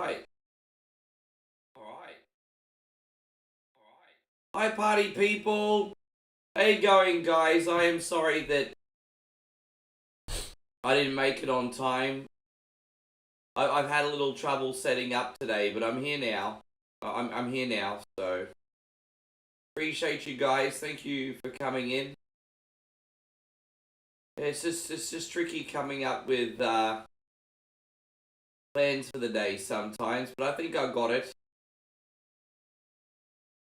Alright. Alright. Hi party people! How you going guys? I am sorry that I didn't make it on time. I've had a little trouble setting up today, but I'm here now. I'm here now, so appreciate you guys. Thank you for coming in. It's just tricky coming up with plans for the day sometimes, but I think I got it.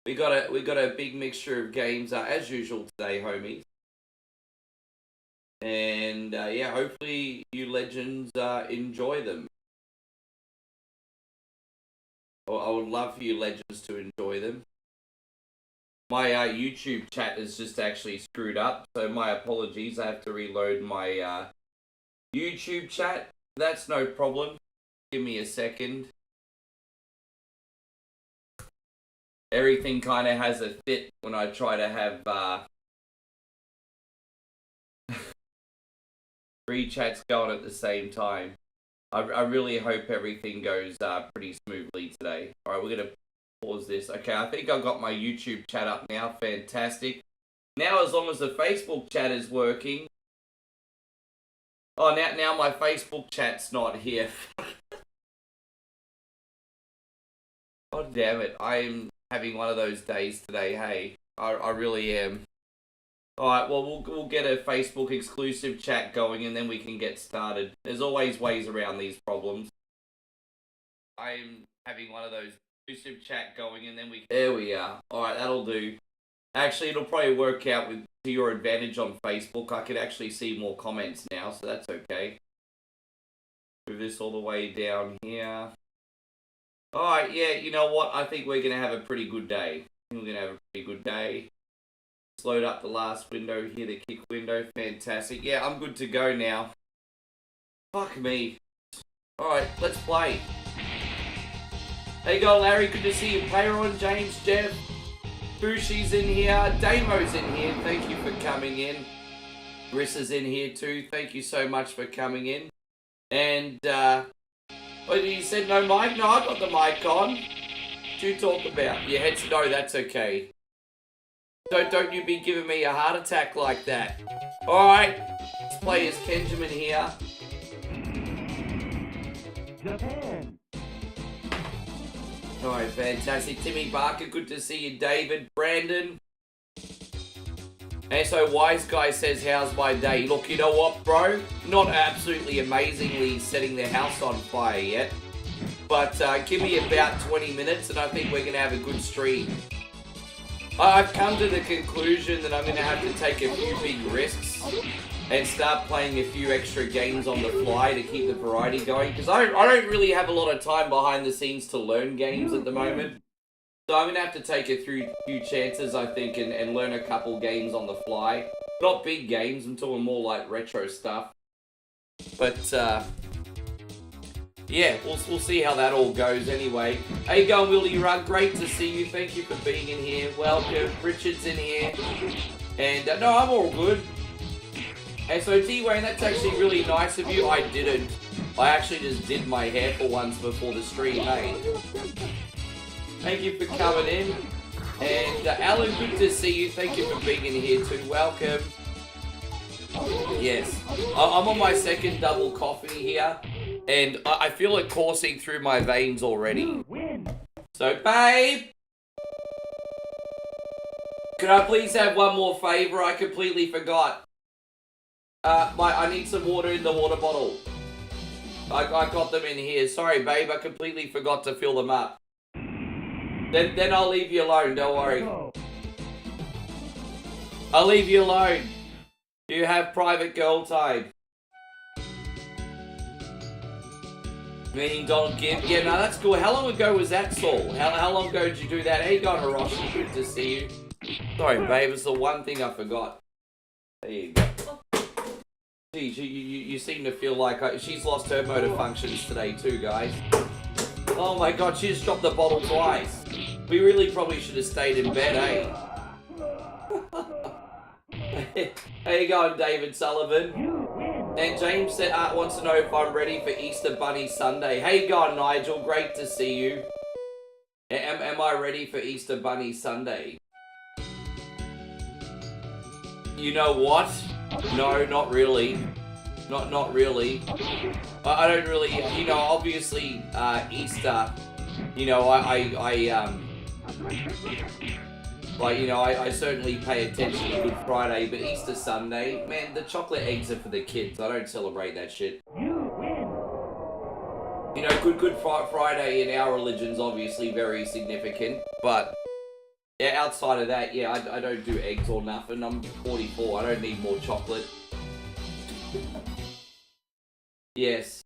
We got a big mixture of games as usual today, homies. And yeah, hopefully you legends enjoy them. I would love for you legends to enjoy them. My YouTube chat is just actually screwed up, so my apologies. I have to reload my YouTube chat. That's no problem. Give me a second. Everything kind of has a fit when I try to have 3 chats going at the same time. I really hope everything goes pretty smoothly today. Alright, we're going to pause this. Okay, I think I've got my YouTube chat up now. Fantastic. Now, as long as the Facebook chat is working. Oh, now my Facebook chat's not here. God damn it. I'm having one of those days today, hey. I really am. Alright, well, we'll get a Facebook exclusive chat going and then we can get started. There's always ways around these problems. I'm having one of those exclusive chat going and then we... There we are. Alright, that'll do. Actually, it'll probably work out to your advantage on Facebook. I could actually see more comments now, so that's okay. Move this all the way down here. Alright, yeah, you know what? I think we're going to have a pretty good day. We're going to have a pretty good day. Let's load up the last window here, the kick window. Fantastic. Yeah, I'm good to go now. Fuck me. Alright, let's play. There you go, Larry. Good to see you. Payron, James, Jeff. Bushi's in here. Damo's in here. Thank you for coming in. Rissa's in here too. Thank you so much for coming in. And, oh, you said no mic? No, I've got the mic on. What you talk about? Your head's no, that's okay. Don't you be giving me a heart attack like that. Alright, let's play as Kenjamin here. Japan. Alright, fantastic. Timmy Barker, good to see you. David, Brandon. And so Wise Guy says, how's my day? Look, you know what, bro? Not absolutely amazingly setting the house on fire yet. But give me about 20 minutes and I think we're going to have a good stream. I've come to the conclusion that I'm going to have to take a few big risks and start playing a few extra games on the fly to keep the variety going. Because I don't really have a lot of time behind the scenes to learn games at the moment. So I'm going to have to take a few chances, I think, and learn a couple games on the fly. Not big games, I'm talking more like retro stuff. But, yeah, we'll see how that all goes anyway. How you going, Willie Rugg? Great to see you. Thank you for being in here. Welcome. Richard's in here. And, no, I'm all good. And so, T-Wayne, that's actually really nice of you. I didn't. I actually just did my hair for once before the stream, hey? Thank you for coming in. And, Alan, good to see you. Thank you for being in here too. Welcome. Yes. I'm on my second double coffee here. And I feel it coursing through my veins already. So, babe! Could I please have one more favor? I completely forgot. I need some water in the water bottle. I got them in here. Sorry, babe. I completely forgot to fill them up. Then I'll leave you alone. Don't worry. I'll leave you alone. You have private girl time. Meaning Donald Gibb. Yeah, no, that's cool. How long ago was that, Saul? How long ago did you do that? How you going, Hiroshi? Good to see you. Sorry, babe. It's the one thing I forgot. There you go. Geez, you seem to feel like she's lost her motor functions today too, guys. Oh my god, she just dropped the bottle twice. We really probably should have stayed in bed, eh? How you going, David Sullivan? And James said, wants to know if I'm ready for Easter Bunny Sunday. Hey, God, Nigel, great to see you. Am I ready for Easter Bunny Sunday? You know what? No, not really. Not really. I don't really, you know, obviously, Easter, you know, like, you know, I certainly pay attention to Good Friday, but Easter Sunday, man, the chocolate eggs are for the kids. I don't celebrate that shit. You know, Good Friday in our religion's obviously very significant, but yeah, outside of that, yeah, I don't do eggs or nothing. I'm 44. I don't need more chocolate. Yes.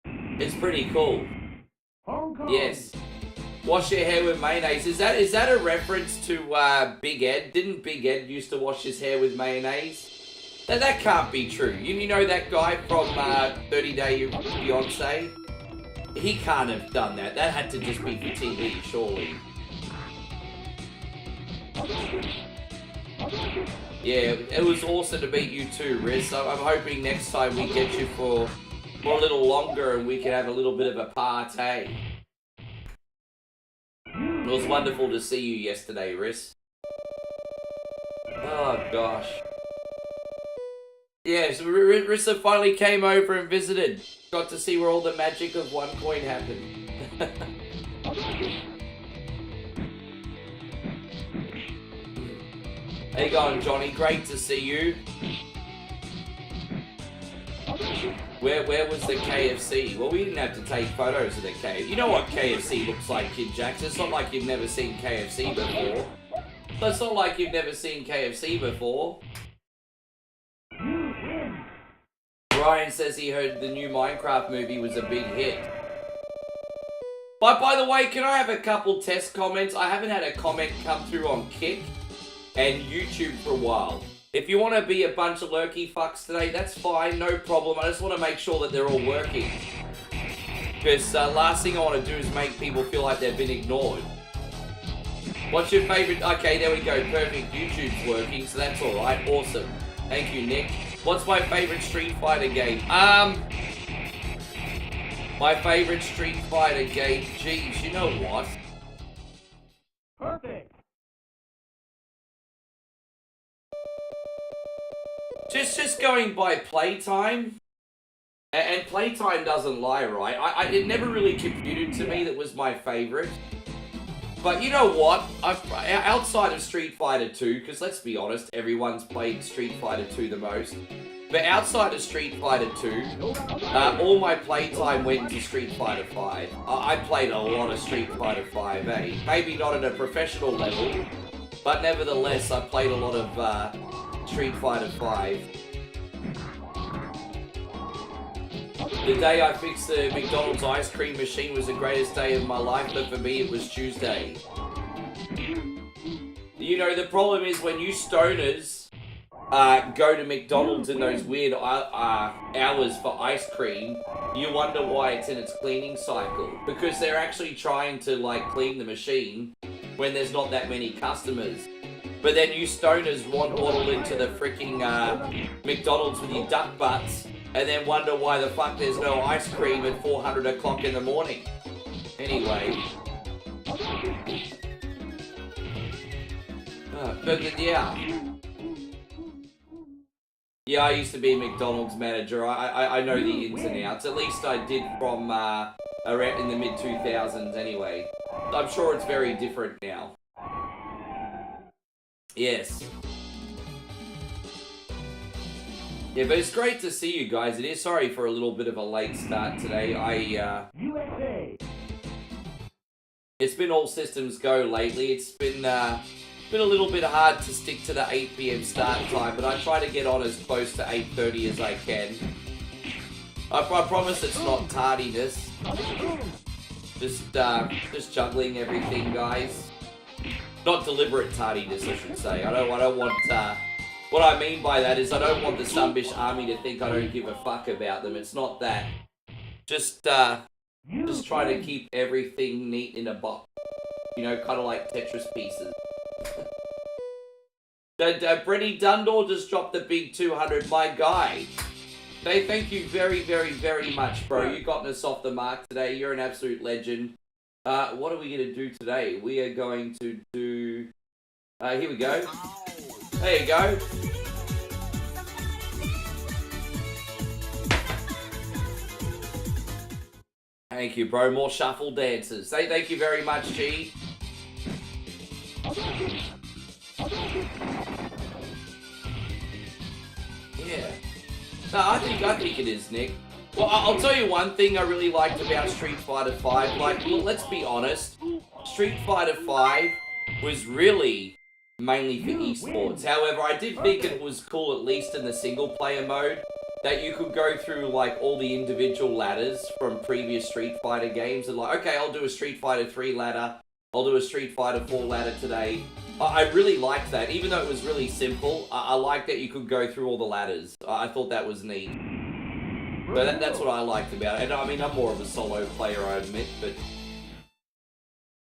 It's pretty cool. Yes. Wash your hair with mayonnaise. Is that a reference to Big Ed? Didn't Big Ed used to wash his hair with mayonnaise? That can't be true. You know that guy from 30 Day Fiancé? He can't have done that. That had to just be for TV, surely. Yeah, it was awesome to meet you too, Riz. I'm hoping next time we get you for a little longer and we can have a little bit of a party. It was wonderful to see you yesterday, Riz. Oh, gosh. Yeah, so Rissa finally came over and visited. Got to see where all the magic of OneCoin happened. How you going, Johnny? Great to see you. Where was the KFC? Well, we didn't have to take photos of the KFC. You know what KFC looks like, Kid Jackson. It's not like you've never seen KFC before. It's not like you've never seen KFC before. Ryan says he heard the new Minecraft movie was a big hit. But by the way, can I have a couple test comments? I haven't had a comment come through on Kick and YouTube for a while. If you want to be a bunch of lurky fucks today, that's fine, no problem. I just want to make sure that they're all working. Because last thing I want to do is make people feel like they've been ignored. What's your favorite? Okay, there we go. Perfect. YouTube's working, so that's alright. Awesome. Thank you, Nick. What's my favorite Street Fighter game? My favorite Street Fighter game. Geez, you know what? Perfect. Just going by playtime, and playtime doesn't lie, right? It never really computed to me that was my favorite. But you know what? Outside of Street Fighter 2, because let's be honest, everyone's played Street Fighter 2 the most. But outside of Street Fighter 2, all my playtime went to Street Fighter 5. I played a lot of Street Fighter 5, eh? Maybe not at a professional level, but nevertheless, I played a lot of Street Fighter 5. The day I fixed the McDonald's ice cream machine was the greatest day of my life, but for me it was Tuesday. You know, the problem is when you stoners go to McDonald's in those weird hours for ice cream, you wonder why it's in its cleaning cycle. Because they're actually trying to, like, clean the machine when there's not that many customers. But then you stoners waddle into the freaking McDonald's with your duck butts and then wonder why the fuck there's no ice cream at 400 o'clock in the morning. Anyway. But yeah. Yeah, I used to be a McDonald's manager. I know the ins and outs. At least I did from around in the mid-2000s anyway. I'm sure it's very different now. Yes. Yeah, but it's great to see you guys. It is. Sorry for a little bit of a late start today. USA. It's been all systems go lately. It's been a little bit hard to stick to the 8 PM start time, but I try to get on as close to 8:30 as I can. I promise it's not tardiness. Just juggling everything, guys. Not deliberate tardiness, I should say. I don't want. What I mean by that is I don't want the Sunbish army to think I don't give a fuck about them. It's not that. Just try to keep everything neat in a box. You know, kind of like Tetris pieces. Brenny Dundor just dropped the big 200, my guy. Thank you very, very, very much, bro. You've gotten us off the mark today. You're an absolute legend. What are we going to do today? We are going to do... here we go. There you go. Thank you, bro. More shuffle dances. Thank you very much, G. Yeah. No, I think it is, Nick. Well, I'll tell you one thing I really liked about Street Fighter V. Like, let's be honest. Street Fighter V was really mainly for esports. However, I did think it was cool, at least in the single-player mode, that you could go through, like, all the individual ladders from previous Street Fighter games. And like, okay, I'll do a Street Fighter 3 ladder. I'll do a Street Fighter 4 ladder today. I really liked that. Even though it was really simple, I liked that you could go through all the ladders. I thought that was neat. But that's what I liked about it. And I mean, I'm more of a solo player, I admit, but...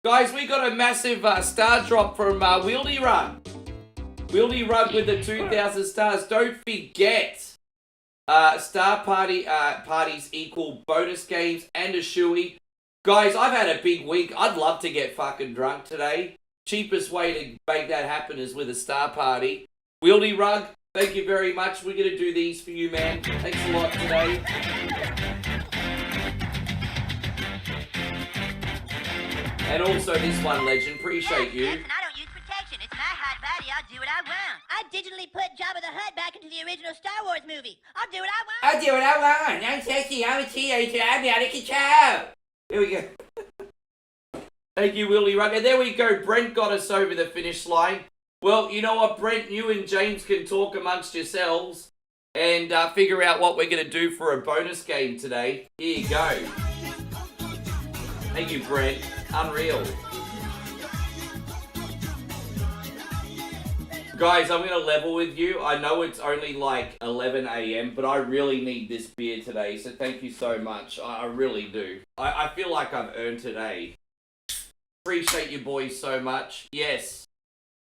Guys, we got a massive star drop from Wieldy Rug. Wieldy Rug with the 2,000 stars. Don't forget, star parties equal bonus games and a shoey. Guys, I've had a big week. I'd love to get fucking drunk today. Cheapest way to make that happen is with a star party. Wieldy Rug, thank you very much. We're going to do these for you, man. Thanks a lot today. And also this one, Legend. Appreciate you. Listen, I don't use protection. It's my hot body. I'll do what I want. I digitally put Jabba the Hutt back into the original Star Wars movie. I'll do what I want. I'll do what I want. I'm sexy. I'm a teenager. I'm out of control. Here we go. Thank you, Willie Rug. And there we go. Brent got us over the finish line. Well, you know what, Brent? You and James can talk amongst yourselves and figure out what we're going to do for a bonus game today. Here you go. Thank you, Brent. Unreal. Guys, I'm going to level with you. I know it's only like 11 a.m., but I really need this beer today, so thank you so much. I really do. I feel like I've earned today. Appreciate you boys so much. Yes.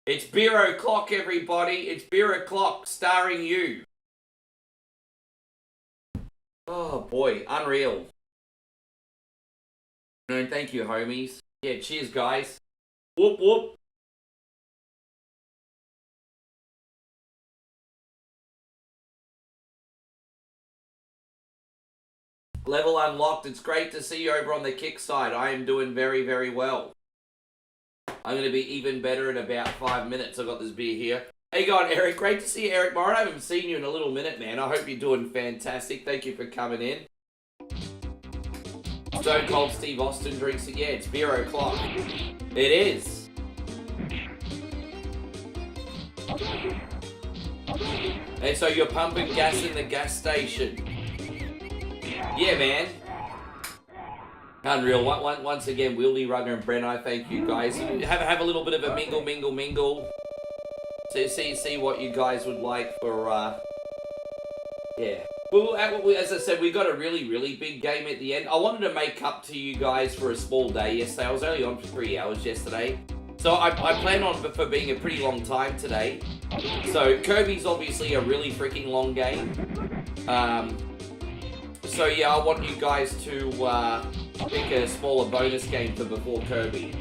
It's Beer O'Clock, everybody. It's Beer O'Clock, starring you. Oh, boy. Unreal. No, thank you, homies. Yeah, cheers, guys. Whoop, whoop. Level unlocked. It's great to see you over on the kick side. I am doing very, very well. I'm going to be even better in about 5 minutes. I've got this beer here. Hey, going, Eric. Great to see you, Eric Moran. I haven't seen you in a little minute, man. I hope you're doing fantastic. Thank you for coming in. Stone Cold Steve Austin drinks it. Yeah, it's Beer O'Clock. It is. And so you're pumping gas in the gas station. Yeah, man. Unreal. Once again, Wieldy, Rugger, and Brent, I thank you guys. Have a little bit of a mingle. See what you guys would like for, yeah. Well, as I said, we got a really, really big game at the end. I wanted to make up to you guys for a small day yesterday. I was only on for 3 hours yesterday. So I plan on for being a pretty long time today. So Kirby's obviously a really freaking long game. So yeah, I want you guys to pick a smaller bonus game for before Kirby.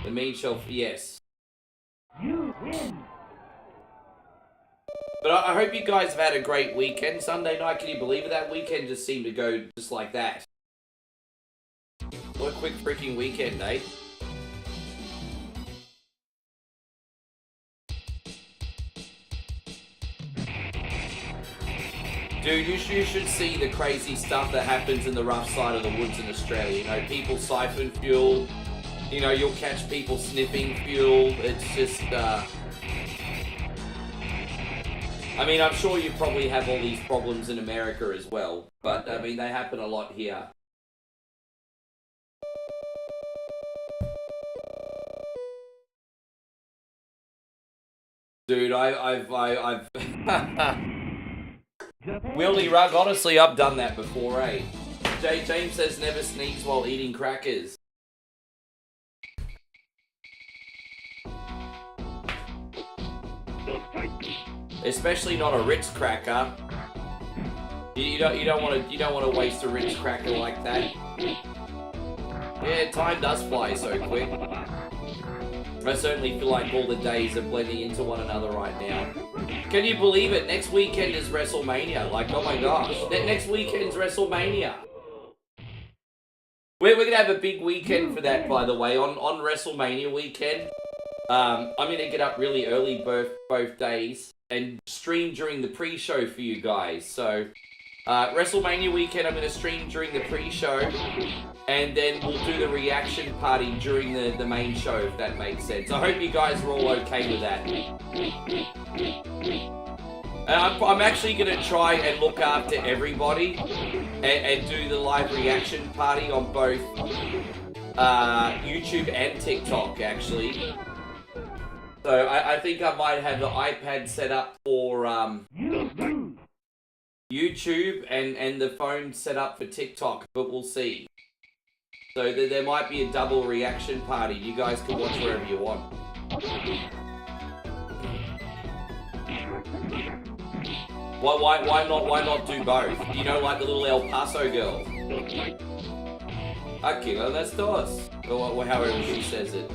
The mean shelf, yes. You win. But I hope you guys have had a great weekend. Sunday night, can you believe it? That weekend just seemed to go just like that. What a quick freaking weekend, eh? Dude, you should see the crazy stuff that happens in the rough side of the woods in Australia. You know, people siphon fuel. You know, you'll catch people sniffing fuel. It's just, I mean, I'm sure you probably have all these problems in America as well. But, I mean, they happen a lot here. Dude, I've Wieldy Rug, honestly, I've done that before, eh? James says never sneeze while eating crackers. especially not a Ritz cracker. You don't want to waste a Ritz cracker like that. Yeah, time does fly so quick. I certainly feel like all the days are blending into one another right now. Can you believe it? Next weekend is WrestleMania. Like, oh my gosh. Next weekend's WrestleMania. We're going to have a big weekend for that, by the way, on WrestleMania weekend. I'm going to get up really early both days and stream during the pre-show for you guys. So, WrestleMania weekend, I'm going to stream during the pre-show, and then we'll do the reaction party during the main show, if that makes sense. I hope you guys are all okay with that. And I'm actually going to try and look after everybody and do the live reaction party on both YouTube and TikTok, actually. So I think I might have the iPad set up for YouTube and the phone set up for TikTok, but we'll see. So there might be a double reaction party. You guys can watch wherever you want. Why not do both? You know, like the little El Paso girl. Okay, well, that's us. Or however she says it.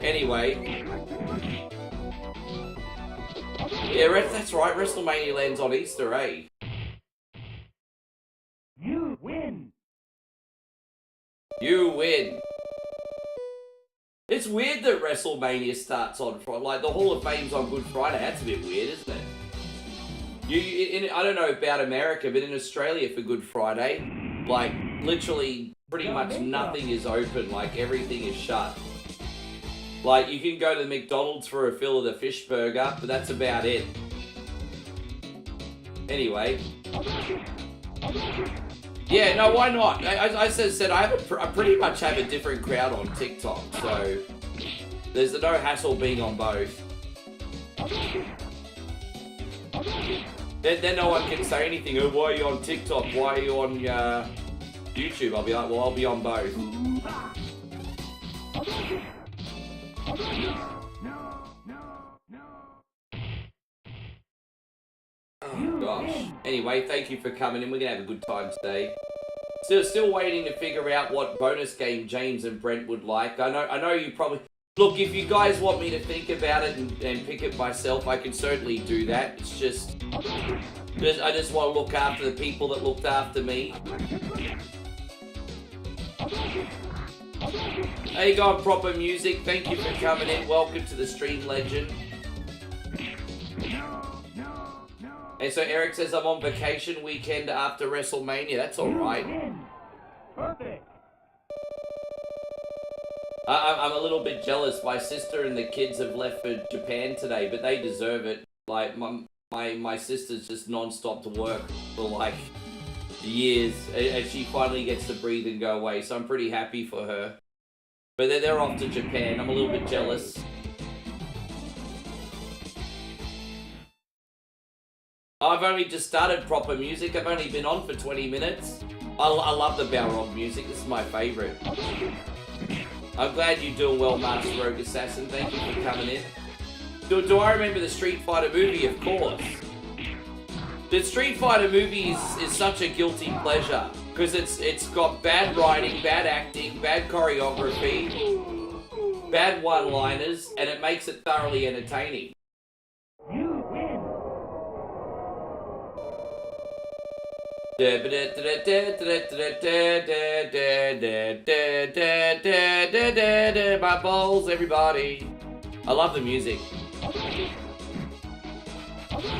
Anyway. Yeah, that's right. WrestleMania lands on Easter, eh? You win. You win. It's weird that WrestleMania starts on Friday. Like, the Hall of Fame's on Good Friday. That's a bit weird, isn't it? I don't know about America, but in Australia for Good Friday, like, literally pretty much nothing is open. Like, everything is shut. Like, you can go to the McDonald's for a fill of the fish burger, but that's about it. Anyway. Yeah, no, why not? I said I pretty much have a different crowd on TikTok, so there's no hassle being on both. Then no one can say anything. Oh, why are you on TikTok? Why are you on YouTube? I'll be like, well, I'll be on both. Oh gosh. Anyway, thank you for coming in. We're gonna have a good time today. Still waiting to figure out what bonus game James and Brent would like. I know you probably... Look, if you guys want me to think about it and pick it myself, I can certainly do that. It's just I just want to look after the people that looked after me. There you go, Proper Music. Thank you for coming in. Welcome to the stream, legend. And so Eric says I'm on vacation weekend after WrestleMania. That's all right. Perfect. I'm a little bit jealous. My sister and the kids have left for Japan today, but they deserve it. Like, my sister's just non-stop to work for, like, years, and she finally gets to breathe and go away, so I'm pretty happy for her. But they're off to Japan. I'm a little bit jealous. I've only just started Proper Music. I've only been on for 20 minutes. I love the Balrog music. This is my favourite. I'm glad you're doing well, Master Rogue Assassin. Thank you for coming in. Do I remember the Street Fighter movie? Of course. The Street Fighter movie is such a guilty pleasure. Because it's got bad writing, bad acting, bad choreography, bad one-liners, and it makes it thoroughly entertaining. You win. My balls, everybody. I love the music.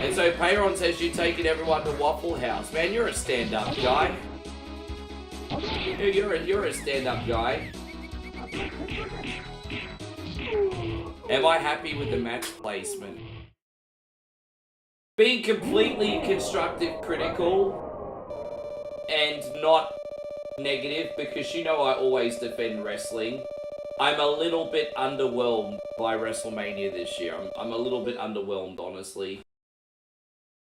And so Payron says you're taking everyone to Waffle House. Man, you're a stand-up guy. You're a stand-up guy. Am I happy with the match placement? Being completely constructive critical and not negative, because you know I always defend wrestling. I'm a little bit underwhelmed by WrestleMania this year. I'm a little bit underwhelmed, honestly.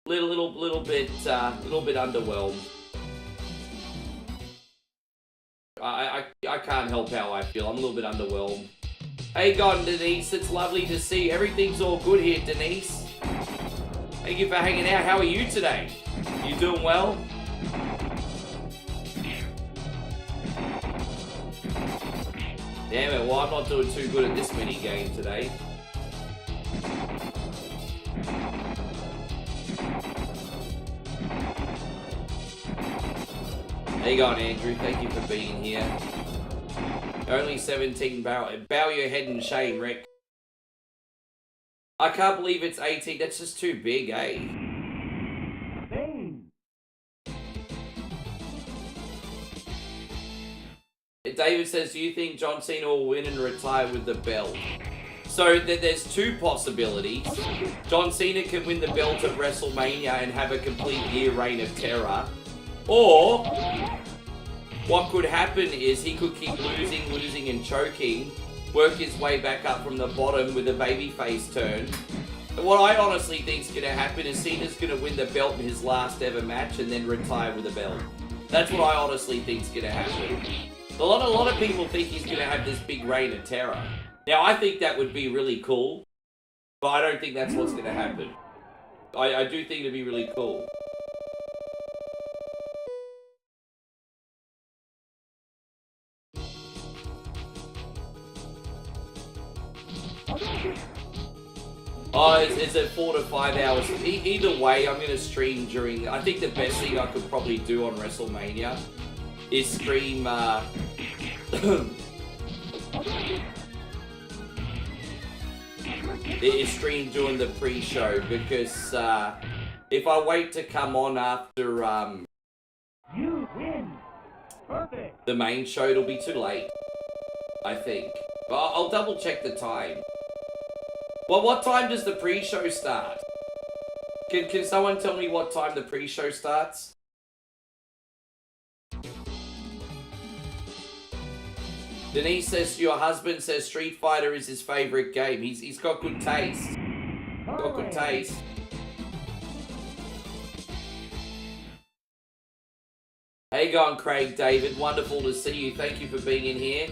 Little bit underwhelmed. I can't help how I feel. I'm a little bit underwhelmed. Hey, God, Denise, it's lovely to see you. Everything's all good here, Denise. Thank you for hanging out. How are you today? You doing well? Damn it, well, I'm not doing too good at this mini game today. There you go, Andrew. Thank you for being here. Only 17 bow your head in shame, Rick. I can't believe it's 18. That's just too big, eh? Bane. David says, do you think John Cena will win and retire with the belt? So there's two possibilities. John Cena can win the belt at WrestleMania and have a complete year reign of terror. Or what could happen is he could keep losing and choking, work his way back up from the bottom with a babyface turn. And what I honestly think is going to happen is Cena's going to win the belt in his last ever match and then retire with the belt. That's what I honestly think is going to happen. A lot of people think he's going to have this big reign of terror. Now, I think that would be really cool, but I don't think that's what's going to happen. I do think it'd be really cool. Oh, is it 4 to 5 hours? Either way, I'm going to stream during... I think the best thing I could probably do on WrestleMania is stream... is stream during the pre-show, because if I wait to come on after You win. Perfect. the main show, it'll be too late, I think. But I'll double check the time. Well, what time does the pre-show start? Can someone tell me what time the pre-show starts? Denise says your husband says Street Fighter is his favorite game. He's got good taste. Got good taste. How you going, Craig David? Wonderful to see you. Thank you for being in here.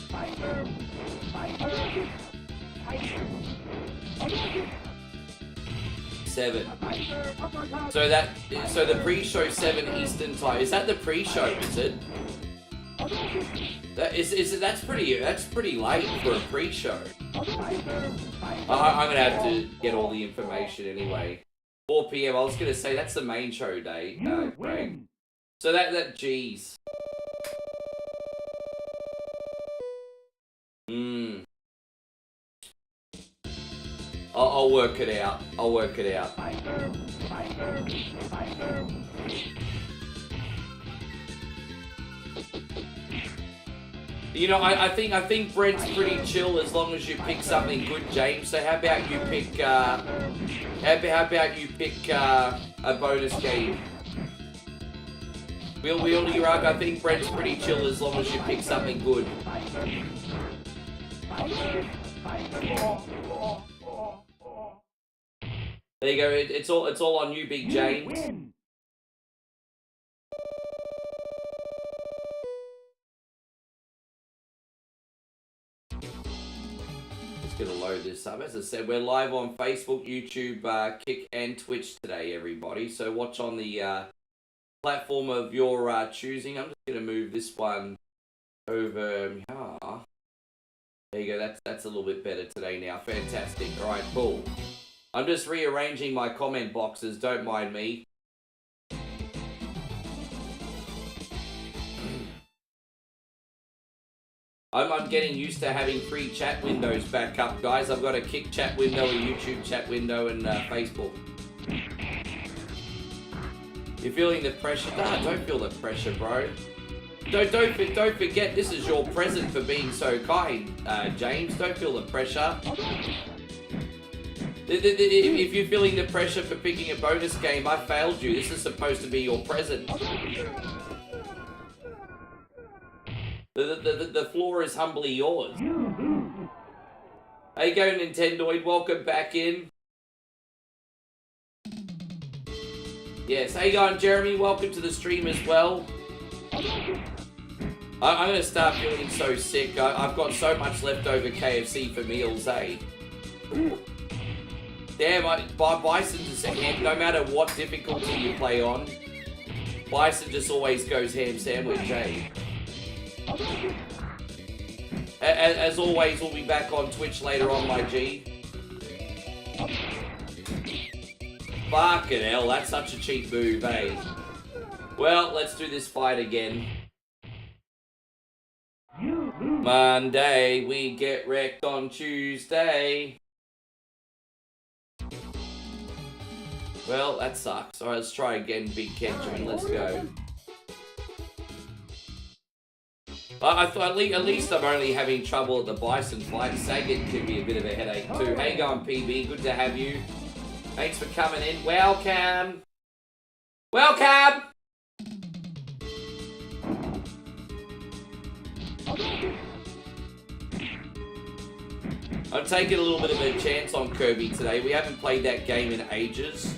Fighter. Fighter. Fighter. 7. So the pre-show 7 Eastern time. Is that the pre-show? Is it? That's pretty late for a pre-show. I'm gonna have to get all the information anyway. 4 p.m. I was gonna say that's the main show day. Craig. So that geez. I'll work it out. I'll work it out. You know, I think Brent's pretty chill as long as you pick something good, James. So how about you pick a bonus game? Wieldy Rug, I think Brent's pretty chill as long as you pick something good. There you go. It's all on you, Big James. Just gonna load this up. As I said, we're live on Facebook, YouTube, Kick, and Twitch today, everybody. So watch on the platform of your choosing. I'm just gonna move this one over. There you go. That's a little bit better today now. Fantastic. All right, cool. I'm just rearranging my comment boxes, don't mind me. I'm getting used to having 3 chat windows back up, guys. I've got a Kick chat window, a YouTube chat window, and Facebook. You're feeling the pressure? Nah, don't feel the pressure, bro. Don't forget, this is your present for being so kind, James. Don't feel the pressure. If you're feeling the pressure for picking a bonus game, I failed you. This is supposed to be your present. The floor is humbly yours. Hey, go Nintendoid, welcome back in. Yes, hey going Jeremy, welcome to the stream as well. I'm gonna start feeling so sick. I've got so much leftover KFC for meals, eh? Damn, Bison just no matter what difficulty you play on, Bison just always goes ham sandwich, eh? As always, we'll be back on Twitch later on, my G. Fucking hell, that's such a cheap move, eh? Well, let's do this fight again. Monday, we get wrecked on Tuesday. Well, that sucks. Alright, let's try again, Big Kenjamin. Let's go. I thought at least I'm only having trouble at the Bison fight. Sagan could be a bit of a headache too. Hey, going PB, good to have you. Thanks for coming in. Welcome. Welcome. I'm taking a little bit of a chance on Kirby today. We haven't played that game in ages.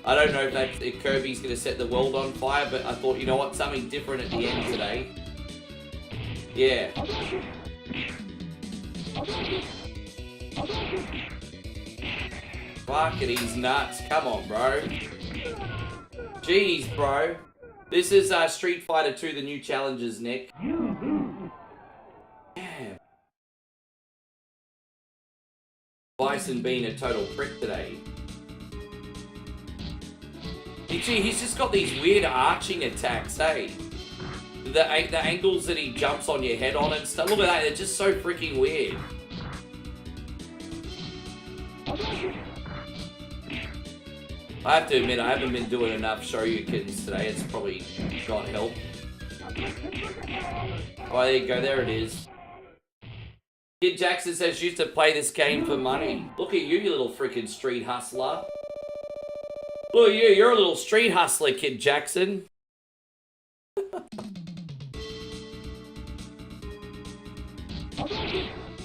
I don't know if Kirby's going to set the world on fire, but I thought, you know what, something different at the end today. Yeah. Fuck it, he's nuts. Come on, bro. Jeez, bro. This is Street Fighter 2, the new challenges, Nick. Damn. Bison being a total prick today. Gee, he's just got these weird arching attacks, hey? The angles that he jumps on your head on and stuff. Look at that, they're just so freaking weird. I have to admit, I haven't been doing enough Shoryukens today. It's probably not helped. Oh, there you go, there it is. Kid Jackson says, used to play this game for money. Look at you, you little freaking street hustler. Look at you, you're a little street hustler, Kid Jackson.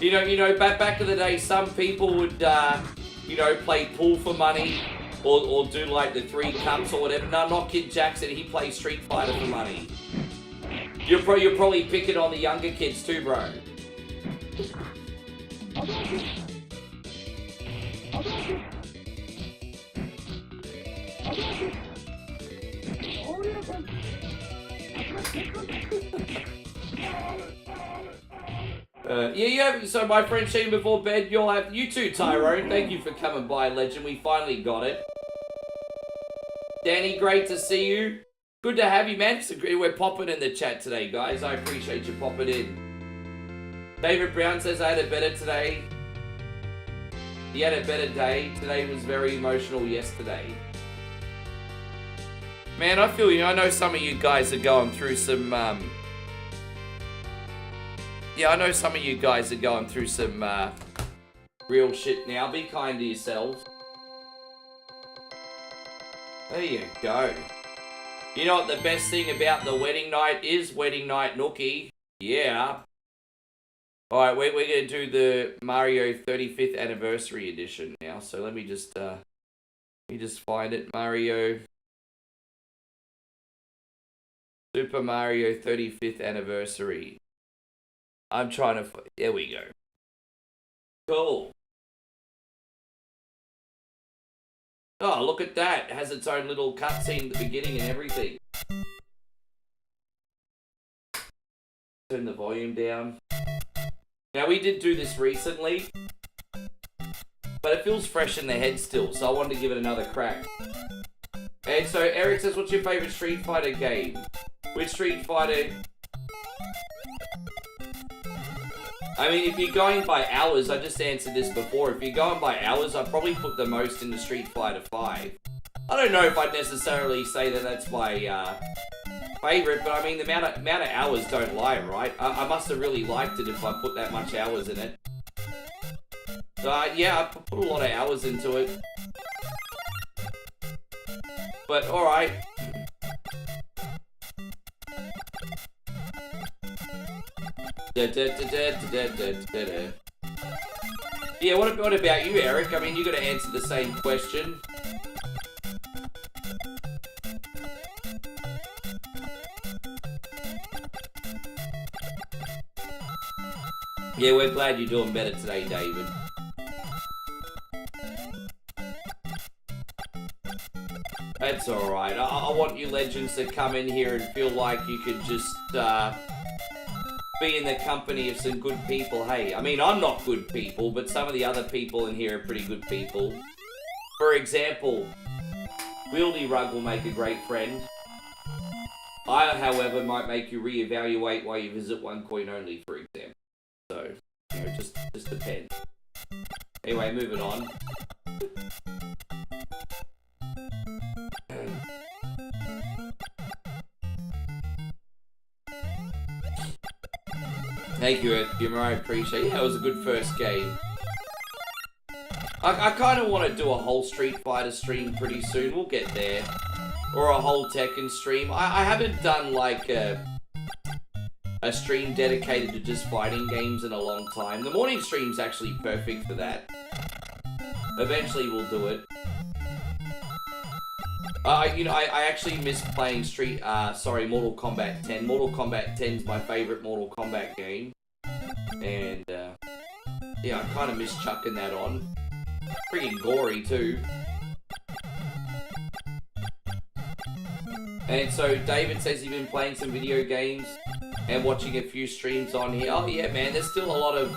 You know, back in the day, some people would, you know, play pool for money, or do like the 3 cups or whatever. No, not Kid Jackson. He plays Street Fighter for money. You're probably picking on the younger kids too, bro. Yeah, so my friend Sheen before bed, you'll have, you too, Tyrone. Thank you for coming by, legend. We finally got it. Danny, great to see you. Good to have you, man. We're popping in the chat today, guys. I appreciate you popping in. David Brown says, I had a better today. He had a better day. Today was very emotional yesterday. Man, I feel you. I know some of you guys are going through some, yeah, I know some of you guys are going through some, real shit now. Be kind to yourselves. There you go. You know what the best thing about the wedding night is? Wedding night Nookie. Yeah. Alright, we're going to do the Mario 35th anniversary edition now. So let me just find it. Mario. Super Mario 35th anniversary. I'm trying to... There we go. Cool. Oh, look at that. It has its own little cutscene at the beginning and everything. Turn the volume down. Now, we did do this recently, but it feels fresh in the head still, so I wanted to give it another crack. And so, Eric says, what's your favourite Street Fighter game? Which Street Fighter... I mean, if you're going by hours, I just answered this before. If you're going by hours, I'd probably put the most into Street Fighter 5. I don't know if I'd necessarily say that that's my favorite, but I mean, the amount of hours don't lie, right? I must have really liked it if I put that much hours in it. So, yeah, I put a lot of hours into it. But, alright. Yeah, what about you, Eric? I mean, you got to answer the same question. Yeah, we're glad you're doing better today, David. That's alright. I want you legends to come in here and feel like you could just be in the company of some good people. Hey, I mean, I'm not good people, but some of the other people in here are pretty good people. For example, Wieldy Rug will make a great friend. I, however, might make you reevaluate why you visit OneCoin only, for example. So, you know, just depends. Anyway, moving on. Thank you, Earthgamer. I appreciate it. Yeah, it was a good first game. I kind of want to do a whole Street Fighter stream pretty soon. We'll get there. Or a whole Tekken stream. I haven't done like a stream dedicated to just fighting games in a long time. The morning stream's actually perfect for that. Eventually we'll do it. You know, I actually miss playing Mortal Kombat 10. Mortal Kombat 10's my favorite Mortal Kombat game. And, yeah, I kind of miss chucking that on. Freaking gory, too. And so, David says he's been playing some video games and watching a few streams on here. Oh, yeah, man, there's still a lot of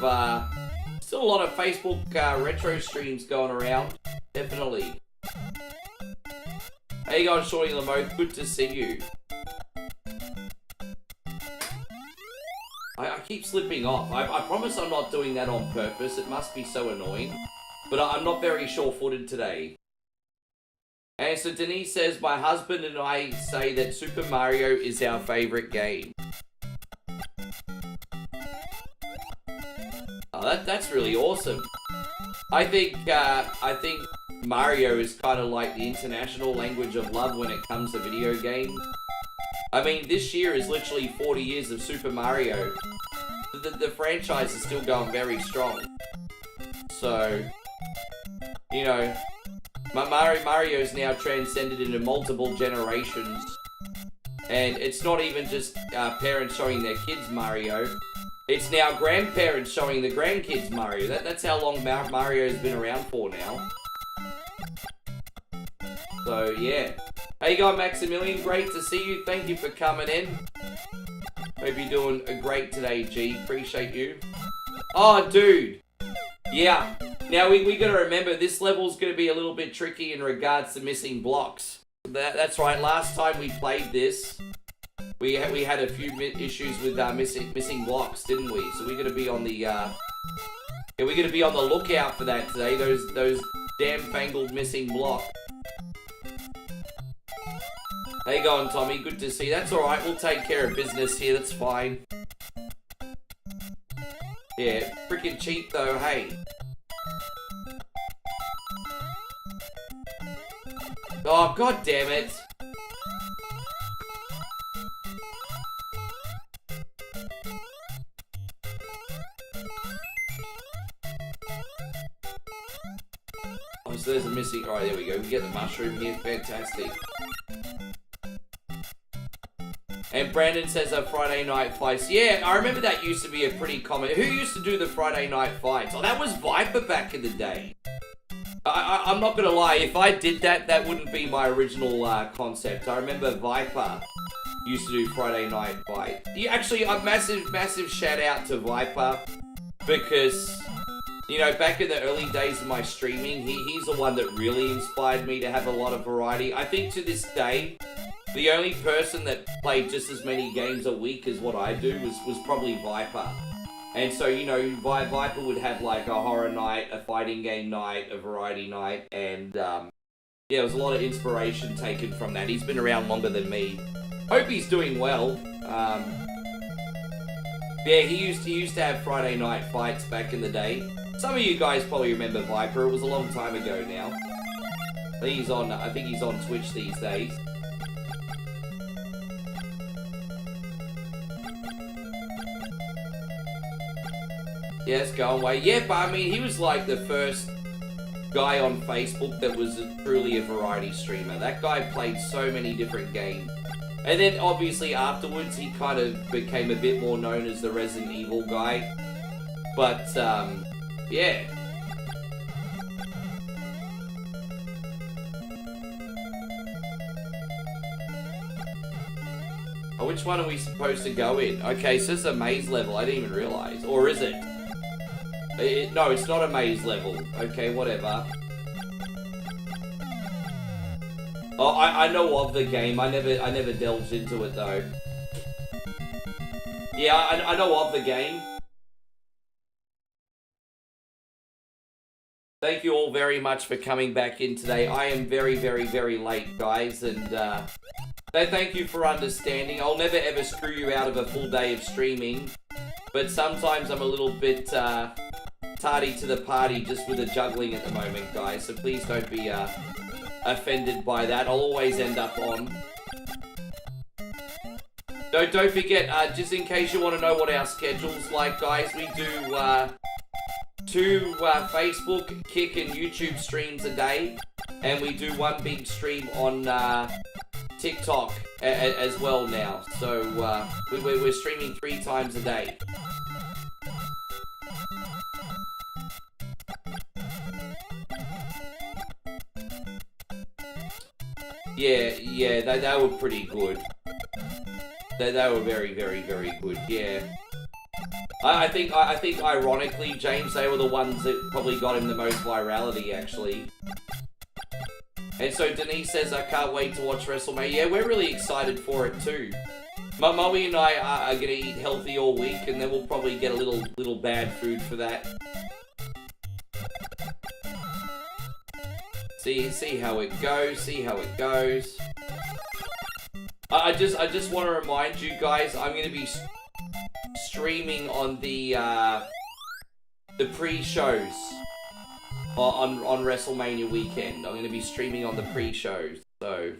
Facebook retro streams going around. Definitely. How you going, Shorty Lamoth? Good to see you. I keep slipping off. I promise I'm not doing that on purpose. It must be so annoying. But I'm not very sure-footed today. And so Denise says, my husband and I say that Super Mario is our favorite game. Oh, that's really awesome. I think Mario is kind of like the international language of love when it comes to video games. I mean, this year is literally 40 years of Super Mario. The franchise is still going very strong. So, you know, Mario's now transcended into multiple generations. And it's not even just parents showing their kids Mario. It's now grandparents showing the grandkids Mario. That's how long Mario's been around for now. So, yeah. How you going, Maximilian? Great to see you. Thank you for coming in. Hope you're doing great today, G. Appreciate you. Oh, dude. Yeah. Now, we got to remember, this level's going to be a little bit tricky in regards to missing blocks. That's right. Last time we played this, we had a few issues with missing blocks, didn't we? So we're going to be on the we're going to be on the lookout for that today. Those damn fangled missing blocks. How you going, Tommy? Good to see you. That's alright, we'll take care of business here, that's fine. Yeah, freaking cheap though, hey. Oh, god damn it. Oh, so there's a missing... Alright, there we go. We get the mushroom here. Fantastic. And Brandon says a Friday night fights. Yeah, I remember that used to be a pretty common... Who used to do the Friday night fights? Oh, that was Viper back in the day. I'm not going to lie. If I did that, that wouldn't be my original concept. I remember Viper used to do Friday night fight. Actually, a massive shout out to Viper. Because, you know, back in the early days of my streaming, he's the one that really inspired me to have a lot of variety. I think to this day... The only person that played just as many games a week as what I do was probably Viper. And so, you know, Viper would have like a horror night, a fighting game night, a variety night, and yeah, there was a lot of inspiration taken from that. He's been around longer than me. Hope he's doing well. Yeah, he used to have Friday night fights back in the day. Some of you guys probably remember Viper. It was a long time ago now. I think he's on Twitch these days. Yeah, it's going away. Yeah, but I mean, he was like the first guy on Facebook that was truly a variety streamer. That guy played so many different games. And then obviously afterwards, he kind of became a bit more known as the Resident Evil guy. But, yeah. Oh, which one are we supposed to go in? Okay, so this is a maze level. I didn't even realize. Or is it? No, it's not a maze level. Okay, whatever. Oh, I know of the game. I never delved into it though. Yeah, I know of the game. Thank you all very much for coming back in today. I am very, very, very late, guys, and thank you for understanding. I'll never ever screw you out of a full day of streaming, but sometimes I'm a little bit tardy to the party just with the juggling at the moment, guys, so please don't be offended by that. I'll always end up on. Don't forget, just in case you want to know what our schedule's like, guys, we do 2 Facebook, Kick, and YouTube streams a day, and we do 1 big stream on TikTok as well now. So we're streaming 3 times a day. Yeah, they were pretty good. They were very, very, very good. Yeah. I think ironically, James, they were the ones that probably got him the most virality, actually. And so Denise says, I can't wait to watch WrestleMania. Yeah, we're really excited for it too. Moe and I are going to eat healthy all week, and then we'll probably get a little bad food for that. See how it goes. See how it goes. I just want to remind you guys, I'm going to be streaming on the pre-shows on WrestleMania weekend. I'm going to be streaming on the pre-shows, so.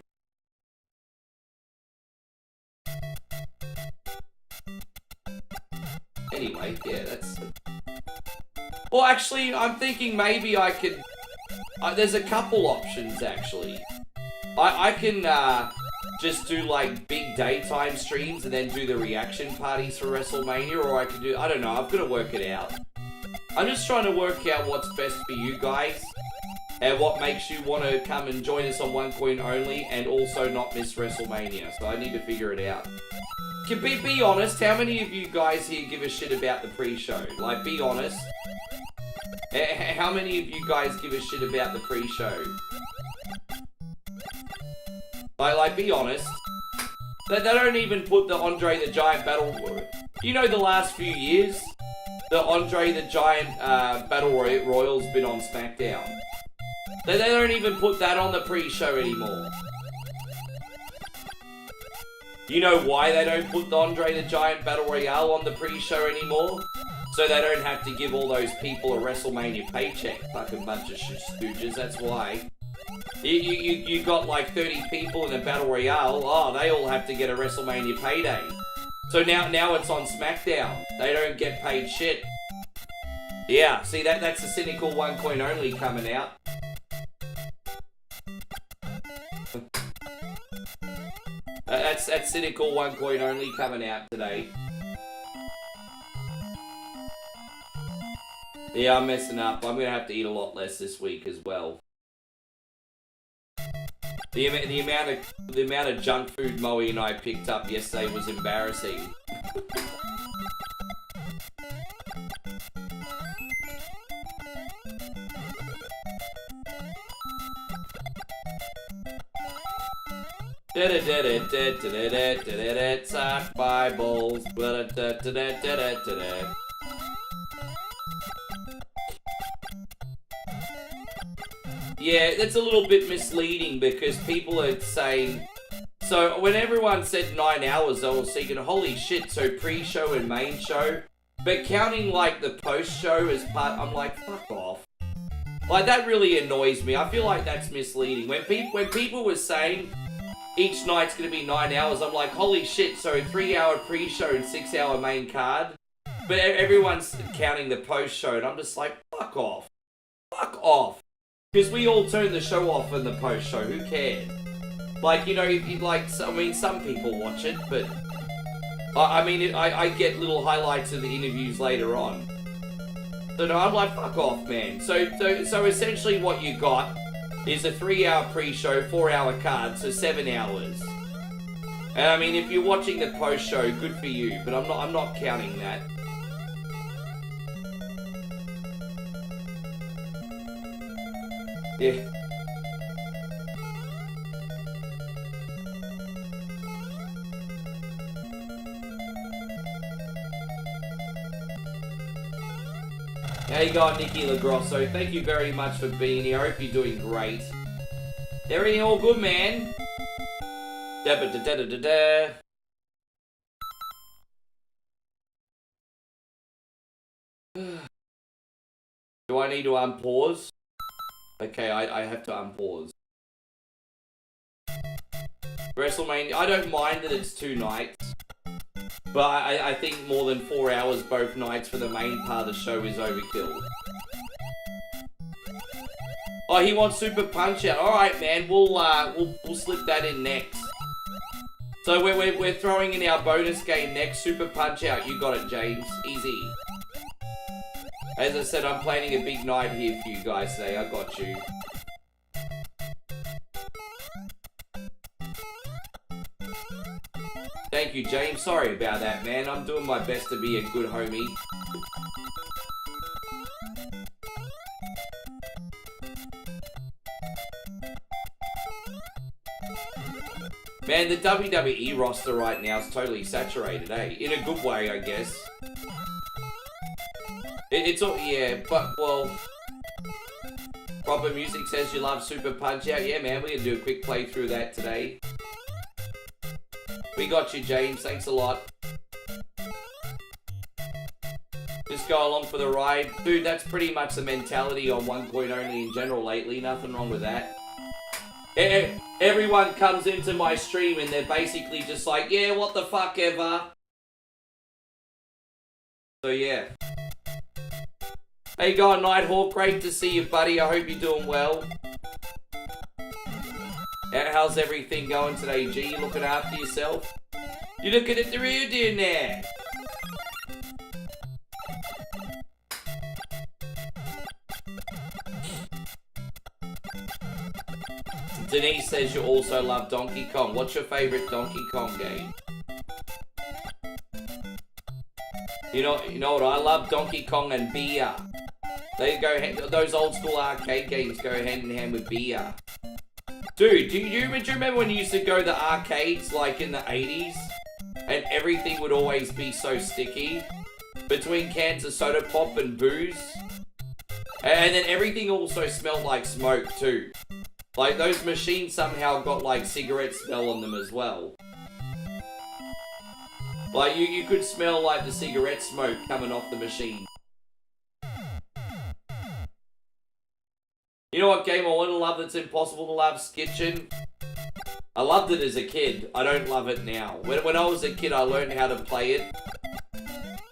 Anyway, yeah, that's. Well, actually, I'm thinking maybe I could. There's a couple options actually. I can just do like big daytime streams and then do the reaction parties for WrestleMania, or I could do, I don't know, I've got to work it out. I'm just trying to work out what's best for you guys and what makes you want to come and join us on One Coin Only and also not miss WrestleMania, so I need to figure it out. Be honest, how many of you guys here give a shit about the pre-show? Like, be honest. How many of you guys give a shit about the pre-show? Like, be honest. They don't even put the Andre the Giant Battle... You know, the last few years, the Andre the Giant Battle Royal's been on SmackDown. They don't even put that on the pre-show anymore. You know why they don't put the Andre the Giant Battle Royale on the pre-show anymore? So they don't have to give all those people a WrestleMania paycheck. Fucking bunch of stooges, that's why. You got like 30 people in a Battle Royale, oh, they all have to get a WrestleMania payday. So now it's on SmackDown. They don't get paid shit. Yeah, see, that's a cynical One Coin Only coming out. That's cynical One Coin Only coming out today. Yeah, I'm messing up. I'm gonna have to eat a lot less this week as well. The amount of junk food Moe and I picked up yesterday was embarrassing. Sock Bibles. Yeah, that's a little bit misleading because people are saying... So, when everyone said 9 hours, I was thinking, holy shit, so pre-show and main show? But counting, like, the post-show as part... I'm like, fuck off. Like, that really annoys me. I feel like that's misleading. When people were saying each night's going to be 9 hours, I'm like, holy shit, so 3-hour pre-show and 6-hour main card? But everyone's counting the post-show, and I'm just like, fuck off. Fuck off. Because we all turn the show off in the post-show, who cares? Like, you know, I mean, some people watch it, but... I get little highlights of the interviews later on. So no, I'm like, fuck off, man. So essentially what you got is a 3-hour pre-show, 4-hour card, so 7 hours. And I mean, if you're watching the post-show, good for you, but I'm not counting that. Yeah. How you going, Nikki LaGrosso? Thank you very much for being here. I hope you're doing great. Everything all good, man? Da da da da da da. Do I need to unpause? Okay, I have to unpause. WrestleMania, I don't mind that it's 2 nights. But I think more than 4 hours both nights for the main part of the show is overkill. Oh, he wants Super Punch Out. Alright, man, we'll slip that in next. So we're throwing in our bonus game next, Super Punch Out. You got it, James. Easy. As I said, I'm planning a big night here for you guys today. I got you. Thank you, James. Sorry about that, man. I'm doing my best to be a good homie. Man, the WWE roster right now is totally saturated, eh? In a good way, I guess. It's all, yeah, but, well... Proper Music says you love Super Punch Out. Yeah, man, we're gonna do a quick playthrough of that today. We got you, James. Thanks a lot. Just go along for the ride. Dude, that's pretty much the mentality on 1 only in general lately. Nothing wrong with that. Everyone comes into my stream and they're basically just like, yeah, what the fuck ever. So, yeah. How you going, Nighthawk? Great to see you, buddy. I hope you're doing well. How's everything going today, G? You looking after yourself? You looking at the rear doing there? Denise says you also love Donkey Kong. What's your favorite Donkey Kong game? You know what? I love Donkey Kong and beer. They go those old school arcade games go hand in hand with beer. Dude, do you remember when you used to go to the arcades like in the 80s? And everything would always be so sticky? Between cans of soda pop and booze? And then everything also smelled like smoke too. Like those machines somehow got like cigarette smell on them as well. Like you could smell like the cigarette smoke coming off the machine. You know what game I want to love that's impossible to love? Skitchin'. I loved it as a kid. I don't love it now. When I was a kid, I learned how to play it.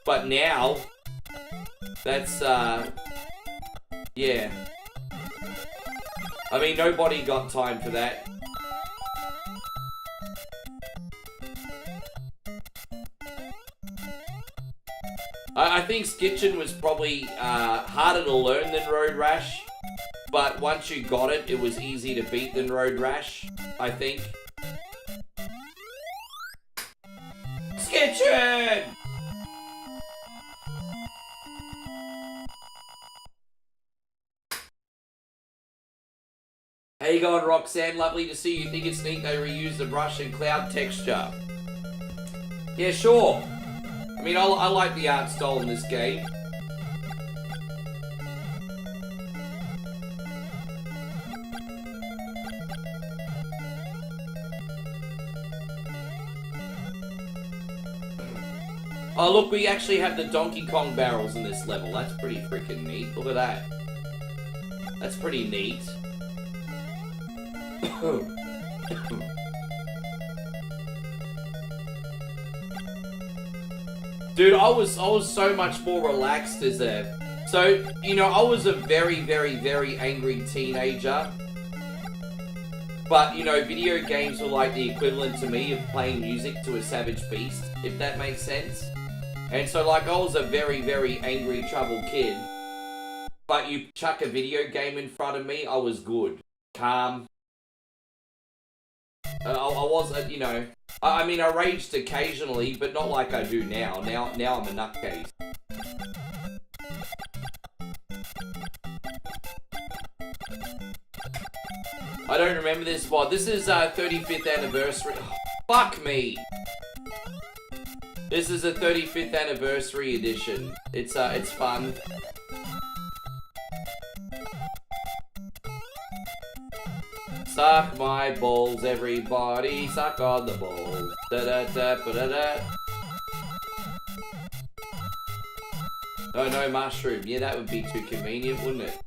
But now, that's, yeah. I mean, nobody got time for that. I think Skitchin' was probably harder to learn than Road Rash. But once you got it, it was easy to beat than Road Rash, I think. Skitchin'! How you going, Roxanne? Lovely to see you. Think it's neat they reuse the brush and cloud texture. Yeah, sure. I mean, I like the art style in this game. Oh, look, we actually have the Donkey Kong barrels in this level. That's pretty freaking neat. Look at that. That's pretty neat. Dude, I was so much more relaxed as a... So, you know, I was a very, very, very angry teenager. But, you know, video games were like the equivalent to me of playing music to a savage beast, if that makes sense. And so, like, I was a very, very angry, troubled kid. but you chuck a video game in front of me, I was good. Calm. I wasn't, you know... I mean, I raged occasionally, but not like I do now. Now I'm a nutcase. I don't remember this one. This is 35th anniversary. Oh, fuck me. This is a 35th anniversary edition. It's fun. Suck my balls, everybody. Suck on the balls. Da da da da da da. Oh, no mushroom. Yeah, that would be too convenient, wouldn't it?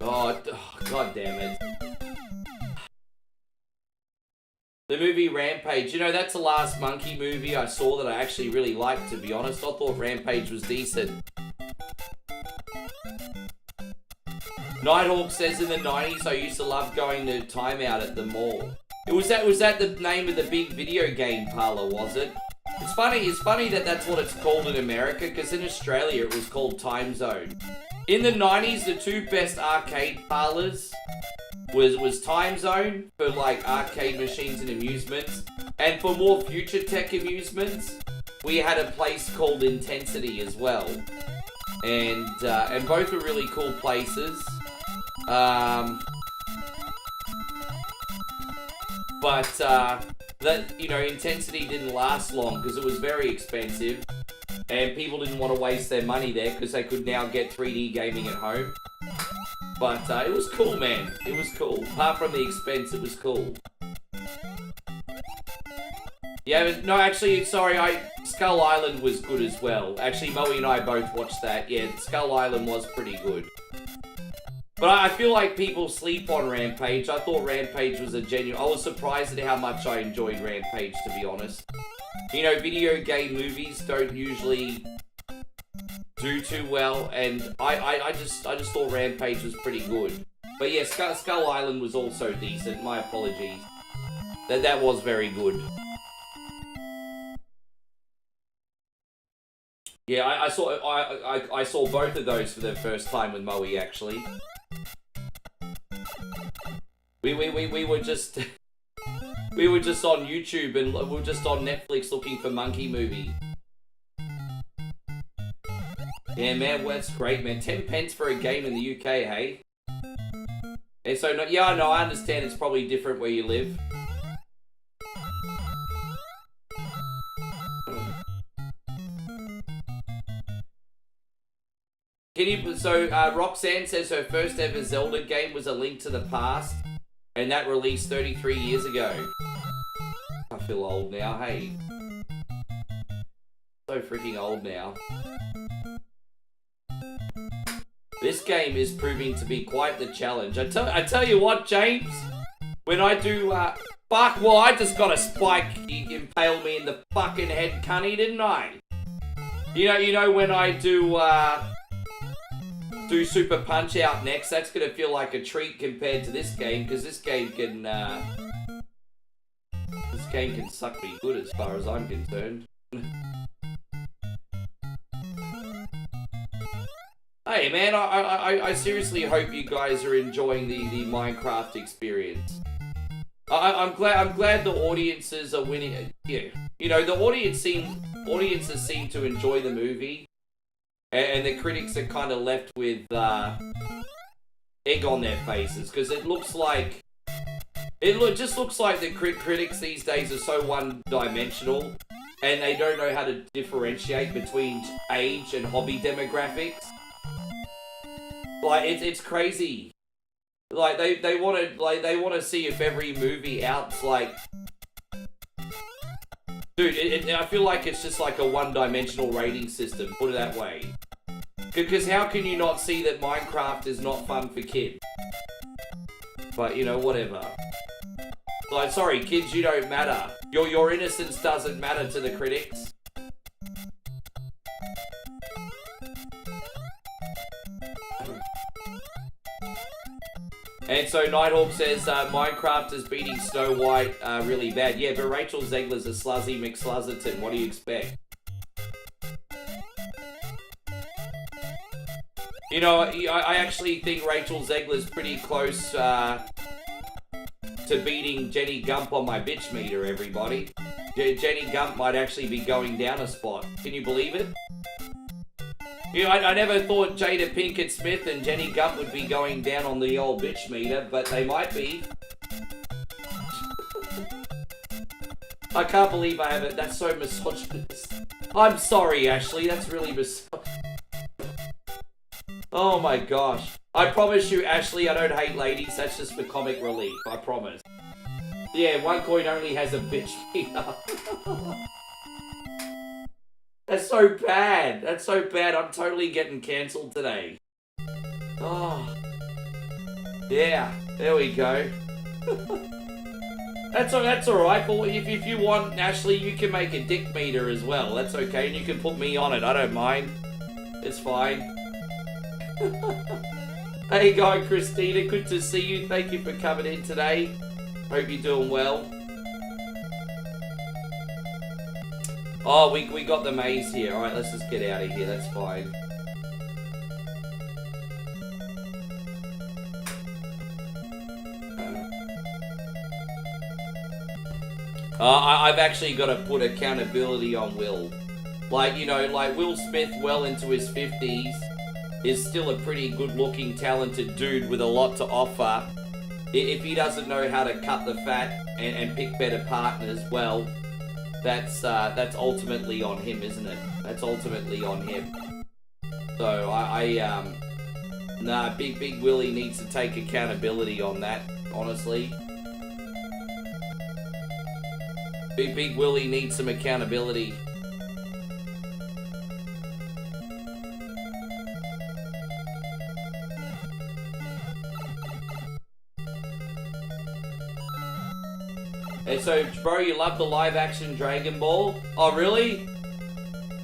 Oh, god damn it. The movie Rampage, you know, that's the last Monkey movie I saw that I actually really liked, to be honest. I thought Rampage was decent. Nighthawk says in the 90s I used to love going to Time Out at the mall. Was that the name of the big video game parlor, was it? It's funny that that's what it's called in America, because in Australia it was called Time Zone. In the 90s, the two best arcade parlors was Time Zone for like arcade machines and amusements, and for more future tech amusements, we had a place called Intensity as well, and both were really cool places. But that, you know, Intensity didn't last long because it was very expensive, and people didn't want to waste their money there because they could now get 3D gaming at home. But it was cool, man. It was cool. Apart from the expense, it was cool. Yeah, no, actually, sorry, Skull Island was good as well. Actually, Moe and I both watched that. Yeah, Skull Island was pretty good. But I feel like people sleep on Rampage. I thought Rampage was a genuine... I was surprised at how much I enjoyed Rampage, to be honest. You know, video game movies don't usually do too well, and I just thought Rampage was pretty good. But yeah, Skull Island was also decent. My apologies. That was very good. Yeah, I saw both of those for the first time with Moe, actually. We were just we were just on YouTube and we were just on Netflix looking for monkey movie. Yeah, man, well, that's great, man. 10 pence for a game in the UK, hey? And so, no, yeah, no, I understand it's probably different where you live. Roxanne says her first ever Zelda game was A Link to the Past, and that released 33 years ago. I feel old now, hey. So freaking old now. This game is proving to be quite the challenge. I tell you what, James, when I do, fuck, well, I just got a spike impale me in the fucking head, cunny, didn't I? You know when I do Super Punch Out next, that's gonna feel like a treat compared to this game, because this game can suck me good as far as I'm concerned. Hey man, I seriously hope you guys are enjoying the Minecraft experience. I'm glad the audiences are winning. Yeah, you know, the audiences seem to enjoy the movie, and the critics are kind of left with egg on their faces, because it just looks like the critics these days are so one-dimensional, and they don't know how to differentiate between age and hobby demographics. Like, it's crazy. Like, they want to see if every movie out's like... Dude, I feel like it's just like a one-dimensional rating system, put it that way. Because how can you not see that Minecraft is not fun for kids? But, you know, whatever. Like, sorry, kids, you don't matter. Your innocence doesn't matter to the critics. And so Nighthawk says Minecraft is beating Snow White really bad. Yeah, but Rachel Zegler's a sluzzy McSluzzerton. What do you expect? You know, I actually think Rachel Zegler's pretty close to beating Jenny Gump on my bitch meter, everybody. Jenny Gump might actually be going down a spot. Can you believe it? You know, I never thought Jada Pinkett Smith and Jenny Gump would be going down on the old bitch meter, but they might be. I can't believe I haven't. That's so misogynist. I'm sorry, Ashley. That's really Oh my gosh. I promise you, Ashley, I don't hate ladies. That's just for comic relief. I promise. Yeah, OneCoin only has a bitch meter. That's so bad. That's so bad. I'm totally getting cancelled today. Oh. Yeah. There we go. That's alright. If you want, Ashley, you can make a dick meter as well. That's okay. And you can put me on it. I don't mind. It's fine. Hey, guy, Christina. Good to see you. Thank you for coming in today. Hope you're doing well. Oh, we got the maze here. Alright, let's just get out of here. That's fine. I've actually got to put accountability on Will. Like, you know, like Will Smith, well into his 50s, is still a pretty good-looking, talented dude with a lot to offer. If he doesn't know how to cut the fat and pick better partners, well, that's ultimately on him, isn't it? That's ultimately on him. So nah, Big Willie needs to take accountability on that, honestly. Big Willie needs some accountability. And so, bro, you love the live-action Dragon Ball? Oh, really?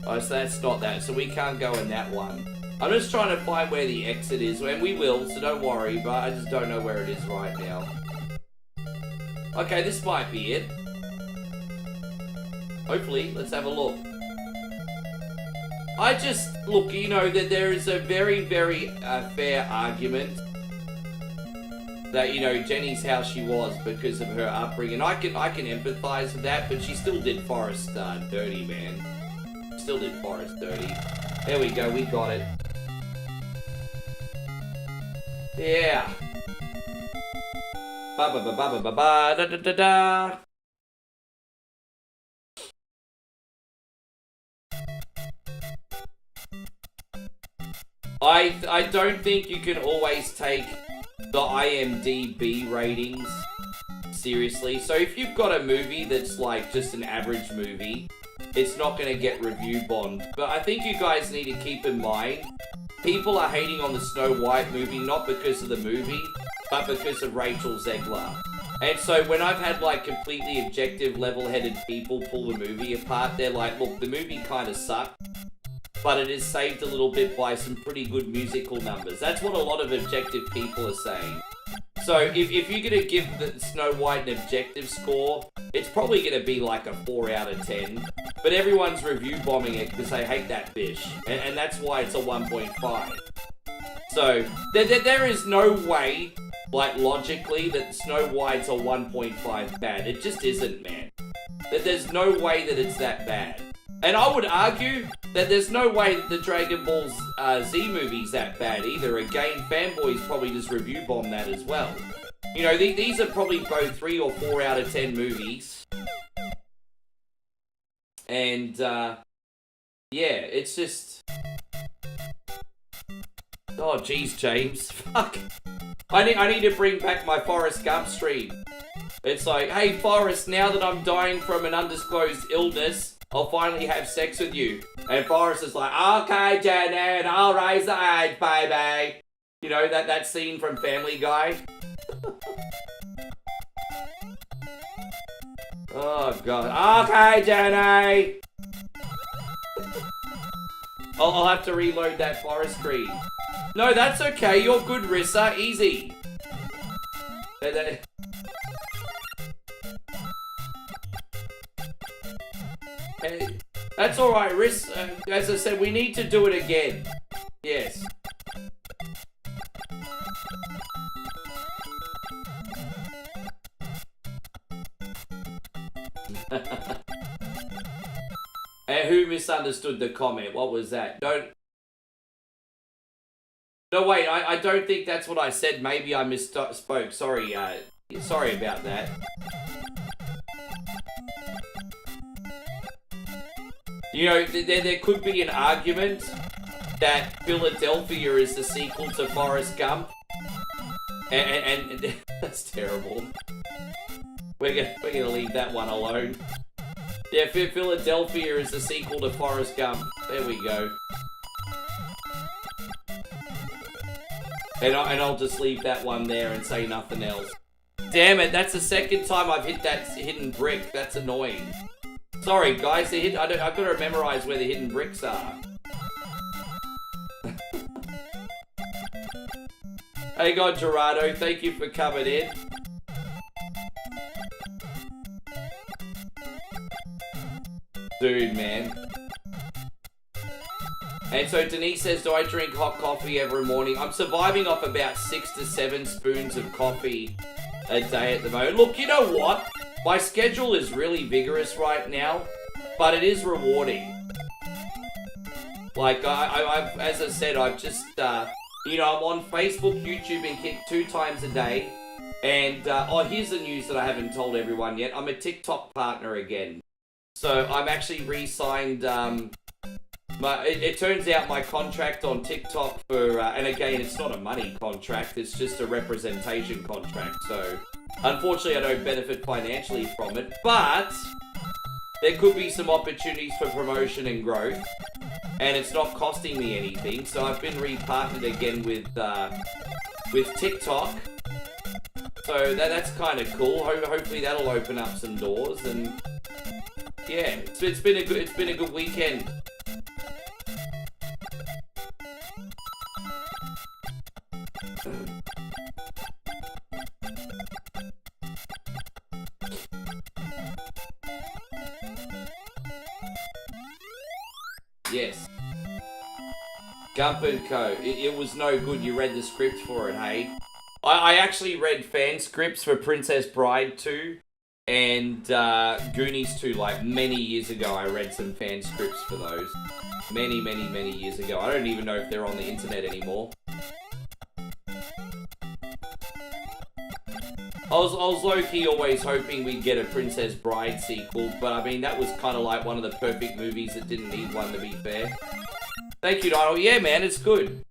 Oh, so that's not that. So we can't go in that one. I'm just trying to find where the exit is, and we will, so don't worry, but I just don't know where it is right now. Okay, this might be it. Hopefully, let's have a look. Look, you know, that there is a very, very fair argument that, you know, Jenny's how she was because of her upbringing. I can empathize with that, but she still did Forrest dirty, man. Still did Forrest dirty. There we go, we got it. Yeah. Ba ba ba ba ba ba ba da da da da. I don't think you can always take the IMDb ratings seriously. So if you've got a movie that's like just an average movie, it's not going to get review bombed. But I think you guys need to keep in mind, people are hating on the Snow White movie not because of the movie, but because of Rachel Zegler. And so when I've had like completely objective, level-headed people pull the movie apart, they're like, look, the movie kind of sucked, but it is saved a little bit by some pretty good musical numbers. That's what a lot of objective people are saying. So if you're going to give the Snow White an objective score, it's probably going to be like a 4 out of 10. But everyone's review bombing it because they hate that bitch. And that's why it's a 1.5. So there is no way, like logically, that Snow White's a 1.5 bad. It just isn't, man. There's no way that it's that bad. And I would argue that there's no way that the Dragon Ball Z movie's that bad either. Again, fanboys probably just review bomb that as well. You know, these are probably both 3 or 4 out of 10 movies. And, yeah, it's just... Oh, jeez, James. Fuck. I need to bring back my Forrest Gump stream. It's like, hey, Forrest, now that I'm dying from an undisclosed illness, I'll finally have sex with you. And Forrest is like, okay, Janet, I'll raise the age, baby. You know, that scene from Family Guy? Oh, God. Okay, Jenny. I'll have to reload that Forest screen. No, that's okay. You're good, Rissa. Easy. Hey, that's alright, Riz. As I said, we need to do it again. Yes. And who misunderstood the comment? What was that? No, wait, I don't think that's what I said. Maybe I misspoke. Sorry, sorry about that. You know, there could be an argument that Philadelphia is the sequel to Forrest Gump. And that's terrible. We're gonna leave that one alone. Yeah, Philadelphia is the sequel to Forrest Gump. There we go. And I'll just leave that one there and say nothing else. Damn it, that's the second time I've hit that hidden brick. That's annoying. Sorry, guys. I've got to memorize where the hidden bricks are. Hey, God, Gerardo, thank you for coming in. Dude, man. And so Denise says, do I drink hot coffee every morning? I'm surviving off about 6 to 7 spoons of coffee a day at the moment. Look, you know what? My schedule is really vigorous right now, but it is rewarding. Like, I've as I said, I've just, you know, I'm on Facebook, YouTube, and Kick 2 times a day. And, oh, here's the news that I haven't told everyone yet. I'm a TikTok partner again. So, I'm actually re-signed, it turns out my contract on TikTok for, and again, it's not a money contract, it's just a representation contract. So, unfortunately, I don't benefit financially from it, but there could be some opportunities for promotion and growth, and it's not costing me anything. So I've been re-partnered again with TikTok. So that's kind of cool. Hopefully that'll open up some doors, and yeah, it's been a good weekend. Yes. Gump & Co. It was no good. You read the script for it, hey? I actually read fan scripts for Princess Bride 2 and Goonies 2, like, many years ago. I read some fan scripts for those. Many years ago. I don't even know if they're on the internet anymore. I was low-key always hoping we'd get a Princess Bride sequel, but I mean, that was kind of like one of the perfect movies that didn't need one, to be fair. Thank you, Donald. Yeah, man, it's good.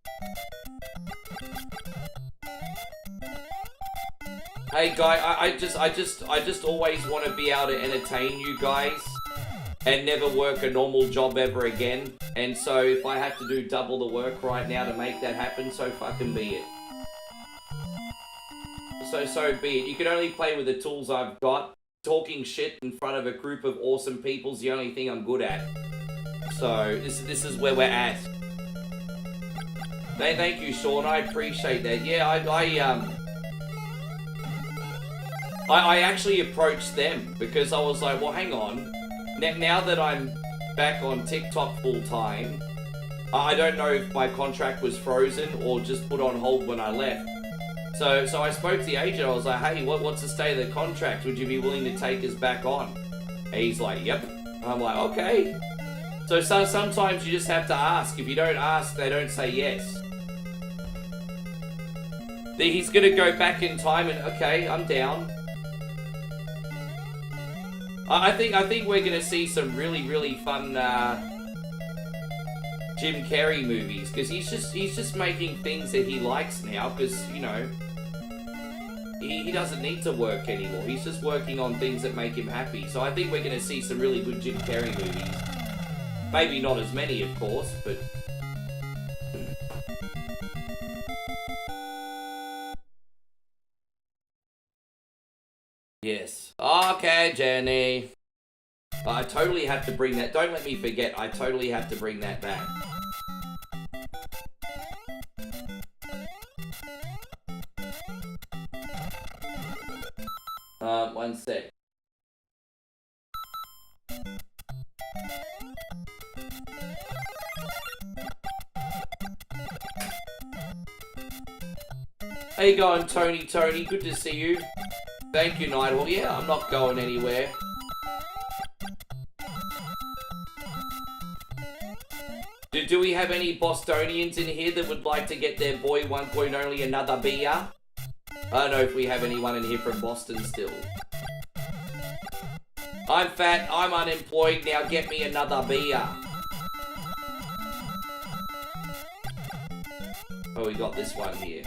Hey, guy, I just always want to be able to entertain you guys and never work a normal job ever again. And so if I have to do double the work right now to make that happen, so fucking be it. So be it. You can only play with the tools I've got. Talking shit in front of a group of awesome people's the only thing I'm good at. So this is where we're at. Thank you, Sean. I appreciate that. Yeah, I actually approached them because I was like, well, hang on. Now that I'm back on TikTok full time, I don't know if my contract was frozen or just put on hold when I left. So I spoke to the agent. I was like, hey, what's the state of the contract? Would you be willing to take us back on? And he's like, yep. And I'm like, okay. So sometimes you just have to ask. If you don't ask, they don't say yes. He's going to go back in time and, okay, I'm down. I think we're going to see some really fun Jim Carrey movies, because he's just making things that he likes now, because, you know, he doesn't need to work anymore. He's just working on things that make him happy. So I think we're going to see some really good Jim Carrey movies. Maybe not as many, of course, but... Yes. Okay, Jenny. I totally have to bring that. Don't let me forget. I totally have to bring that back. One sec. How you going, Tony? Good to see you. Thank you, Nighthawk. Yeah, I'm not going anywhere. Do we have any Bostonians in here that would like to get their boy one coin only another beer? I don't know if we have anyone in here from Boston still. I'm fat, I'm unemployed, now get me another beer. Oh, we got this one here.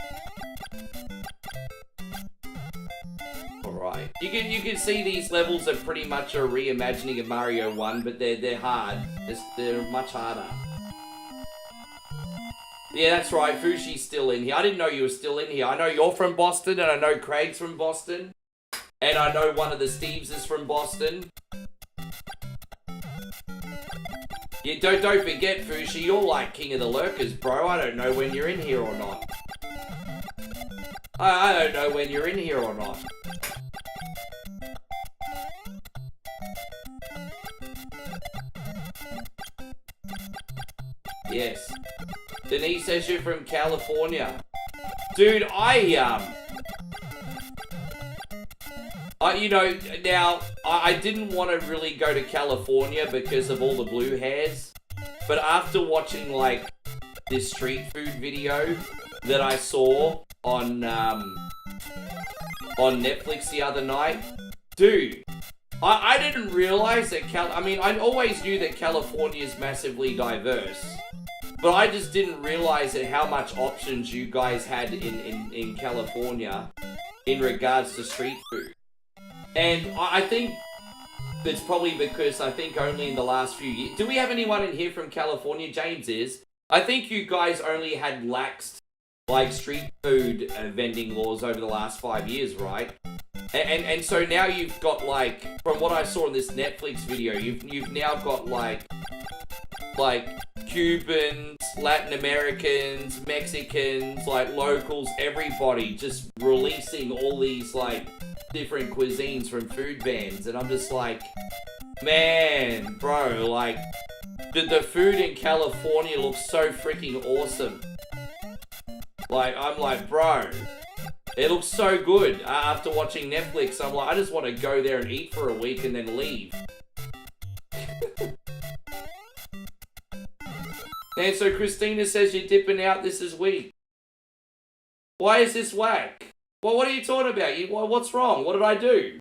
Alright. You can see these levels are pretty much a reimagining of Mario 1, but they're hard. They're much harder. Yeah, that's right, Fushi's still in here. I didn't know you were still in here. I know you're from Boston, and I know Craig's from Boston. And I know one of the Steves is from Boston. Yeah, don't forget, Fushi, you're like king of the lurkers, bro. I don't know when you're in here or not. I don't know when you're in here or not. Yes. Denise says you're from California. Dude, you know, now, I didn't want to really go to California because of all the blue hairs. But after watching, like, this street food video that I saw on Netflix the other night, dude, I didn't realize that I mean, I always knew that California is massively diverse. But I just didn't realize that how much options you guys had in California in regards to street food. And I think it's probably because I think only in the last few years... Do we have anyone in here from California? James is. I think you guys only had laxed, like, street food vending laws over the last 5 years, right? And so now you've got, like, from what I saw in this Netflix video, you've now got, like Cubans, Latin Americans, Mexicans, like locals, everybody just releasing all these like different cuisines from food vans, and I'm just like, man, bro, like the food in California looks so freaking awesome. Like, I'm like, bro, it looks so good. After watching Netflix, I'm like, I just want to go there and eat for a week and then leave. And so Christina says you're dipping out this week. Why is this whack? Well, what are you talking about? What's wrong? What did I do?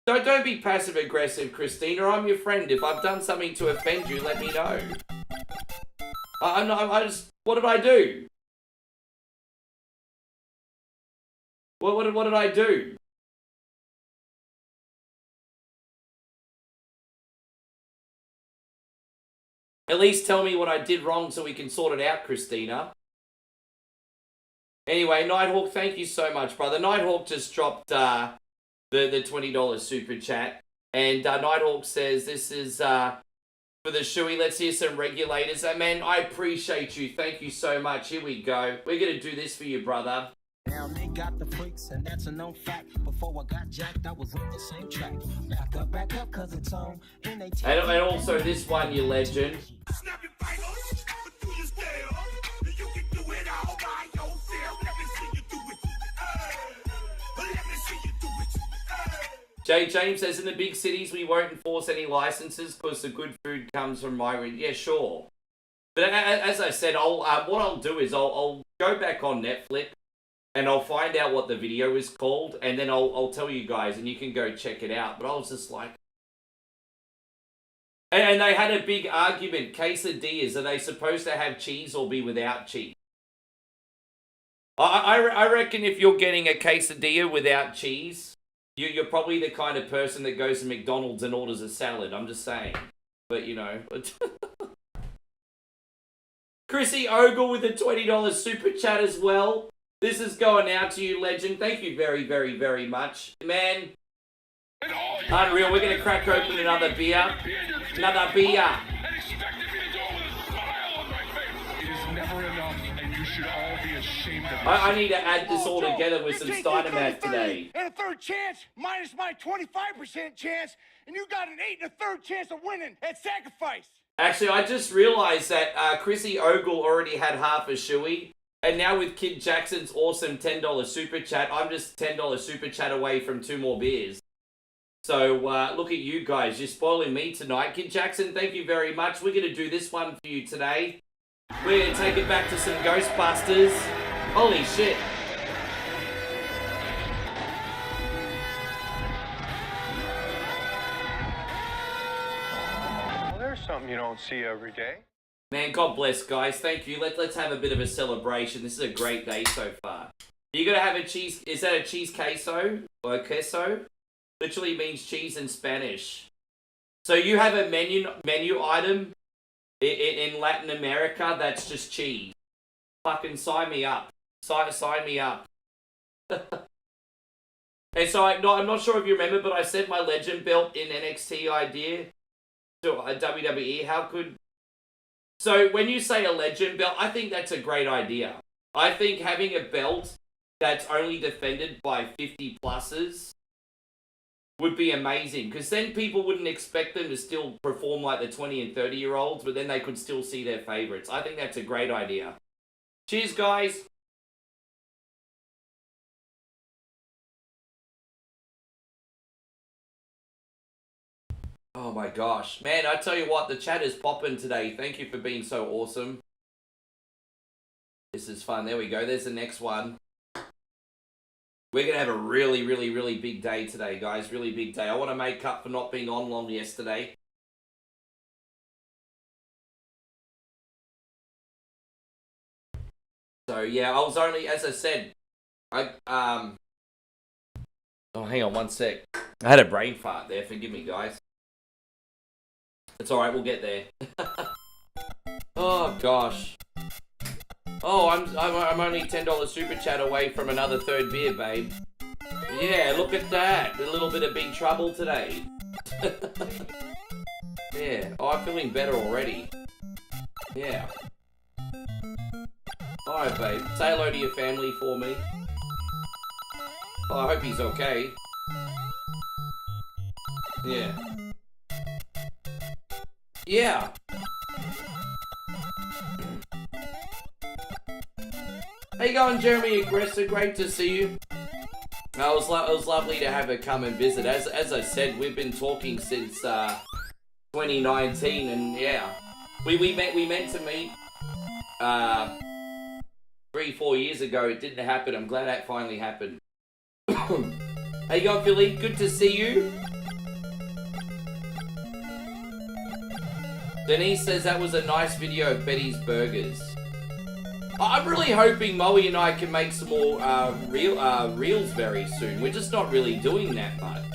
Don't be passive aggressive, Christina. I'm your friend. If I've done something to offend you, let me know. What did I do? What did I do? At least tell me what I did wrong so we can sort it out, Christina. Anyway, Nighthawk, thank you so much, brother. Nighthawk just dropped the $20 super chat. And Nighthawk says, this is for the shoey. Let's hear some regulators. Man, I appreciate you. Thank you so much. Here we go. We're going to do this for you, brother. Now they got the freaks, and that's a known fact. Before I got jacked, I was on the same track. Back up, cause it's on. And also this one, you legend. Snap your fingers, do your style. You can do it all by yourself. Let me see you do it. Let me see you do it. Jay James says, in the big cities, we won't enforce any licenses because the good food comes from my region. Yeah, sure. But as I said, what I'll do is I'll go back on Netflix and I'll find out what the video is called, and then I'll tell you guys, and you can go check it out. But I was just like... And they had a big argument. Quesadillas, are they supposed to have cheese or be without cheese? I reckon if you're getting a quesadilla without cheese, you're probably the kind of person that goes to McDonald's and orders a salad. I'm just saying. But, you know... Chrissy Ogle with a $20 super chat as well. This is going out to you, legend. Thank you very, very, very much. Man, unreal. We're going to crack open another beer. Another beer. And expected me to do it with a smile on my face. It is never enough, and you should all be ashamed. ashamed of I need to add this all Joe, together with you some take Steiner this math 30 today. and a third chance minus my 25% chance, and you got an 8 and a third chance of winning at sacrifice. Actually, I just realized that Chrissy Ogle already had half a shoey. And now with Kid Jackson's awesome $10 super chat, I'm just $10 super chat away from 2 more beers. So look at you guys, you're spoiling me tonight. Kid Jackson, thank you very much. We're going to do this one for you today. We're going to take it back to some Ghostbusters. Holy shit. Well, there's something you don't see every day. Man, God bless, guys. Thank you. Let's have a bit of a celebration. This is a great day so far. You gotta have a cheese... Is that a cheese queso? Or a queso? Literally means cheese in Spanish. So you have a menu item in Latin America that's just cheese. Fucking sign me up. Sign me up. And so I'm not sure if you remember, but I said my legend belt in NXT idea to WWE. How could... So when you say a legend belt, I think that's a great idea. I think having a belt that's only defended by 50 pluses would be amazing, because then people wouldn't expect them to still perform like the 20 and 30 year olds, but then they could still see their favorites. I think that's a great idea. Cheers, guys. Oh my gosh. Man, I tell you what, the chat is popping today. Thank you for being so awesome. This is fun. There we go. There's the next one. We're going to have a really, really, really big day today, guys. Really big day. I want to make up for not being on long yesterday. So, yeah, I was only, as I said, oh, hang on one sec. I had a brain fart there. Forgive me, guys. It's alright, we'll get there. Oh, gosh. Oh, I'm only $10 super chat away from another third beer, babe. Yeah, look at that. A little bit of big trouble today. Yeah. Oh, I'm feeling better already. Yeah. Alright, babe. Say hello to your family for me. Oh, I hope he's okay. Yeah. Yeah. How you going, Jeremy Aggressor? Great to see you. It was lovely to have her come and visit. As I said, we've been talking since 2019, and yeah, we meant to meet 3-4 years ago. It didn't happen. I'm glad that finally happened. How you going, Philly? Good to see you. Denise says that was a nice video of Betty's Burgers. I'm really hoping Moe and I can make some more reels very soon. We're just not really doing that much.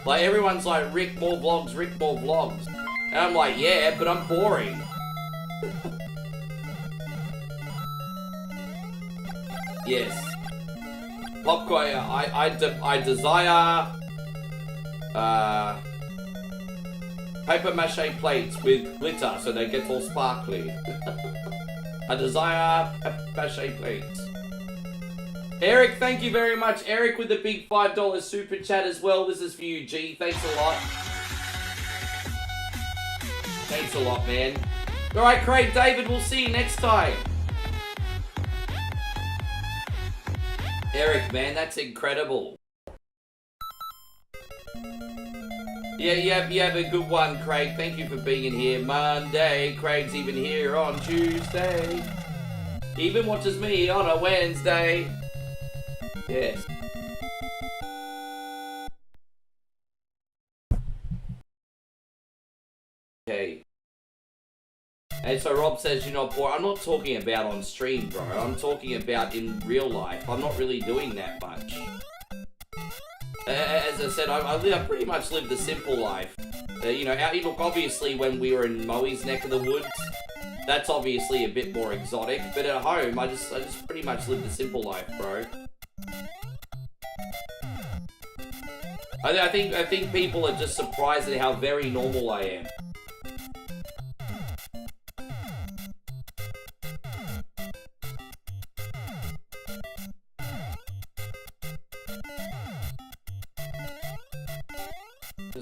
Like, everyone's like, Rick, more vlogs, Rick, more vlogs. And I'm like, yeah, but I'm boring. Yes. Popcorn, I desire... paper mache plates with glitter so they get all sparkly. I desire paper mache plates. Eric, thank you very much. Eric with the big $5 super chat as well. This is for you, G. Thanks a lot. Thanks a lot, man. Alright, Craig David, we'll see you next time. Eric, man, that's incredible. Yeah, you have a good one, Craig. Thank you for being in here. Monday, Craig's even here on Tuesday. He even watches me on a Wednesday. Yes. Okay. And so Rob says you're not bored. I'm not talking about on stream, bro. I'm talking about in real life. I'm not really doing that much. As I said, I pretty much live the simple life. You know, look, obviously when we were in Moe's neck of the woods, that's obviously a bit more exotic. But at home, I just pretty much live the simple life, bro. I think people are just surprised at how very normal I am.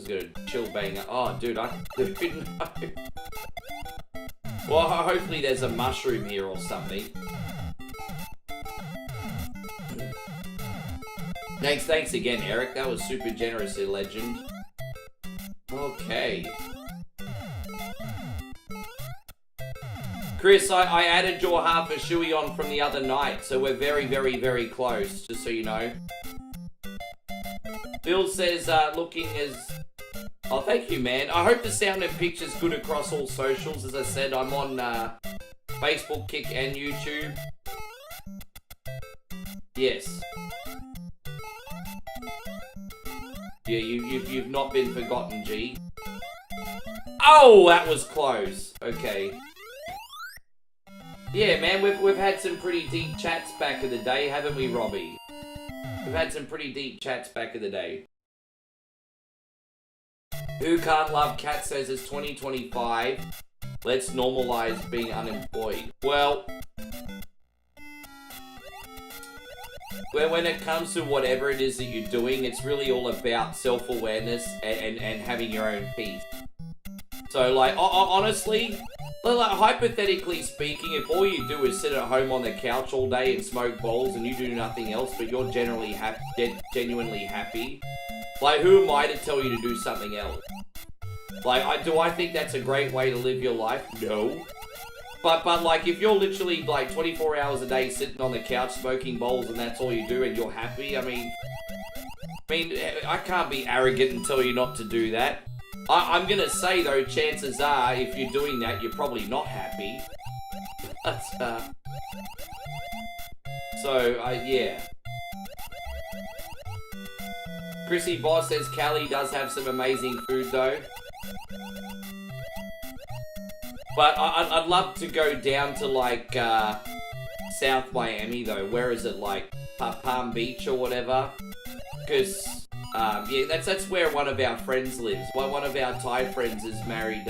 gonna chill banger. Oh, dude, I don't know. Well, hopefully there's a mushroom here or something. Thanks again, Eric. That was super generous, legend. Okay. Chris, I added your half a shoey on from the other night, so we're very, very, very close, just so you know. Bill says, looking as... Oh, thank you, man. I hope the sound and picture's good across all socials. As I said, I'm on Facebook, Kick, and YouTube. Yes. Yeah, you've not been forgotten, G. Oh, that was close. Okay. Yeah, man, we've had some pretty deep chats back in the day, haven't we, Robbie? We've had some pretty deep chats back in the day. Who can't love cat says it's 2025. Let's normalize being unemployed. Well, when it comes to whatever it is that you're doing, it's really all about self-awareness and having your own peace. So, like, honestly, like, hypothetically speaking, if all you do is sit at home on the couch all day and smoke bowls and you do nothing else, but you're genuinely happy, like, who am I to tell you to do something else? Like, do I think that's a great way to live your life? No. But like, if you're literally, like, 24 hours a day sitting on the couch smoking bowls and that's all you do and you're happy, I mean, I can't be arrogant and tell you not to do that. I'm gonna say, though, chances are, if you're doing that, you're probably not happy. But, yeah. Chrissy Boss says Cali does have some amazing food, though. But I'd love to go down to, like, South Miami, though. Where is it, like, Palm Beach or whatever? Because... yeah, that's where one of our friends lives. One of our Thai friends is married,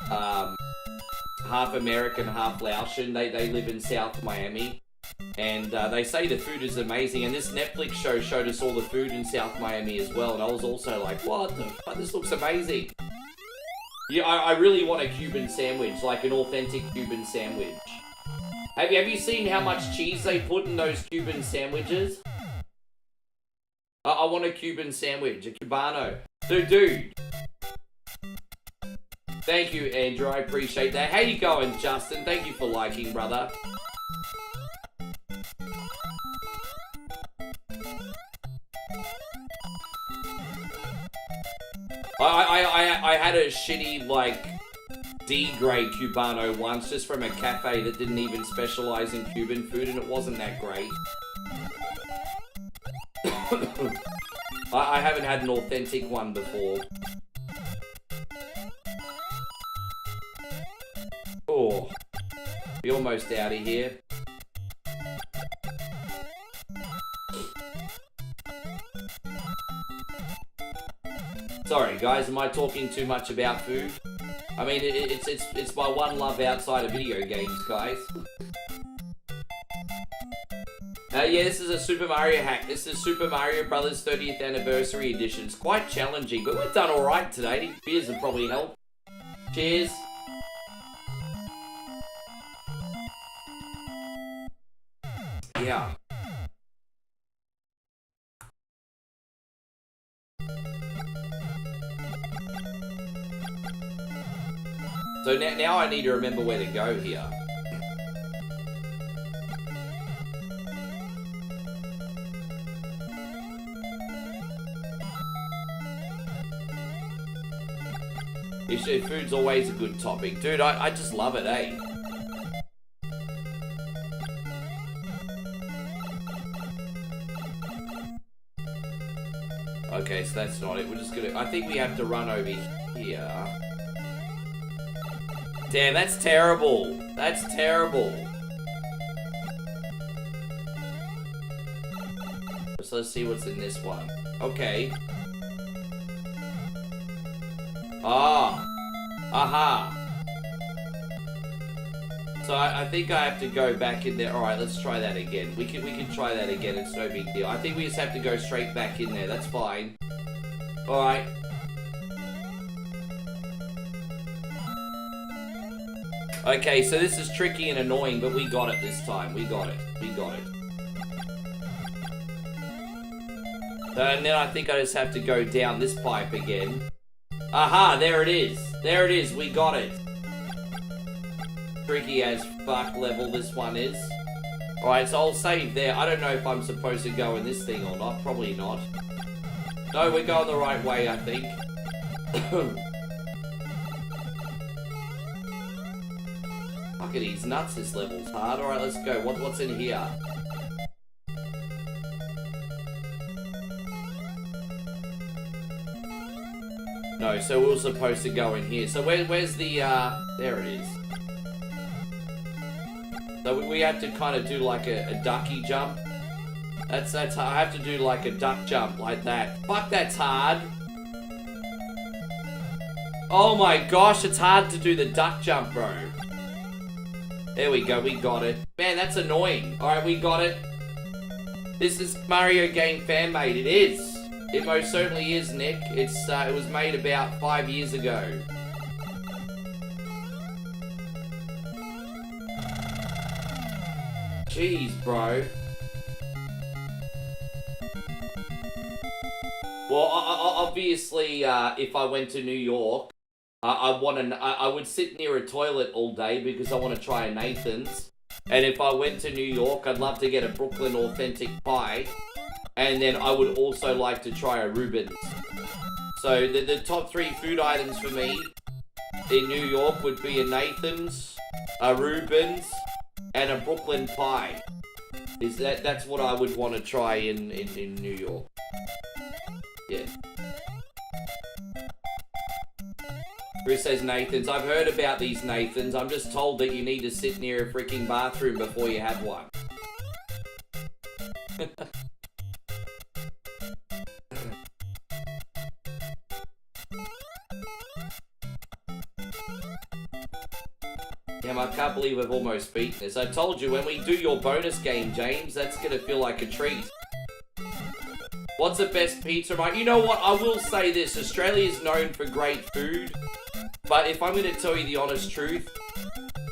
half American, half Laotian. They live in South Miami. And they say the food is amazing. And this Netflix show showed us all the food in South Miami as well. And I was also like, what the fuck? This looks amazing. Yeah, I really want a Cuban sandwich, like an authentic Cuban sandwich. Have you seen how much cheese they put in those Cuban sandwiches? I want a Cuban sandwich, a Cubano. Dude. Thank you, Andrew. I appreciate that. How you going, Justin? Thank you for liking, brother. I had a shitty, like, D-grade Cubano once, just from a cafe that didn't even specialize in Cuban food, and it wasn't that great. I haven't had an authentic one before. Oh, we're almost out of here. Sorry guys, am I talking too much about food? I mean, it's my one love outside of video games, guys. Yeah, this is a Super Mario hack. This is Super Mario Brothers 30th Anniversary Edition. It's quite challenging, but we've done alright today. Beers have probably helped. Cheers. Yeah. So now I need to remember where to go here. Food's always a good topic. Dude, I just love it, eh? Okay, so that's not it. We're just gonna... I think we have to run over here. Damn, that's terrible. That's terrible. So let's see what's in this one. Okay. Ah. Aha. So I think I have to go back in there. Alright, let's try that again. We can try that again. It's no big deal. I think we just have to go straight back in there. That's fine. Alright. Okay, so this is tricky and annoying, but we got it this time. We got it. We got it. And then I think I just have to go down this pipe again. Aha, there it is. There it is, we got it. Tricky as fuck level this one is. Alright, so I'll save there. I don't know if I'm supposed to go in this thing or not. Probably not. No, we're going the right way, I think. Fuck it, he's nuts, this level's hard. Alright, let's go. What's in here? No, so we were supposed to go in here. So where's the, there it is. So we had to kind of do like a ducky jump. That's I have to do like a duck jump like that. Fuck, that's hard. Oh my gosh, it's hard to do the duck jump, bro. There we go, we got it. Man, that's annoying. Alright, we got it. This is Mario game fan made. It is. It most certainly is, Nick. It's it was made about 5 years ago. Jeez, bro. Well, obviously, if I went to New York, I would sit near a toilet all day because I want to try a Nathan's. And if I went to New York, I'd love to get a Brooklyn authentic pie. And then I would also like to try a Reuben's. So the top 3 food items for me in New York would be a Nathan's, a Reuben's, and a Brooklyn pie. That's what I would want to try in New York. Yeah. Chris says Nathan's. I've heard about these Nathan's. I'm just told that you need to sit near a freaking bathroom before you have one. Damn, I can't believe I've almost beaten this. I told you, when we do your bonus game, James, that's gonna feel like a treat. What's the best pizza, mate? You know what? I will say this. Australia is known for great food. But if I'm gonna tell you the honest truth,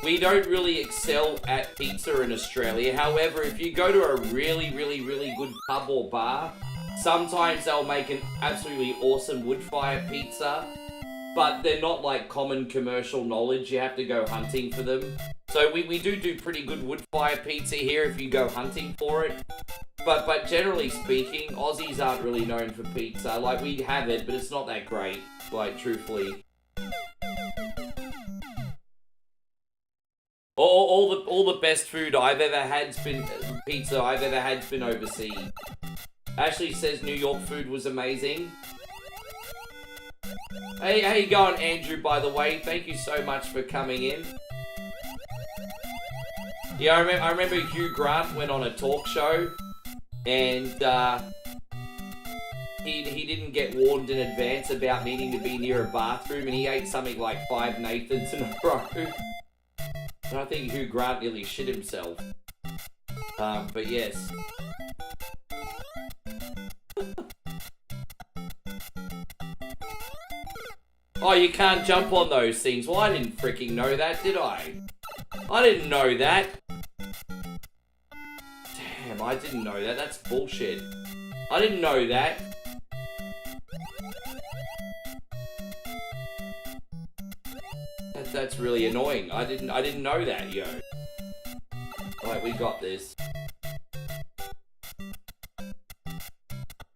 we don't really excel at pizza in Australia. However, if you go to a really, really, really good pub or bar, sometimes they'll make an absolutely awesome wood fire pizza. But they're not like common commercial knowledge. You have to go hunting for them. So we do pretty good wood fire pizza here if you go hunting for it. But generally speaking, Aussies aren't really known for pizza. Like, we have it, but it's not that great. Like, truthfully. All the best food I've ever had's been pizza I've ever had's been overseas. Ashley says New York food was amazing. Hey, how you going, Andrew, by the way? Thank you so much for coming in. Yeah, I remember Hugh Grant went on a talk show, and he didn't get warned in advance about needing to be near a bathroom, and he ate something like 5 Nathans in a row. And I think Hugh Grant nearly shit himself. But yes. Oh, you can't jump on those things. Well, I didn't freaking know that, did I? I didn't know that. Damn, I didn't know that. That's bullshit. I didn't know that. That's really annoying. I didn't know that, yo. Alright, we got this.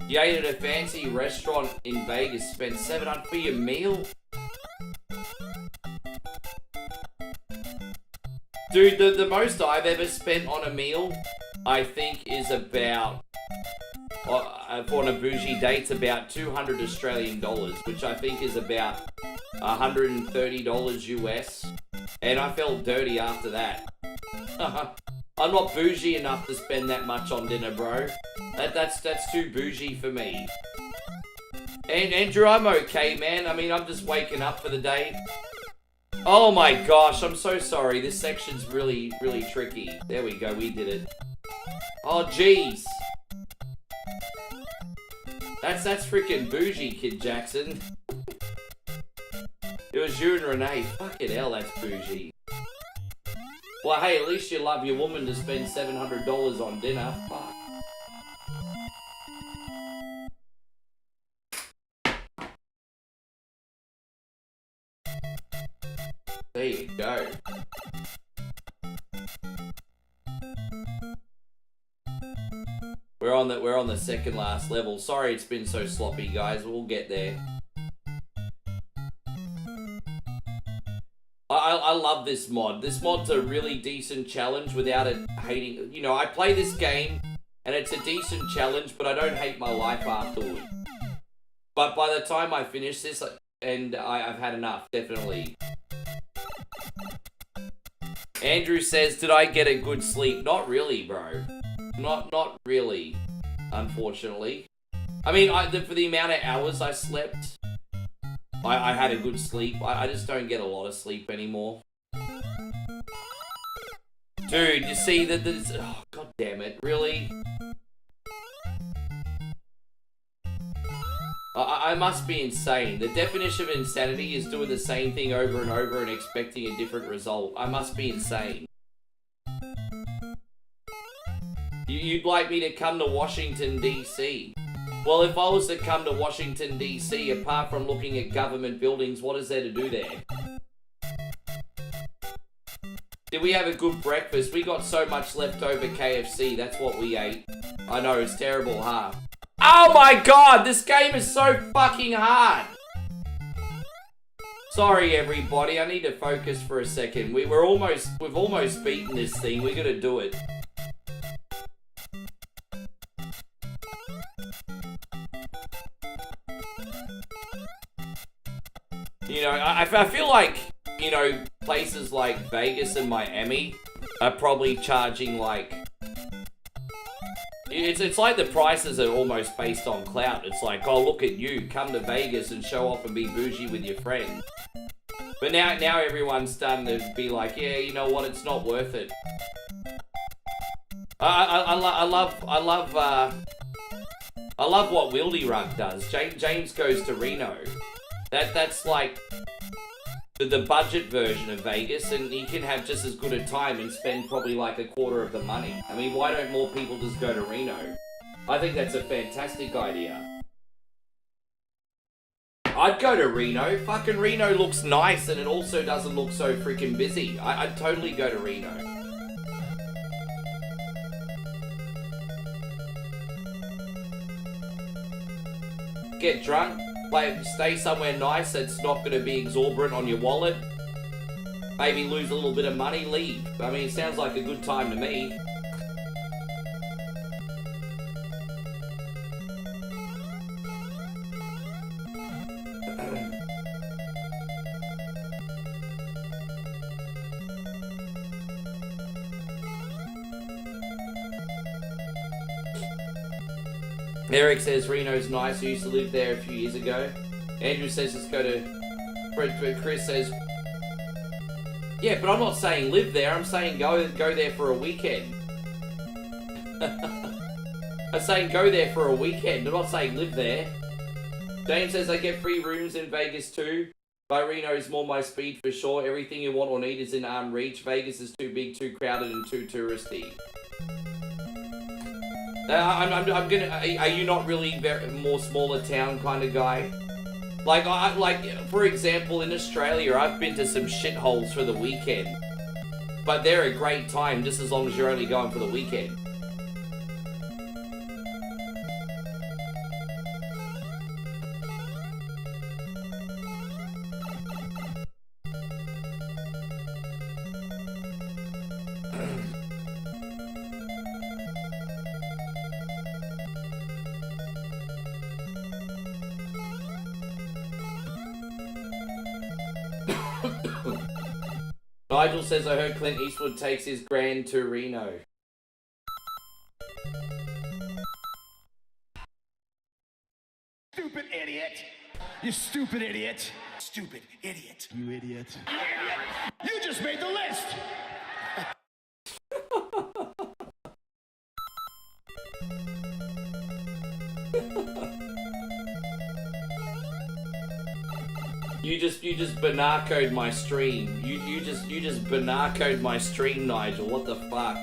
You ate at a fancy restaurant in Vegas, spent $700 for your meal? Dude, the most I've ever spent on a meal, I think, is about, on a bougie date, it's about 200 Australian dollars, which I think is about $130 US, and I felt dirty after that. I'm not bougie enough to spend that much on dinner, bro. That's too bougie for me. And Andrew, I'm okay, man. I mean, I'm just waking up for the day. Oh my gosh, I'm so sorry. This section's really, really tricky. There we go, we did it. Oh, jeez. That's freaking bougie, Kid Jackson. It was you and Renee. Fucking hell, that's bougie. Well, hey, at least you love your woman to spend $700 on dinner. Fuck. There you go. We're on the second last level. Sorry it's been so sloppy, guys. We'll get there. I love this mod. This mod's a really decent challenge without it hating. You know, I play this game and it's a decent challenge, but I don't hate my life afterward. But by the time I finish this, and I've had enough, definitely. Andrew says, did I get a good sleep? Not really, bro. Not really, unfortunately. I mean, for the amount of hours I slept, I had a good sleep. I just don't get a lot of sleep anymore. Dude, you see that there's... Oh, god damn it. Really? I must be insane. The definition of insanity is doing the same thing over and over and expecting a different result. I must be insane. You'd like me to come to Washington, D.C.? Well, if I was to come to Washington, D.C., apart from looking at government buildings, what is there to do there? Did we have a good breakfast? We got so much leftover KFC, that's what we ate. I know, it's terrible, huh? Oh my god, this game is so fucking hard! Sorry everybody, I need to focus for a second. We've almost beaten this thing, we're gonna do it. You know, I feel like, you know, places like Vegas and Miami are probably charging like... It's like the prices are almost based on clout. It's like, oh, look at you, come to Vegas and show off and be bougie with your friend. But now everyone's starting to be like, yeah, you know what, it's not worth it. I love what Wildy Rug does. James goes to Reno. That's like the budget version of Vegas, and he can have just as good a time and spend probably like a quarter of the money. I mean, why don't more people just go to Reno? I think that's a fantastic idea. I'd go to Reno. Fucking Reno looks nice, and it also doesn't look so freaking busy. I'd totally go to Reno. Get drunk. Stay somewhere nice that's not going to be exorbitant on your wallet. Maybe lose a little bit of money, leave. I mean, it sounds like a good time to me. Eric says Reno's nice. I used to live there a few years ago. Andrew says let's go to... Chris says... Yeah, but I'm not saying live there. I'm saying go there for a weekend. I'm saying go there for a weekend. I'm not saying live there. James says I get free rooms in Vegas too. But Reno is more my speed for sure. Everything you want or need is in arm reach. Vegas is too big, too crowded, and too touristy. I'm gonna. Are you not really more smaller town kind of guy? Like, for example, in Australia, I've been to some shitholes for the weekend, but they're a great time just as long as you're only going for the weekend. Nigel says, I heard Clint Eastwood takes his grand to Reno. Stupid idiot! You stupid idiot! Stupid idiot! You idiot! You idiot! You just made the list! You just banarcoed my stream. You just banarcoed my stream, Nigel. What the fuck?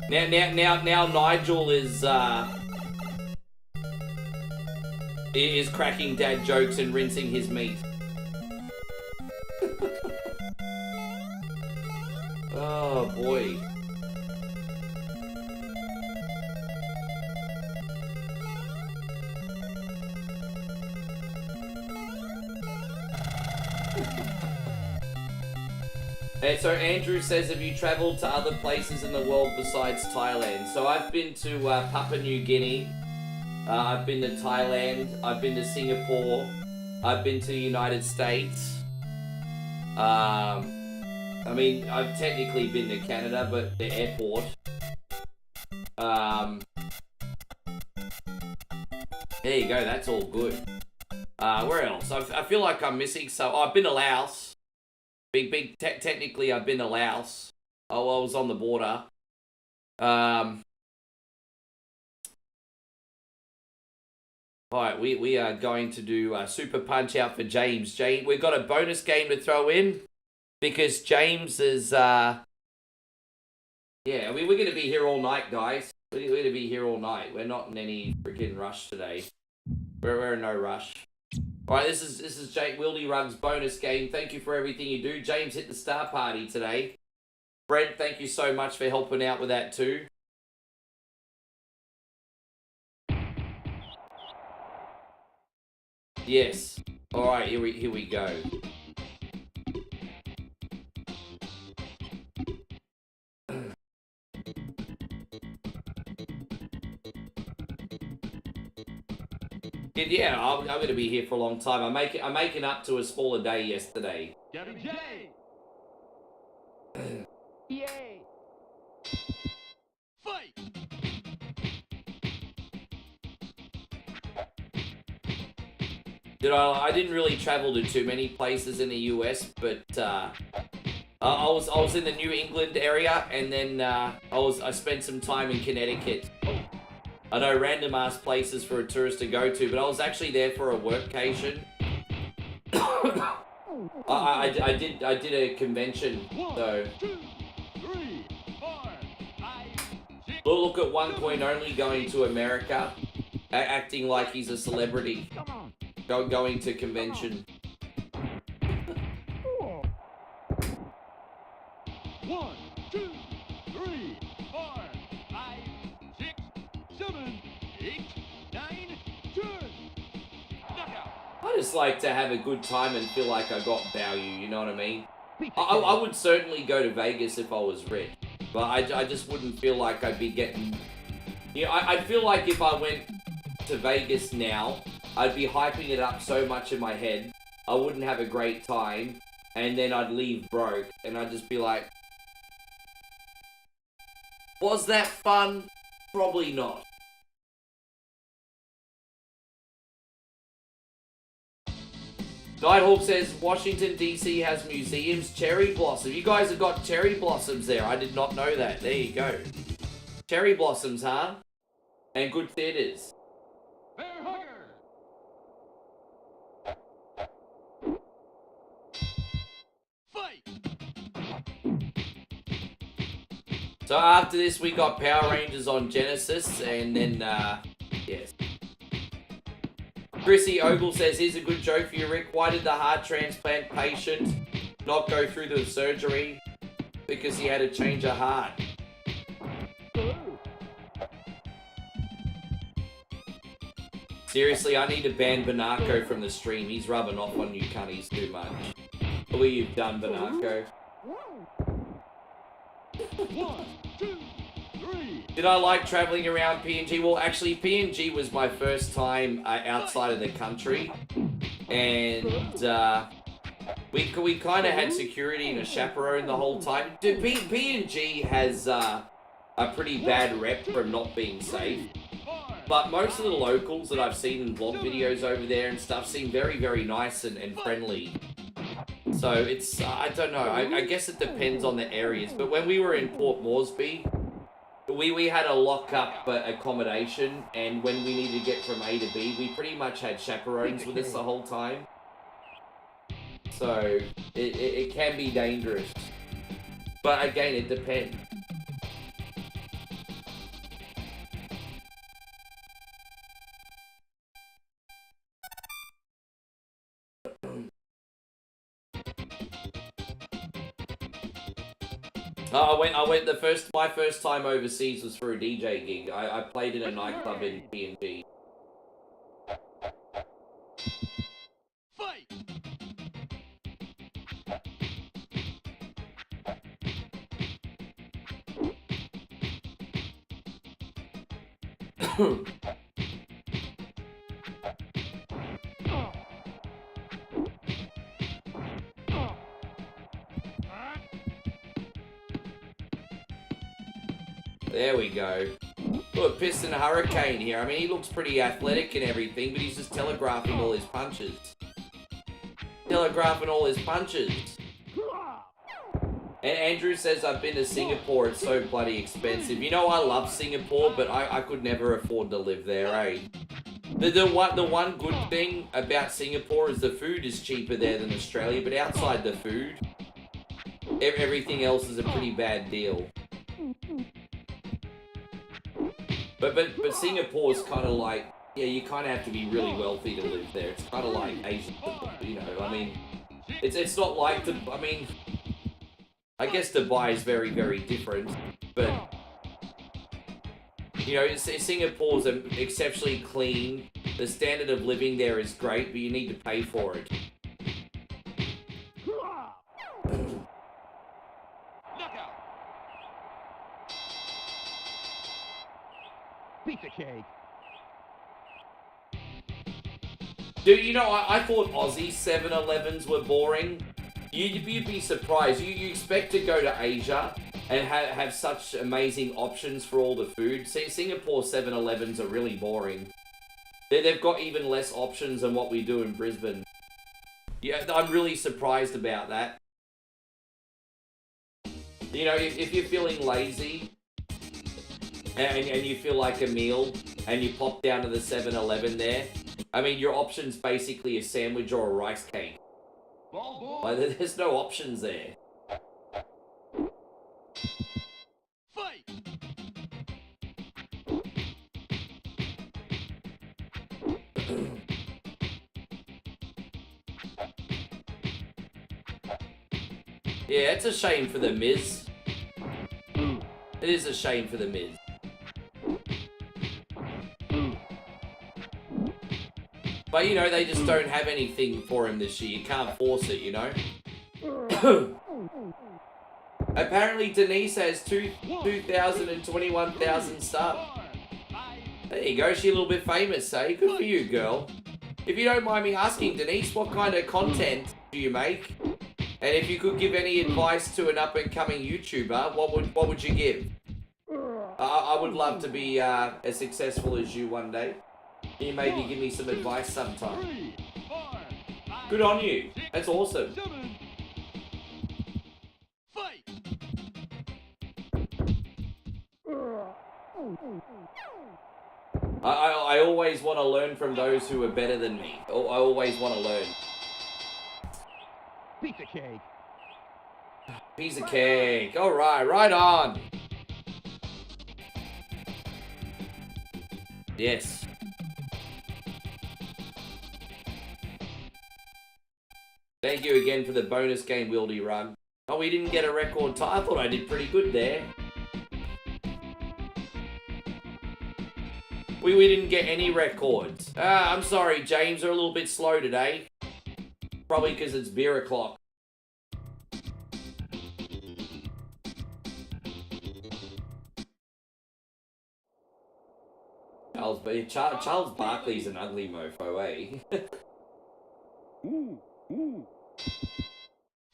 Now Nigel is cracking dad jokes and rinsing his meat. Oh boy. And so Andrew says, have you travelled to other places in the world besides Thailand? So I've been to Papua New Guinea, I've been to Thailand, I've been to Singapore, I've been to the United States. I mean, I've technically been to Canada, but the airport. There you go, that's all good. Where else? I feel like I'm missing, so I've been to Laos. Technically, I've been to Laos. Oh, I was on the border. Alright, we are going to do a super punch out for James. We've got a bonus game to throw in because James is, yeah, I mean, we're going to be here all night, guys. We're going to be here all night. We're not in any freaking rush today. We're in no rush. Alright, this is Jake Wildy Rug's bonus game. Thank you for everything you do. James hit the star party today. Brent, thank you so much for helping out with that too. Yes. Alright, here we go. Yeah, I'm going to be here for a long time. I'm making up to a smaller day yesterday. Kirby GBA. Fight. I didn't really travel to too many places in the US, but I was in the New England area, and then I spent some time in Connecticut. I know random ass places for a tourist to go to, but I was actually there for a workcation. I did a convention, so. 1, 2, 3, 4, 5, 6. Look at one point only going to America, acting like he's a celebrity, going to convention. 1, 2, 3, 4, 5, 6, 7, 8, 9, 10. Knockout. I just like to have a good time and feel like I got value, you know what I mean? I would certainly go to Vegas if I was rich, but I just wouldn't feel like I'd be getting... You know, I'd feel like if I went to Vegas now, I'd be hyping it up so much in my head, I wouldn't have a great time, and then I'd leave broke, and I'd just be like... Was that fun? Probably not. Nighthawk says, Washington, D.C. has museums, cherry blossom. You guys have got cherry blossoms there. I did not know that. There you go. Cherry blossoms, huh? And good theaters. Bear hugger. Fight. So after this, we got Power Rangers on Genesis, and then, yes. Chrissy Ogle says, here's a good joke for you, Rick. Why did the heart transplant patient not go through the surgery? Because he had to change a heart. Seriously, I need to ban Banarco from the stream. He's rubbing off on you cunnies too much. Look what you've done, Banarco. 1, 2, 3. Did I like traveling around PNG? Well, actually, PNG was my first time outside of the country. And we kind of had security and a chaperone the whole time. Dude, PNG has a pretty bad rep for not being safe. But most of the locals that I've seen in vlog videos over there and stuff seem very, very nice and friendly. So it's, I don't know, I guess it depends on the areas. But when we were in Port Moresby, we had a lock-up accommodation, and when we needed to get from A to B, we pretty much had chaperones with us the whole time. So, it can be dangerous. But again, it depends. I went my first time overseas was for a DJ gig. I played in a nightclub in PNG. Fight! There we go. Look, Piston Hurricane here. I mean, he looks pretty athletic and everything, but he's just telegraphing all his punches. Telegraphing all his punches. And Andrew says, I've been to Singapore, it's so bloody expensive. You know, I love Singapore, but I could never afford to live there, eh? The one good thing about Singapore is the food is cheaper there than Australia, but outside the food, everything else is a pretty bad deal. But Singapore's kind of like, yeah, you kind of have to be really wealthy to live there. It's kind of like Asia, you know, I mean, it's not like, I mean, I guess Dubai is very, very different, but, you know, Singapore's exceptionally clean. The standard of living there is great, but you need to pay for it. Piece of cake. Dude, you know, I thought Aussie 7-Elevens were boring. You'd be surprised. You expect to go to Asia and have such amazing options for all the food. See, Singapore 7-Elevens are really boring. They've got even less options than what we do in Brisbane. Yeah, I'm really surprised about that. You know, if you're feeling lazy and you feel like a meal and you pop down to the 7-Eleven there, I mean, your option's basically a sandwich or a rice cake. Like, there's no options there. Fight! Yeah, it's a shame for the Miz. It is a shame for the Miz. But, you know, they just don't have anything for him this year. You can't force it, you know? Apparently, Denise has 2,000 and 21,000 subs. There you go. She's a little bit famous, eh? Good for you, girl. If you don't mind me asking, Denise, what kind of content do you make? And if you could give any advice to an up-and-coming YouTuber, what would you give? I would love to be as successful as you one day. Can you maybe give me some advice sometime? Good on you. That's awesome. Fight! I always want to learn from those who are better than me. I always want to learn. Piece of cake. Piece of cake. All right, right on. Yes. Thank you again for the bonus game, Wildy Rug. Oh, we didn't get a record time. I thought I did pretty good there. We didn't get any records. I'm sorry, James. We're a little bit slow today. Probably because it's beer o'clock. Charles Barkley's an ugly mofo, eh?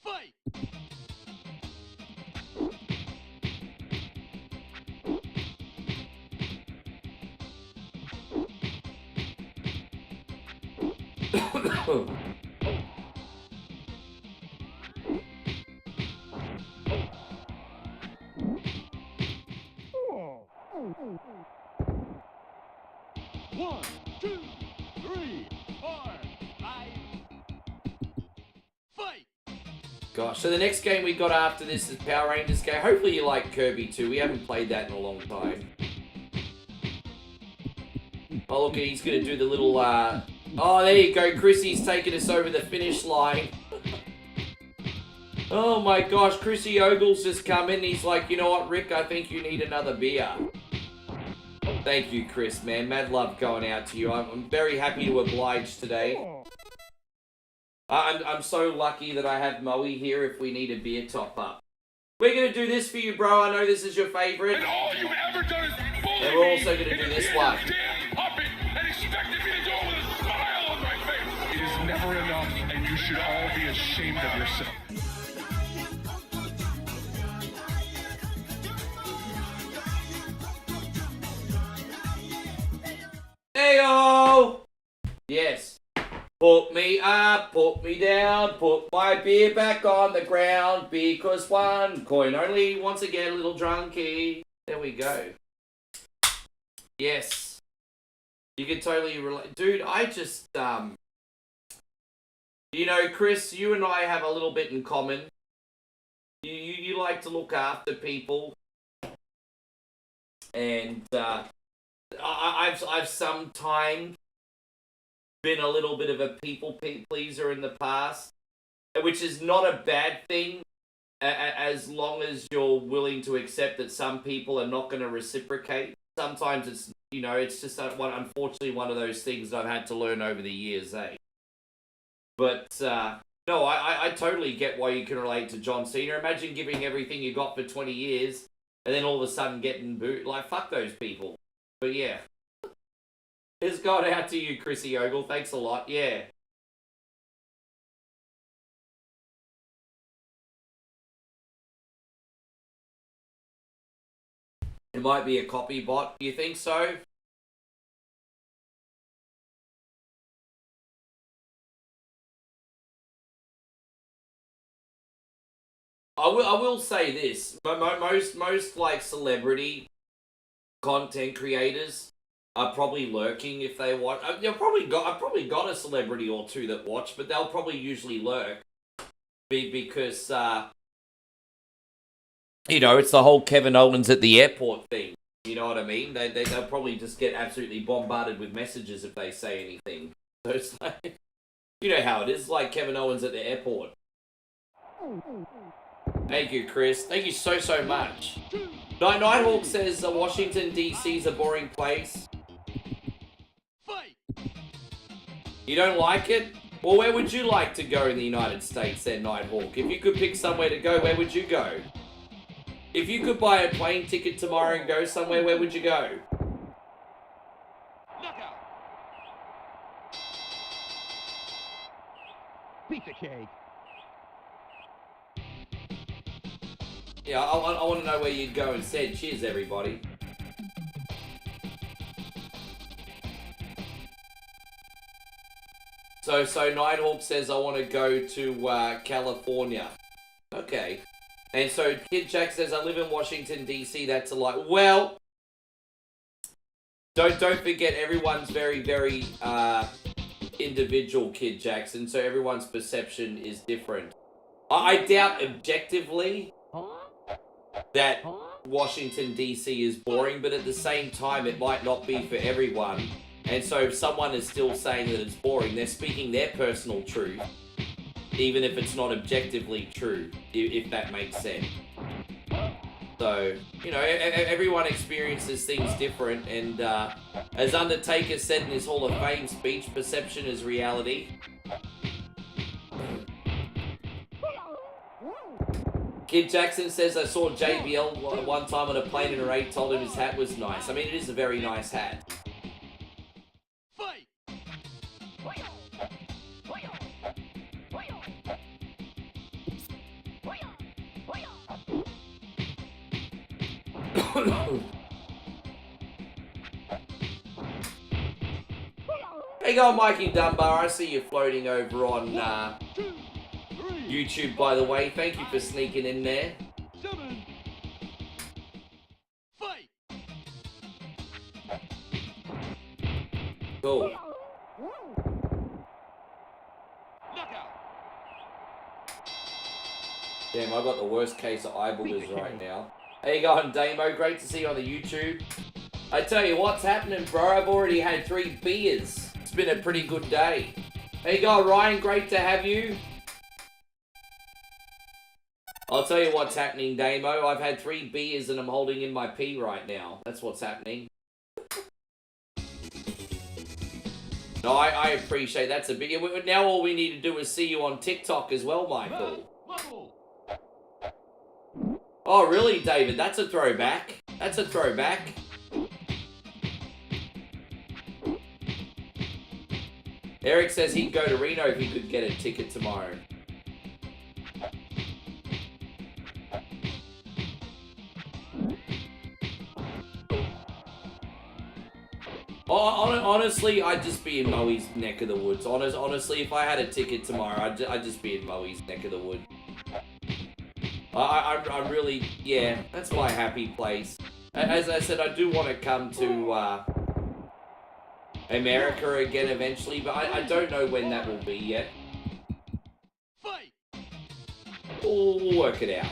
Fight! 1, 2, 3, 4, 5. Fight! Gosh, so the next game we got after this is Power Rangers game. Hopefully you like Kirby too. We haven't played that in a long time. Oh, look, he's going to do the little, Oh, there you go. Chrissy's taking us over the finish line. Oh my gosh, Chrissy Ogle's just come in. He's like, you know what, Rick, I think you need another beer. Thank you, Chris, man. Mad love going out to you. I'm very happy to oblige today. I'm so lucky that I have Moe here if we need a beer top-up. We're going to do this for you, bro. I know this is your favorite. And all you've ever done is bully And we're also going to do this one. damn puppet and expected me to do it with a smile on my face. It is never enough, and you should all be ashamed of yourself. Heyo! Yes. Put me up, put me down, put my beer back on the ground, because one coin only wants to get a little drunky. There we go. Yes. You can totally relate. Dude, I just, you know, Chris, you and I have a little bit in common. You like to look after people. And, I've sometimes been a little bit of a people pleaser in the past, which is not a bad thing as long as you're willing to accept that some people are not going to reciprocate. Sometimes it's, you know, it's just unfortunately one of those things that I've had to learn over the years, eh? But, no, I totally get why you can relate to John Cena. Imagine giving everything you got for 20 years and then all of a sudden getting booed. Like, fuck those people. But yeah. It's gone out to you, Chrissy Ogle. Thanks a lot. Yeah. It might be a copy bot. Do you think so? I will say this. Most like celebrity content creators are probably lurking if they watch. I've probably got a celebrity or two that watch, but they'll probably usually lurk because you know, it's the whole Kevin Owens at the airport thing. You know what I mean? They'll probably just get absolutely bombarded with messages if they say anything. So it's like, you know how it is, like Kevin Owens at the airport. Thank you, Chris. Thank you so much. Nighthawk says Washington, D.C. is a boring place. You don't like it? Well, where would you like to go in the United States then, Nighthawk? If you could pick somewhere to go, where would you go? If you could buy a plane ticket tomorrow and go somewhere, where would you go? Look out! Piece of cake. Yeah, I want to know where you'd go instead. Cheers, everybody. So Nighthawk says, I want to go to California. Okay. And so Kid Jack says, I live in Washington, D.C. That's a lot. Well, don't forget, everyone's very, very individual, Kid Jackson. So everyone's perception is different. I doubt objectively that Washington, D.C. is boring, but at the same time, it might not be for everyone. And so if someone is still saying that it's boring, they're speaking their personal truth, even if it's not objectively true, if that makes sense. So, you know, everyone experiences things different, and as Undertaker said in his Hall of Fame speech, perception is reality. Kid Jackson says, I saw JBL one time on a plane and Ray told him his hat was nice. I mean, it is a very nice hat. Hey, go Mikey Dunbar. I see you floating over on YouTube, by the way. Thank you for sneaking in there. Cool. Damn, I got the worst case of eye boogers right now. How you going, Damo? Great to see you on the YouTube. I tell you what's happening, bro. I've already had 3 beers. It's been a pretty good day. How you going, Ryan? Great to have you. I'll tell you what's happening, Damo. I've had 3 beers and I'm holding in my pee right now. That's what's happening. No, I appreciate that's a big... Now all we need to do is see you on TikTok as well, Michael. Oh, really, David? That's a throwback. That's a throwback. Eric says he'd go to Reno if he could get a ticket tomorrow. Oh, honestly, I'd just be in Moe's neck of the woods. Honestly, if I had a ticket tomorrow, I'd just be in Moe's neck of the woods. I'm really, yeah, that's my happy place. As I said, I do want to come to America again eventually, but I don't know when that will be yet. We'll work it out.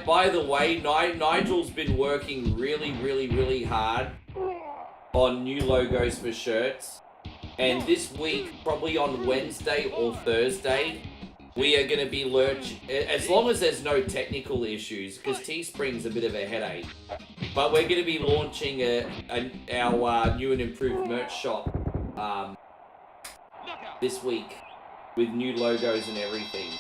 By the way, Nigel's been working really hard on new logos for shirts. And this week, probably on Wednesday or Thursday, we are going to be as long as there's no technical issues, because Teespring's a bit of a headache. But we're going to be launching our new and improved merch shop this week with new logos and everything.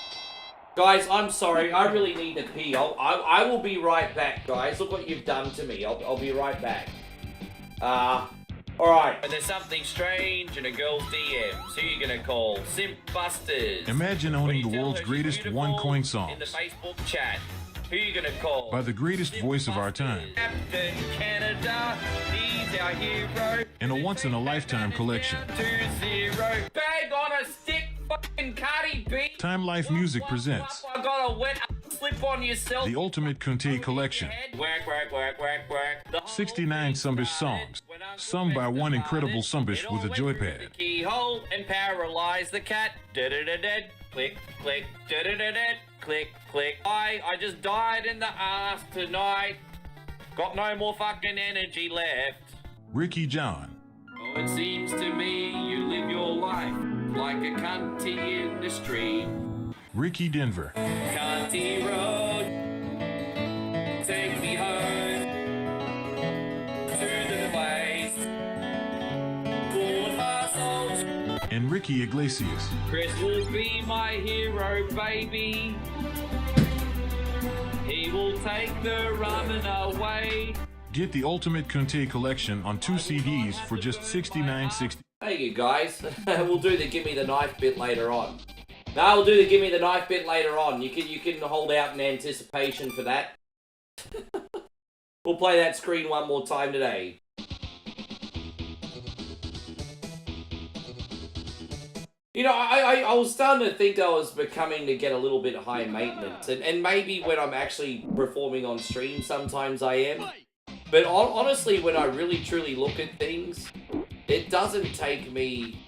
Guys, I'm sorry. I really need to pee. I will be right back, guys. Look what you've done to me. I'll be right back. Alright. But there's something strange in a girl's DMs. Who you gonna call? Simp Busters. Imagine owning the world's greatest one-coin songs. In the Facebook chat. Who you gonna call? By the greatest voice of our time. Captain Canada, he's our hero. In a once-in-a-lifetime collection. 2-0. Bag on a stick, fucking Cardi B. Time Life Music presents I got a wet slip on yourself. the Ultimate Kunte Collection. Work. 69 Sumbish songs, sung by one incredible Sumbish with a joypad. Keyhole and paralyze the cat. Click, click, click, click. I just died in the ass tonight. Got no more fucking energy left. Ricky John. Oh, it seems to me you live your life like a cunty in the street. Ricky Denver. Cunty road, take me home to the place full of assholes. And Ricky Iglesias. Chris will be my hero, baby. He will take the ramen away. Get the Ultimate Kunte Collection on 2 CDs for just $69.60. Thank you, guys. We'll do the give me the knife bit later on. No, we'll do the give me the knife bit later on. You can hold out in anticipation for that. We'll play that screen one more time today. You know, I was starting to think I was becoming to get a little bit high maintenance. And maybe when I'm actually performing on stream, sometimes I am. But honestly, when I really truly look at things, it doesn't take me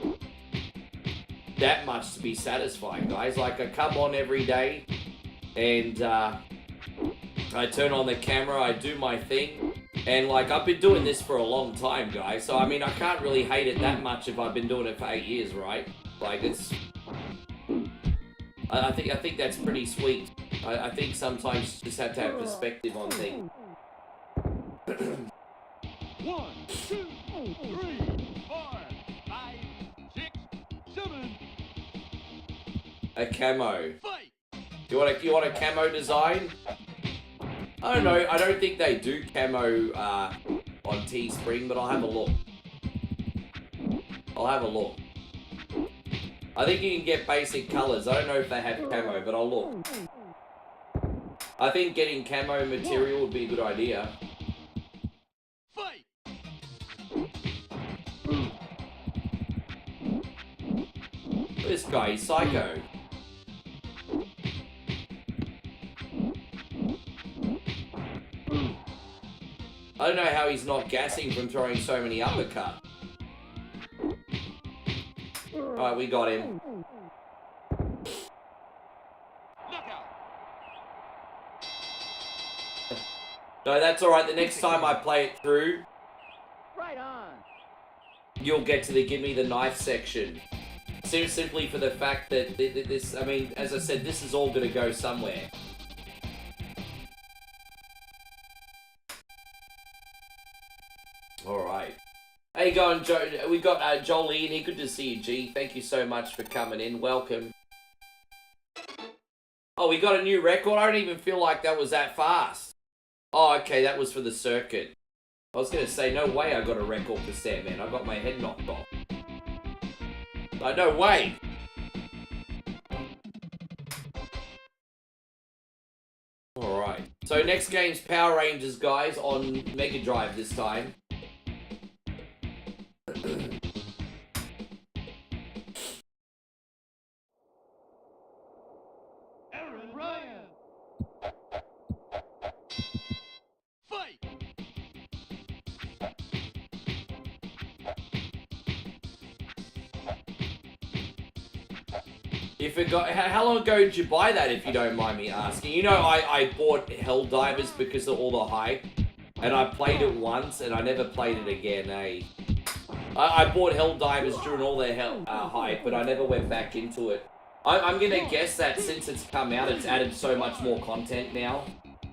that much to be satisfied, guys. Like, I come on every day and I turn on the camera, I do my thing. And, like, I've been doing this for a long time, guys. So, I mean, I can't really hate it that much if I've been doing it for 8 years, right? Like, it's... I think that's pretty sweet. I think sometimes you just have to have perspective on things. 1, 2, 3, 4, 5, 6, 7. A camo. You want a camo design? I don't know. I don't think they do camo on Teespring, but I'll have a look. I think you can get basic colors. I don't know if they have camo, but I'll look. I think getting camo material would be a good idea. This guy, he's psycho. I don't know how he's not gassing from throwing so many uppercuts. Alright, we got him. No, that's alright. The next time I play it through, Right on. you'll get to the give me the knife section. Simply for the fact that this, I mean, as I said, this is all going to go somewhere. Alright. How you going, Joe? We got Jolene here. Good to see you, G. Thank you so much for coming in. Welcome. Oh, we got a new record? I don't even feel like that was that fast. Oh, okay, that was for the circuit. I was going to say, no way I got a record for Sandman. I got my head knocked off. No way. Alright. So next game's Power Rangers, guys, on Mega Drive this time. Aaron Ryan. Fight. You forgot, how long ago did you buy that, if you don't mind me asking? You know, I bought Helldivers because of all the hype, and I played it once, and I never played it again, eh? I bought Helldivers during all their hype, but I never went back into it. I'm gonna guess that since it's come out, it's added so much more content now,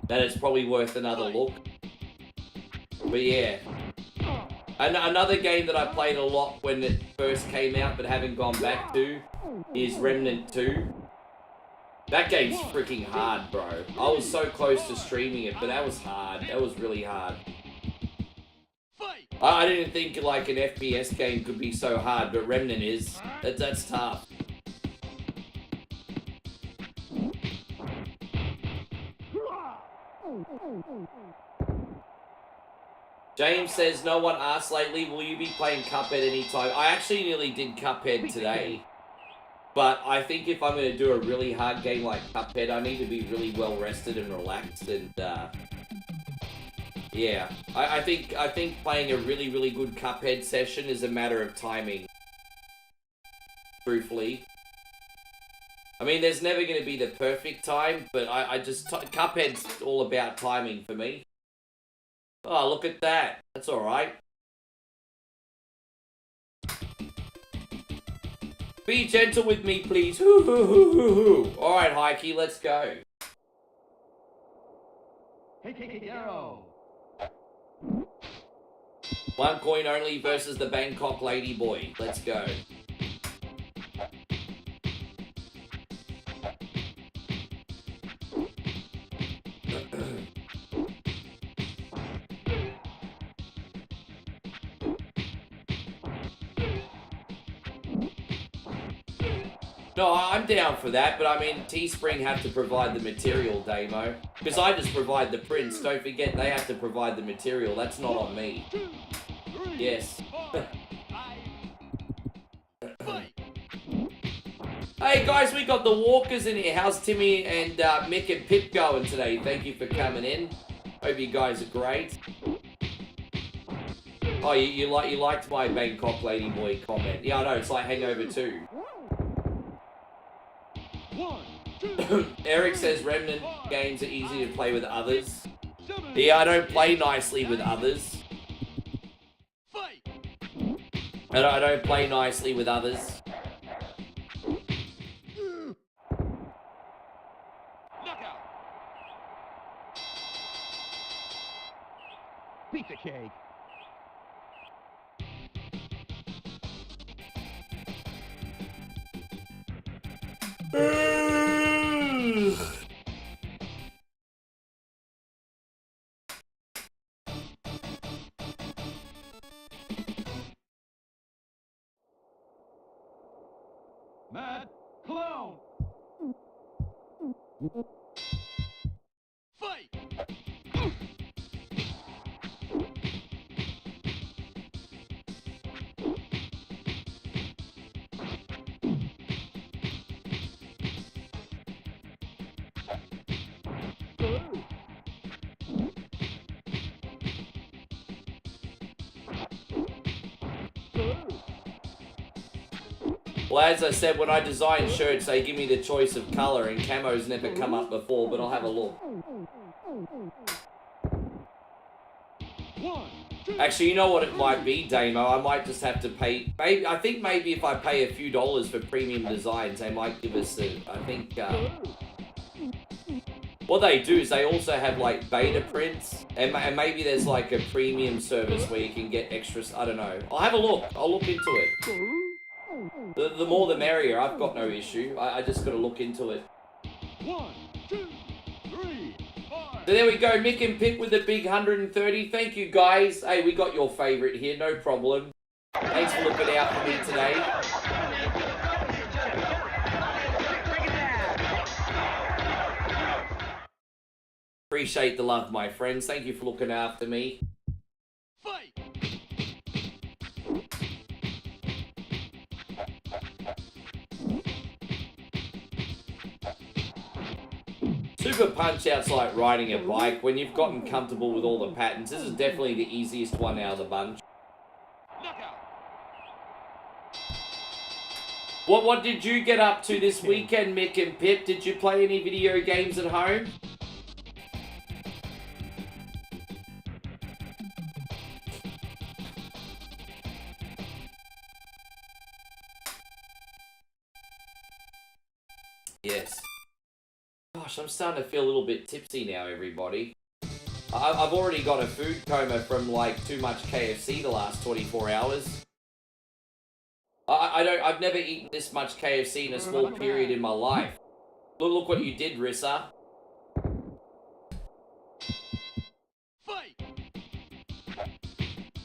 that it's probably worth another look. But yeah. Another game that I played a lot when it first came out, but haven't gone back to, is Remnant 2. That game's freaking hard, bro. I was so close to streaming it, but that was hard. That was really hard. I didn't think like an FPS game could be so hard, but Remnant is. That's tough. James says, no one asked lately, will you be playing Cuphead anytime? I actually nearly did Cuphead today. But I think if I'm going to do a really hard game like Cuphead, I need to be really well rested and relaxed. And, yeah. I think playing a really, really good Cuphead session is a matter of timing. Truthfully. I mean, there's never going to be the perfect time, but Cuphead's all about timing for me. Oh, look at that. That's alright. Be gentle with me, please. Hoo, hoo, hoo, hoo, hoo. Alright, Heike, let's go. Hey, arrow. One coin only versus the Bangkok Ladyboy. Let's go. No, I'm down for that, but I mean, Teespring have to provide the material, Damo. Because I just provide the prints. Don't forget, they have to provide the material. That's not on me. Yes. Hey guys, we got the Walkers in here. How's Timmy and Mick and Pip going today? Thank you for coming in. Hope you guys are great. Oh, you liked my Bangkok Ladyboy comment. Yeah, I know, it's like Hangover 2. Eric says Remnant games are easy to play with others. Yeah, I don't play nicely with others. I don't play nicely with others. Pizza cake. Mad Clown. Fight. Well, as I said, when I design shirts, they give me the choice of color, and camo's never come up before, but I'll have a look. Actually, you know what it might be, Damo? I might just have to pay... Maybe I think maybe if I pay a few dollars for premium designs, they might give us a... I think... what they do is they also have, like, beta prints, and maybe there's, like, a premium service where you can get extras. I don't know. I'll have a look. I'll look into it. The more the merrier. I've got no issue. I just got to look into it. 1, 2, 3, 4. So there we go. Mick and Pick with the big 130. Thank you, guys. Hey, we got your favorite here. No problem. Thanks for looking out for me today. Appreciate the love, my friends. Thank you for looking after me. Fight! Super Punch-Out's like riding a bike. When you've gotten comfortable with all the patterns, this is definitely the easiest one out of the bunch. What did you get up to this weekend, Mick and Pip? Did you play any video games at home? Yes. Gosh, I'm starting to feel a little bit tipsy now, everybody. I've already got a food coma from, like, too much KFC the last 24 hours. I've never eaten this much KFC in a small period in my life. Look what you did, Rissa. Fight!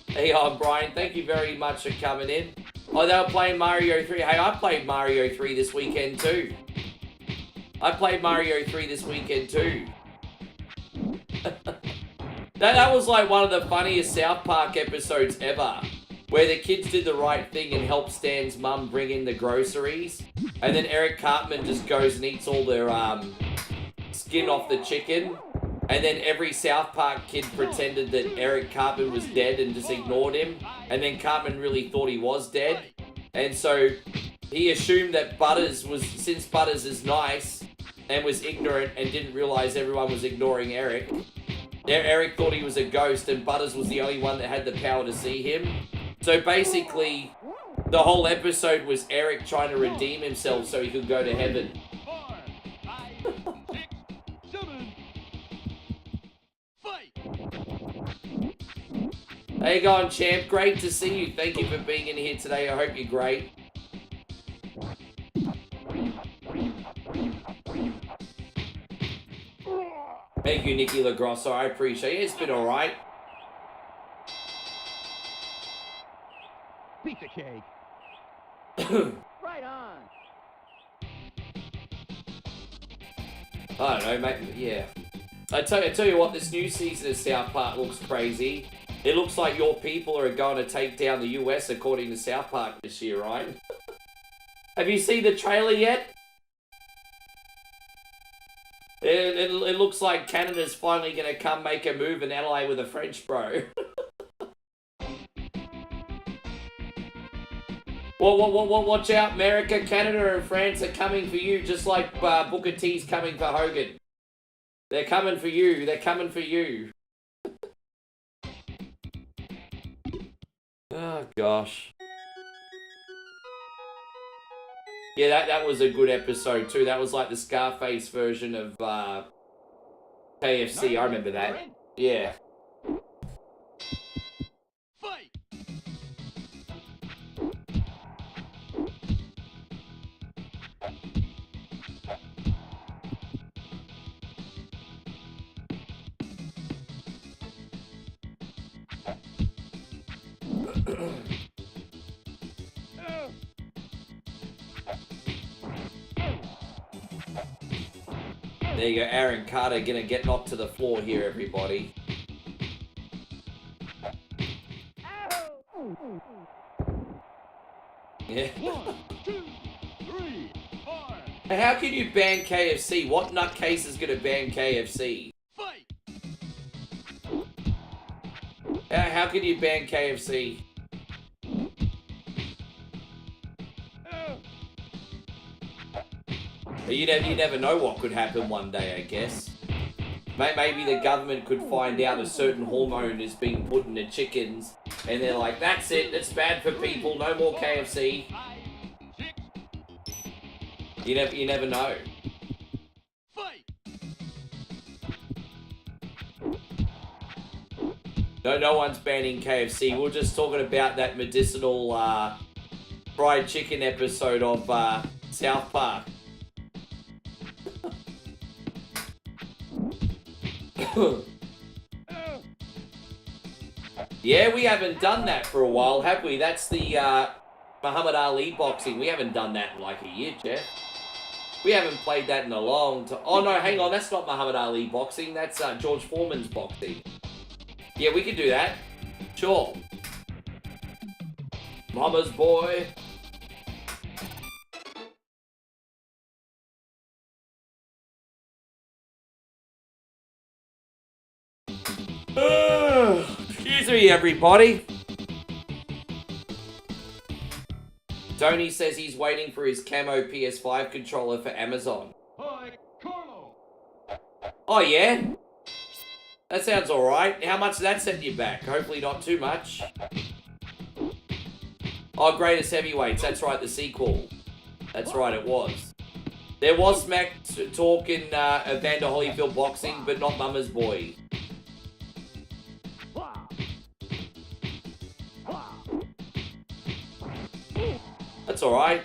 Hey, Brian, thank you very much for coming in. Oh, they were playing Mario 3. Hey, I played Mario 3 this weekend, too. I played Mario 3 this weekend, too. that was like one of the funniest South Park episodes ever, where the kids did the right thing and helped Stan's mum bring in the groceries, and then Eric Cartman just goes and eats all their skin off the chicken, and then every South Park kid pretended that Eric Cartman was dead and just ignored him, and then Cartman really thought he was dead, and so he assumed that Butters was, since Butters is nice and was ignorant and didn't realize everyone was ignoring Eric, Eric thought he was a ghost and Butters was the only one that had the power to see him. So basically, the whole episode was Eric trying to redeem himself so he could go to heaven. 4, 5, 6, 7. Fight! How you going, champ? Great to see you. Thank you for being in here today. I hope you're great. Thank you, Nikki LaGrosso. I appreciate it. It's been alright. Pizza cake. Right on. I don't know, mate. Yeah. I tell you what, this new season of South Park looks crazy. It looks like your people are going to take down the US according to South Park this year, right? Have you seen the trailer yet? It looks like Canada's finally going to come make a move and ally with a French bro. Watch out, America, Canada and France are coming for you, just like Booker T's coming for Hogan. They're coming for you, they're coming for you. Oh, gosh. Yeah, that was a good episode too. That was like the Scarface version of KFC. I remember that. Yeah. Fight! There you go, Aaron Carter gonna get knocked to the floor here, everybody. Yeah. 1, 2, 3, 4. And how can you ban KFC? What nutcase is gonna ban KFC? Fight! How can you ban KFC? You never know what could happen one day, I guess. Maybe the government could find out a certain hormone is being put into chickens, and they're like, that's it, it's bad for people, no more KFC. You never know. No one's banning KFC. We're just talking about that medicinal fried chicken episode of South Park. Yeah, we haven't done that for a while, have we? That's the Muhammad Ali boxing. We haven't done that in like a year, Jeff. We haven't played that in a long time. Oh no, hang on, that's not Muhammad Ali boxing. That's George Foreman's boxing. Yeah, we could do that. Sure. Mama's boy. Excuse me, everybody. Tony says he's waiting for his camo PS5 controller for Amazon. Oh, yeah? That sounds alright. How much did that set you back? Hopefully not too much. Oh, Greatest Heavyweights. That's right, the sequel. That's right, it was. There was smack talk in Evander Holyfield boxing, but not Mama's boy. That's alright.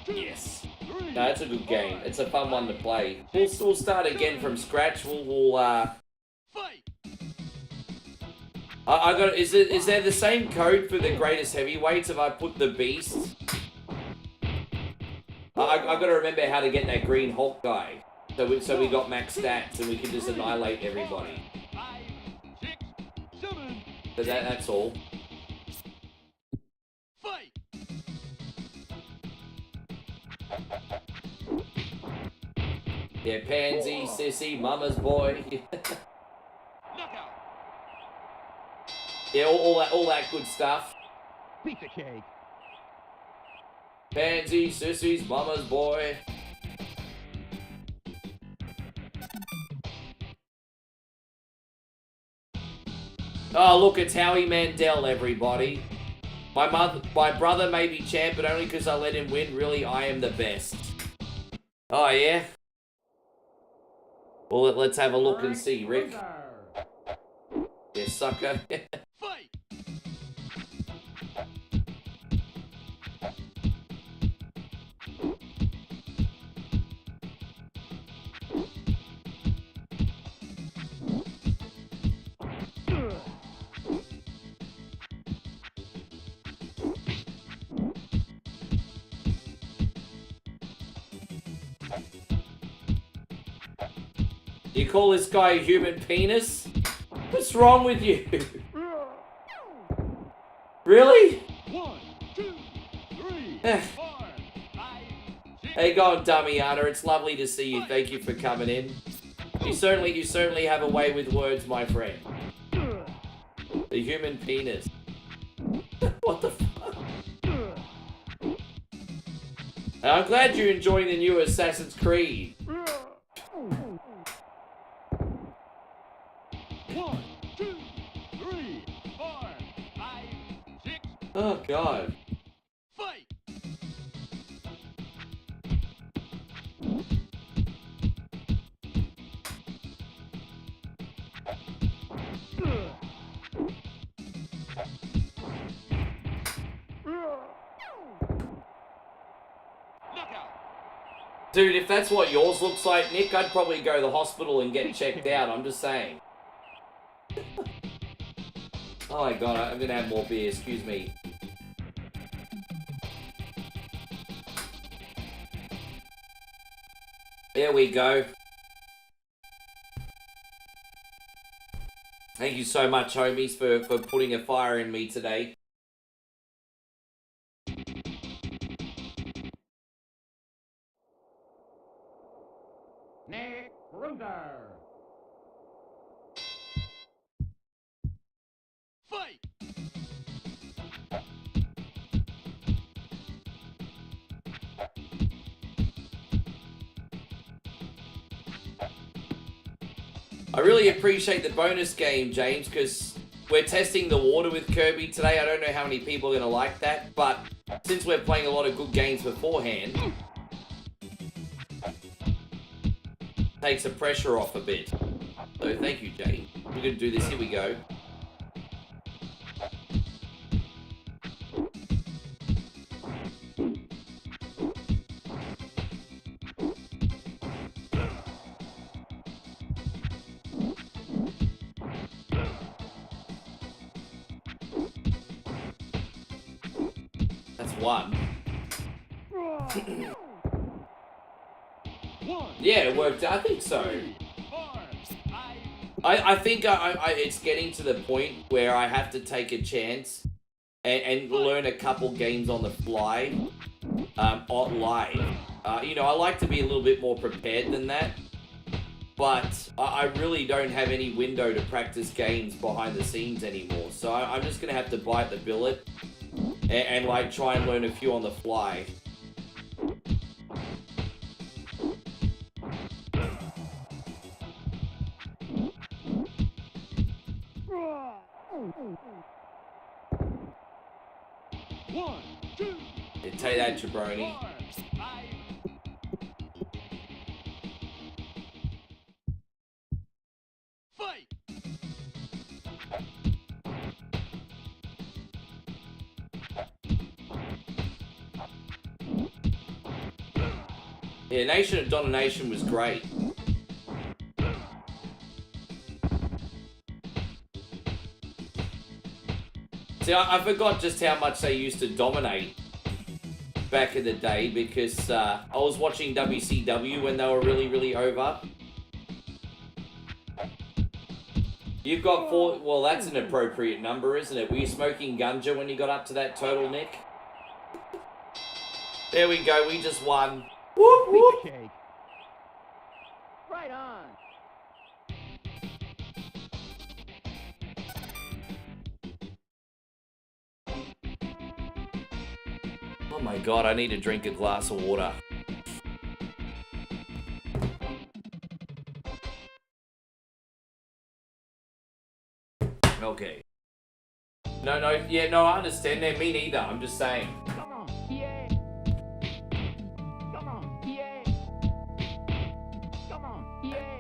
Yes. No, that's a good game. It's a fun one to play. We'll start again from scratch. I got. Is there the same code for the Greatest Heavyweights if I put the Beast? I got to remember how to get that Green Hulk guy. So we got max stats and we can just annihilate everybody. But that's all. Yeah, Pansy, Sissy, Mama's boy. Yeah, all that good stuff. Piece of cake. Pansy, Sissy's Mama's boy. Oh, look, it's Howie Mandel, everybody. My brother may be champ, but only because I let him win. Really, I am the best. Oh, yeah? Well, let's have a look and see, Rick. Yeah, sucker. You call this guy a human penis? What's wrong with you? Really? 1, 2, 3, 4, 5, 6. How you going, Damiana? It's lovely to see you. Thank you for coming in. You certainly have a way with words, my friend. The human penis. What the fuck? I'm glad you're enjoying the new Assassin's Creed. 1, 2, 3, 4, 5, 6. Oh, God. Fight! Dude, if that's what yours looks like, Nick, I'd probably go to the hospital and get checked out. I'm just saying. Oh my God, I'm gonna have more beer, excuse me. There we go. Thank you so much, homies, for putting a fire in me today. Nick Ruger. Fight! I really appreciate the bonus game, James, because we're testing the water with Kirby today. I don't know how many people are going to like that, but since we're playing a lot of good games beforehand, takes the pressure off a bit. So thank you, Jay. We're going to do this. Here we go. That's one. Yeah, it worked. I think so. I think it's getting to the point where I have to take a chance and learn a couple games on the fly, live. You know, I like to be a little bit more prepared than that, but I really don't have any window to practice games behind the scenes anymore. So I'm just gonna have to bite the billet and like try and learn a few on the fly. One, two, Yeah, take that, jabroni. fight! Yeah, Nation of Domination was great. See, I forgot just how much they used to dominate back in the day because I was watching WCW when they were really, really over. You've got four... Well, that's an appropriate number, isn't it? Were you smoking ganja when you got up to that total, Nick? There we go, we just won. Whoop, whoop. Cake. Right on. Oh my god, I need to drink a glass of water. Okay. No, I understand that. Me neither, I'm just saying. Come on, yeah. Come on, yeah. Come on, yeah.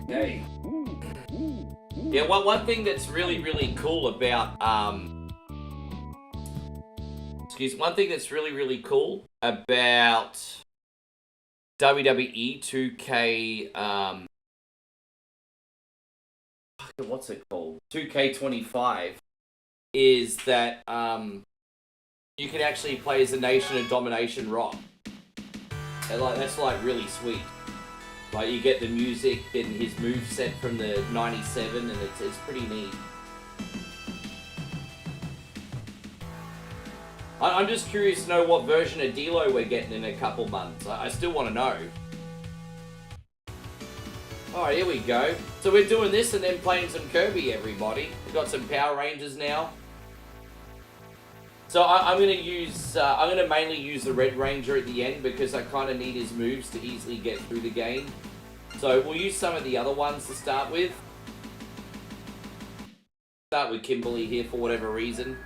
Okay. Yeah, one thing that's really, really cool about, one thing that's really, really cool about WWE 2K, what's it called? 2K25 is that, you can actually play as a Nation of Domination Rock. And that's like really sweet. Like you get the music and his moveset from the 97 and it's pretty neat. I'm just curious to know what version of D-Lo we're getting in a couple months. I still want to know. Alright, here we go. So we're doing this and then playing some Kirby, everybody. We've got some Power Rangers now. So I'm gonna mainly use the Red Ranger at the end because I kind of need his moves to easily get through the game. So we'll use some of the other ones to start with. Start with Kimberly here for whatever reason.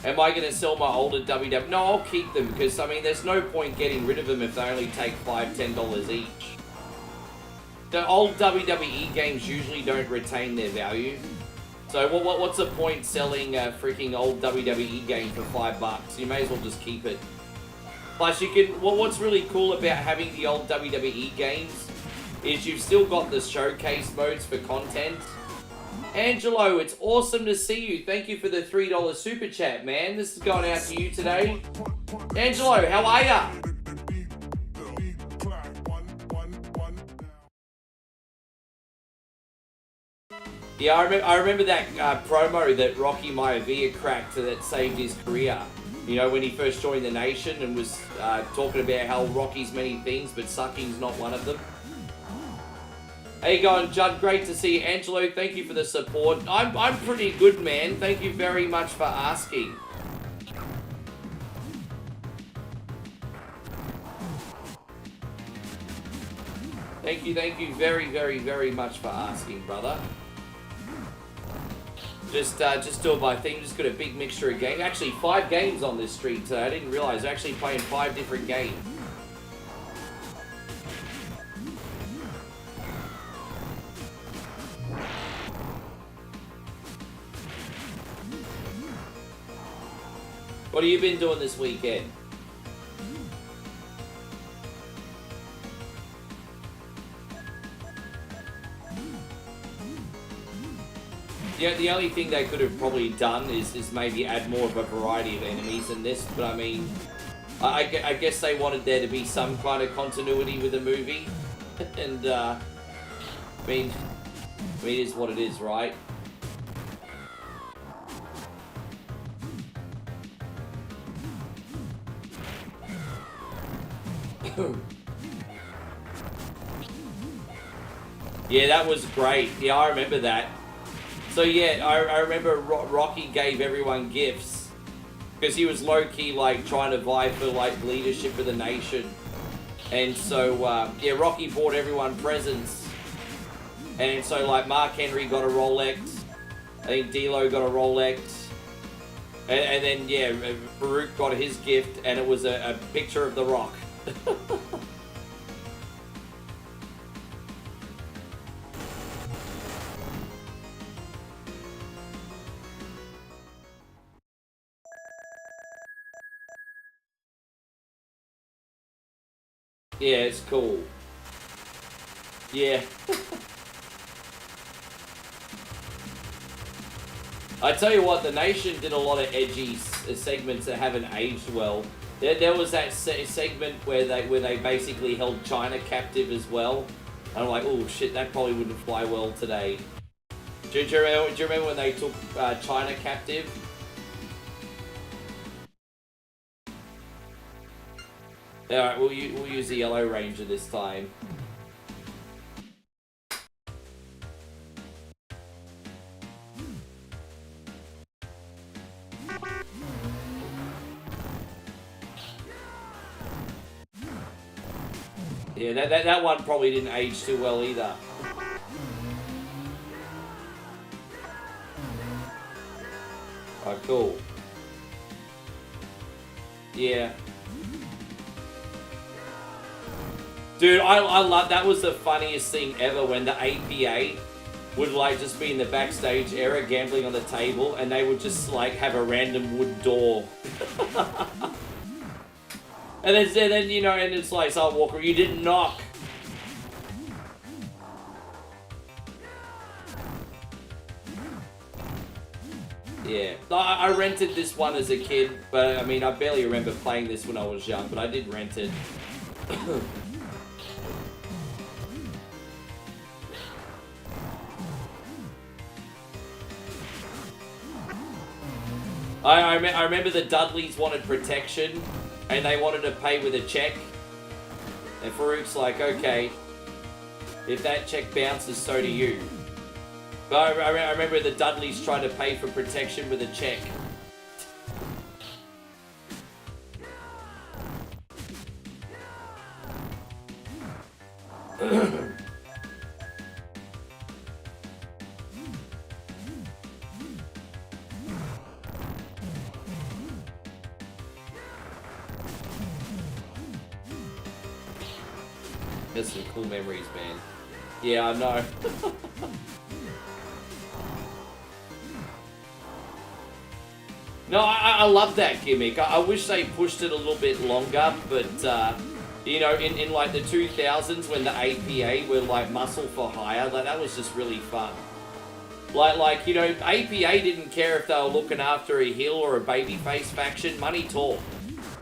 Am I going to sell my older WW? No, I'll keep them because, I mean, there's no point getting rid of them if they only take $5, $10 each. The old WWE games usually don't retain their value. So what's the point selling a freaking old WWE game for $5? You may as well just keep it. Plus, you can. What's really cool about having the old WWE games is you've still got the showcase modes for content. Angelo, it's awesome to see you. Thank you for the $3 super chat, man. This is going out to you today. Angelo, how are ya? Yeah, I remember that promo that Rocky Maivia cracked that saved his career. You know, when he first joined the nation and was talking about how Rocky's many things, but sucking's not one of them. How you going, Judd? Great to see you. Angelo, thank you for the support. I'm pretty good, man. Thank you very much for asking. Thank you very, very, very much for asking, brother. Just doing my thing. Just got a big mixture of games. Actually, 5 games on this stream today. I didn't realize. I'm actually playing 5 different games. What have you been doing this weekend? Yeah, the only thing they could have probably done is maybe add more of a variety of enemies in this, but I mean, I guess they wanted there to be some kind of continuity with the movie, and I mean, it is what it is, right? Yeah, that was great. Yeah, I remember that. So yeah, I remember Rocky gave everyone gifts because he was low-key like trying to vie for like leadership of the nation. And so yeah, Rocky bought everyone presents. And so like Mark Henry got a Rolex. I think D'Lo got a Rolex. And then yeah, Farouk got his gift and it was a picture of The Rock. Yeah, it's cool. Yeah. I tell you what, the Nation did a lot of edgy segments that haven't aged well. There was that segment where they basically held China captive as well. And I'm like, oh shit, that probably wouldn't fly well today. Do you remember when they took China captive? Alright, we'll use the Yellow Ranger this time. Yeah, that one probably didn't age too well either. Oh, cool. Yeah. Dude, I love, that was the funniest thing ever when the APA would like just be in the backstage area gambling on the table and they would just like have a random wood door. And then you know, and it's like, so Walker, you didn't knock. Yeah, I rented this one as a kid, but I mean, I barely remember playing this when I was young, but I did rent it. I remember the Dudleys wanted protection, and they wanted to pay with a check. And Farouk's like, okay, if that check bounces, so do you. But I remember the Dudleys trying to pay for protection with a check. There's some cool memories, man. Yeah, I know. No, I love that gimmick. I wish they pushed it a little bit longer, but, you know, in like the 2000s when the APA were like muscle for hire, like, that was just really fun. Like, you know, APA didn't care if they were looking after a heel or a babyface faction. Money talked.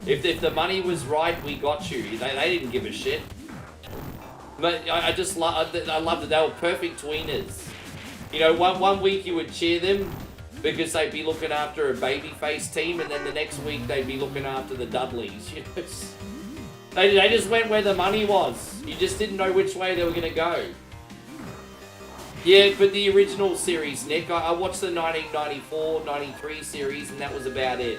If the money was right, we got you. They didn't give a shit. But I loved that they were perfect tweeners. You know, one week you would cheer them because they'd be looking after a babyface team, and then the next week they'd be looking after the Dudleys. You know, they just went where the money was. You just didn't know which way they were going to go. Yeah, but the original series, Nick, I watched the 1994-93 series, and that was about it.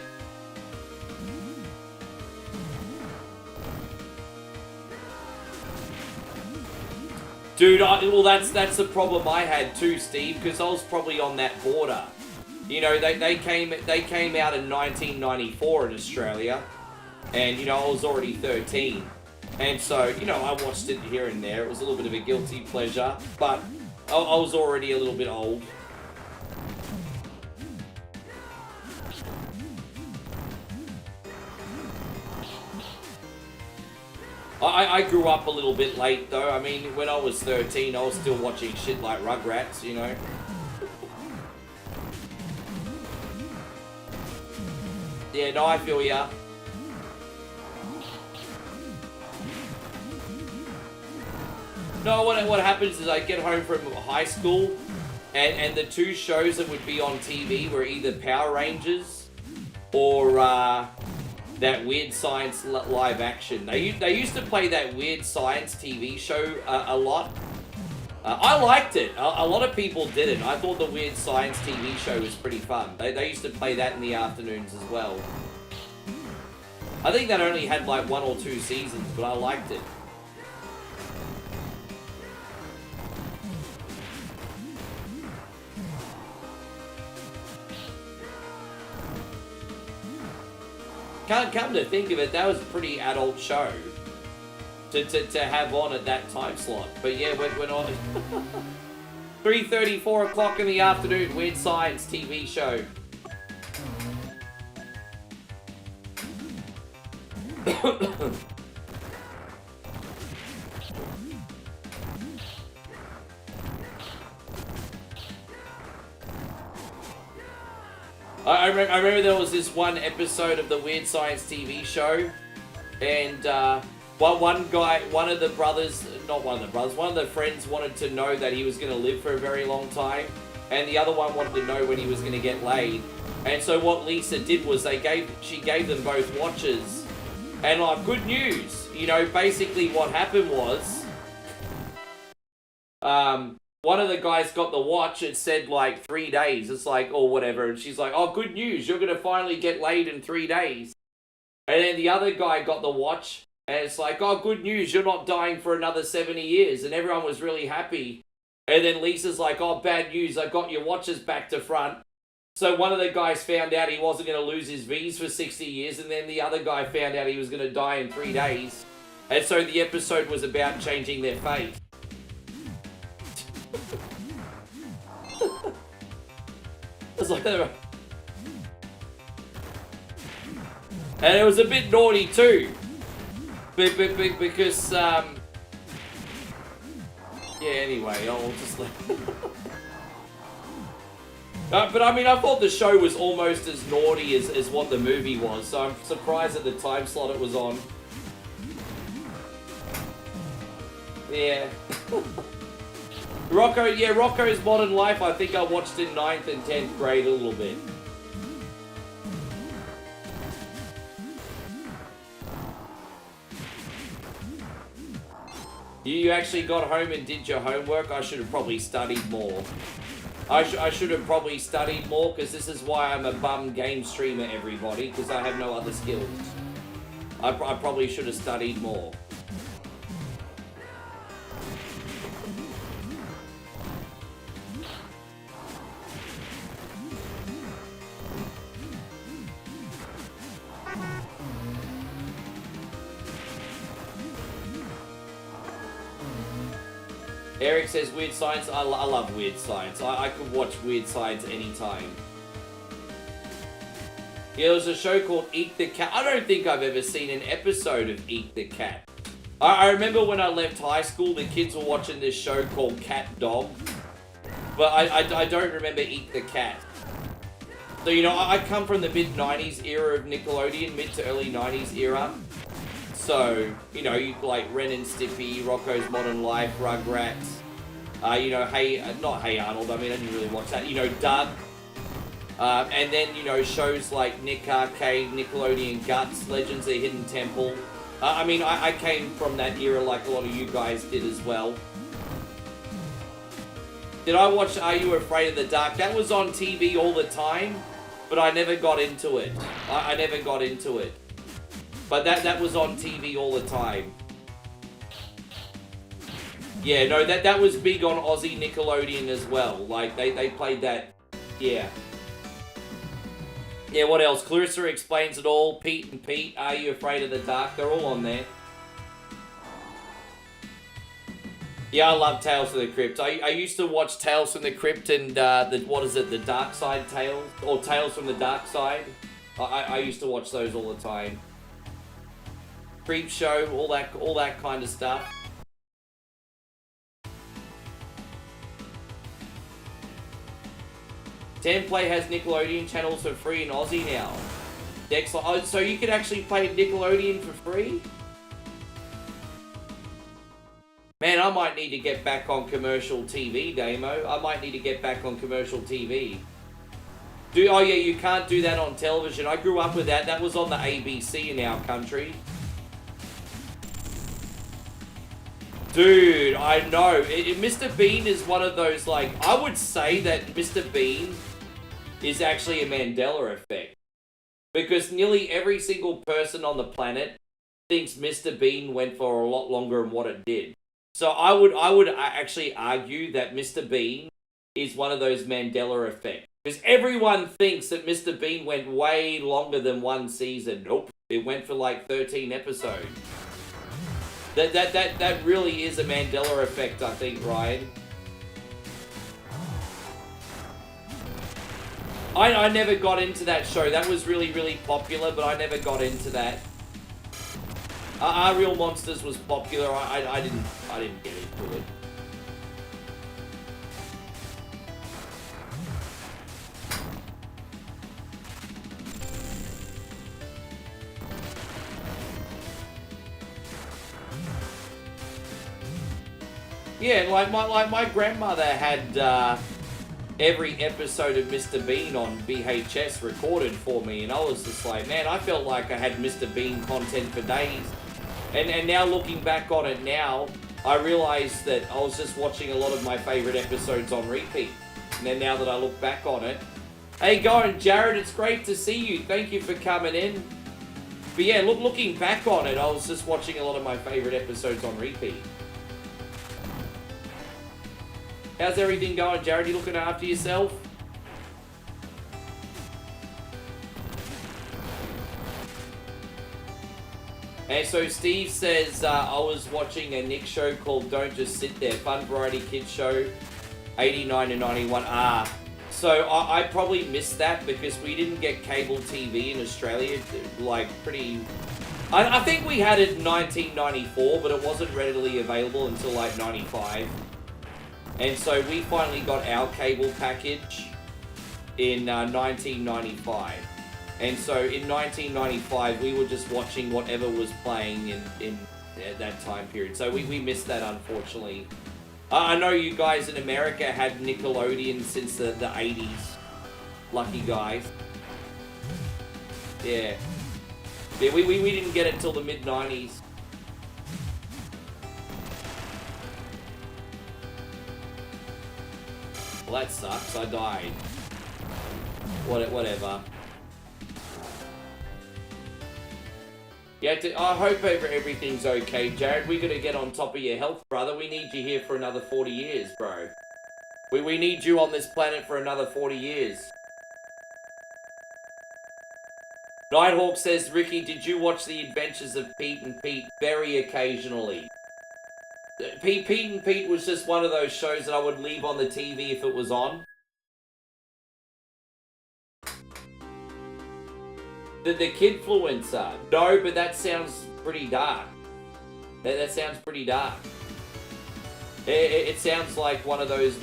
Dude, well, that's the problem I had too, Steve, because I was probably on that border. You know, they came out in 1994 in Australia, and, you know, I was already 13. And so, you know, I watched it here and there. It was a little bit of a guilty pleasure, but I was already a little bit old. I grew up a little bit late, though. I mean, when I was 13, I was still watching shit like Rugrats, you know. Yeah, no, I feel ya. No, what happens is I get home from high school, and the two shows that would be on TV were either Power Rangers or that Weird Science live action. They used to play that Weird Science TV show a lot. I liked it. A lot of people didn't. I thought the Weird Science TV show was pretty fun. They used to play that in the afternoons as well. I think that only had like 1 or 2 seasons, but I liked it. Come to think of it, that was a pretty adult show to have on at that time slot. But yeah, when I 3:30, 4 o'clock in the afternoon, Weird Science TV show. I remember there was this one episode of the Weird Science TV show, and one of the friends wanted to know that he was going to live for a very long time, and the other one wanted to know when he was going to get laid. And so what Lisa did was she gave them both watches, and like, good news, you know, basically what happened was, one of the guys got the watch, it said like 3 days, it's like, or whatever, and she's like, oh, good news, you're going to finally get laid in 3 days. And then the other guy got the watch, and it's like, oh, good news, you're not dying for another 70 years, and everyone was really happy. And then Lisa's like, oh, bad news, I got your watches back to front. So one of the guys found out he wasn't going to lose his V's for 60 years, and then the other guy found out he was going to die in 3 days. And so the episode was about changing their fate. It's like, and it was a bit naughty too, because yeah. Anyway, I'll just let. But I mean, I thought the show was almost as naughty as what the movie was, so I'm surprised at the time slot it was on. Yeah. Rocco's Modern Life, I think I watched in 9th and 10th grade a little bit. You actually got home and did your homework? I should have probably studied more. I should have probably studied more, because this is why I'm a bum game streamer, everybody, because I have no other skills. I probably should have studied more. Eric says Weird Science. I love Weird Science. I could watch Weird Science anytime. Yeah, there was a show called Eat the Cat. I don't think I've ever seen an episode of Eat the Cat. I remember when I left high school, the kids were watching this show called Cat Dog. But I don't remember Eat the Cat. So, you know, I come from the mid-90s era of Nickelodeon, mid to early 90s era. So, you know, you like Ren and Stimpy, Rocko's Modern Life, Rugrats. You know, not Hey Arnold, I mean, I didn't really watch that. You know, Doug. And then, you know, shows like Nick Arcade, Nickelodeon Guts, Legends of the Hidden Temple. I mean, I came from that era like a lot of you guys did as well. Did I watch Are You Afraid of the Dark? That was on TV all the time, but I never got into it. I never got into it. But that was on TV all the time. Yeah, no, that was big on Aussie Nickelodeon as well. Like, they played that, yeah. Yeah, what else? Clarissa Explains It All, Pete and Pete, Are You Afraid of the Dark? They're all on there. Yeah, I love Tales from the Crypt. I used to watch Tales from the Crypt and, the Dark Side Tales? Or Tales from the Dark Side. I used to watch those all the time. Creep Show, all that kind of stuff. Play has Nickelodeon channels for free in Aussie now. Oh, so you could actually play Nickelodeon for free? Man, I might need to get back on commercial TV, Damo. I might need to get back on commercial TV. Oh yeah, you can't do that on television. I grew up with that. That was on the ABC in our country. Dude, I know. Mr. Bean is one of those, like, I would say that Mr. Bean is actually a Mandela effect. Because nearly every single person on the planet thinks Mr. Bean went for a lot longer than what it did. So I would actually argue that Mr. Bean is one of those Mandela effects. Because everyone thinks that Mr. Bean went way longer than one season. Nope. It went for like 13 episodes. That really is a Mandela effect, I think, Ryan. I never got into that show. That was really, really popular, but I never got into that. Our Real Monsters was popular. I didn't get into it. Yeah, like my grandmother had every episode of Mr. Bean on VHS recorded for me, and I was just like, man, I felt like I had Mr. Bean content for days. And now looking back on it now, I realized that I was just watching a lot of my favorite episodes on repeat. And then now that I look back on it, hey, going Jared, it's great to see you. Thank you for coming in. But yeah, looking back on it, I was just watching a lot of my favorite episodes on repeat. How's everything going, Jared? You looking after yourself? And so Steve says, I was watching a Nick show called Don't Just Sit There, fun variety kids show, 89 to 91. So I probably missed that because we didn't get cable TV in Australia, like pretty... I think we had it in 1994, but it wasn't readily available until like 95. And so we finally got our cable package in 1995. And so in 1995, we were just watching whatever was playing in that time period. So we missed that, unfortunately. I know you guys in America had Nickelodeon since the 80s. Lucky guys. Yeah. Yeah, we didn't get it till the mid-90s. Well, that sucks. I died. Whatever. Yeah, I hope everything's okay, Jared. We gotta get on top of your health, brother. We need you here for another 40 years, bro. We need you on this planet for another 40 years. Nighthawk says, Ricky, did you watch The Adventures of Pete and Pete? Very occasionally. Pete and Pete was just one of those shows that I would leave on the TV if it was on. The Kidfluencer. No, but that sounds pretty dark. That sounds pretty dark. It sounds like one of those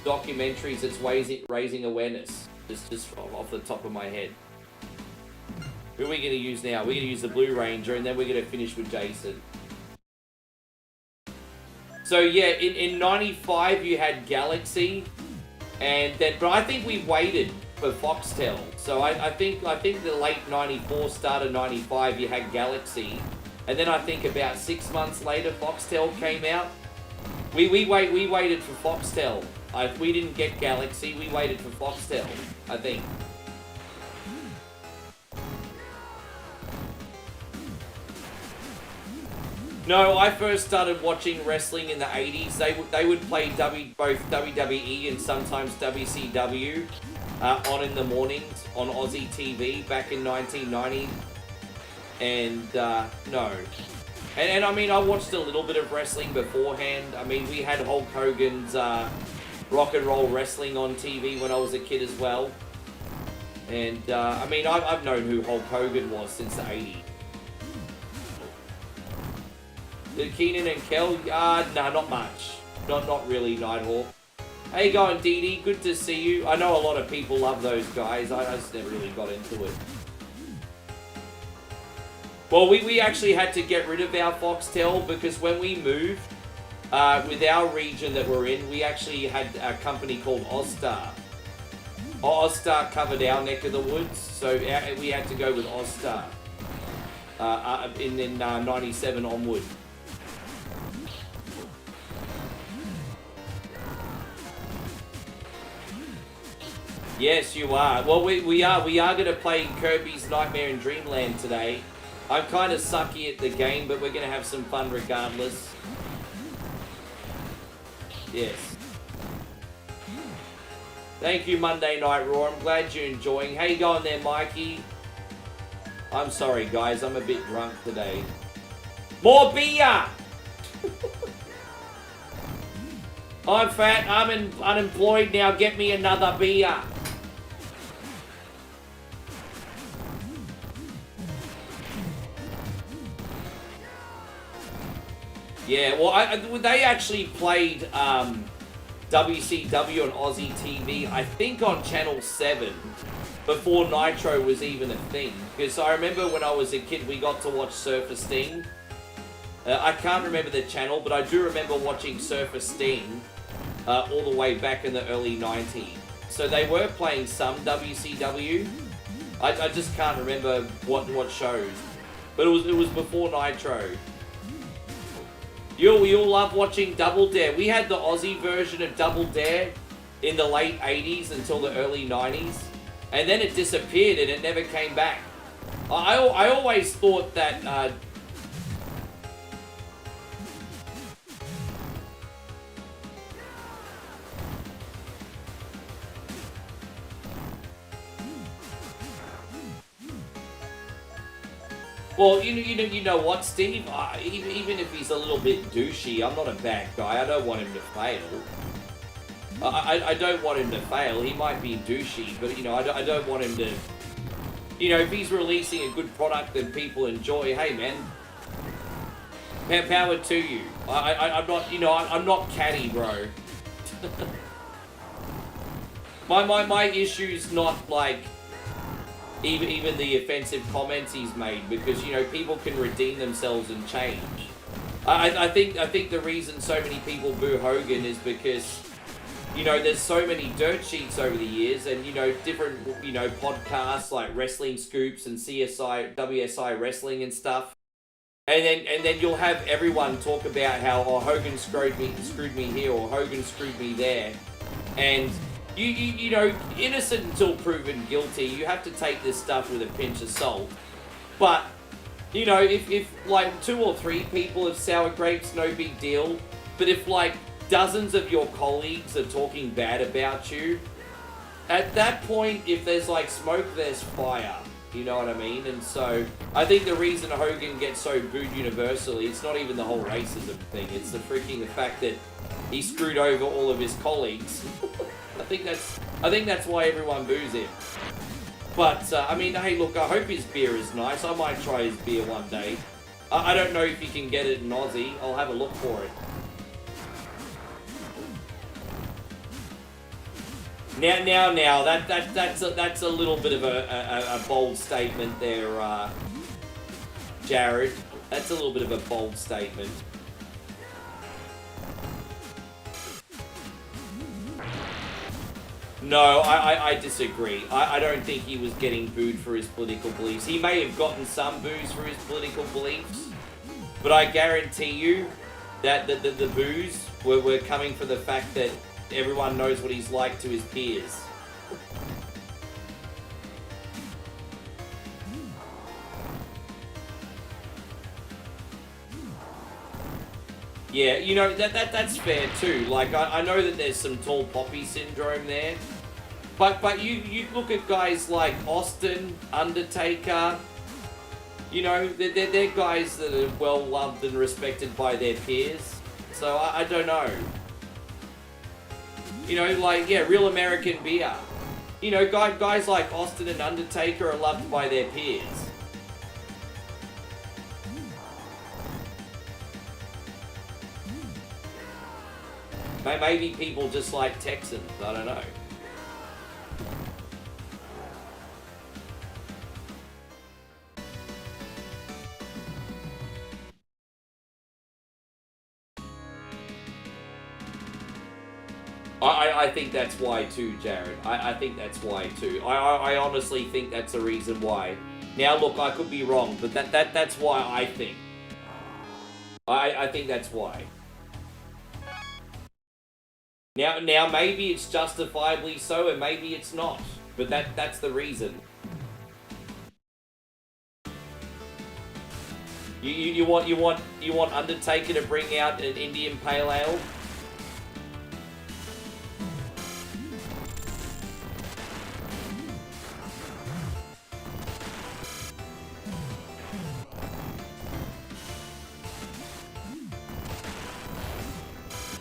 documentaries that's raising awareness. Just off the top of my head. Who are we going to use now? We're going to use the Blue Ranger, and then we're going to finish with Jason. So yeah, in 95 you had Galaxy, and then, but I think we waited for Foxtel. So I think the late 94, start of 95 you had Galaxy, and then I think about 6 months later Foxtel came out. We waited for Foxtel. We didn't get Galaxy, we waited for Foxtel, I think. No, I first started watching wrestling in the 80s. They would play both WWE and sometimes WCW on in the mornings on Aussie TV back in 1990. And no. And I mean, I watched a little bit of wrestling beforehand. I mean, we had Hulk Hogan's Rock and Roll Wrestling on TV when I was a kid as well. And I mean, I've known who Hulk Hogan was since the 80s. Keenan and Kel? Nah, not much. Not really, Nighthawk. How you going, Dee Dee? Good to see you. I know a lot of people love those guys. I just never really got into it. Well, we actually had to get rid of our Foxtel because when we moved, with our region that we're in, we actually had a company called Ozstar. Ozstar covered our neck of the woods, so we had to go with Ozstar in 97 onward. Yes, you are. Well, we are going to play Kirby's Nightmare in Dreamland today. I'm kind of sucky at the game, but we're going to have some fun regardless. Yes. Thank you, Monday Night Raw. I'm glad you're enjoying. How you going there, Mikey? I'm sorry, guys. I'm a bit drunk today. More beer! I'm fat. I'm unemployed now. Get me another beer. Yeah, well, they actually played WCW on Aussie TV, I think on Channel 7, before Nitro was even a thing. Because I remember when I was a kid, we got to watch Surfer Sting. I can't remember the channel, but I do remember watching Surfer Sting all the way back in the early 90s. So they were playing some WCW. I just can't remember what shows. But it was before Nitro. You'll love watching Double Dare. We had the Aussie version of Double Dare in the late 80s until the early 90s. And then it disappeared and it never came back. I always thought that... Well, you know what, Steve? Even if he's a little bit douchey, I'm not a bad guy. I don't want him to fail. I don't want him to fail. He might be douchey, but, I don't want him to... if he's releasing a good product that people enjoy, hey, man, power to you. I'm not, I'm not catty, bro. my issue's not, like... Even the offensive comments he's made, because people can redeem themselves and change. I think the reason so many people boo Hogan is because there's so many dirt sheets over the years, and different podcasts like Wrestling Scoops and CSI WSI Wrestling and stuff, and then you'll have everyone talk about how Hogan screwed me here, or Hogan screwed me there, and innocent until proven guilty. You have to take this stuff with a pinch of salt. But, if like 2 or 3 people have sour grapes, no big deal. But if like dozens of your colleagues are talking bad about you, at that point, if there's like smoke, there's fire. You know what I mean? And so, I think the reason Hogan gets so booed universally, it's not even the whole racism thing. It's the fact that he screwed over all of his colleagues. I think that's why everyone boos him. But, I mean, hey, look, I hope his beer is nice. I might try his beer one day. I don't know if you can get it in Aussie. I'll have a look for it. Now, that's a little bit of a bold statement there, Jared. That's a little bit of a bold statement. No, I disagree. I don't think he was getting booed for his political beliefs. He may have gotten some boos for his political beliefs, but I guarantee you that the boos were coming for the fact that everyone knows what he's like to his peers. Yeah, you know, that's fair too. Like, I know that there's some tall poppy syndrome there. But you look at guys like Austin, Undertaker, you know, they're guys that are well loved and respected by their peers. So I don't know. You know, like, yeah, Real American Beer. You know, guys like Austin and Undertaker are loved by their peers. Maybe people just like Texans, I don't know. I think that's why too, Jared. I think that's why too. I honestly think that's the reason why. Now look, I could be wrong, but that's why I think. I think that's why. Now maybe it's justifiably so, and maybe it's not. But that's the reason. You want Undertaker to bring out an Indian Pale Ale?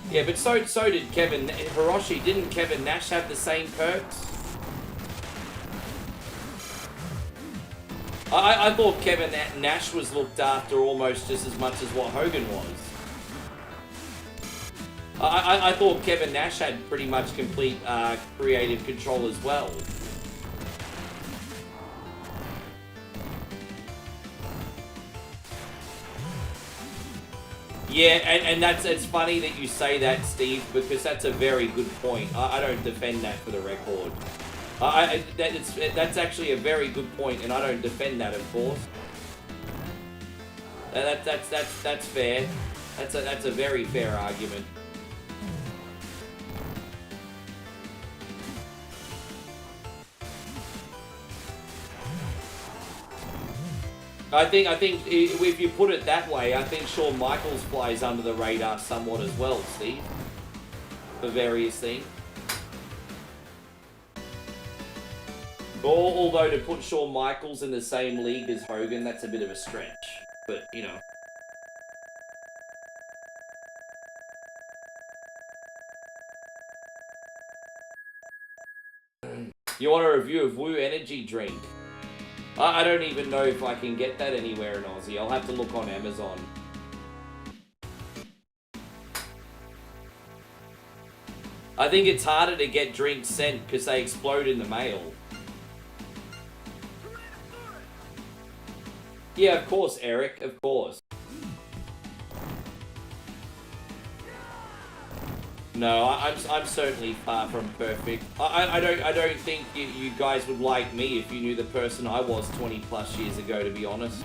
Yeah, but so did Kevin Hiroshi. Didn't Kevin Nash have the same perks? I thought Kevin Nash was looked after almost just as much as what Hogan was. I thought Kevin Nash had pretty much complete creative control as well. Yeah, and it's funny that you say that, Steve, because that's a very good point. I don't defend that for the record. That's actually a very good point, and I don't defend that, of course. That's fair. That's a very fair argument. I think if you put it that way, I think Shawn Michaels flies under the radar somewhat as well, Steve, for various things. Although to put Shawn Michaels in the same league as Hogan, that's a bit of a stretch. But, you know. You want a review of Woo Energy Drink? I don't even know if I can get that anywhere in Aussie. I'll have to look on Amazon. I think it's harder to get drinks sent because they explode in the mail. Yeah, of course, Eric, of course. No, I'm certainly far from perfect. I don't think you guys would like me if you knew the person I was 20 plus years ago, to be honest.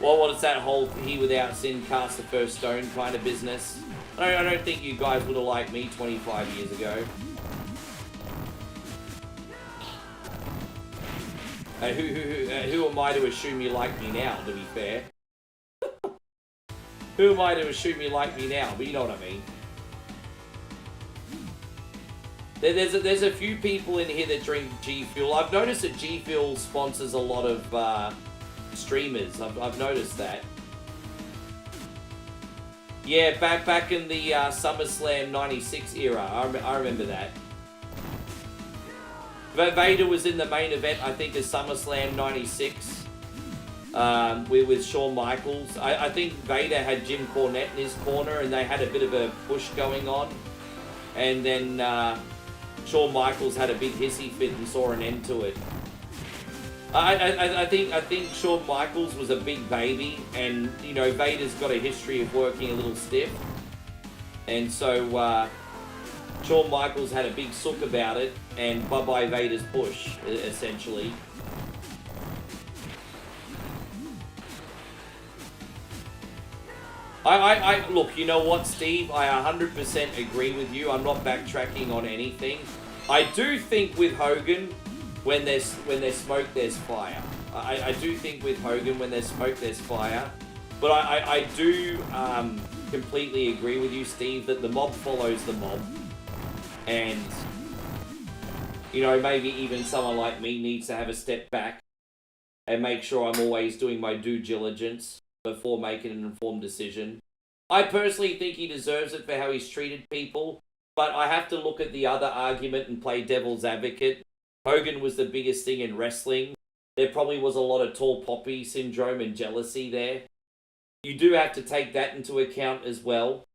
Well, what is that whole he without sin cast the first stone kind of business? I don't think you guys would have liked me 25 years ago. Who am I to assume you like me now, to be fair? Who am I to assume you like me now? But you know what I mean. There's a few people in here that drink G Fuel. I've noticed that G Fuel sponsors a lot of streamers. I've noticed that. Yeah, back in the SummerSlam '96 era. I remember that. Vader was in the main event, I think, of SummerSlam '96 with Shawn Michaels. I think Vader had Jim Cornette in his corner, and they had a bit of a push going on. And then Shawn Michaels had a big hissy fit and saw an end to it. I think Shawn Michaels was a big baby, and you know Vader's got a history of working a little stiff, and so Shawn Michaels had a big sook about it, and bye-bye Vader's push, essentially. I look, you know what, Steve? I 100% agree with you. I'm not backtracking on anything. I do think with Hogan, when there's smoke, there's fire. I do think with Hogan, when there's smoke, there's fire. But I do completely agree with you, Steve, that the mob follows the mob. And, you know, maybe even someone like me needs to have a step back and make sure I'm always doing my due diligence before making an informed decision. I personally think he deserves it for how he's treated people, but I have to look at the other argument and play devil's advocate. Hogan was the biggest thing in wrestling. There probably was a lot of tall poppy syndrome and jealousy there. You do have to take that into account as well.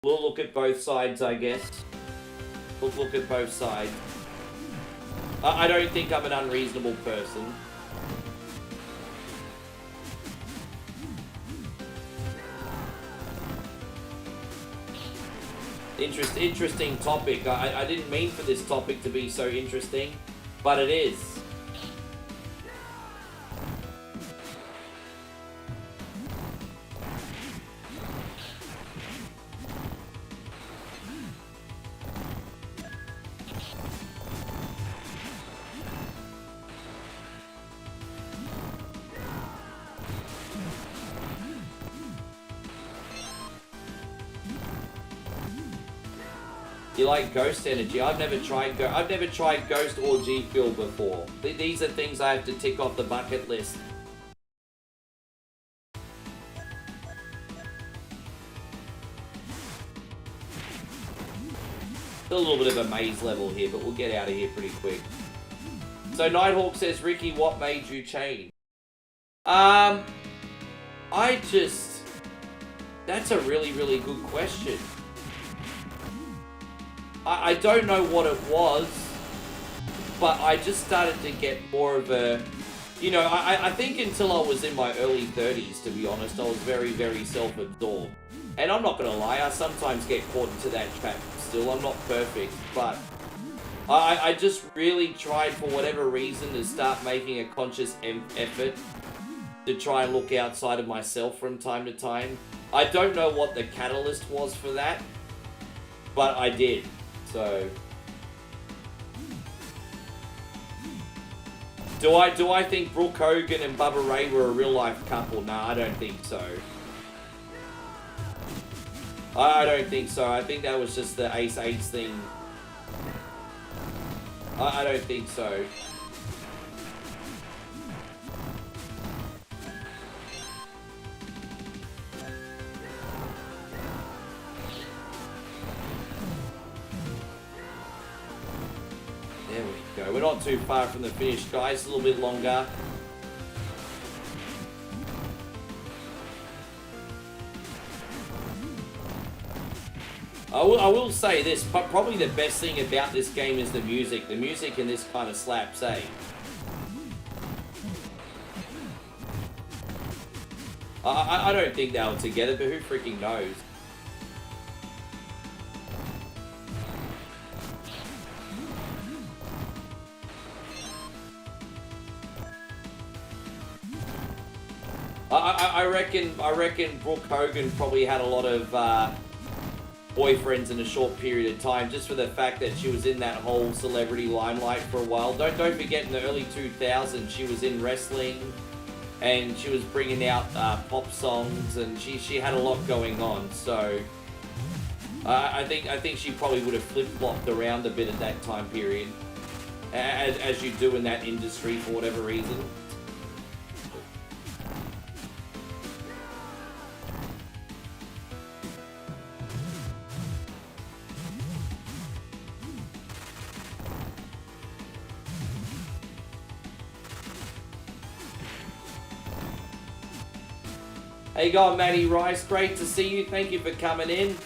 We'll look at both sides, I guess. We'll look at both sides. I don't think I'm an unreasonable person. Interesting topic. I didn't mean for this topic to be so interesting, but it is. You like Ghost Energy? I've never tried Ghost or G Fuel before. These are things I have to tick off the bucket list. Still a little bit of a maze level here, but we'll get out of here pretty quick. So Nighthawk says, Ricky, what made you change? That's a really, really good question. I don't know what it was, but I just started to get more of a, you know, I think until I was in my early 30s, to be honest, I was very, very self-absorbed. And I'm not going to lie, I sometimes get caught into that trap still. I'm not perfect, but I just really tried, for whatever reason, to start making a conscious effort to try and look outside of myself from time to time. I don't know what the catalyst was for that, but I did. So, do I think Brooke Hogan and Bubba Ray were a real life couple? Nah, I don't think so. I don't think so. I think that was just the Ace thing. I don't think so. There we go. We're not too far from the finish, guys. A little bit longer. I will say this. Probably the best thing about this game is the music. The music in this kind of slaps, eh? I don't think they were together, but who freaking knows? I reckon Brooke Hogan probably had a lot of boyfriends in a short period of time, just for the fact that she was in that whole celebrity limelight for a while. Don't forget, in the early 2000s, she was in wrestling, and she was bringing out pop songs, and she had a lot going on. So I think she probably would have flip-flopped around a bit at that time period, as you do in that industry for whatever reason. How you going, Matty Rice? Great to see you. Thank you for coming in.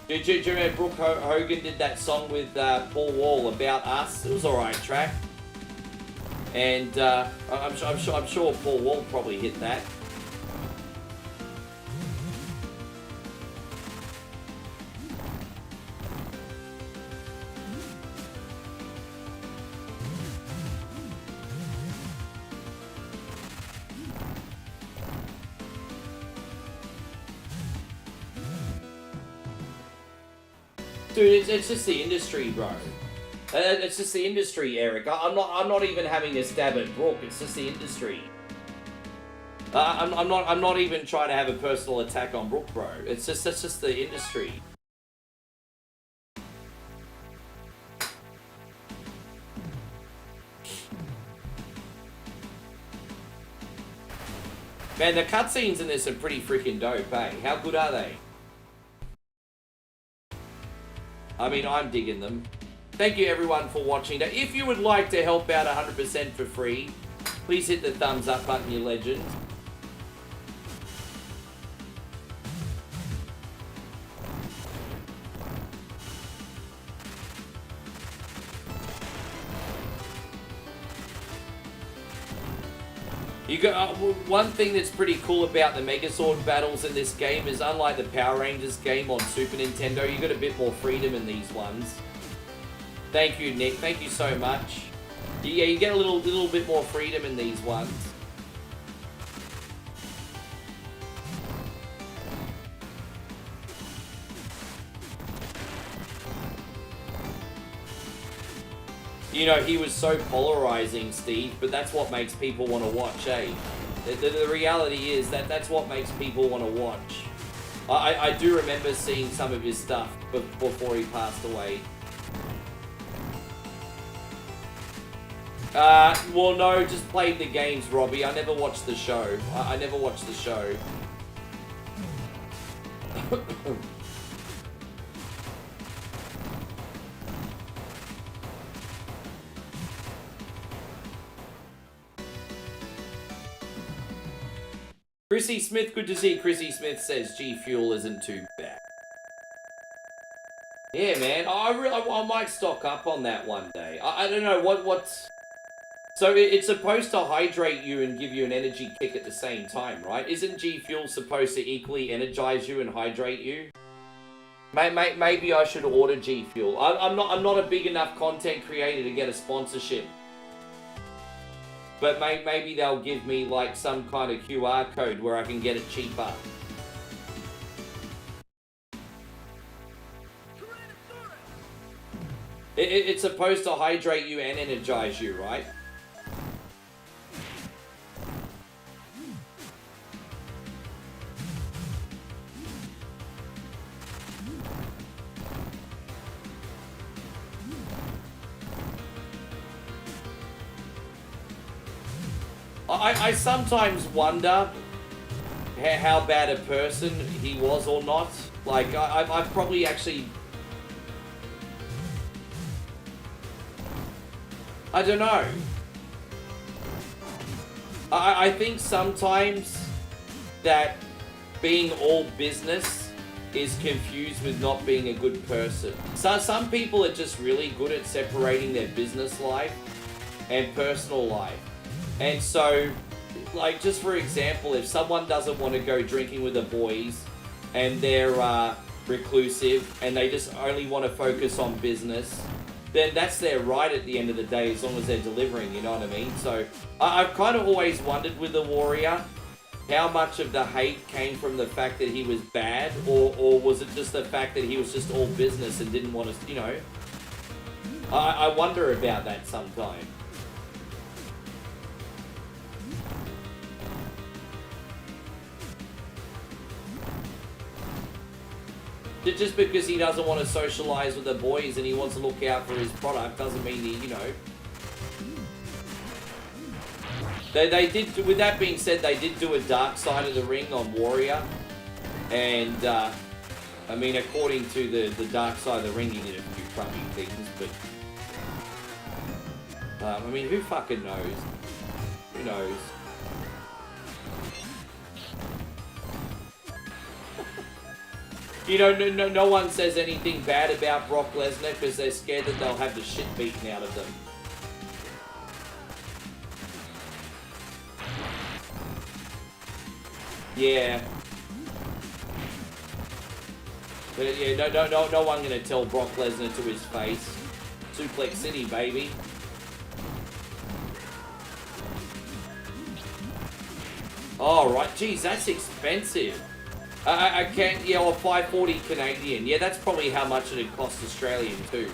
Do you remember Brooke Hogan did that song with Paul Wall, About Us? It was an alright track. And I'm sure Paul Wall probably hit that. Dude, it's just the industry, bro. It's just the industry, Eric. I'm not even having a stab at Brooke. It's just the industry. I'm not even trying to have a personal attack on Brooke, bro. That's just the industry. Man, the cutscenes in this are pretty freaking dope, eh? How good are they? I mean, I'm digging them. Thank you everyone for watching. Now, if you would like to help out 100% for free, please hit the thumbs up button, you legend. You got one thing that's pretty cool about the Megazord battles in this game is, unlike the Power Rangers game on Super Nintendo, you got a bit more freedom in these ones. Thank you, Nick. Thank you so much. Yeah, you get a little bit more freedom in these ones. You know, he was so polarizing, Steve, but that's what makes people want to watch, eh? The reality is that's what makes people want to watch. I do remember seeing some of his stuff before he passed away. Well, no, just played the games, Robbie. I never watched the show. I never watched the show. Chrissy Smith, good to see. Chrissy Smith says G Fuel isn't too bad. Yeah, man. I might stock up on that one day. I don't know what's. So it's supposed to hydrate you and give you an energy kick at the same time, right? Isn't G Fuel supposed to equally energize you and hydrate you? Maybe I should order G Fuel. I'm not a big enough content creator to get a sponsorship. But maybe they'll give me like some kind of QR code where I can get it cheaper. It's supposed to hydrate you and energize you, right? I sometimes wonder how bad a person he was or not. Like, I've probably actually... I don't know. I think sometimes that being all business is confused with not being a good person. So some people are just really good at separating their business life and personal life. And so, like, just for example, if someone doesn't want to go drinking with the boys and they're reclusive and they just only want to focus on business, then that's their right at the end of the day, as long as they're delivering, you know what I mean? So I've kind of always wondered with the Warrior, how much of the hate came from the fact that he was bad, or was it just the fact that he was just all business and didn't want to, you know? I wonder about that sometimes. Just because he doesn't want to socialize with the boys and he wants to look out for his product doesn't mean he, you know. They did, with that being said, they did do a Dark Side of the Ring on Warrior. And, I mean, according to the Dark Side of the Ring, he did a few crummy things, but... I mean, who fucking knows? Who knows? You know, no one says anything bad about Brock Lesnar because they're scared that they'll have the shit beaten out of them. Yeah. But yeah, no one gonna tell Brock Lesnar to his face. Suplex City, baby. Oh, right. Geez, that's expensive. I can't, yeah, or 540 Canadian. Yeah, that's probably how much it'd cost Australian too.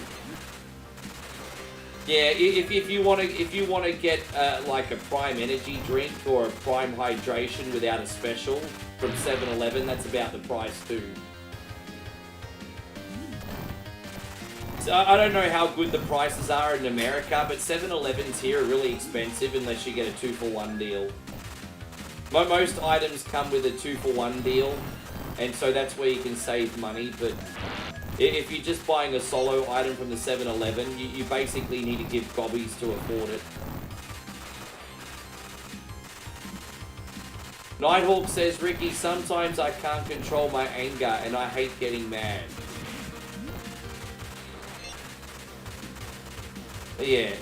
Yeah, if you want to get like a Prime Energy drink or a Prime Hydration without a special from 7-Eleven, that's about the price too. So I don't know how good the prices are in America, but 7-Elevens here are really expensive unless you get a 2-for-1 deal. Most items come with a 2-for-1 deal, and so that's where you can save money, but if you're just buying a solo item from the 7-Eleven, you basically need to give gobbies to afford it. Nighthawk says, Ricky, sometimes I can't control my anger and I hate getting mad. Yeah.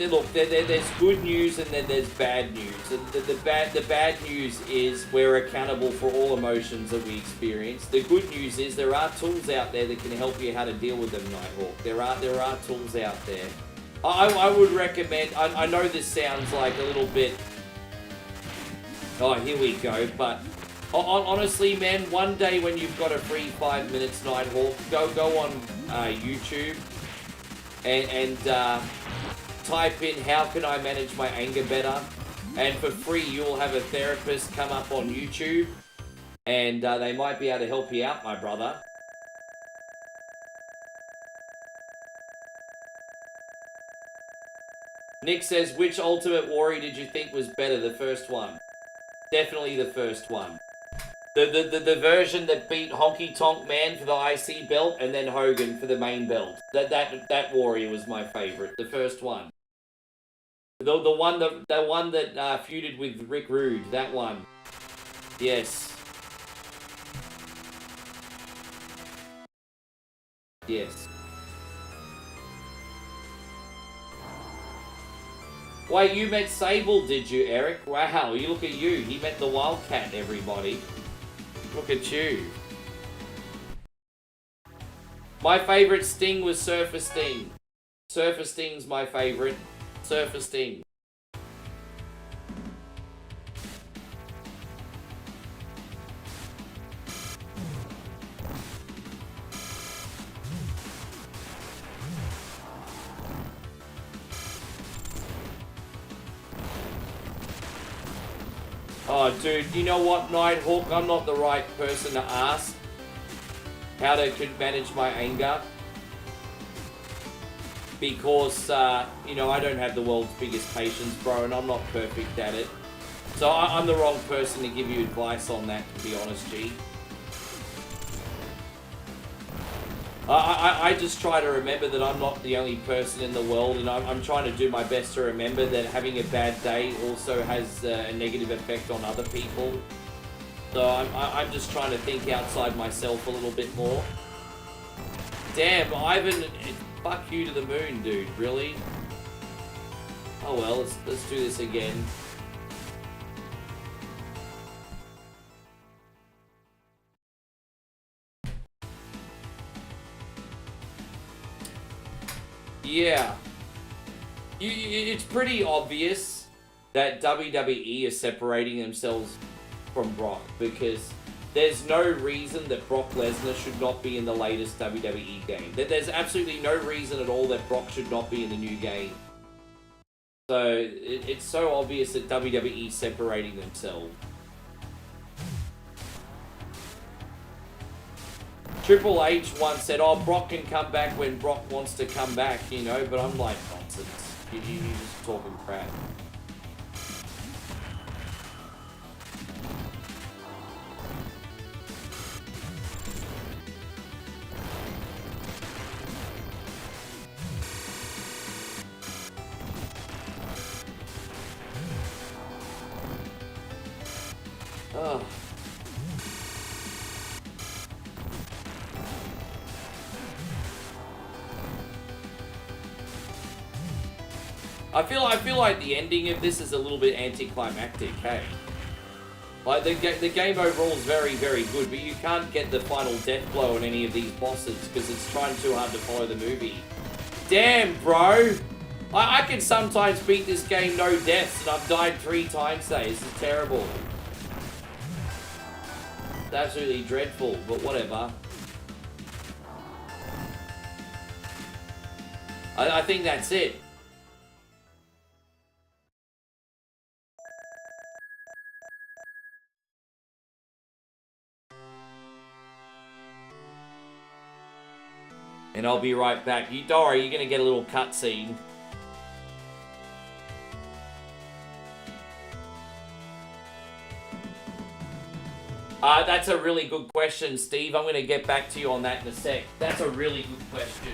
Look, there's good news and then there's bad news. The bad news is we're accountable for all emotions that we experience. The good news is there are tools out there that can help you how to deal with them, Nighthawk. There are tools out there. I would recommend, I know this sounds like a little bit, oh, here we go, but honestly, man, one day when you've got a free 5 minutes, Nighthawk, go on YouTube and type in how can I manage my anger better, and for free you'll have a therapist come up on YouTube and they might be able to help you out, my brother. Nick says, which Ultimate Warrior did you think was better? The first one. Definitely the first one. The version that beat Honky Tonk Man for the IC belt and then Hogan for the main belt. That Warrior was my favorite. The first one. The one that feuded with Rick Rude. That one. Yes. Yes. Wait, you met Sable, did you, Eric? Wow, you look at you. He met the Wildcat, everybody. Look at you. My favorite Sting was Surfer Sting. Surfer Sting's my favorite. Surfer Sting. Oh, dude, you know what, Nighthawk? I'm not the right person to ask how to manage my anger. Because, you know, I don't have the world's biggest patience, bro, and I'm not perfect at it. So I'm the wrong person to give you advice on that, to be honest, G. I just try to remember that I'm not the only person in the world, and I'm trying to do my best to remember that having a bad day also has a negative effect on other people. So I'm just trying to think outside myself a little bit more. Damn, Ivan, fuck you to the moon, dude, really? Oh well, let's do this again. Yeah. It's pretty obvious that WWE is separating themselves from Brock, because there's no reason that Brock Lesnar should not be in the latest WWE game. There's absolutely no reason at all that Brock should not be in the new game. So it's so obvious that WWE is separating themselves. Triple H once said, oh, Brock can come back when Brock wants to come back, you know, but I'm like, nonsense. You're just talking crap. Oh. I feel like the ending of this is a little bit anticlimactic, hey? Like, the game overall is very, very good, but you can't get the final death blow on any of these bosses because it's trying too hard to follow the movie. Damn, bro! I can sometimes beat this game no deaths, and I've died 3 times today. This is terrible. It's absolutely dreadful, but whatever. I think that's it. And I'll be right back. Don't worry, you're going to get a little cutscene. That's a really good question, Steve. I'm going to get back to you on that in a sec. That's a really good question.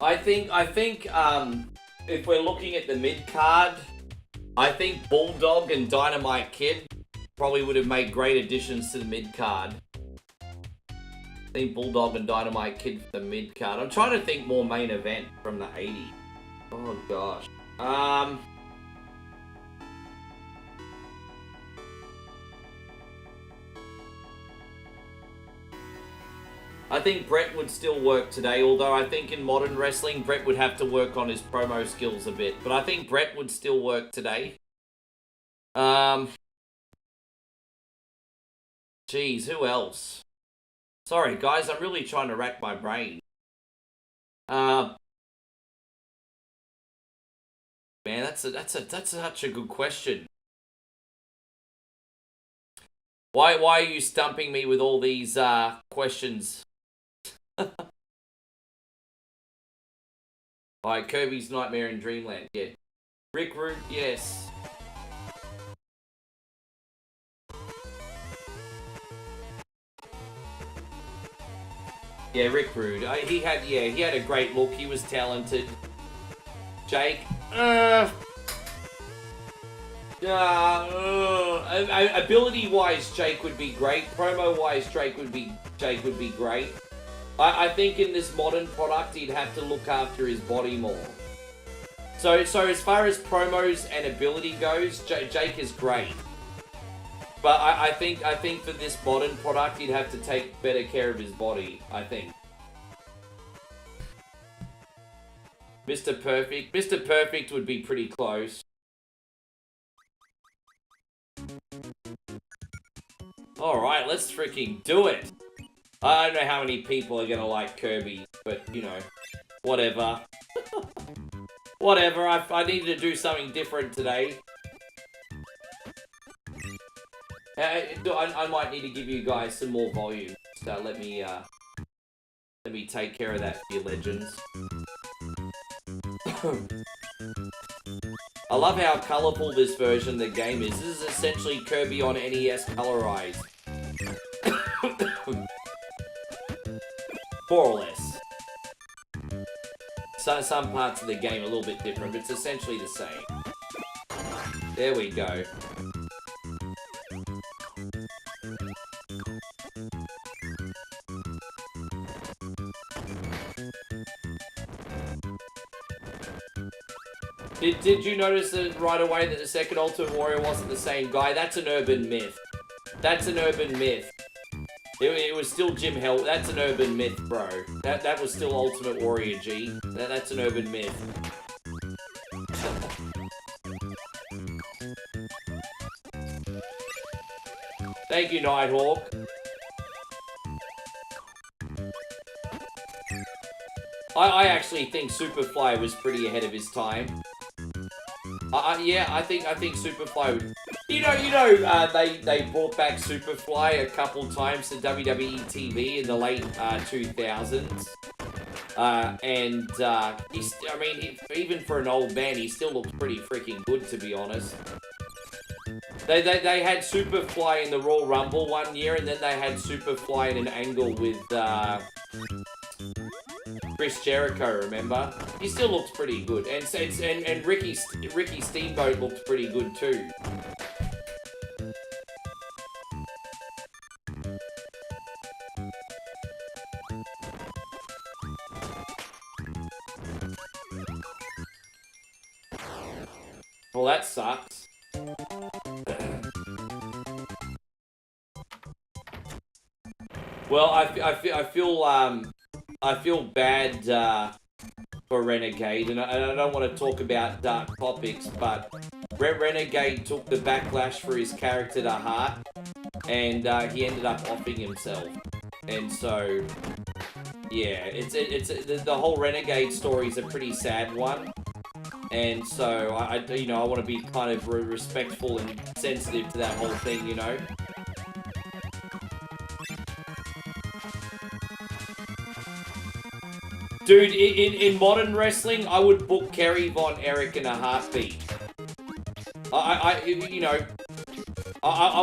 I think if we're looking at the mid card, I think Bulldog and Dynamite Kid probably would have made great additions to the mid card. I think Bulldog and Dynamite Kid for the mid card. I'm trying to think more main event from the 80s. Oh gosh. I think Brett would still work today, although I think in modern wrestling, Brett would have to work on his promo skills a bit. But I think Brett would still work today. Geez, who else? Sorry, guys, I'm really trying to rack my brain. Man, that's such a good question. Why are you stumping me with all these questions? Alright, Kirby's Nightmare in Dreamland, yeah. Rick Rude, yes. Yeah, Rick Rude. He had a great look. He was talented. Jake, ability-wise, Jake would be great. Promo-wise, Jake would be great. I think in this modern product, he'd have to look after his body more. So as far as promos and ability goes, Jake is great. But I think for this modern product, he'd have to take better care of his body, I think. Mr. Perfect would be pretty close. Alright, let's freaking do it. I don't know how many people are gonna like Kirby, but, you know, whatever. Whatever, I needed to do something different today. I might need to give you guys some more volume. So let me take care of that for you legends. I love how colourful this version of the game is. This is essentially Kirby on NES colorized. More or less. So, some parts of the game are a little bit different, but it's essentially the same. There we go. Did you notice that right away that the second Ultimate Warrior wasn't the same guy? That's an urban myth. That's an urban myth. It was still Jim Hell. That's an urban myth, bro. That was still Ultimate Warrior G. That's an urban myth. Thank you, Nighthawk. I actually think Superfly was pretty ahead of his time. Yeah, I think Superfly would... You know, they brought back Superfly a couple times to WWE TV in the late 2000s. Even for an old man, he still looks pretty freaking good, to be honest. They had Superfly in the Royal Rumble one year, and then they had Superfly in an angle with Chris Jericho, remember? He still looks pretty good. And Ricky Steamboat looks pretty good too. Well, that sucks. Well, I feel bad for Renegade, and I don't want to talk about dark topics, but Renegade took the backlash for his character to heart, and he ended up offing himself. And so, yeah, the whole Renegade story is a pretty sad one. And so, I want to be kind of respectful and sensitive to that whole thing, you know? Dude, in modern wrestling, I would book Kerry Von Erich in a heartbeat. I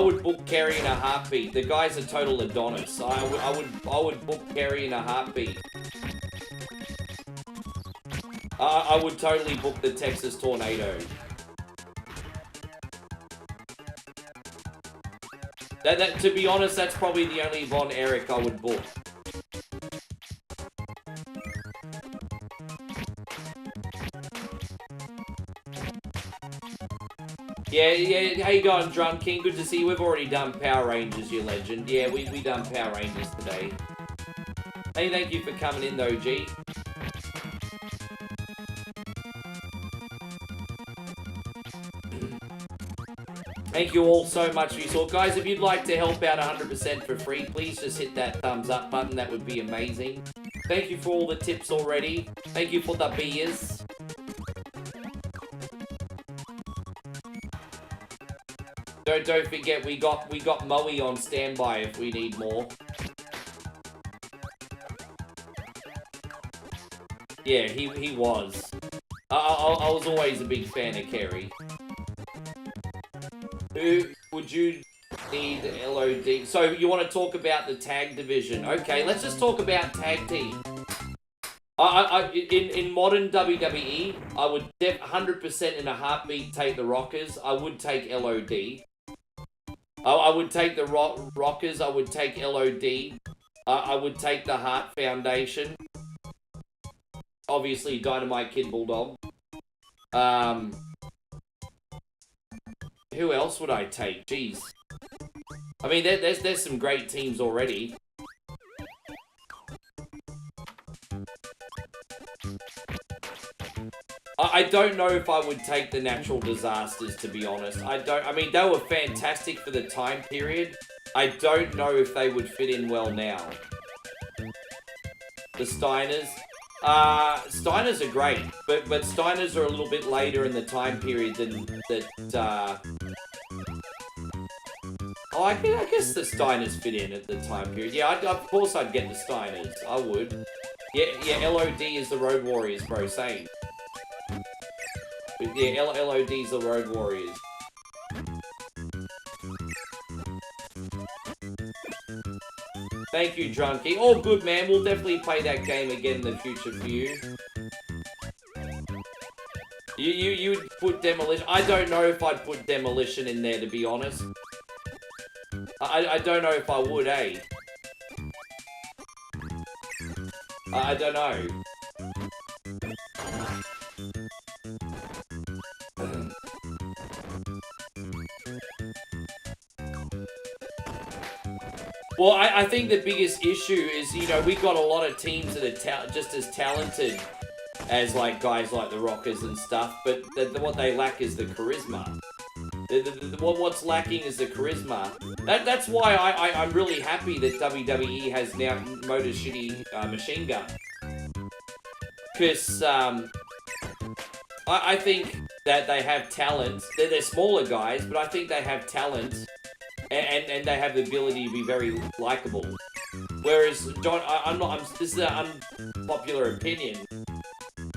would book Kerry in a heartbeat. The guy's a total Adonis. I would book Kerry in a heartbeat. I would totally book the Texas Tornado. To be honest, that's probably the only Von Erich I would book. Yeah, how you going, Drunk King? Good to see you. We've already done Power Rangers, you legend. Yeah, we done Power Rangers today. Hey, thank you for coming in, though, G. Thank you all so much for your support. Guys, if you'd like to help out 100% for free, please just hit that thumbs up button. That would be amazing. Thank you for all the tips already. Thank you for the beers. Don't forget, we got Moe on standby if we need more. Yeah, he was. I was always a big fan of Kerry. Who would you need LOD? So you want to talk about the tag division? Okay, let's just talk about tag team. In modern WWE, I would 100% in a heartbeat take the Rockers. I would take LOD. I would take the Rockers. I would take LOD. I would take the Hart Foundation. Obviously, Dynamite Kid Bulldog. Who else would I take? Jeez. I mean, there's some great teams already. I don't know if I would take the Natural Disasters, to be honest. I mean, they were fantastic for the time period. I don't know if they would fit in well now. The Steiners. Steiners are great, but Steiners are a little bit later in the time period than that. Oh, I guess the Steiners fit in at the time period. Yeah, of course I'd get the Steiners. I would. Yeah, LOD is the Road Warriors, bro. Same. But yeah, LOD's the Road Warriors. Thank you, Drunky. All good, man. We'll definitely play that game again in the future for you. You would put Demolition. I don't know if I'd put Demolition in there, to be honest. I don't know if I would, eh? I don't know. Well, I think the biggest issue is, you know, we got a lot of teams that are just as talented as, like, guys like the Rockers and stuff, but what they lack is the charisma. What's lacking is the charisma. That's why I'm really happy that WWE has now Motor City Machine Gun. Because I think that they have talent. They're smaller guys, but I think they have talent. And they have the ability to be very likable. Whereas this is an unpopular opinion,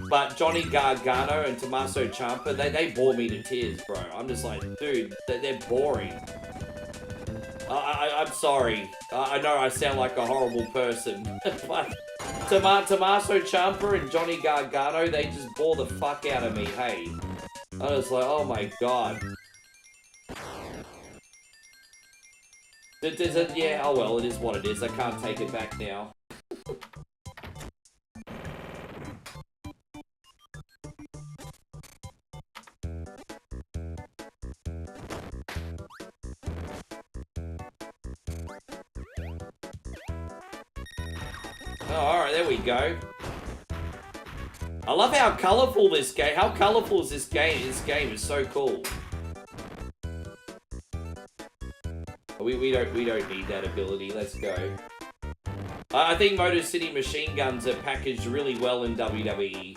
but Johnny Gargano and Tommaso Ciampa, they bore me to tears, bro. I'm just like, dude, they're boring. I'm sorry. I know I sound like a horrible person, but Tommaso Ciampa and Johnny Gargano, they just bore the fuck out of me, hey. I was like, oh my god. Yeah, oh well, it is what it is. I can't take it back now. Oh, alright, there we go. I love how colourful this game. How colourful is this game? This game is so cool. We don't need that ability. Let's go. I think Motor City Machine Guns are packaged really well in WWE.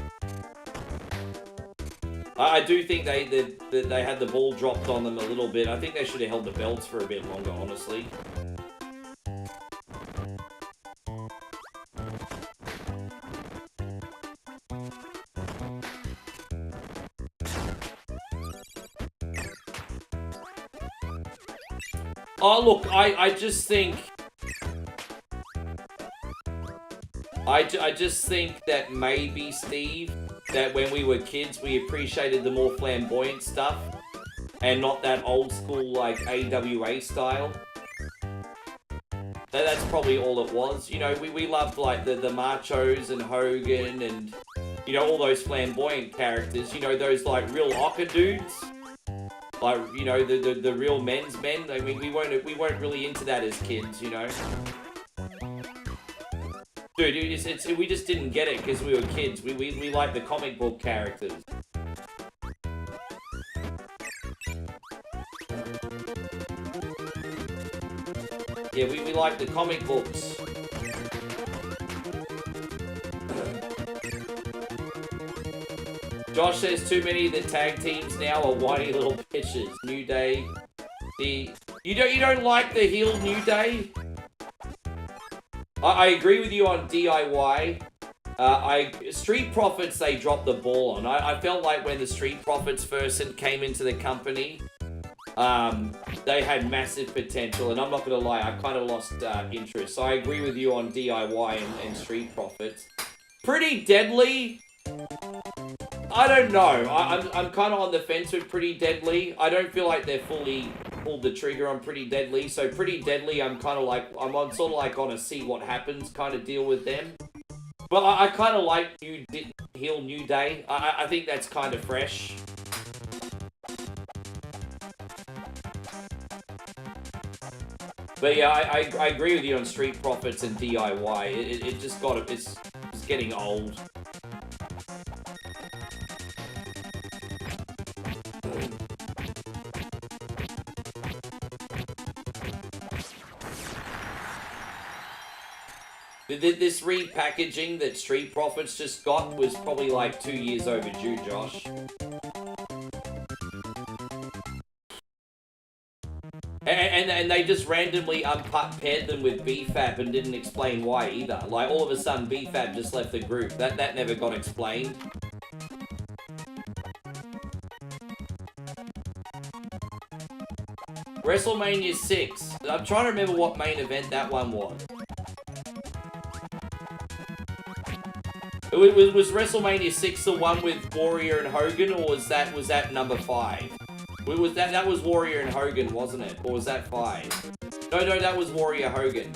I do think they had the ball dropped on them a little bit. I think they should have held the belts for a bit longer, honestly. Oh, look, I just think... I just think that maybe, Steve, that when we were kids, we appreciated the more flamboyant stuff, and not that old school, like, AWA style. That's probably all it was. You know, we loved, like, the Machos and Hogan and, you know, all those flamboyant characters. You know, those, like, real Ocker dudes. Like, you know, the real men's men. I mean, we weren't really into that as kids, you know. Dude, we just didn't get it because we were kids. We liked the comic book characters. Yeah, we liked the comic books. Josh says too many of the tag teams now are whiny little bitches. New Day. You don't like the heel New Day? I agree with you on DIY. Street Profits, they dropped the ball on. I felt like when the Street Profits first came into the company, they had massive potential, and I'm not going to lie, I kind of lost interest. So I agree with you on DIY and Street Profits. Pretty Deadly? I don't know. I'm kind of on the fence with Pretty Deadly. I don't feel like they're fully pulled the trigger on Pretty Deadly. So Pretty Deadly, I'm kind of like, I'm on sort of like on a see what happens kind of deal with them. But I kind of like heel New Day. I think that's kind of fresh. But yeah, I agree with you on Street Profits and DIY. It just got it's getting old. This repackaging that Street Profits just got was probably like 2 years overdue, Josh. And they just randomly paired them with BFAB and didn't explain why either. Like, all of a sudden, BFAB just left the group. That never got explained. WrestleMania 6. I'm trying to remember what main event that one was. Was WrestleMania 6 the one with Warrior and Hogan, or was that number 5? That was Warrior and Hogan, wasn't it? Or was that 5? No, that was Warrior Hogan.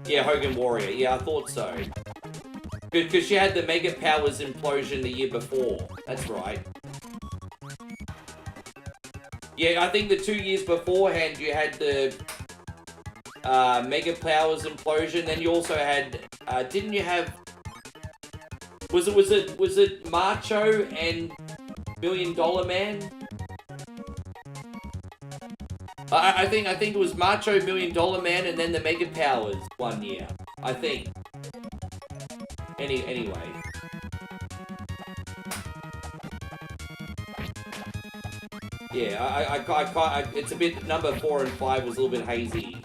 Yeah, Hogan Warrior. Yeah, I thought so. Because she had the Mega Powers implosion the year before. That's right. Yeah, I think the 2 years beforehand you had the Mega Powers implosion. Then you also had, didn't you have? Was it Macho and $1 Million Man? I think it was Macho, $1 Million Man, and then the Mega Powers one year. I think. Anyway. Yeah, I it's a bit, number 4 and 5 was a little bit hazy.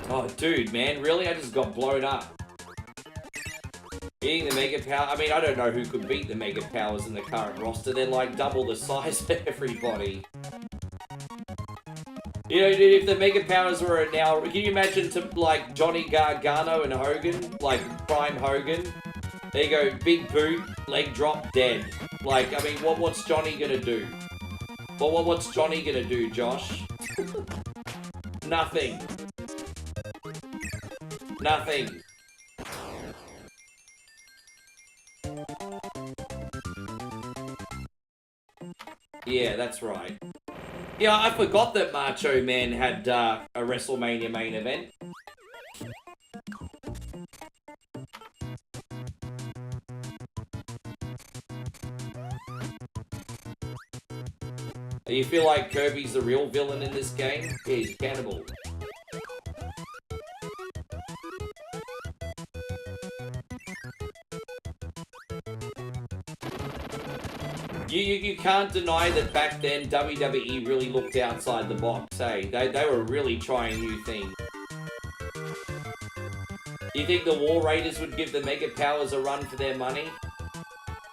Oh, dude, man, really? I just got blown up. Beating the Mega Power. I mean, I don't know who could beat the Mega Powers in the current roster. They're like double the size of everybody. You know, if the Mega Powers were now, can you imagine to like Johnny Gargano and Hogan, like Prime Hogan? There you go, big boot, leg drop, dead. Like, I mean, what's Johnny gonna do? What's Johnny gonna do, Josh? Nothing. Nothing. Yeah, that's right. Yeah, I forgot that Macho Man had a WrestleMania main event. You feel like Kirby's the real villain in this game? Yeah, he's cannibal. You can't deny that back then WWE really looked outside the box, hey? They were really trying new things. Do you think the War Raiders would give the Mega Powers a run for their money?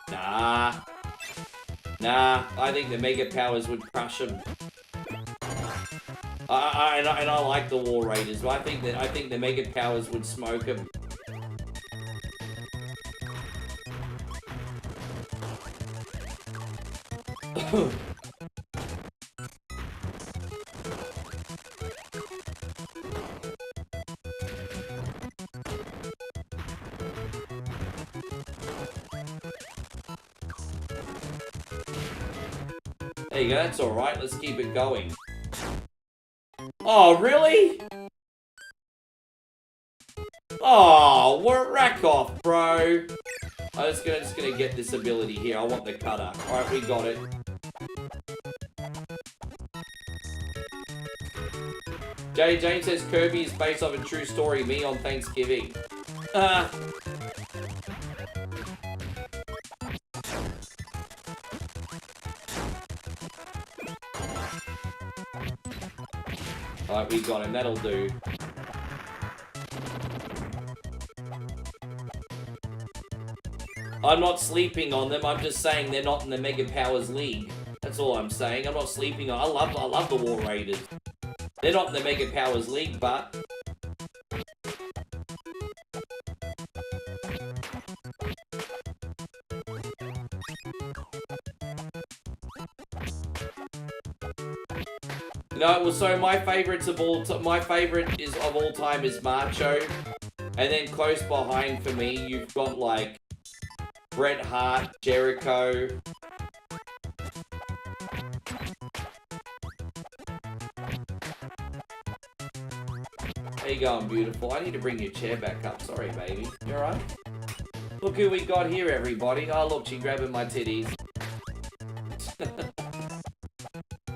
Nah. Nah, I think the Mega Powers would crush them. And I like the War Raiders, but I think the Mega Powers would smoke them. There you go, that's alright, let's keep it going. Oh, really? Oh, rack off, bro. I'm just gonna get this ability here. I want the cutter. Alright, we got it. Jane says Kirby is based off a true story, me on Thanksgiving. Alright, we got him, that'll do. I'm not sleeping on them, I'm just saying they're not in the Mega Powers League. That's all I'm saying. I'm not sleeping on. I love the War Raiders. They're not in the Mega Powers League, but no. Well, so my favorite of all time is Macho, and then close behind for me, you've got like Bret Hart, Jericho. How you going, beautiful? I need to bring your chair back up. Sorry, baby. You alright? Look who we got here, everybody. Oh, look, she's grabbing my titties.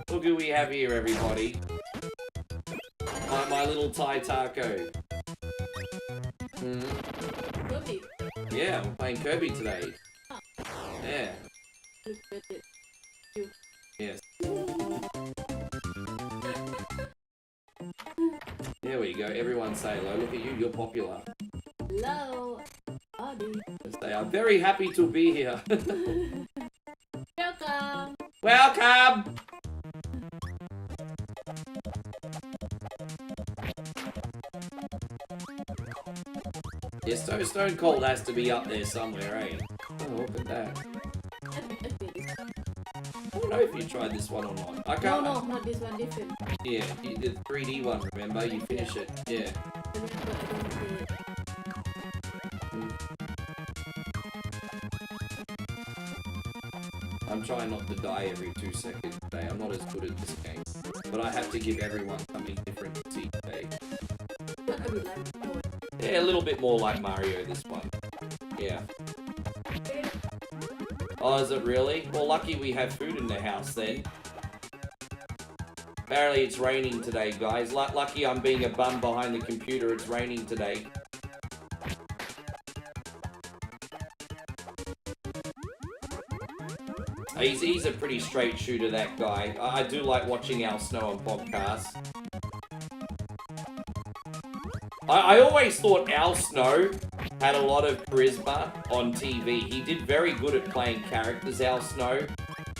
Look who we have here, everybody. My little Thai taco. Yeah, we're playing Kirby today. Yeah. Yes. There we go. Everyone say hello. Look at you. You're popular. Hello. Howdy. Say, I'm very happy to be here. Welcome. Welcome. Yeah, Stone Cold has to be up there somewhere, eh? Oh, look at that. I don't know if you tried this one or not. I can't. No, not this one, different. Yeah, you did the 3D one, remember? You finish it. Yeah. I'm trying not to die every 2 seconds today. I'm not as good at this game. But I have to give everyone something different to see today. Yeah, a little bit more like Mario, this one. Yeah. Oh, is it really? Well, lucky we have food in the house then. Apparently it's raining today, guys. Lucky I'm being a bum behind the computer. It's raining today. He's a pretty straight shooter, that guy. I do like watching Al Snow on podcasts. I always thought Al Snow had a lot of charisma on TV. He did very good at playing characters, Al Snow.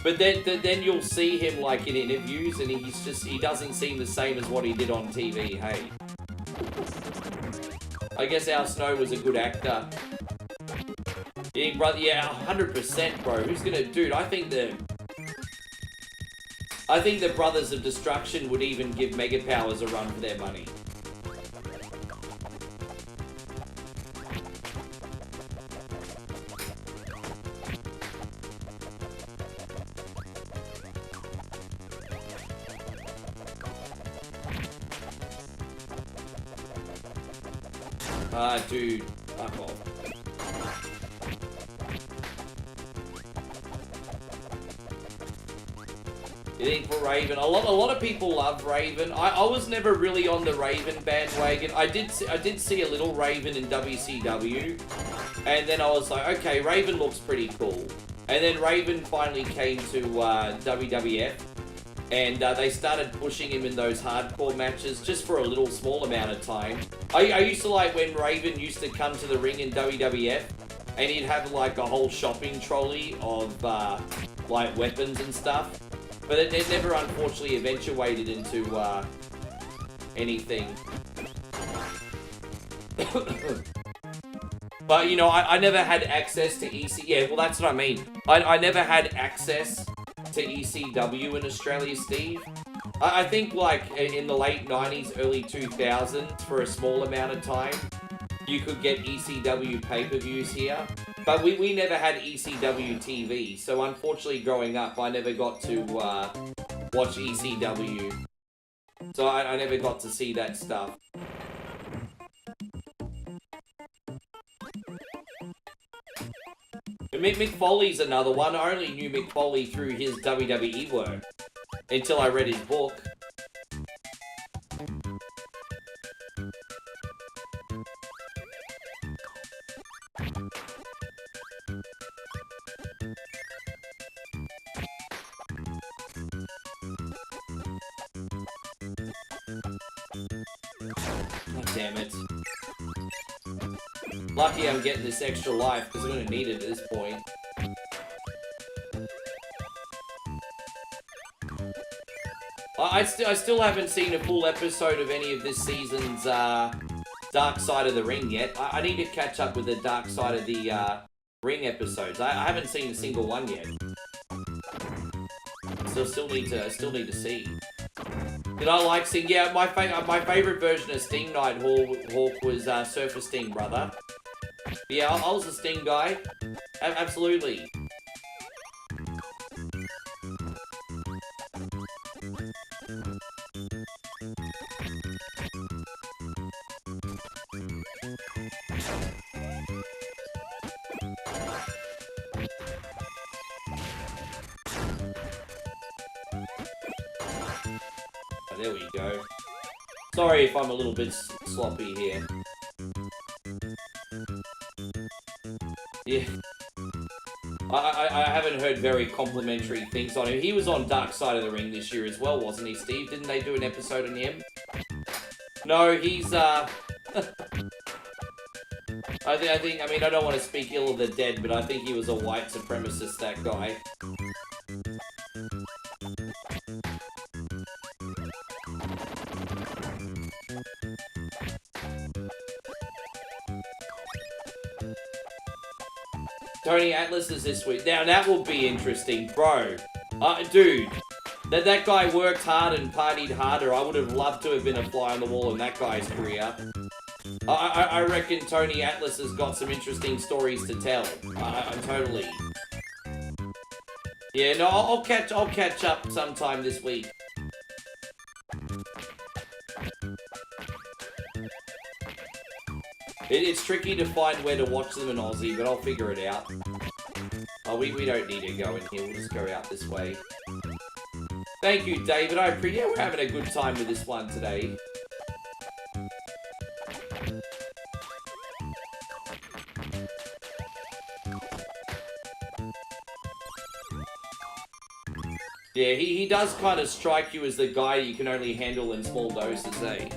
But then you'll see him like in interviews and he doesn't seem the same as what he did on TV, hey. I guess Al Snow was a good actor. You think, brother? Yeah, 100%, bro. Who's gonna... Dude, I think the Brothers of Destruction would even give Mega Powers a run for their money. Dude, fuck off. You think for Raven? A lot of people love Raven. I was never really on the Raven bandwagon. I did see a little Raven in WCW, and then I was like, okay, Raven looks pretty cool. And then Raven finally came to WWF, and they started pushing him in those hardcore matches just for a little small amount of time. I used to like when Raven used to come to the ring in WWF, and he'd have like a whole shopping trolley of like weapons and stuff. But it never unfortunately eventuated into anything. But you know, I never had access to EC. Yeah, well that's what I mean. I never had access to ECW in Australia, Steve. I think like in the late 90s, early 2000s, for a small amount of time, you could get ECW pay-per-views here. But we never had ECW TV, so unfortunately growing up, I never got to watch ECW. So I never got to see that stuff. Mick Foley's another one. I only knew Mick Foley through his WWE work until I read his book. God damn it. Lucky I'm getting this extra life, because I'm going to need it at this point. I still haven't seen a full episode of any of this season's Dark Side of the Ring yet. I need to catch up with the Dark Side of the Ring episodes. I haven't seen a single one yet. Still need to see. Did I like Sting? Yeah, my favorite version of Sting Nighthawk was Surfer Sting, brother. Yeah, I was a Sting guy. Absolutely. There we go. Sorry if I'm a little bit sloppy here. Yeah. I haven't heard very complimentary things on him. He was on Dark Side of the Ring this year as well, wasn't he, Steve? Didn't they do an episode on him? No, he's, I mean, I don't want to speak ill of the dead, but I think he was a white supremacist, that guy. Tony Atlas is this week. Now, that will be interesting, bro. Dude, that guy worked hard and partied harder. I would have loved to have been a fly on the wall in that guy's career. I reckon Tony Atlas has got some interesting stories to tell. Totally. Yeah, no, I'll catch up sometime this week. It's tricky to find where to watch them in Aussie, but I'll figure it out. Oh, we don't need to go in here. We'll just go out this way. Thank you, David. I appreciate. Yeah, we're having a good time with this one today. Yeah, he does kind of strike you as the guy you can only handle in small doses, eh?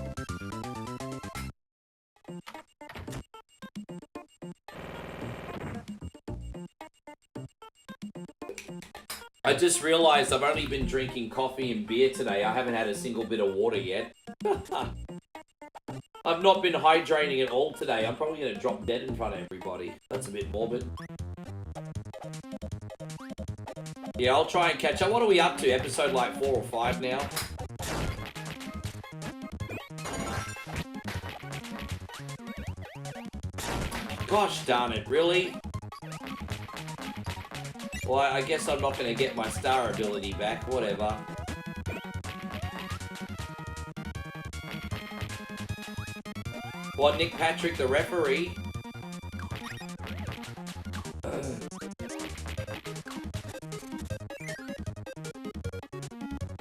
I just realized I've only been drinking coffee and beer today. I haven't had a single bit of water yet. I've not been hydrating at all today. I'm probably going to drop dead in front of everybody. That's a bit morbid. Yeah, I'll try and catch up. What are we up to? Episode like 4 or 5 now? Gosh darn it, really? Well, I guess I'm not going to get my star ability back, whatever. What, Nick Patrick, the referee?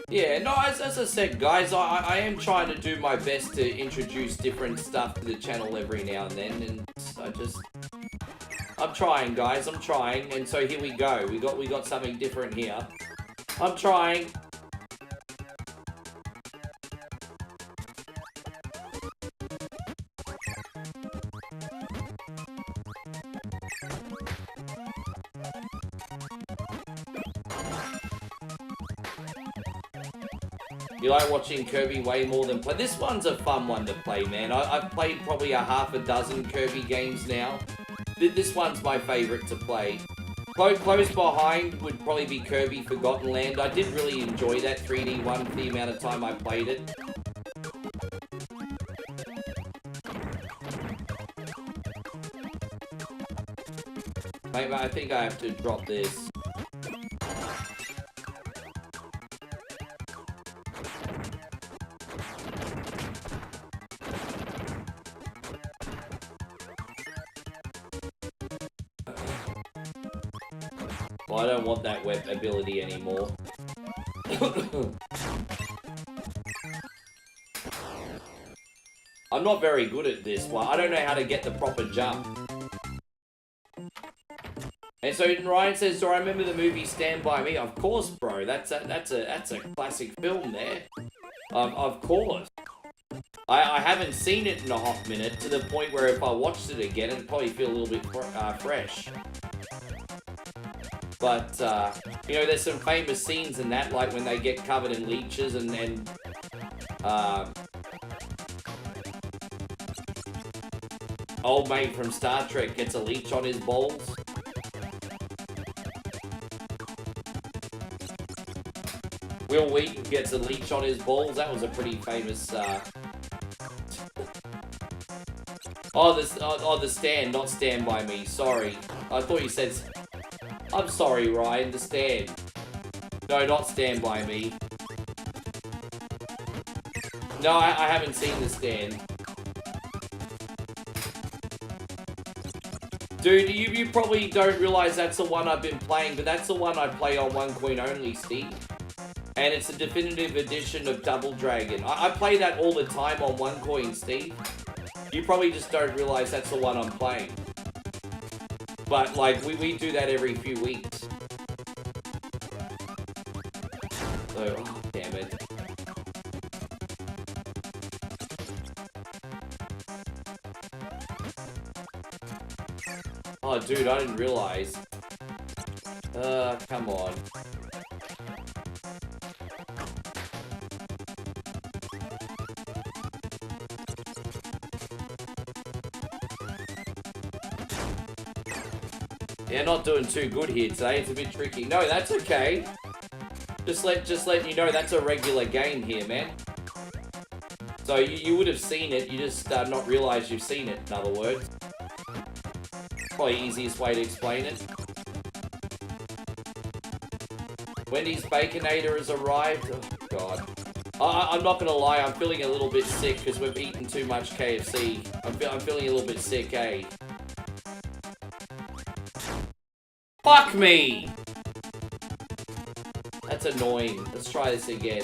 Yeah, no, as I said, guys, I am trying to do my best to introduce different stuff to the channel every now and then, and I'm trying, guys, I'm trying, and so here we go. We got something different here. I'm trying. You like watching Kirby way more than play? This one's a fun one to play, man. I've played probably a half a dozen Kirby games now. This one's my favorite to play. Close behind would probably be Kirby Forgotten Land. I did really enjoy that 3D one for the amount of time I played it. Mate, I think I have to drop this. Well, I don't want that web ability anymore. I'm not very good at this one. I don't know how to get the proper jump. And so Ryan says, do I remember the movie Stand By Me? Of course, bro. That's a classic film there. Of course. I haven't seen it in a hot minute, to the point where if I watched it again, it'd probably feel a little bit fresh. But, you know, there's some famous scenes in that, like when they get covered in leeches and old mate from Star Trek gets a leech on his balls. Will Wheaton gets a leech on his balls. That was a pretty famous, the Stand, not Stand By Me. Sorry. I thought you said... I'm sorry, Ryan. The Stand. No, not Stand By Me. No, I haven't seen The Stand. Dude, you probably don't realize that's the one I've been playing, but that's the one I play on One Coin only, Steve. And it's a definitive edition of Double Dragon. I play that all the time on One Coin, Steve. You probably just don't realize that's the one I'm playing. But, like, we do that every few weeks. So, oh, damn it. Oh, dude, I didn't realize. Come on. Yeah, not doing too good here today. It's a bit tricky. No, that's okay. Just letting you know that's a regular game here, man. So you would have seen it. You just not realize you've seen it. In other words, probably easiest way to explain it. Wendy's Baconator has arrived. Oh god. I'm not gonna lie. I'm feeling a little bit sick because we've eaten too much KFC. I'm feeling a little bit sick, eh? Fuck me! That's annoying. Let's try this again.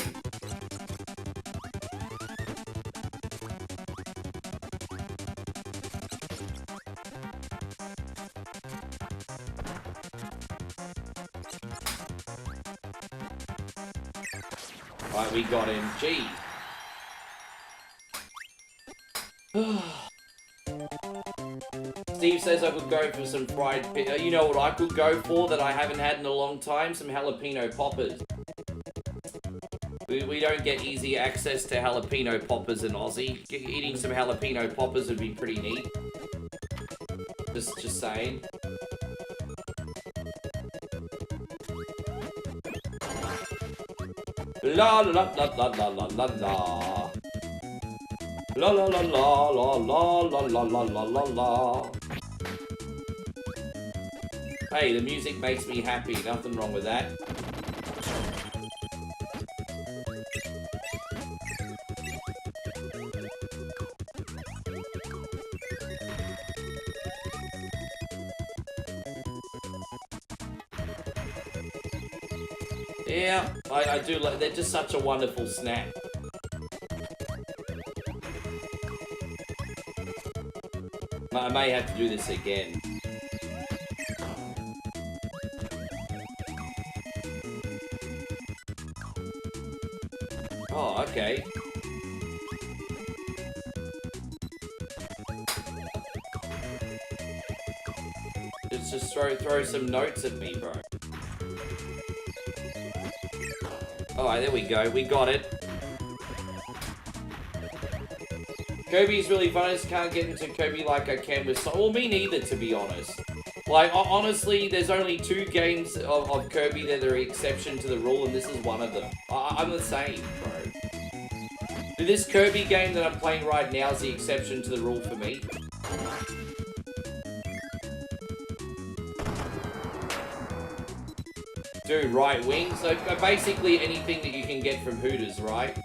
Right, we got him. Gee. Steve says I could go for some fried... You know what I could go for that I haven't had in a long time? Some jalapeno poppers. We don't get easy access to jalapeno poppers in Aussie. Eating some jalapeno poppers would be pretty neat. Just saying. La la la la la la la la. La la la la la la la la la la la la. Hey, the music makes me happy. Nothing wrong with that. Yeah, I do like. They're just such a wonderful snack. I may have to do this again. Oh, okay. Just throw some notes at me, bro. Alright, there we go. We got it. Kirby's really fun. I just can't get into Kirby like I can with... Well, me neither, to be honest. Like, honestly, there's only 2 games of Kirby that are an exception to the rule, and this is one of them. I'm the same, bro. This Kirby game that I'm playing right now is the exception to the rule for me. Dude, right wing. So basically anything that you can get from Hooters, right?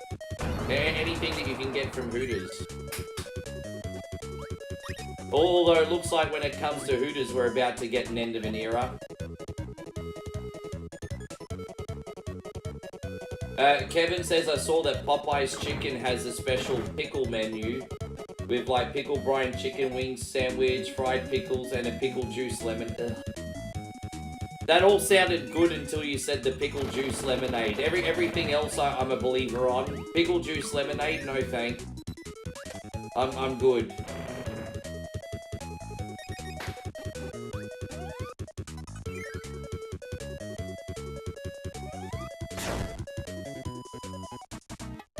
Anything that you can get from Hooters. Although it looks like when it comes to Hooters, we're about to get an end of an era. Kevin says, I saw that Popeye's Chicken has a special pickle menu with like pickle brine chicken wings, sandwich, fried pickles, and a pickle juice lemon. Ugh. That all sounded good until you said the pickle juice lemonade. Everything else I'm a believer on. Pickle juice lemonade, no thank. I'm good.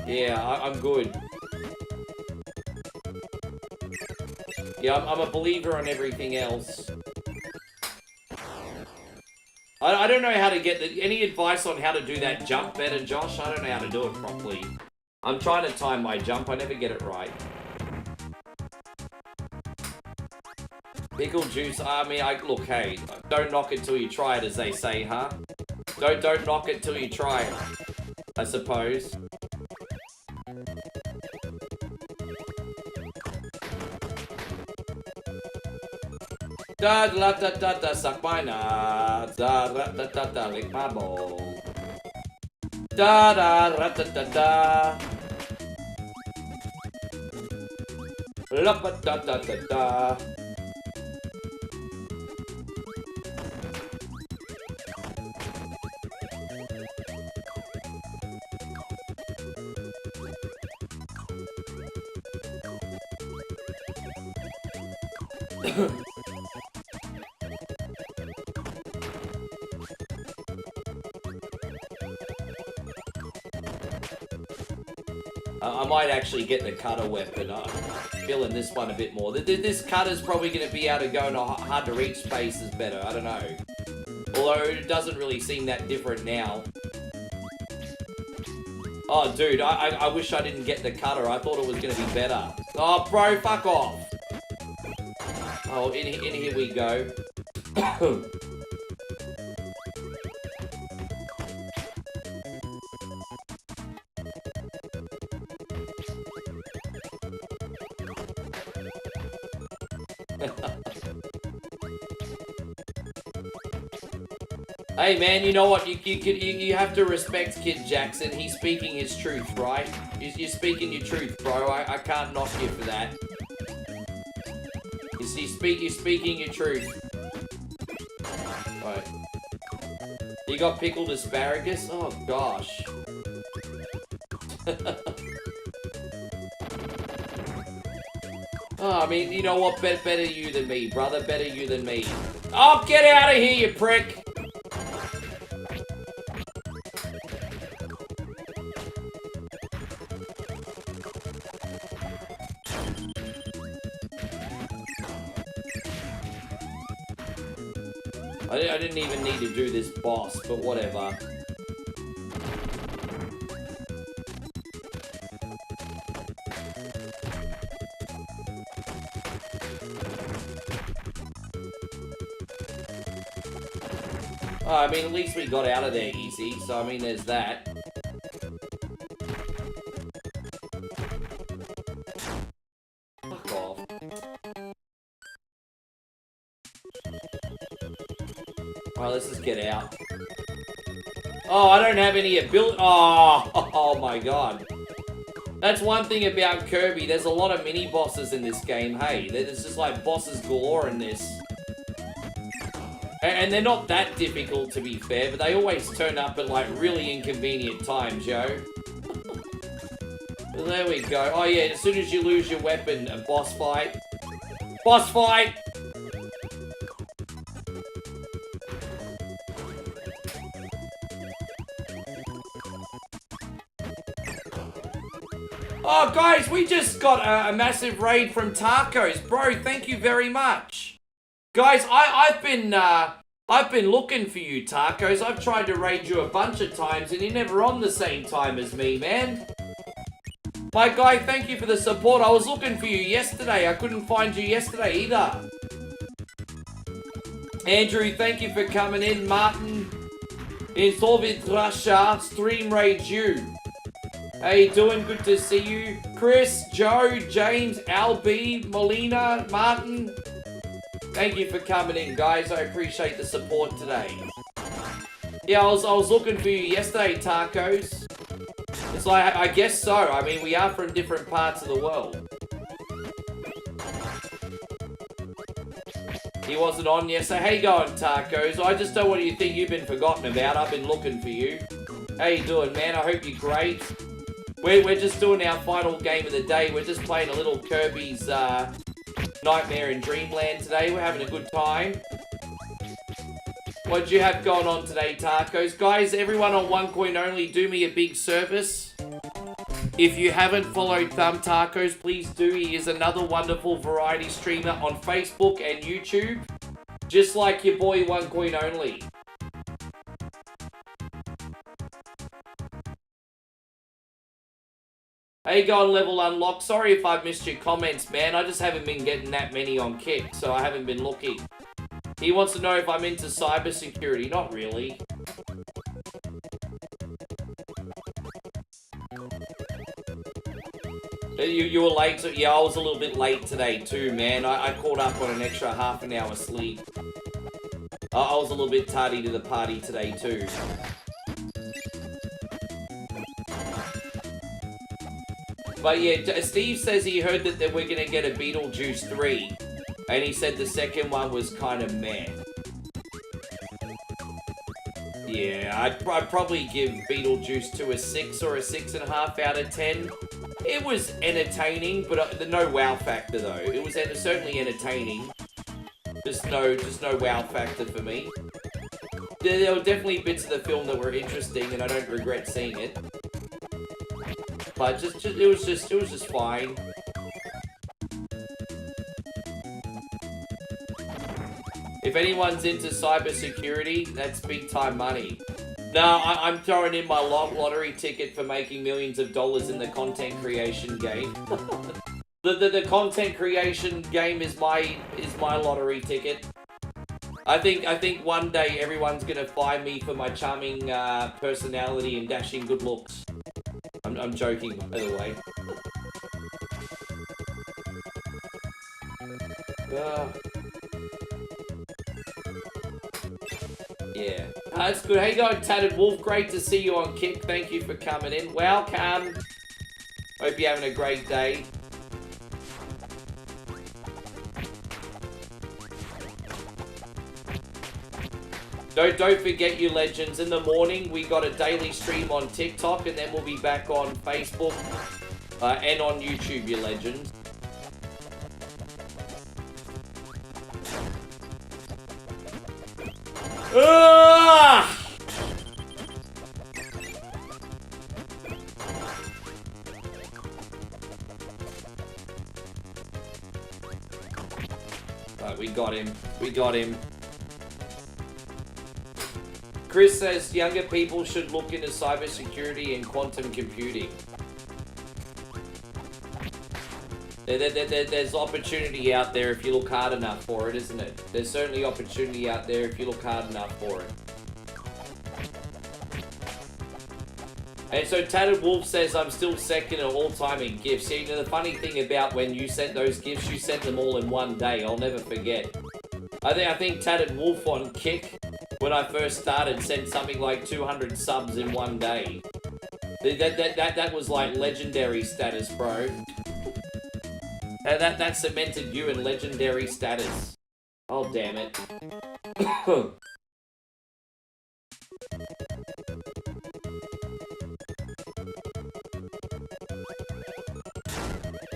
Yeah, I'm good. Yeah, I'm a believer on everything else. I don't know how to get any advice on how to do that jump better, Josh? I don't know how to do it properly. I'm trying to time my jump. I never get it right. Pickle juice. I mean, look, hey, don't knock it till you try it, as they say, huh? Don't knock it till you try it, I suppose. Da da da da da, suck my nuts. Da da da da da, lick my bowl. Da da da da da da. La da da da da da. I might actually get the cutter weapon. I'm feeling this one a bit more. This cutter's probably going to be able to go into hard to reach spaces better. I don't know. Although it doesn't really seem that different now. Oh, dude, I wish I didn't get the cutter. I thought it was going to be better. Oh, bro, fuck off. Oh, in here we go. Hey man, you know what? You have to respect Kid Jackson. He's speaking his truth, right? You're speaking your truth, bro. I can't knock you for that. You're speaking your truth. Right. You got pickled asparagus? Oh gosh. Oh, I mean, you know what? Better you than me, brother. Better you than me. Oh, get out of here, you prick! I didn't even need to do this boss, but whatever. Oh, I mean, at least we got out of there easy, so I mean, there's that. Fuck off. Alright, let's just get out. Oh, I don't have any ability. Oh my god. That's one thing about Kirby. There's a lot of mini bosses in this game. Hey, there's just like bosses galore in this. And they're not that difficult, to be fair, but they always turn up at, like, really inconvenient times, yo. Well, there we go. Oh, yeah, as soon as you lose your weapon, a boss fight. Boss fight! Oh, guys, we just got a massive raid from Tacos. Bro, thank you very much. Guys, I've been looking for you, Tacos. I've tried to raid you a bunch of times, and you're never on the same time as me, man. My guy, thank you for the support. I was looking for you yesterday. I couldn't find you yesterday either. Andrew, thank you for coming in. Martin, in Soviet Russia, stream raid you. How you doing? Good to see you. Chris, Joe, James, Albie, Molina, Martin. Thank you for coming in, guys. I appreciate the support today. Yeah, I was looking for you yesterday, Tacos. It's like, I guess so. I mean, we are from different parts of the world. He wasn't on yesterday. How you going, Tacos? I just don't want you to think you've been forgotten about. I've been looking for you. How you doing, man? I hope you're great. We're just doing our final game of the day. We're just playing a little Kirby's Nightmare in Dreamland today. We're having a good time. What do you have going on today, Tacos? Guys, everyone on OneCoin only, do me a big service. If you haven't followed Thumb Tacos, please do. He is another wonderful variety streamer on Facebook and YouTube. Just like your boy OneCoin only. How you going, Level Unlock? Sorry if I've missed your comments, man. I just haven't been getting that many on Kick, so I haven't been looking. He wants to know if I'm into cybersecurity. Not really. You were late? So, yeah, I was a little bit late today too, man. I caught up on an extra half an hour sleep. I was a little bit tardy to the party today too. But yeah, Steve says he heard that we're going to get a Beetlejuice 3. And he said the second one was kind of meh. Yeah, I'd probably give Beetlejuice 2 a 6 or a 6.5 out of 10. It was entertaining, but no wow factor though. It was certainly entertaining. Just no wow factor for me. There were definitely bits of the film that were interesting, and I don't regret seeing it. But it was just fine. If anyone's into cybersecurity, that's big time money. No, I'm throwing in my lottery ticket for making millions of dollars in the content creation game. The content creation game is my lottery ticket. I think one day everyone's gonna find me for my charming personality and dashing good looks. I'm joking, by the way. Yeah. That's good. Hey, going, Tatted Wolf. Great to see you on Kick. Thank you for coming in. Welcome. Hope you're having a great day. Don't forget, you legends, in the morning we got a daily stream on TikTok, and then we'll be back on Facebook and on YouTube, you legends. Right, we got him. We got him. Chris says younger people should look into cybersecurity and quantum computing. There's opportunity out there if you look hard enough for it, isn't it? There's certainly opportunity out there if you look hard enough for it. And so Tatted Wolf says, I'm still second at all time in gifts. Yeah, you know, the funny thing about when you sent those gifts, you sent them all in one day. I'll never forget. I think Tatted Wolf on Kick, when I first started, sent something like 200 subs in one day. That was like legendary status, bro. That cemented you in legendary status. Oh, damn it.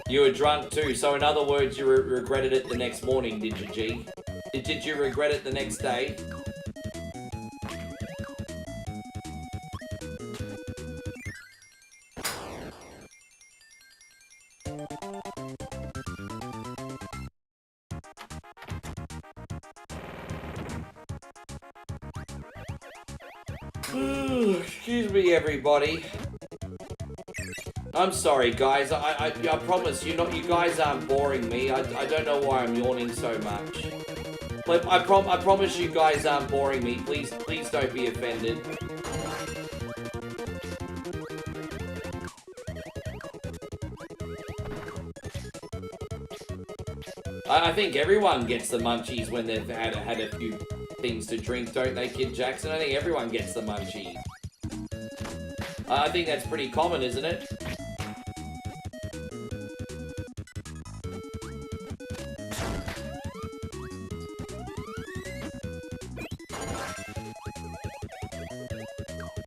You were drunk too, so in other words, you regretted it the next morning, did you, G? Did you regret it the next day? Excuse me, everybody. I'm sorry, guys. I promise you guys aren't boring me. I don't know why I'm yawning so much. But I promise you guys aren't boring me. Please don't be offended. I think everyone gets the munchies when they've had a few things to drink, don't they, Kid Jackson? I think everyone gets the munchies. I think that's pretty common, isn't it?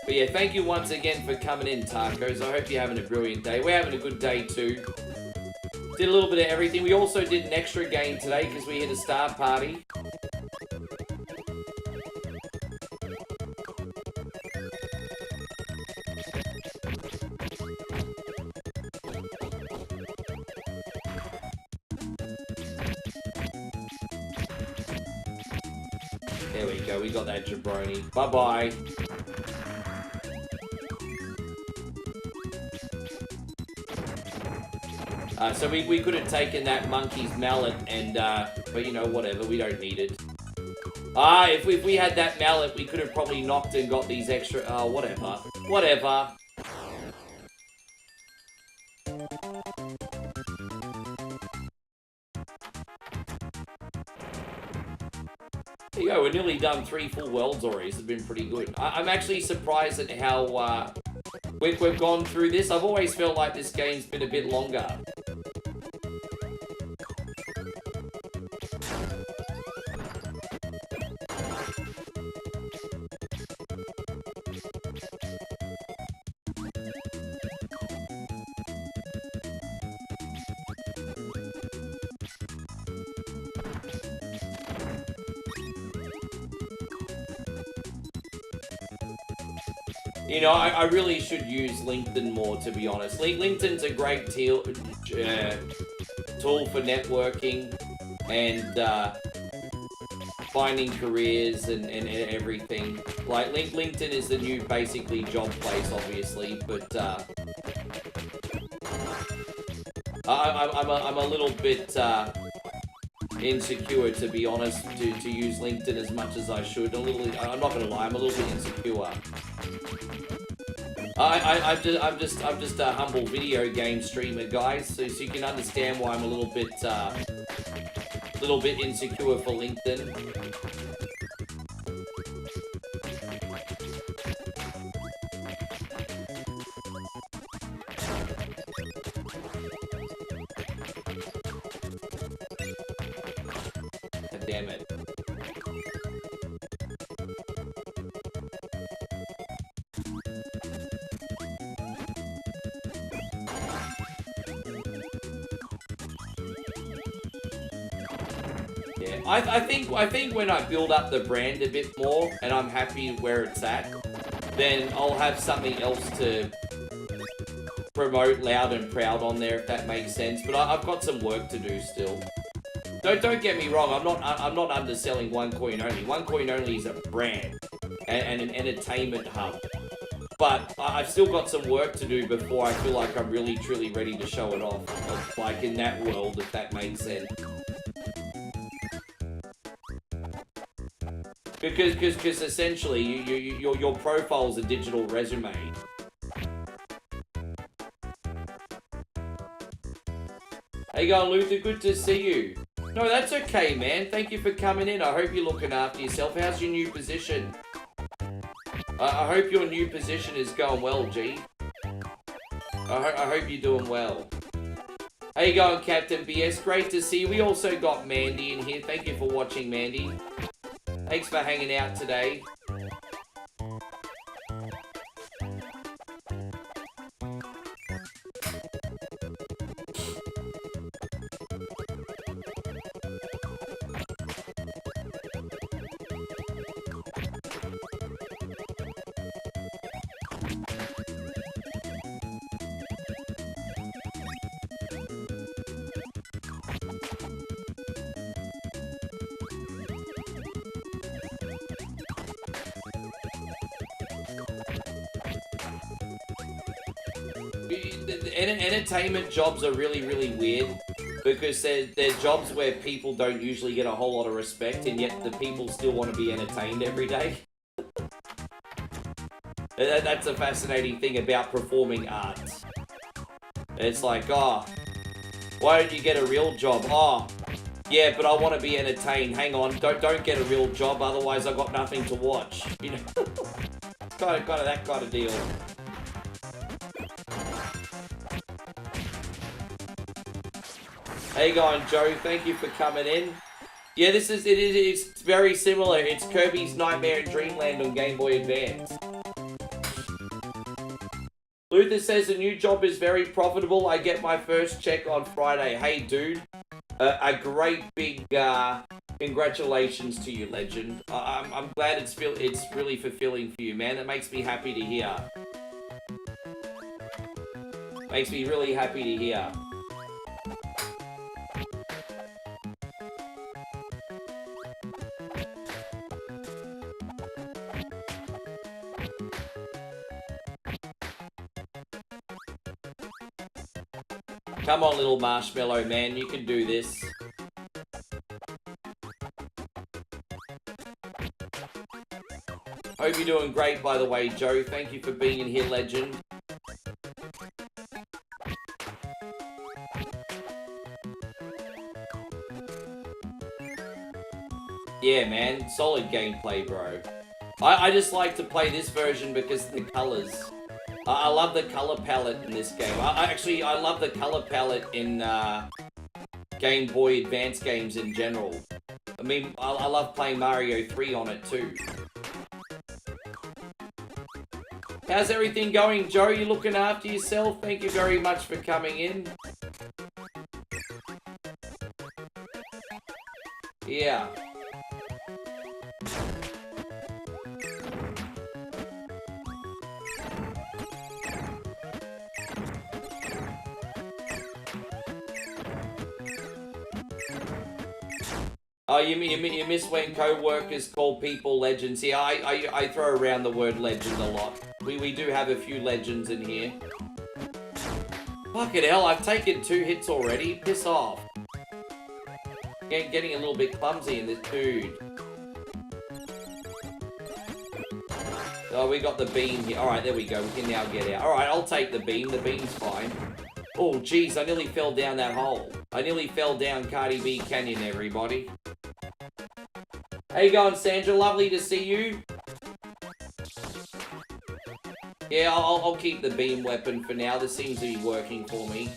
But yeah, thank you once again for coming in, Tacos. I hope you're having a brilliant day. We're having a good day too. Did a little bit of everything. We also did an extra game today because we hit a star party. There we go, we got that jabroni. Bye-bye. So we could have taken that monkey's mallet and, but you know, whatever, we don't need it. If we had that mallet, we could have probably knocked and got these extra, whatever. Whatever. There you go, we're nearly done 3 full worlds already. This has been pretty good. I'm actually surprised at how, we've gone through this. I've always felt like this game's been a bit longer. You know, I really should use LinkedIn more, to be honest. LinkedIn's a great tool for networking and finding careers and everything. Like, LinkedIn is the new, basically, job place, obviously, but I'm a little bit insecure, to be honest, to use LinkedIn as much as I should. I'm not gonna lie, I'm a little bit insecure. I'm just a humble video game streamer, guys, so you can understand why I'm a little bit insecure for LinkedIn. God damn it. Yeah, I think when I build up the brand a bit more and I'm happy where it's at, then I'll have something else to promote loud and proud on there, if that makes sense. But I've got some work to do still. Don't get me wrong. I'm not underselling One Coin Only. One Coin Only is a brand and an entertainment hub. But I've still got some work to do before I feel like I'm really truly ready to show it off, like in that world, if that makes sense. Because essentially, your profile's a digital resume. How you going, Luther? Good to see you. No, that's okay, man. Thank you for coming in. I hope you're looking after yourself. How's your new position? I hope your new position is going well, G. I hope you're doing well. How you going, Captain BS? Great to see you. We also got Mandy in here. Thank you for watching, Mandy. Thanks for hanging out today. Entertainment jobs are really, really weird because they're jobs where people don't usually get a whole lot of respect, and yet the people still want to be entertained every day. That's a fascinating thing about performing arts. It's like, oh, why don't you get a real job? Oh, yeah, but I want to be entertained. Hang on, don't get a real job, otherwise I got nothing to watch. You know, it's kind of that kind of deal. How you going, Joe? Thank you for coming in. Yeah, it's very similar. It's Kirby's Nightmare in Dreamland on Game Boy Advance. Luther says the new job is very profitable. I get my first check on Friday. Hey, dude. A great big congratulations to you, legend. I'm glad it's really fulfilling for you, man. It makes me happy to hear. Makes me really happy to hear. Come on, little marshmallow man, you can do this. Hope you're doing great, by the way, Joe. Thank you for being in here, legend. Yeah, man, solid gameplay, bro. I just like to play this version because of the colors. I love the color palette in this game. I love the color palette in Game Boy Advance games in general. I mean, I love playing Mario 3 on it too. How's everything going, Joe? You looking after yourself? Thank you very much for coming in. Yeah. Oh, you miss when co-workers call people legends? Yeah, I throw around the word legend a lot. We do have a few legends in here. Fucking hell, I've taken 2 hits already. Piss off. Getting a little bit clumsy in this dude. Oh, we got the beam here. Alright, there we go. We can now get out. Alright, I'll take the beam. The beam's fine. Oh, jeez, I nearly fell down that hole. I nearly fell down Cardi B Canyon, everybody. How you going, Sandra? Lovely to see you. Yeah, I'll keep the beam weapon for now. This seems to be working for me.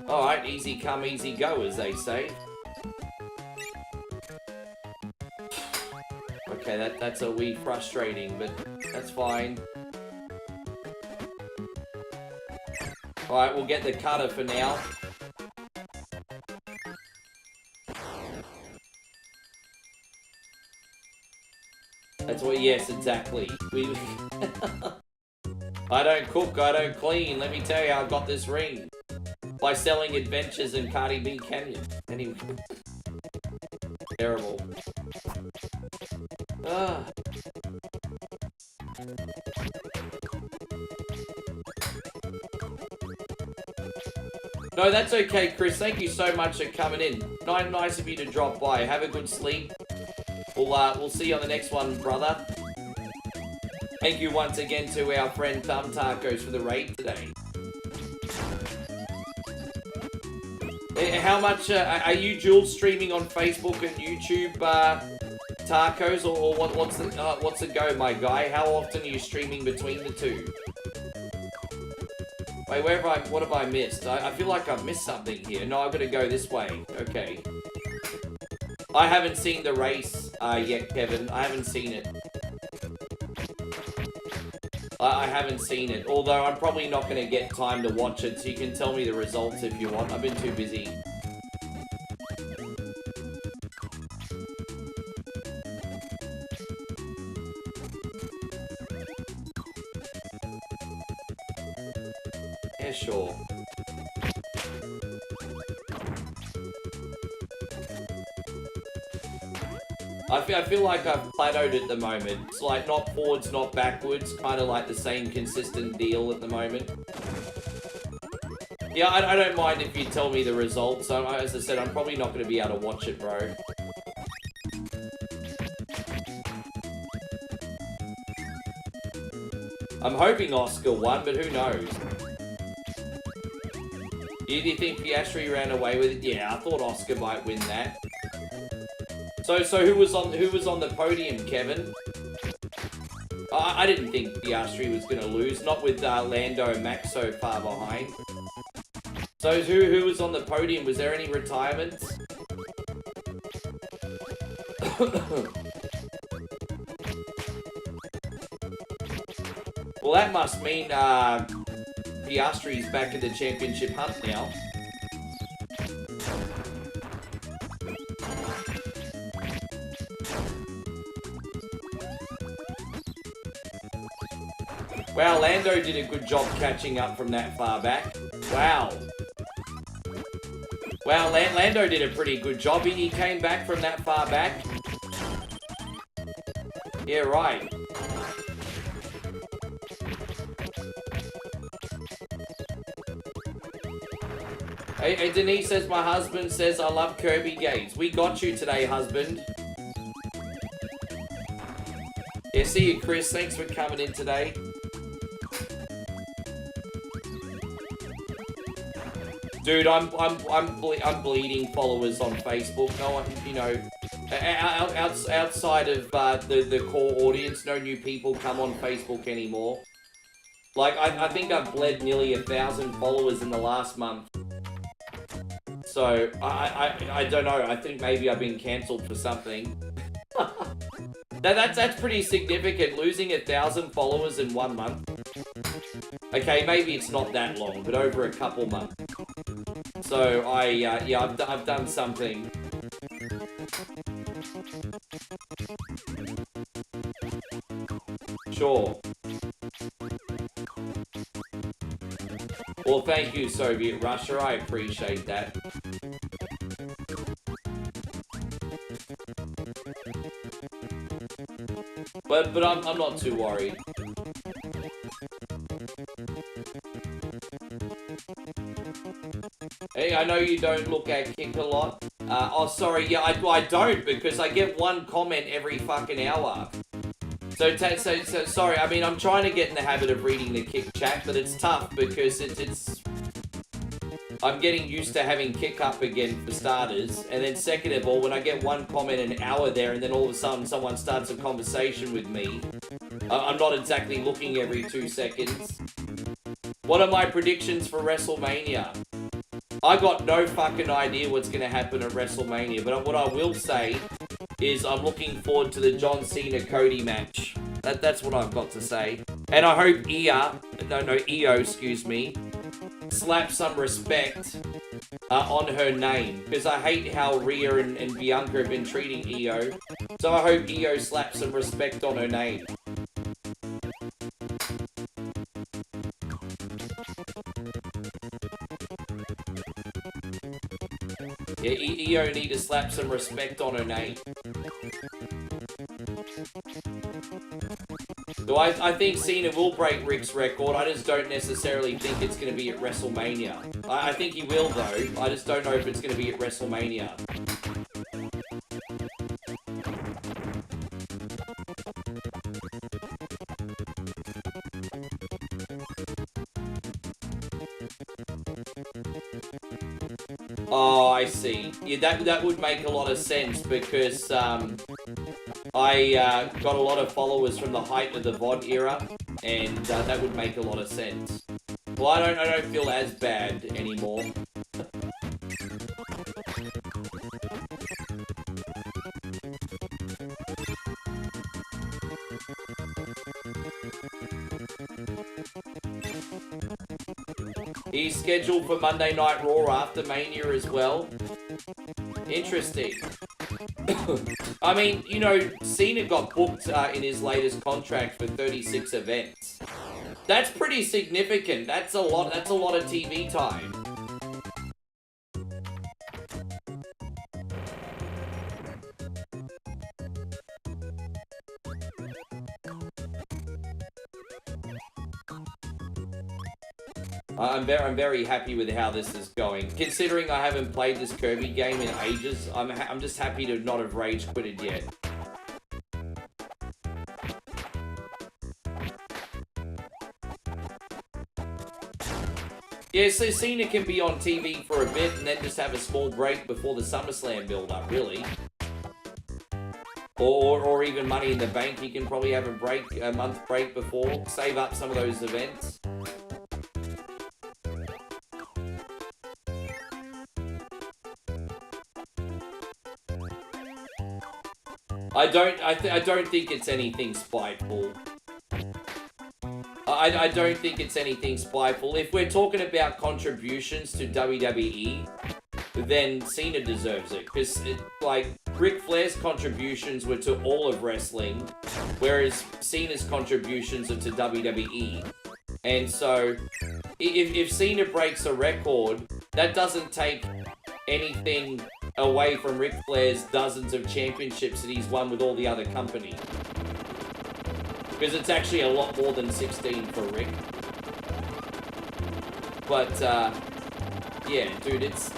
Alright, easy come, easy go, as they say. Okay, that's a wee frustrating, but that's fine. Alright, we'll get the cutter for now. That's what, yes, exactly. I don't cook, I don't clean. Let me tell you, I got this ring. By selling adventures in Cardi B Canyon. Anyway. Terrible. Ah. No, that's okay, Chris. Thank you so much for coming in. Nice of you to drop by. Have a good sleep. We'll see you on the next one, brother. Thank you once again to our friend Thumb Tacos for the raid today. How much are you dual streaming on Facebook and YouTube, Tacos, or what's the go, my guy? How often are you streaming between the two? Wait, what have I missed? I feel like I've missed something here. No, I've got to go this way. Okay. I haven't seen the race yet, Kevin. I haven't seen it. I haven't seen it. Although I'm probably not going to get time to watch it, so you can tell me the results if you want. I've been too busy. Yeah, sure. I feel like I've plateaued at the moment. It's like not forwards, not backwards. Kind of like the same consistent deal at the moment. Yeah, I don't mind if you tell me the results. So, as I said, I'm probably not going to be able to watch it, bro. I'm hoping Oscar won, but who knows? Do you think Piastri ran away with it? Yeah, I thought Oscar might win that. So who was on the podium, Kevin? I didn't think Piastri was going to lose, not with Lando and Max so far behind. So who was on the podium? Was there any retirements? Well, that must mean Piastri's back in the championship hunt now. Wow, Lando did a good job catching up from that far back. Wow. Wow, Lando did a pretty good job. He came back from that far back. Yeah, right. Hey, Denise says, my husband says I love Kirby games. We got you today, husband. Yeah, see you, Chris. Thanks for coming in today. Dude, I'm bleeding followers on Facebook. No one, you know, outside of the core audience, no new people come on Facebook anymore. Like, I think I've bled nearly 1,000 followers in the last month. So, I don't know. I think maybe I've been cancelled for something. That's pretty significant, losing 1,000 followers in 1 month. Okay, maybe it's not that long, but over a couple months. So, yeah, I've done something. Sure. Well, thank you, Soviet Russia. I appreciate that. But I'm not too worried. Hey, I know you don't look at Kick a lot. Oh, sorry, yeah, I don't, because I get one comment every fucking hour. So sorry, I mean, I'm trying to get in the habit of reading the Kick chat, but it's tough because it's... I'm getting used to having Kick up again for starters, and then second of all, when I get one comment an hour there, and then all of a sudden someone starts a conversation with me, I'm not exactly looking every 2 seconds. What are my predictions for WrestleMania? I got no fucking idea what's going to happen at WrestleMania, but what I will say is I'm looking forward to the John Cena-Cody match. That's what I've got to say. And I hope Io, excuse me, slap some respect on her name, because I hate how Rhea and Bianca have been treating Io. So I hope Io slaps some respect on her name. Yeah, Io need to slap some respect on her name. So I think Cena will break Rick's record. I just don't necessarily think it's going to be at WrestleMania. I think he will, though. I just don't know if it's going to be at WrestleMania. Oh, I see. Yeah, that would make a lot of sense because I got a lot of followers from the height of the VOD era, and that would make a lot of sense. Well, I don't feel as bad anymore. He's scheduled for Monday Night Raw after Mania as well. Interesting. I mean, you know, Cena got booked in his latest contract for 36 events. That's pretty significant. That's a lot of TV time. I'm very happy with how this is going. Considering I haven't played this Kirby game in ages, I'm just happy to not have rage quitted yet. Yeah, so Cena can be on TV for a bit and then just have a small break before the SummerSlam build-up, really. Or even Money in the Bank, he can probably have a month break before, save up some of those events. I don't think it's anything spiteful. I don't think it's anything spiteful. If we're talking about contributions to WWE, then Cena deserves it. Because, like, Ric Flair's contributions were to all of wrestling, whereas Cena's contributions are to WWE. And so, if Cena breaks a record, that doesn't take anything away from Ric Flair's dozens of championships that he's won with all the other companies. Because it's actually a lot more than 16 for Rick. But, yeah, dude, it's...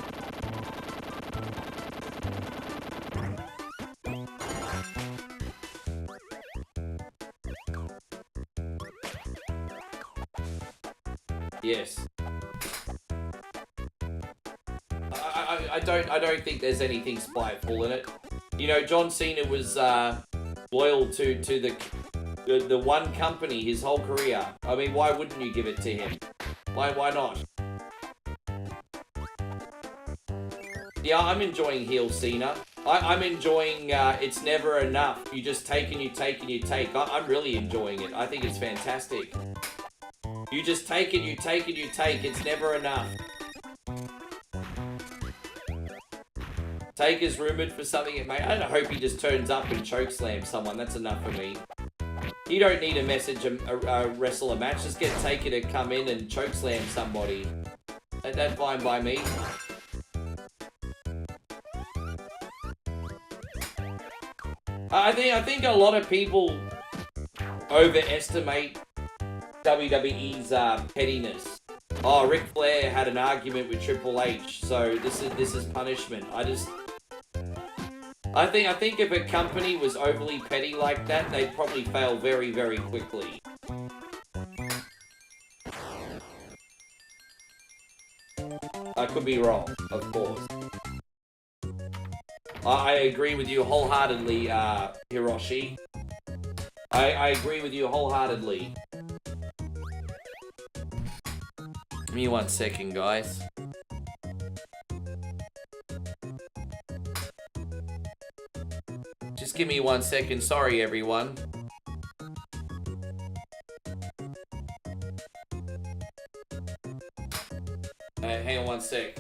Yes. I don't think there's anything spiteful in it. You know, John Cena was loyal to the one company his whole career. I mean, why wouldn't you give it to him? Why not? Yeah, I'm enjoying heel Cena. I'm enjoying it's never enough. You just take and you take and you take. I'm really enjoying it. I think it's fantastic. You just take and you take and you take. It's never enough. Taker's rumored for something, mate. I hope he just turns up and chokeslams someone. That's enough for me. You don't need a message, wrestle a match. Just get Taker to come in and chokeslam somebody. That's fine by me. I think a lot of people overestimate WWE's pettiness. Oh, Ric Flair had an argument with Triple H, so this is punishment. I think if a company was overly petty like that, they'd probably fail very, very quickly. I could be wrong, of course. I agree with you wholeheartedly, Hiroshi. I agree with you wholeheartedly. Give me 1 second, guys. Just give me 1 second. Sorry, everyone. Hang on 1 sec.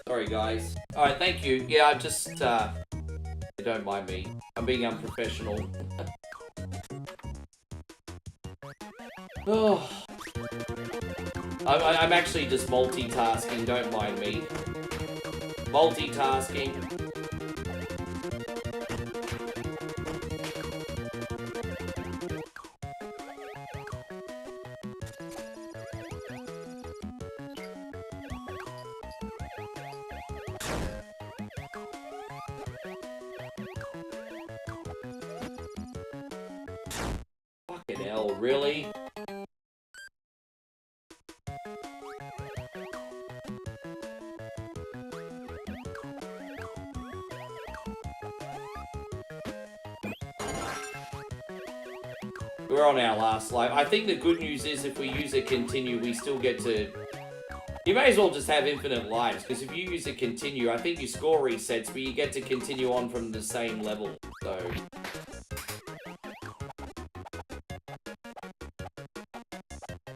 Sorry, guys. Alright, thank you. Yeah, I just, don't mind me. I'm being unprofessional. Oh. I'm actually just multitasking, don't mind me. Multitasking. Fucking hell, really? We're on our last life. I think the good news is if we use a continue, we still get to... You may as well just have infinite lives, because if you use a continue, I think your score resets, but you get to continue on from the same level, so...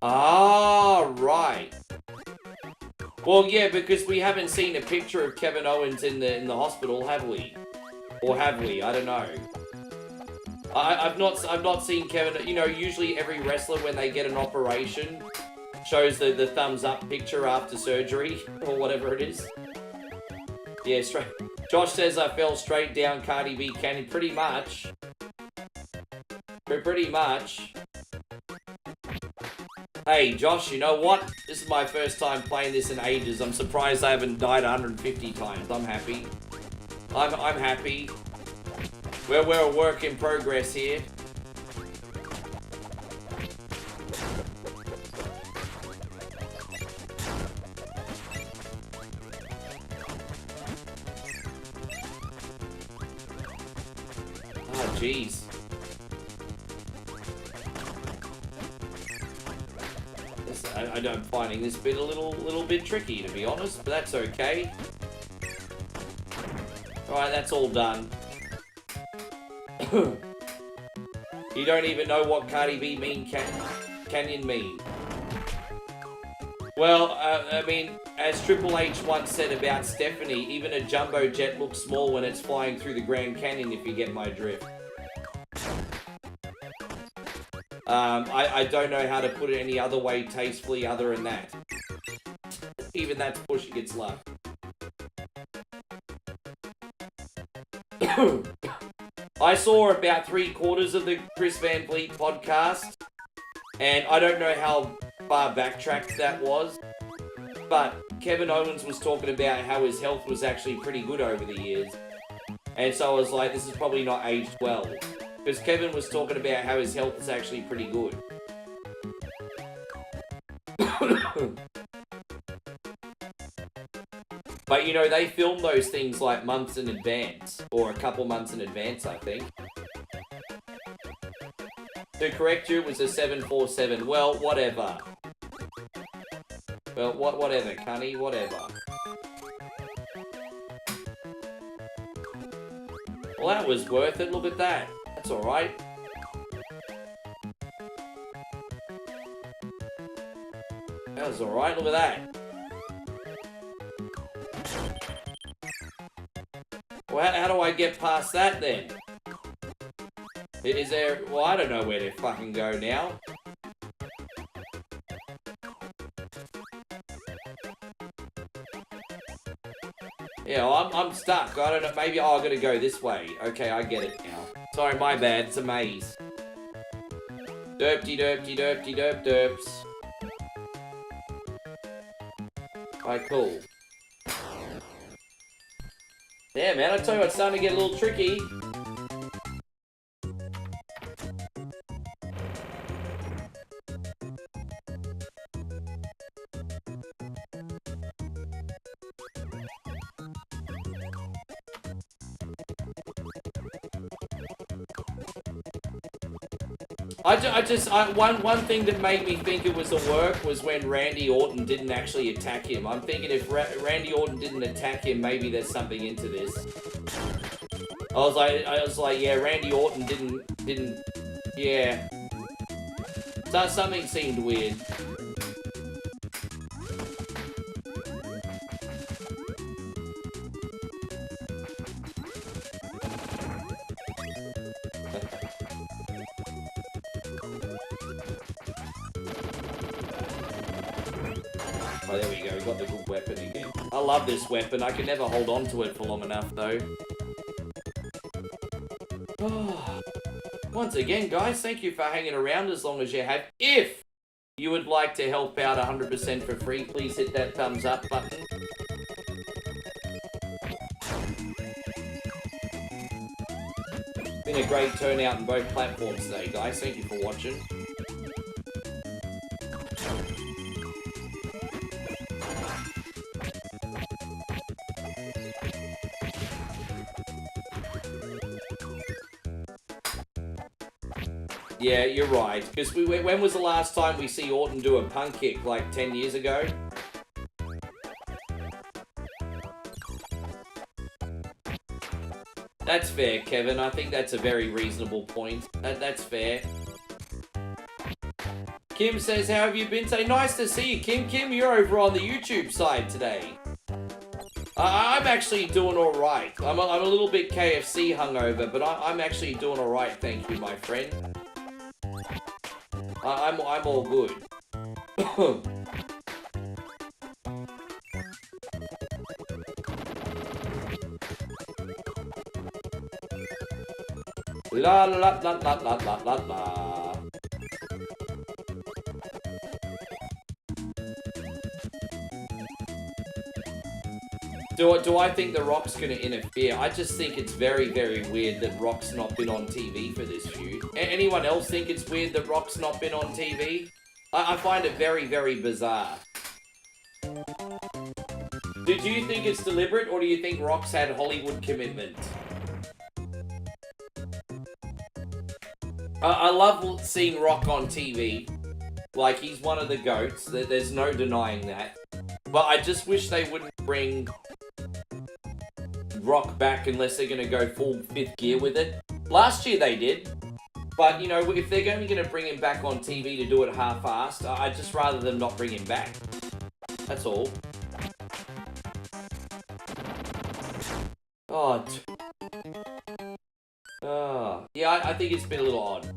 Ah, right. Well, yeah, because we haven't seen a picture of Kevin Owens in the hospital, have we? Or have we? I don't know. I've not seen Kevin. You know, usually every wrestler when they get an operation shows the thumbs up picture after surgery or whatever it is. Yeah, straight. Josh says I fell straight down Cardi B Canyon. Pretty much. Pretty much. Hey, Josh, you know what? This is my first time playing this in ages. I'm surprised I haven't died 150 times. I'm happy. I'm happy. We're a work in progress here. Oh, jeez. I'm finding this bit a little bit tricky, to be honest, but that's okay. Alright, that's all done. You don't even know what Cardi B Canyon mean. Well, I mean, as Triple H once said about Stephanie, even a jumbo jet looks small when it's flying through the Grand Canyon, if you get my drift. I don't know how to put it any other way tastefully other than that. Even that's pushing its luck. I saw about 3/4 of the Chris Van Vliet podcast, and I don't know how far backtracked that was, but Kevin Owens was talking about how his health was actually pretty good over the years, and so I was like, this is probably not aged well, because Kevin was talking about how his health is actually pretty good. But, you know, they film those things like months in advance, or a couple months in advance, I think. To correct you, it was a 747. Well, whatever. Well, whatever, Cunny, whatever. Well, that was worth it. Look at that. That's alright. That was alright. Look at that. Well, how do I get past that then? Is there... Well, I don't know where to fucking go now. Yeah, well, I'm stuck. I don't know. Maybe I gotta go this way. Okay, I get it now. Sorry, my bad. It's a maze. Derpty derpty derpty derp derps. Alright, cool. Yeah, man, I tell you what, it's starting to get a little tricky. One thing that made me think it was a work was when Randy Orton didn't actually attack him. I'm thinking if Randy Orton didn't attack him, maybe there's something into this. I was like, yeah, Randy Orton didn't, yeah. So something seemed weird. Oh, there we go. We got the good weapon again. I love this weapon. I can never hold on to it for long enough, though. Once again, guys, thank you for hanging around as long as you have. If you would like to help out 100% for free, please hit that thumbs up button. Been a great turnout on both platforms today, guys. Thank you for watching. Yeah, you're right. Because when was the last time we see Orton do a punk kick? Like 10 years ago? That's fair, Kevin. I think that's a very reasonable point. That's fair. Kim says, how have you been today? Nice to see you, Kim. Kim, you're over on the YouTube side today. I'm actually doing alright. I'm a little bit KFC hungover, but I'm actually doing alright, thank you, my friend. I'm all good. La la la la la la la la la. Do I think The Rock's gonna interfere? I just think it's very, very weird that Rock's not been on TV for this feud. Anyone else think it's weird that Rock's not been on TV? I find it very, very bizarre. Do you think it's deliberate, or do you think Rock's had Hollywood commitment? I love seeing Rock on TV. Like, he's one of the GOATs. There's no denying that. But I just wish they wouldn't bring Rock back unless they're going to go full fifth gear with it. Last year they did. But, you know, if they're only going to bring him back on TV to do it half-assed, I'd just rather them not bring him back. That's all. Yeah, I think it's been a little odd.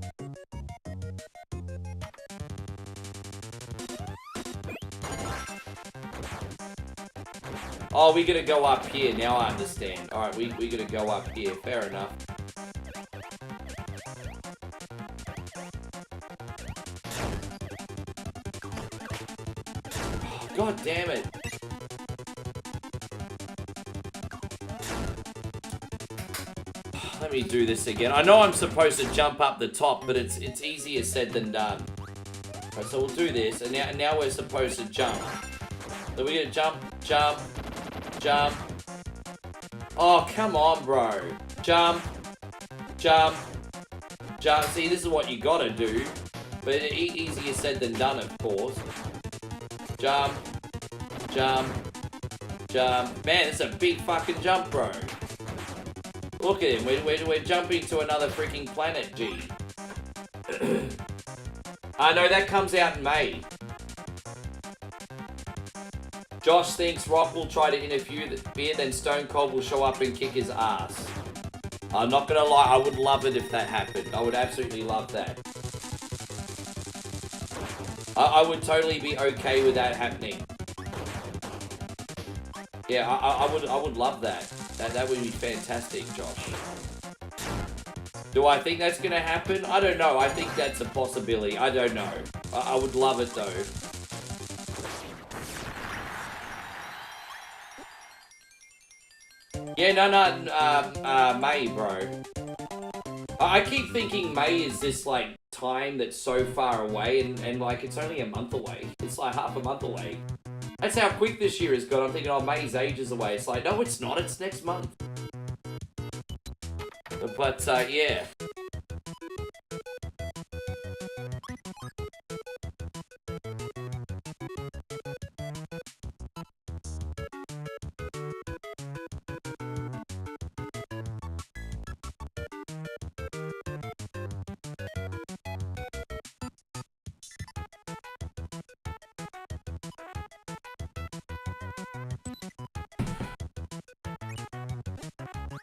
Oh, we gotta go up here. Now I understand. Alright, we gotta go up here. Fair enough. Oh, God damn it. Let me do this again. I know I'm supposed to jump up the top, but it's easier said than done. Alright, so we'll do this, and now we're supposed to jump. So we're gonna jump, jump, jump. Oh, come on, bro. Jump, jump, jump. See, this is what you gotta do. But easier said than done, of course. Jump, jump, jump. Man, it's a big fucking jump, bro. Look at him. We're jumping to another freaking planet, G. I know that comes out in May. Josh thinks Rock will try to interfere, then Stone Cold will show up and kick his ass. I'm not gonna lie, I would love it if that happened. I would absolutely love that. I would totally be okay with that happening. Yeah, I would love that. That would be fantastic, Josh. Do I think that's gonna happen? I don't know. I think that's a possibility. I don't know. I would love it though. Yeah, no, May, bro. I keep thinking May is this, like, time that's so far away, and like, it's only a month away. It's like half a month away. That's how quick this year has gone. I'm thinking, oh, May's ages away. It's like, no, it's not. It's next month. But, yeah.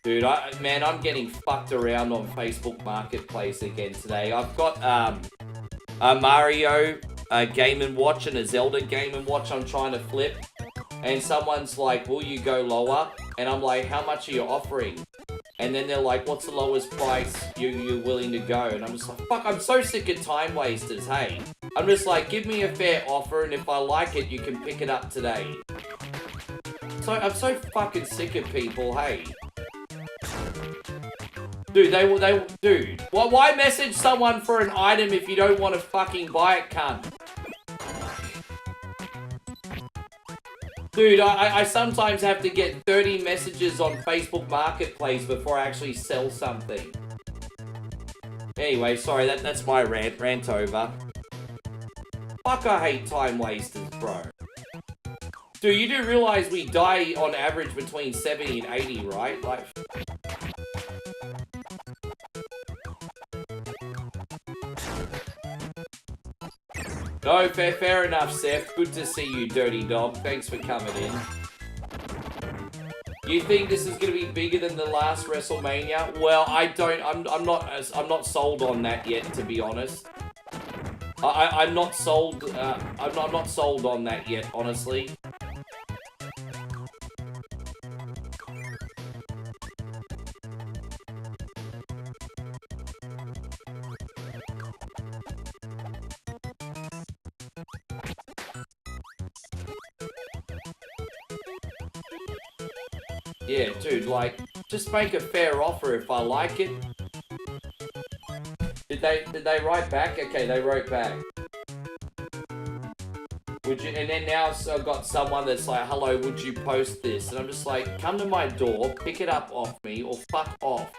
Dude, man, I'm getting fucked around on Facebook Marketplace again today. I've got a Mario Game & Watch and a Zelda Game & Watch I'm trying to flip. And someone's like, will you go lower? And I'm like, how much are you offering? And then they're like, what's the lowest price you're willing to go? And I'm just like, fuck, I'm so sick of time wasters, hey. I'm just like, give me a fair offer, and if I like it, you can pick it up today. So I'm so fucking sick of people, hey. Dude, dude, why message someone for an item if you don't want to fucking buy it, cunt? Dude, I sometimes have to get 30 messages on Facebook Marketplace before I actually sell something. Anyway, sorry, that's my rant over. Fuck, I hate time wasters, bro. Dude, you do realize we die on average between 70 and 80, right? Like... No, fair enough, Seth. Good to see you, dirty dog. Thanks for coming in. You think this is going to be bigger than the last WrestleMania? Well, I don't. I'm not sold on that yet, to be honest. I'm not sold. I'm not sold on that yet, honestly. Yeah, dude, like, just make a fair offer if I like it. Did they write back? Okay, they wrote back. Would you? And then now I've got someone that's like, hello, would you post this? And I'm just like, come to my door, pick it up off me, or fuck off.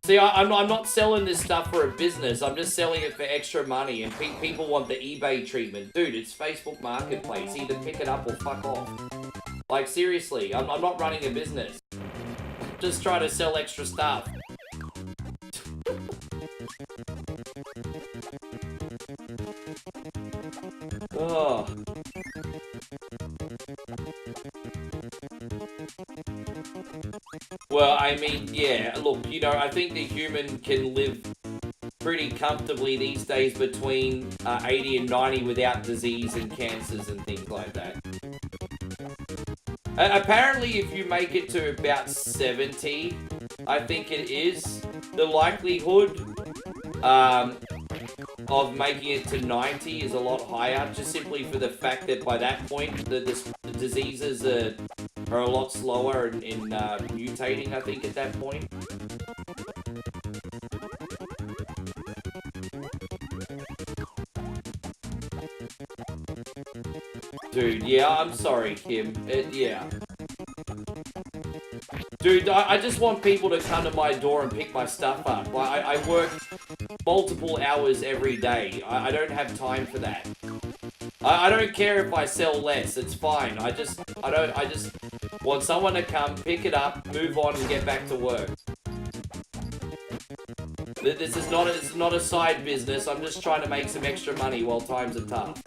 See, I'm not selling this stuff for a business. I'm just selling it for extra money, and people want the eBay treatment. Dude, it's Facebook Marketplace. Either pick it up or fuck off. Like, seriously, I'm not running a business. I'm just trying to sell extra stuff. Oh. Well, I mean, yeah, look, you know, I think the human can live pretty comfortably these days between 80 and 90 without disease and cancers and things like that. Apparently, if you make it to about 70, I think it is, the likelihood of making it to 90 is a lot higher, just simply for the fact that by that point, the diseases are a lot slower in mutating, I think, at that point. Dude, yeah, I'm sorry, Kim. Yeah. Dude, I just want people to come to my door and pick my stuff up. I work multiple hours every day. I don't have time for that. I don't care if I sell less. It's fine. I just want someone to come, pick it up, move on, and get back to work. This is not a side business. I'm just trying to make some extra money while times are tough.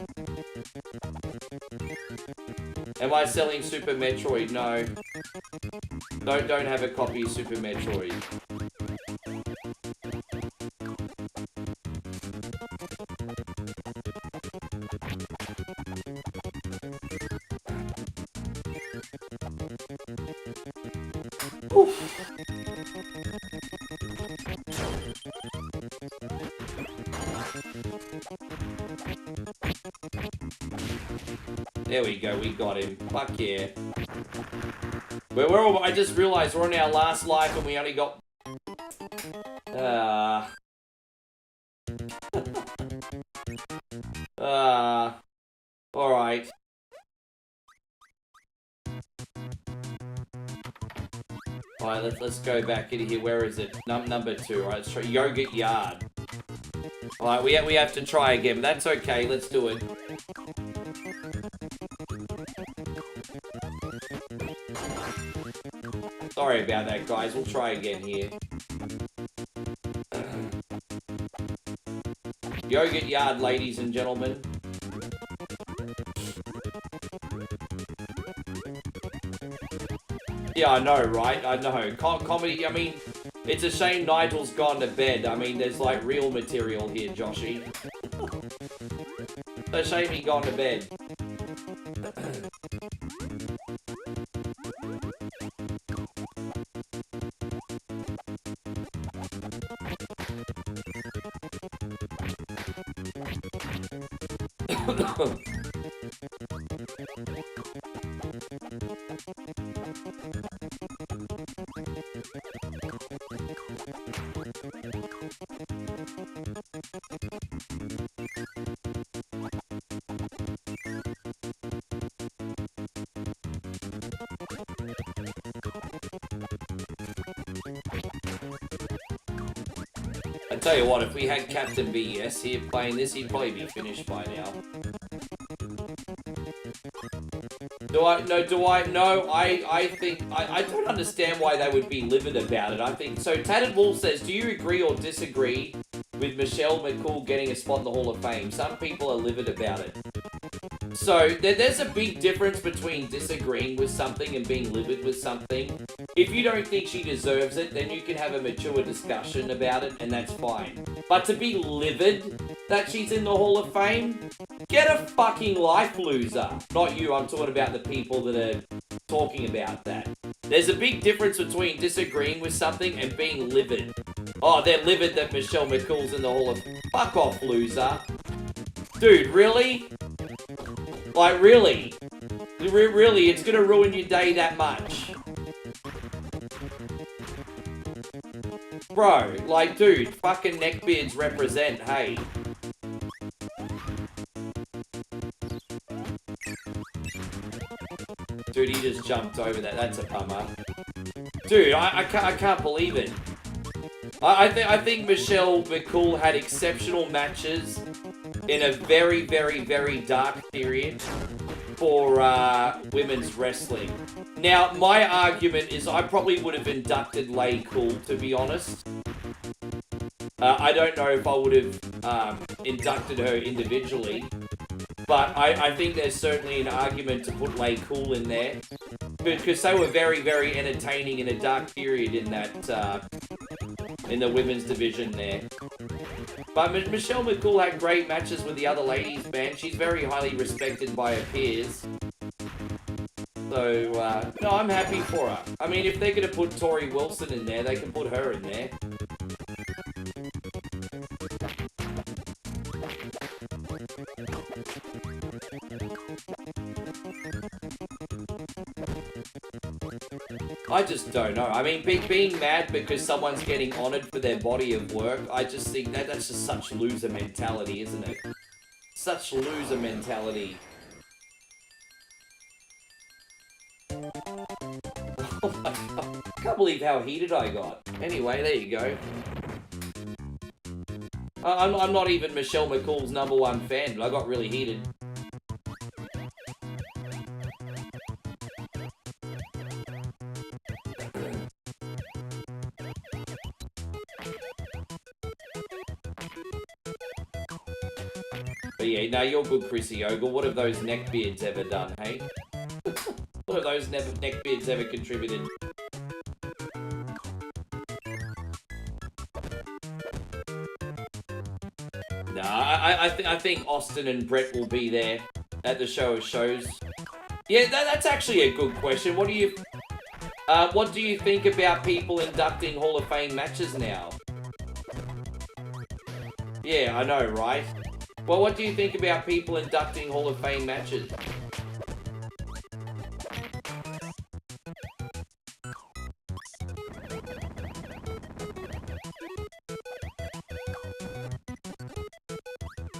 Am I selling Super Metroid? No. Don't have a copy of Super Metroid. Oof. There we go, we got him. Fuck yeah. I just realized we're on our last life and we only got... Alright. Alright, let's go back into here. Where is it? Number 2. Alright, let's try Yogurt Yard. Alright, we have to try again, but that's okay. Let's do it. Sorry about that, guys. We'll try again here. Yogurt Yard, ladies and gentlemen. Yeah, I know, right? I know. Comedy, I mean, it's a shame Nigel's gone to bed. I mean, there's like real material here, Joshy. It's a shame he gone to bed. I tell you what, if we had Captain BS here playing this, he'd probably be finished by now. I think, I don't understand why they would be livid about it. I think, so Tatted Wolf says, do you agree or disagree with Michelle McCool getting a spot in the Hall of Fame? Some people are livid about it. So, there's a big difference between disagreeing with something and being livid with something. If you don't think she deserves it, then you can have a mature discussion about it, and that's fine. But to be livid that she's in the Hall of Fame? Get a fucking life, loser. Not you, I'm talking about the people that are talking about that. There's a big difference between disagreeing with something and being livid. Oh, they're livid that Michelle McCool's in the Hall of... Fuck off, loser. Dude, really? Like, really? Really, it's gonna ruin your day that much? Bro, like, dude, fucking neckbeards represent, hey. Dude, he just jumped over that. That's a bummer. Dude, I can't believe it. I think Michelle McCool had exceptional matches in a very, very, very dark period for women's wrestling. Now, my argument is I probably would have inducted Lay Cool, to be honest. I don't know if I would have inducted her individually, but I think there's certainly an argument to put Lay Cool in there, because they were very, very entertaining in a dark period in that in the women's division there. But Michelle McCool had great matches with the other ladies, man. She's very highly respected by her peers. So, no, I'm happy for her. I mean, if they're going to put Tori Wilson in there, they can put her in there. I just don't know. I mean, being mad because someone's getting honoured for their body of work, I just think that's just such loser mentality, isn't it? Such loser mentality. Oh my god. I can't believe how heated I got. Anyway, there you go. I'm not even Michelle McCool's #1 fan, but I got really heated. But yeah, no, you're good, Chrissy Ogle. What have those neckbeards ever done, hey? What have those neckbeards ever contributed? No, I think Austin and Brett will be there at the show of shows. Yeah, that's actually a good question. What do you... What do you think about people inducting Hall of Fame matches now? Yeah, I know, right? Well, what do you think about people inducting Hall of Fame matches?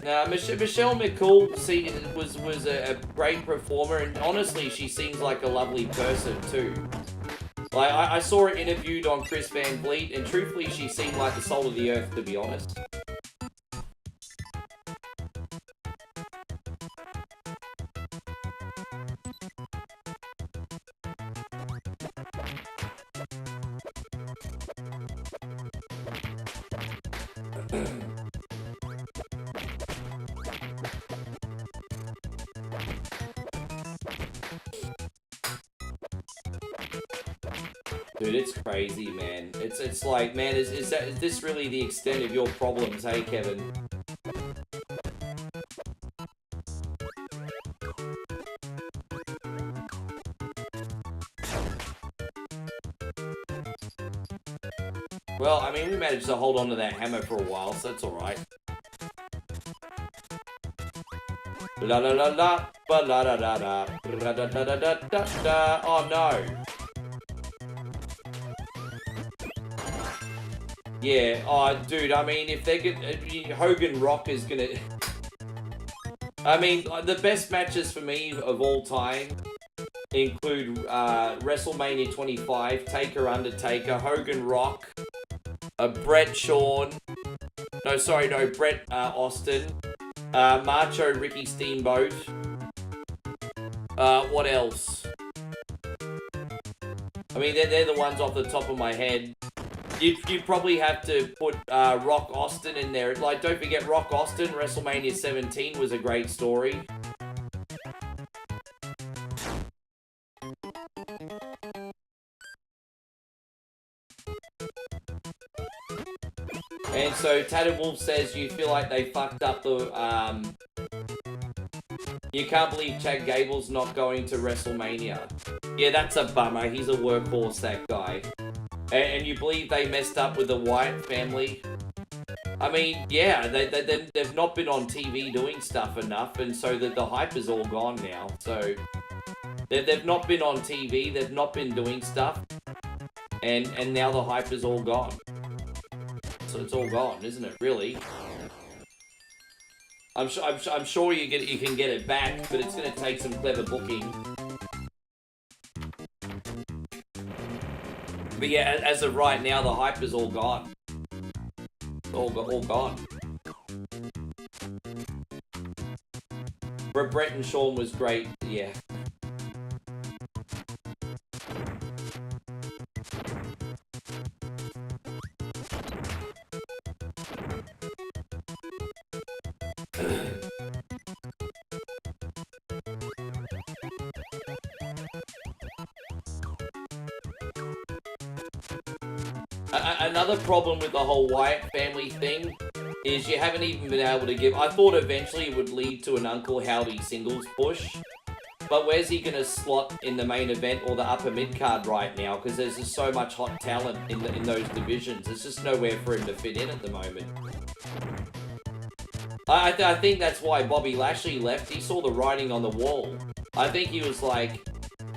Now, Michelle McCool was a great performer, and honestly, she seems like a lovely person too. Like, I saw her interviewed on Chris Van Vliet, and truthfully, she seemed like the soul of the earth, to be honest. Dude, it's crazy, man. It's like, man, is this really the extent of your problems, hey, Kevin? Well, I mean, we managed to hold on to that hammer for a while, so that's alright. La la la la, ba la da da da, da da da da da da da. Oh no. Yeah, oh dude, I mean, if they get Hogan Rock is gonna. I mean, the best matches for me of all time include WrestleMania 25, Taker Undertaker, Hogan Rock, Brett Shawn, Brett Austin, Macho Ricky Steamboat. What else? I mean, they're the ones off the top of my head. You'd probably have to put Rock Austin in there. Like, don't forget Rock Austin, WrestleMania 17 was a great story. And so Tatted Wolf says you feel like they fucked up the you can't believe Chad Gable's not going to WrestleMania. Yeah, that's a bummer. He's a workhorse, that guy. And you believe they messed up with the Wyatt family? I mean, yeah, they've not been on TV doing stuff enough, and so the hype is all gone now. So they've not been on TV, they've not been doing stuff, and now the hype is all gone. So it's all gone, isn't it? Really? I'm sure you can get it back, but it's going to take some clever booking. But yeah, as of right now, the hype is all gone. All gone. Brett and Shawn was great, yeah. Another problem with the whole Wyatt family thing is you haven't even been able to give... I thought eventually it would lead to an Uncle Howdy singles push, but where's he going to slot in the main event or the upper mid-card right now? Because there's just so much hot talent in those divisions. There's just nowhere for him to fit in at the moment. I think that's why Bobby Lashley left. He saw the writing on the wall. I think he was like,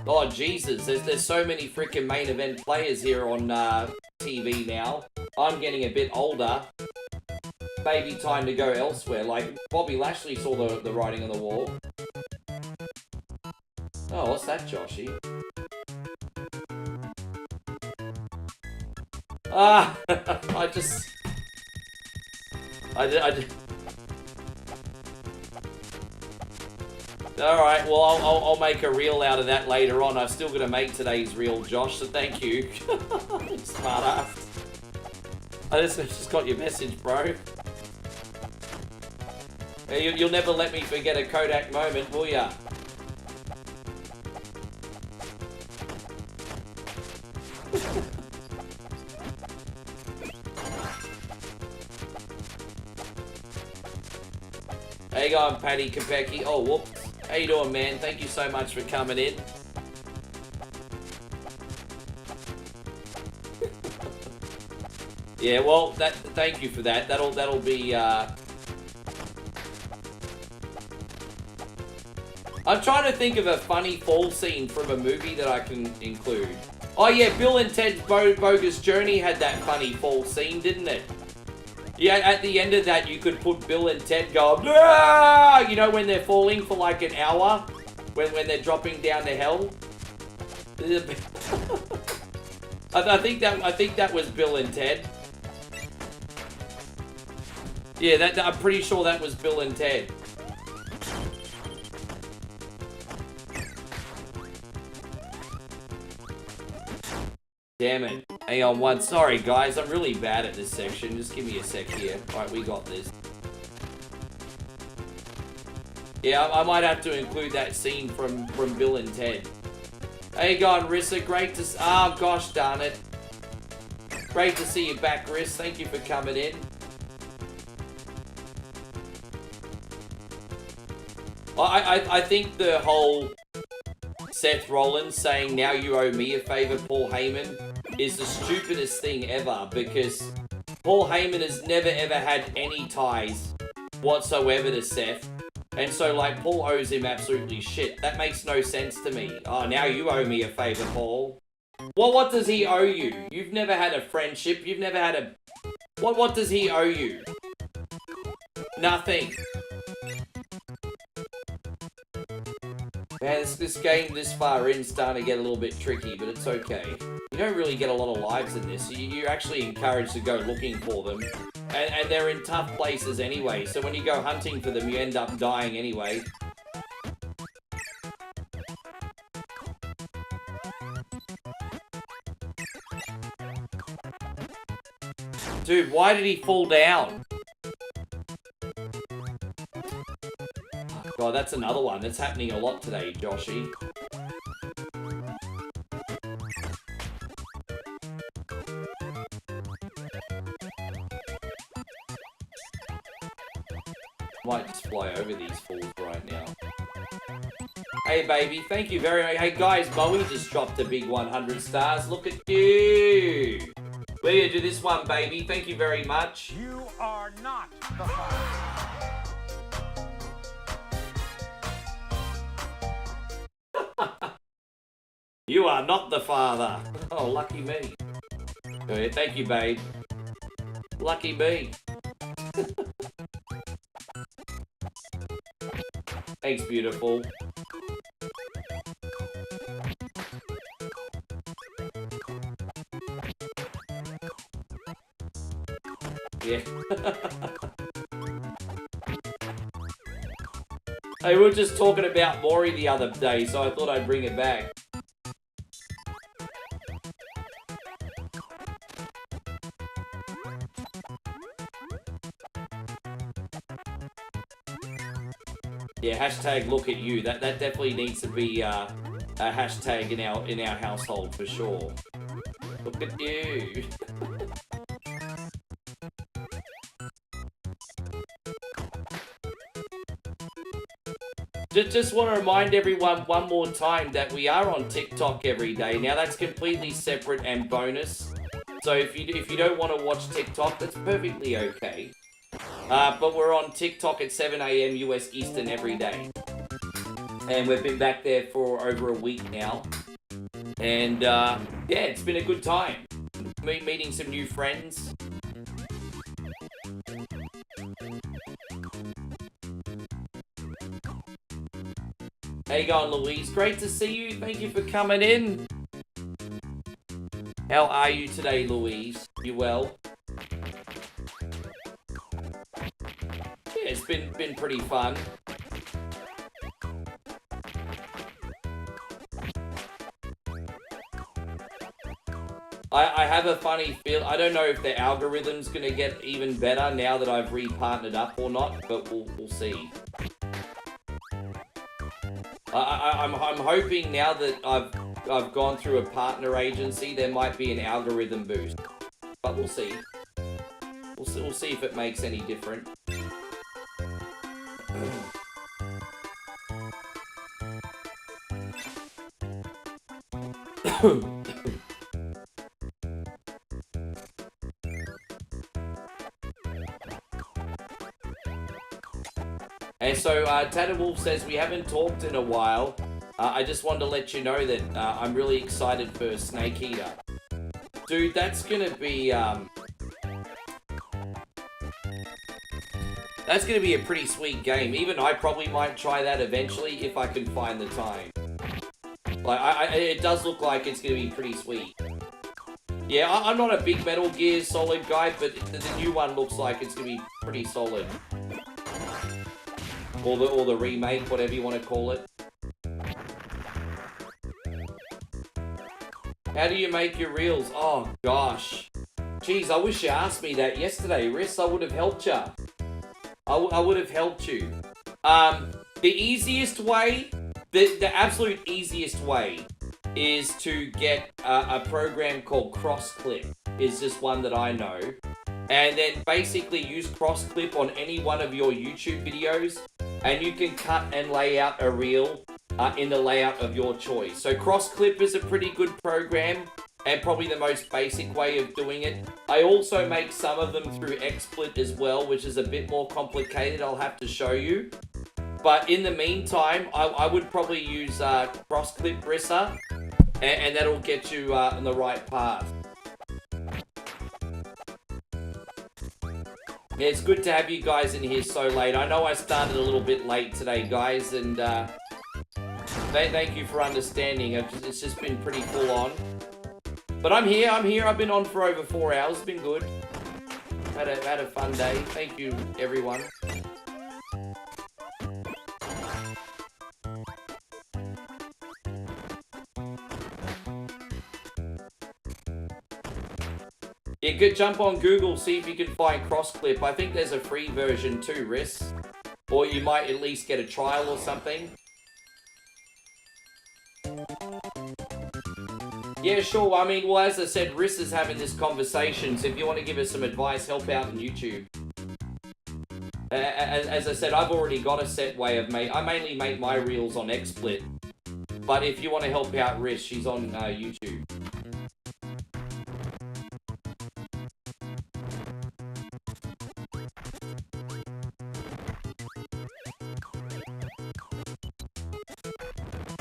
oh Jesus, there's so many freaking main event players here on TV now. I'm getting a bit older. Maybe time to go elsewhere. Like, Bobby Lashley saw the writing on the wall. Oh, what's that, Joshy? Ah, I just... Alright, well, I'll make a reel out of that later on. I'm still going to make today's reel, Josh, so thank you. Smart ass. I just got your message, bro. You'll never let me forget a Kodak moment, will ya? How you going, Paddy Kopecky? Oh, whoops. How you doing, man? Thank you so much for coming in. Yeah, well, thank you for that. That'll be, I'm trying to think of a funny fall scene from a movie that I can include. Oh yeah, Bill and Ted's Bogus Journey had that funny fall scene, didn't it? Yeah, at the end of that, you could put Bill and Ted go, "Ah!" You know, when they're falling for like an hour, when they're dropping down to hell. I think that was Bill and Ted. Yeah, I'm pretty sure that was Bill and Ted. Damn it. Hang on one. Sorry, guys. I'm really bad at this section. Just give me a sec here. Alright, we got this. Yeah, I might have to include that scene from Bill and Ted. How you going, Rissa? Great to... Oh, gosh darn it. Great to see you back, Riss. Thank you for coming in. Well, I think the whole Seth Rollins saying, "Now you owe me a favor, Paul Heyman," is the stupidest thing ever, because Paul Heyman has never ever had any ties whatsoever to Seth. And so, like, Paul owes him absolutely shit. That makes no sense to me. Oh, now you owe me a favor, Paul. Well, what does he owe you? You've never had a friendship. You've never had a... What does he owe you? Nothing. Man, this game this far in is starting to get a little bit tricky, but it's okay. You don't really get a lot of lives in this. You're actually encouraged to go looking for them. And they're in tough places anyway, so when you go hunting for them, you end up dying anyway. Dude, why did he fall down? God, that's another one. That's happening a lot today, Joshy. Might just fly over these fools right now. Hey, baby. Thank you very much. Hey, guys, Bowie just dropped a big 100 stars. Look at you. We're gonna do this one, baby. Thank you very much. You are not the father. You are not the father. Oh, lucky me. Yeah, thank you, babe. Lucky me. Thanks, beautiful. Yeah. Hey, we were just talking about Maury the other day, so I thought I'd bring it back. Yeah, hashtag look at you. That definitely needs to be a hashtag in our household for sure. Look at you. Just want to remind everyone one more time that we are on TikTok every day. Now that's completely separate and bonus. So if you don't want to watch TikTok, that's perfectly okay. But we're on TikTok at 7 AM US Eastern every day. And we've been back there for over a week now. And yeah, it's been a good time. Meeting some new friends. How you going, Louise? Great to see you. Thank you for coming in. How are you today, Louise? You well? Yeah, it's been pretty fun. I have a funny feel. I don't know if the algorithm's gonna get even better now that I've repartnered up or not, but we'll see. I'm hoping now that I've gone through a partner agency, there might be an algorithm boost, but we'll see. We'll see if it makes any difference. so Tatted Wolf says, we haven't talked in a while. I just wanted to let you know that I'm really excited for Snake Eater. Dude, that's gonna be a pretty sweet game. Even I probably might try that eventually if I can find the time. Like, it does look like it's gonna be pretty sweet. Yeah, I'm not a big Metal Gear Solid guy, but the new one looks like it's gonna be pretty solid. Or the remake, whatever you want to call it. How do you make your reels? Oh, gosh. Jeez, I wish you asked me that yesterday, Riss. I would have helped you. I would have helped you. The easiest way, the absolute easiest way is to get a program called CrossClip. Is just one that I know. And then basically use CrossClip on any one of your YouTube videos. And you can cut and lay out a reel in the layout of your choice. So CrossClip is a pretty good program and probably the most basic way of doing it. I also make some of them through XSplit as well, which is a bit more complicated. I'll have to show you. But in the meantime, I would probably use CrossClip Rissa, and that'll get you on the right path. Yeah, it's good to have you guys in here so late. I know I started a little bit late today, guys, and thank you for understanding. It's just been pretty full on. But I'm here. I've been on for over 4 hours. It's been good. Had a fun day. Thank you, everyone. Yeah, good. Jump on Google, see if you can find CrossClip. I think there's a free version too, Riss. Or you might at least get a trial or something. Yeah, sure. I mean, well, as I said, Riss is having this conversation, so if you want to give us some advice, help out on YouTube. As I said, I've already got a set way of I mainly make my reels on XSplit. But if you want to help out Riss, she's on YouTube.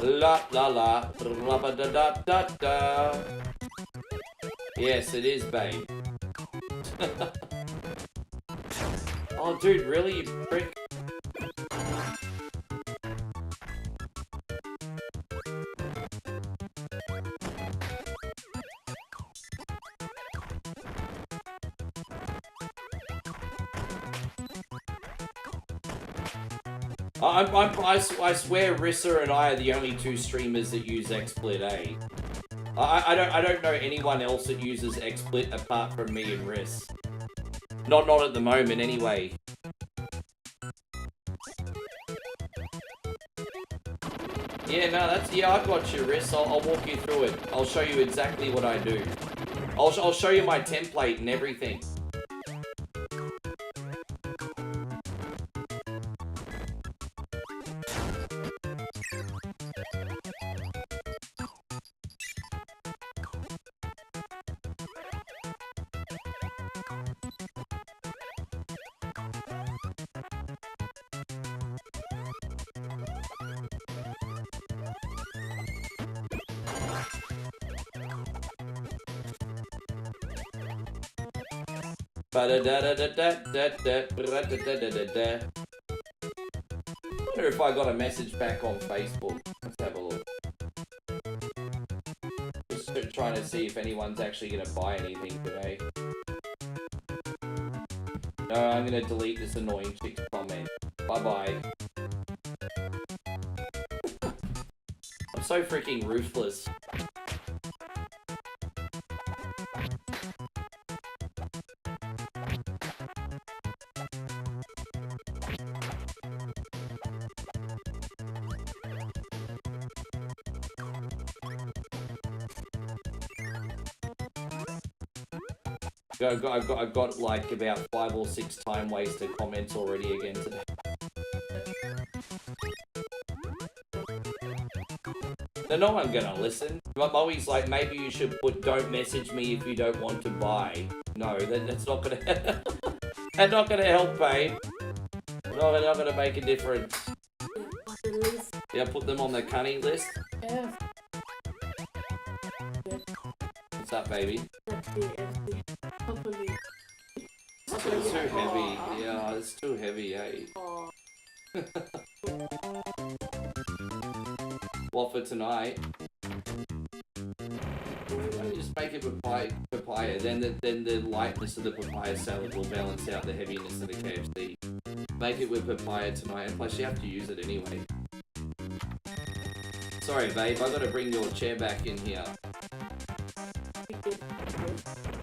La la la, da da da da da. Yes, it is, babe. Oh, dude, really, you prick? I swear Rissa and I are the only two streamers that use XSplit, eh? I don't know anyone else that uses XSplit apart from me and Riss. Not at the moment, anyway. Yeah, no, I've got you, Riss. I'll walk you through it. I'll show you exactly what I do. I'll show you my template and everything. I wonder if I got a message back on Facebook. Let's have a look. Just trying to see if anyone's actually going to buy anything today. No, I'm going to delete this annoying chick's comment. Bye-bye. I'm so freaking ruthless. I've got like about 5 or 6 time wasted comments already again today. No one gonna listen. Moe's like, maybe you should put "don't message me if you don't want to buy." No, that's not gonna that's not gonna help, babe. No, they're not gonna make a difference. What's the least? Yeah, put them on the cunning list. F. What's up, baby? FD. Hopefully. It's too heavy. Yeah, it's too heavy, eh? Aw. What for tonight? Just make it papaya. Then the lightness of the papaya salad will balance out the heaviness of the KFC. Make it with papaya tonight, and plus you have to use it anyway. Sorry, babe, I gotta bring your chair back in here.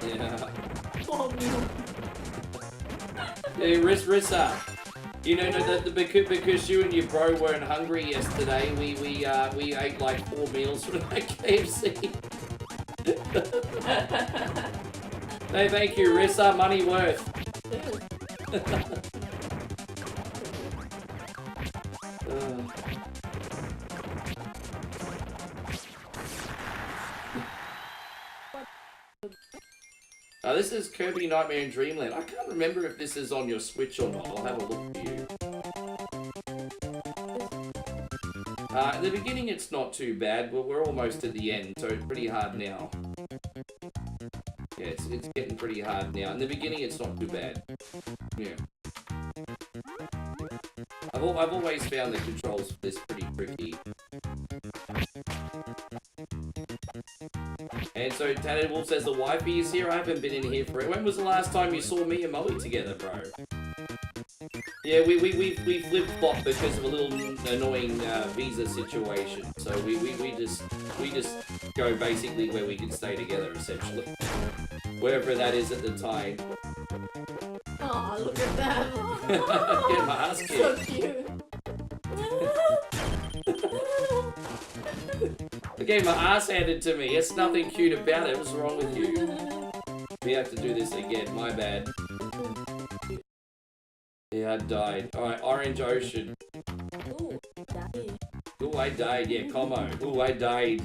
Yeah. Oh, no. Hey, Rissa. You know that because you and your bro weren't hungry yesterday, we ate like 4 meals from that KFC. Hey, thank you, Rissa. Money worth. This is Kirby Nightmare in Dreamland. I can't remember if this is on your Switch or not. I'll have a look for you. In the beginning it's not too bad, but we're almost at the end, so it's pretty hard now. Yeah, it's getting pretty hard now. In the beginning it's not too bad. Yeah. I've always found the controls for this pretty tricky. And so Tatted Wolf says the wifey is here. I haven't been in here for it. When was the last time you saw me and Molly together, bro? Yeah, we flip-flop because of a little annoying visa situation. So we just go basically where we can stay together, essentially. Wherever that is at the time. Oh, look at that. Get my ass kicked. So cute. I gave my ass handed to me. There's nothing cute about it. What's wrong with you? We have to do this again. My bad. Yeah, I died. Alright, Orange Ocean. Ooh, died. Ooh, I died. Yeah, Como. Ooh, I died.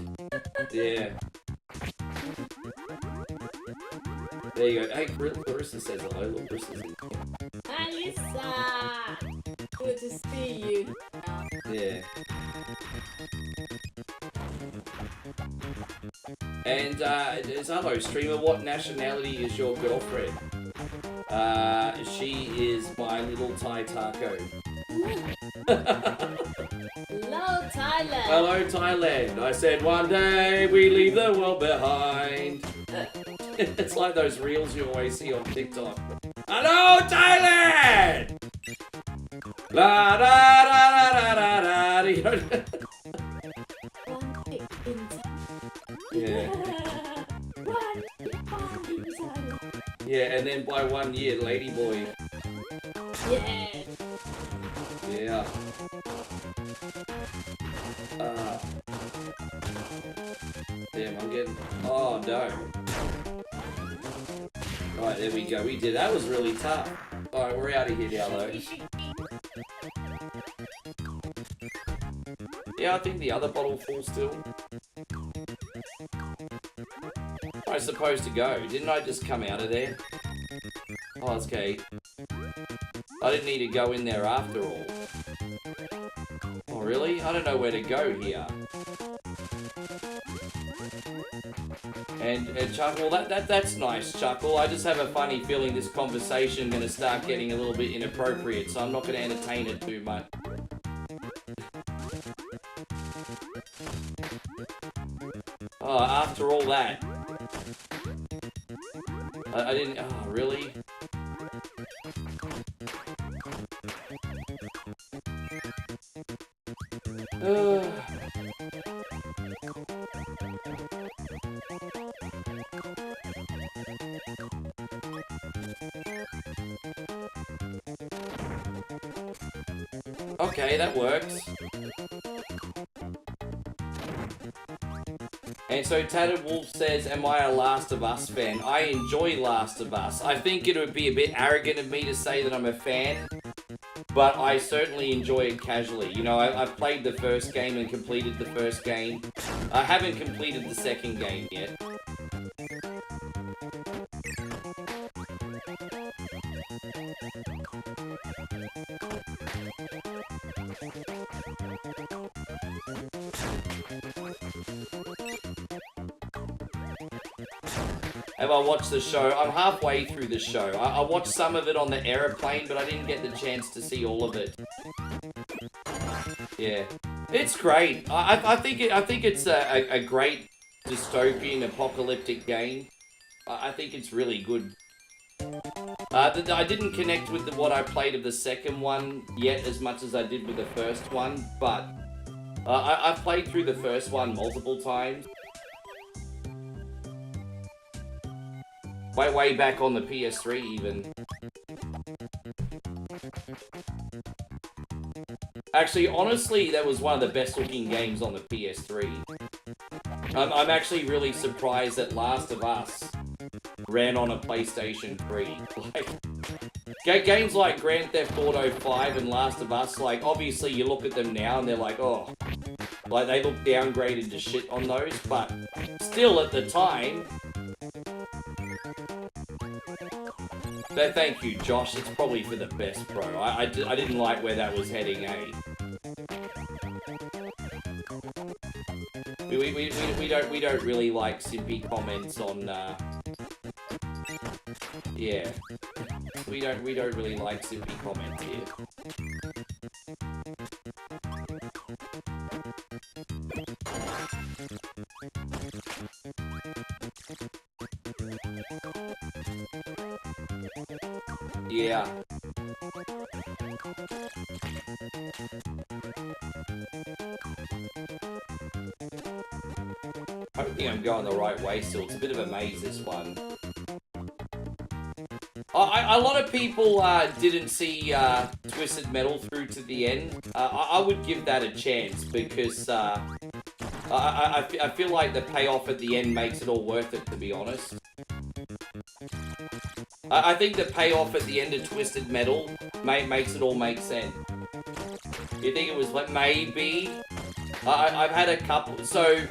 Yeah. There you go. Hey, Clarissa says hello. Look, Clarissa's in. Hi, Lisa. Good to see you. Yeah. And, hello, streamer, what nationality is your girlfriend? She is my little Thai taco. Hello, Thailand. Hello, Thailand. I said one day we leave the world behind. It's like those reels you always see on TikTok. Hello, Thailand! La da da da da da da. You know? Yeah. Yeah, and then by 1 year, Ladyboy. Yeah. Yeah. Damn, I'm getting... Oh, no. Alright, there we go. We did. That was really tough. Alright, we're out of here now, though. Yeah, I think the other bottle full still. I was supposed to go. Didn't I just come out of there? Oh, that's okay. I didn't need to go in there after all. Oh, really? I don't know where to go here. And Chuckle, that's nice, Chuckle. I just have a funny feeling this conversation gonna start getting a little bit inappropriate, so I'm not gonna entertain it too much. Oh, after all that. I didn't... Oh, really? Okay, that works. And so Tatted Wolf says, am I a Last of Us fan? I enjoy Last of Us. I think it would be a bit arrogant of me to say that I'm a fan, but I certainly enjoy it casually. You know, I've played the first game and completed the first game. I haven't completed the second game yet. Have I watched the show? I'm halfway through the show. I watched some of it on the aeroplane, but I didn't get the chance to see all of it. Yeah, it's great. I think it's a great dystopian apocalyptic game. I think it's really good. I didn't connect with what I played of the second one yet as much as I did with the first one, but I've played through the first one multiple times. Way back on the PS3 even. Actually, honestly, that was one of the best looking games on the PS3. I'm actually really surprised that Last of Us ran on a PlayStation 3. Like, games like Grand Theft Auto 5 and Last of Us, like, obviously you look at them now and they're like, oh, like they look downgraded to shit on those, but still at the time. So thank you, Josh. It's probably for the best, bro. I didn't like where that was heading, eh? We don't really like simpy comments on yeah. We don't really like simpy comments here. Yeah. I don't think I'm going the right way still. It's a bit of a maze, this one. A lot of people didn't see Twisted Metal through to the end. I would give that a chance because I feel like the payoff at the end makes it all worth it, to be honest. I think the payoff at the end of Twisted Metal makes it all make sense. You think it was like maybe? I've had a couple. So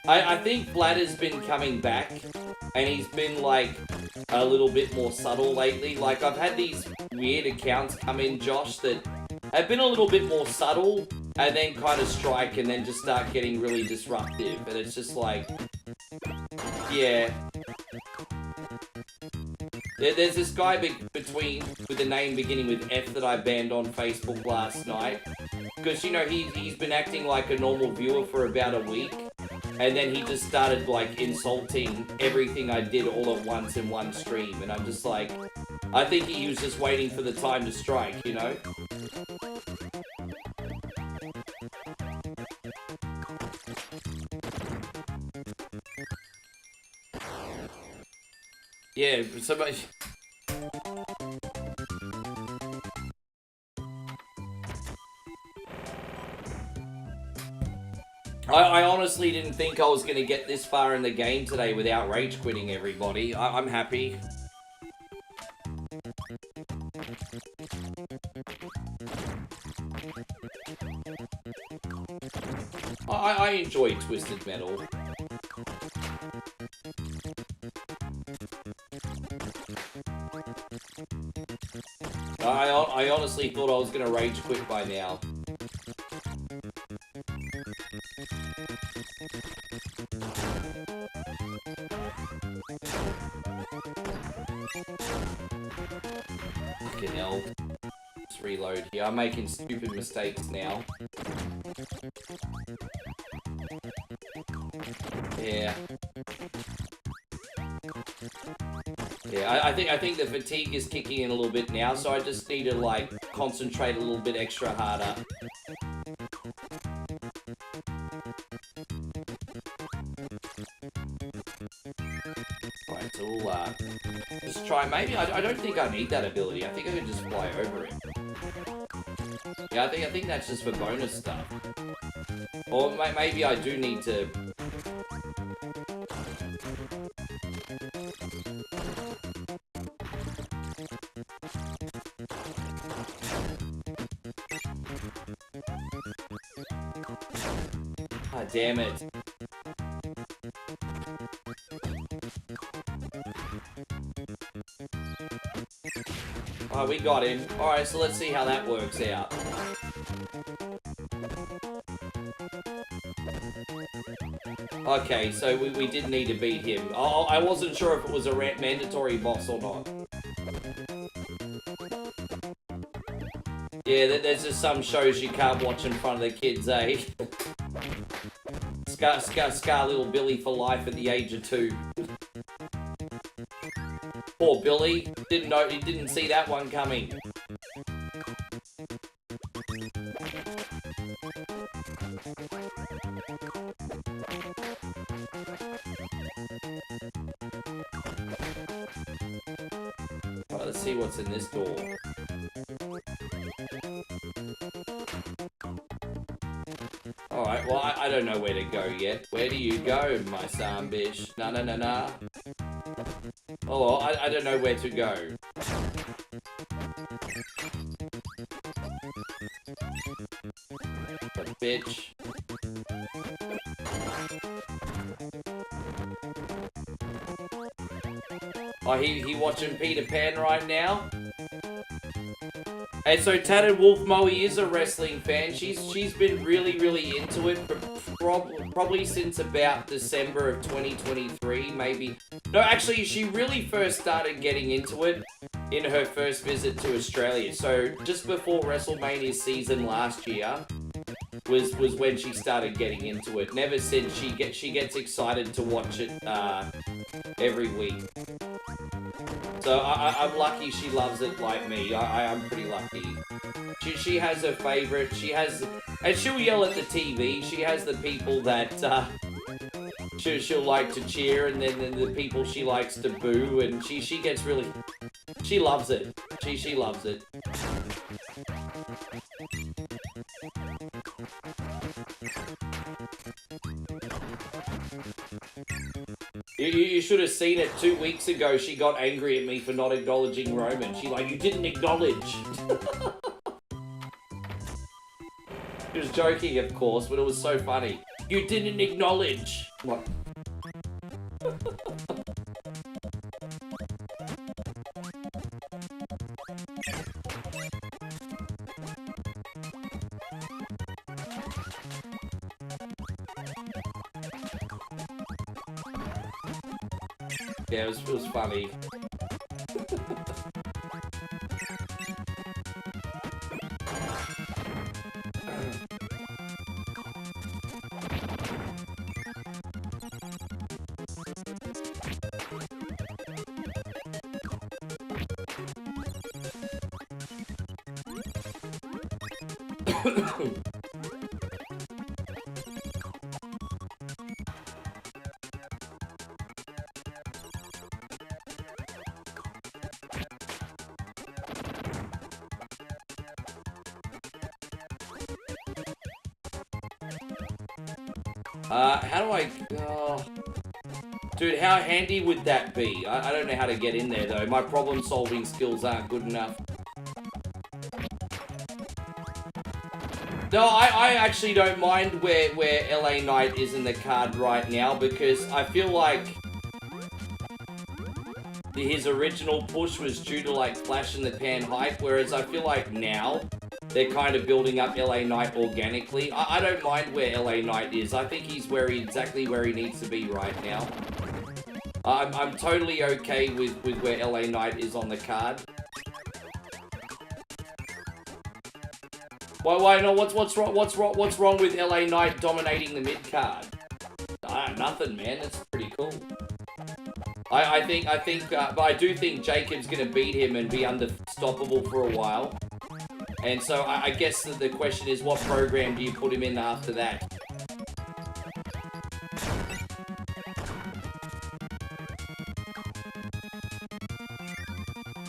I think Vlad has been coming back, and he's been like a little bit more subtle lately. Like I've had these weird accounts come in, Josh, that have been a little bit more subtle, and then kind of strike, and then just start getting really disruptive. And it's just like, yeah. There's this guy with a name beginning with F that I banned on Facebook last night. Because, you know, he's been acting like a normal viewer for about a week. And then he just started, like, insulting everything I did all at once in one stream. And I'm just like, I think he was just waiting for the time to strike, you know? Yeah, somebody... I honestly didn't think I was going to get this far in the game today without rage quitting everybody. I'm happy. I enjoy Twisted Metal. I honestly thought I was going to rage quit by now. Fucking hell. Let's reload here. I'm making stupid mistakes now. Yeah. Yeah, I think the fatigue is kicking in a little bit now, so I just need to, like, concentrate a little bit extra harder. Alright, so we'll, just try, maybe, I don't think I need that ability, I think I can just fly over it. Yeah, I think that's just for bonus stuff. Or maybe I do need to... Ah, damn it. Oh, we got him. Alright, so let's see how that works out. Okay, so we did need to beat him. I wasn't sure if it was a mandatory boss or not. Yeah, there's just some shows you can't watch in front of the kids, eh? Scar little Billy for life at the age of 2. Poor Billy. He didn't see that one coming. Alright, let's see what's in this door. Alright, well, I don't know where to go yet. Where do you go, my son, bitch? Na. Oh, well, I don't know where to go. But bitch. Oh, he watching Peter Pan right now? And so Tatted Wolf Moe is a wrestling fan. She's been really into it probably since about December of 2023, maybe. No, actually, she really first started getting into it in her first visit to Australia. So just before WrestleMania season last year was when she started getting into it. Never since she gets excited to watch it every week. So I'm lucky she loves it like me. I'm pretty lucky. She has her favorite. And she'll yell at the TV. She has the people that she'll like to cheer, and then the people she likes to boo. And she gets really. She loves it. She loves it. You should have seen it 2 weeks ago. She got angry at me for not acknowledging Roman. She's like, you didn't acknowledge. She was joking, of course, but it was so funny. You didn't acknowledge. What? Yeah, it was funny. How do I... Oh. Dude, how handy would that be? I don't know how to get in there, though. My problem-solving skills aren't good enough. No, I actually don't mind where LA Knight is in the card right now, because I feel like his original push was due to, like, flash-in-the-pan hype, whereas I feel like now they're kind of building up LA Knight organically. I don't mind where LA Knight is. I think he's exactly where he needs to be right now. I'm totally okay with where LA Knight is on the card. Why no? What's wrong with LA Knight dominating the mid card? Nothing, man. That's pretty cool. I think, but I do think Jacob's gonna beat him and be unstoppable for a while. And so I guess the question is, what program do you put him in after that?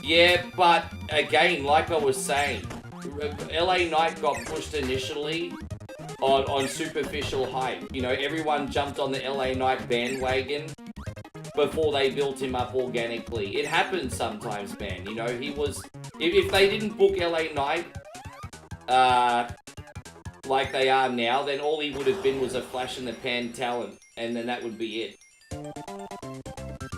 Yeah, but again, like I was saying, LA Knight got pushed initially on superficial hype. You know, everyone jumped on the LA Knight bandwagon before they built him up organically. It happens sometimes, man. You know, he was... If they didn't book LA Knight like they are now, then all he would have been was a flash-in-the-pan talent, and then that would be it.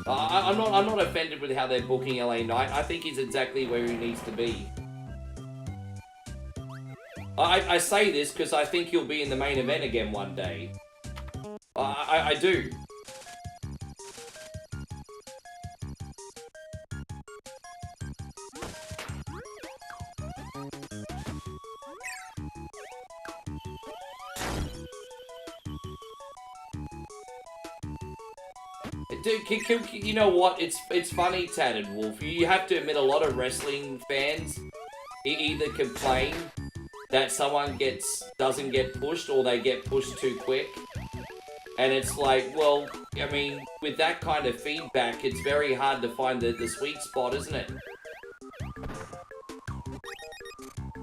I'm not offended with how they're booking LA Knight. I think he's exactly where he needs to be. I say this because I think he'll be in the main event again one day. I do. Dude, you know what? It's funny, Tatted Wolf. You have to admit, a lot of wrestling fans either complain that someone doesn't get pushed, or they get pushed too quick. And it's like, well, I mean, with that kind of feedback, it's very hard to find the sweet spot, isn't it?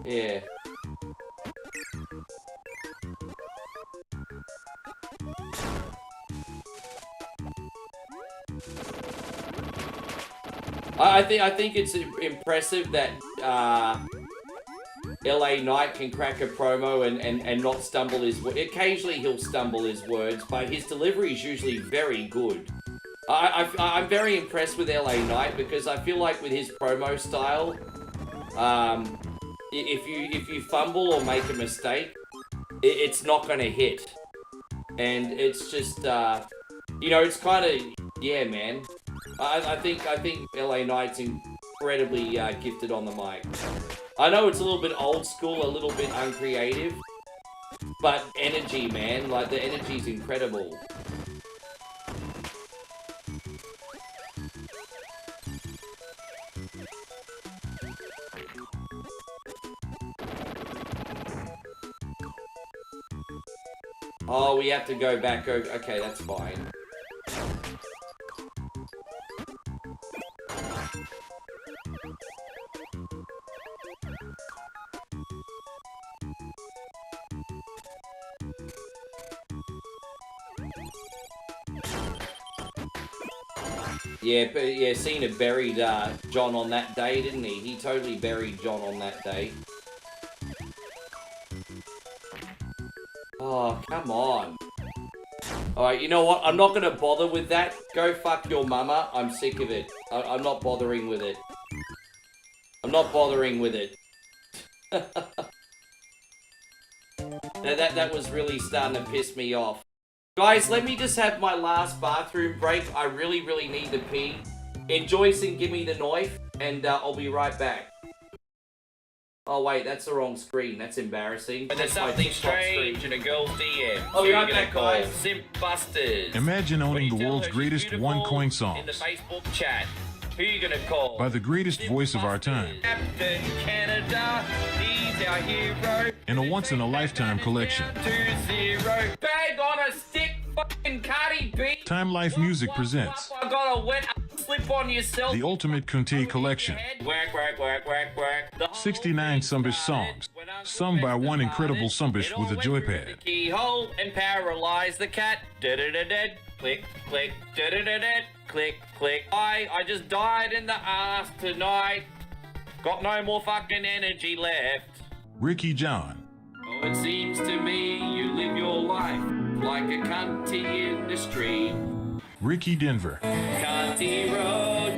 Yeah. I think it's impressive that LA Knight can crack a promo and not stumble his words. Occasionally he'll stumble his words, but his delivery is usually very good. I'm very impressed with LA Knight because I feel like with his promo style, if you fumble or make a mistake, it's not going to hit. And it's just, you know, it's kind of, yeah, man. I think LA Knight's incredibly gifted on the mic. I know it's a little bit old school, a little bit uncreative, but energy, man, like the energy's incredible. Oh, we have to go back. Okay, that's fine. Yeah, but yeah, Cena buried John on that day, didn't he? He totally buried John on that day. Oh, come on. Alright, you know what? I'm not going to bother with that. Go fuck your mama. I'm sick of it. I'm not bothering with it. I'm not bothering with it. That was really starting to piss me off. Guys, let me just have my last bathroom break. I really, really need to pee. Enjoy some Gimme the Knife, and I'll be right back. Oh wait, that's the wrong screen. That's embarrassing. But there's something strange in a girl's DM. I'll be right back, guys. Simp Busters. Imagine owning the world's greatest one-coin songs in the Facebook chat. Who you gonna call? by the greatest voice of our time. Captain Canada, he's our hero. In a once-in-a-lifetime collection. 2-0. Bag on a stick, fucking Cardi B. Time Life Music presents I got a wet slip on yourself. the Ultimate Kunte Collection. Work, work, work, work, work. 69 Sumbish songs, sung by one incredible Sumbish with a joypad. Keyhole and paralyze the cat. Da-da-da-da. Click, click, da-da-da-da. Click, click. I just died in the ass tonight. Got no more fucking energy left. Ricky John. Oh, it seems to me you live your life like a cunty in the street. Ricky Denver. Cunty road,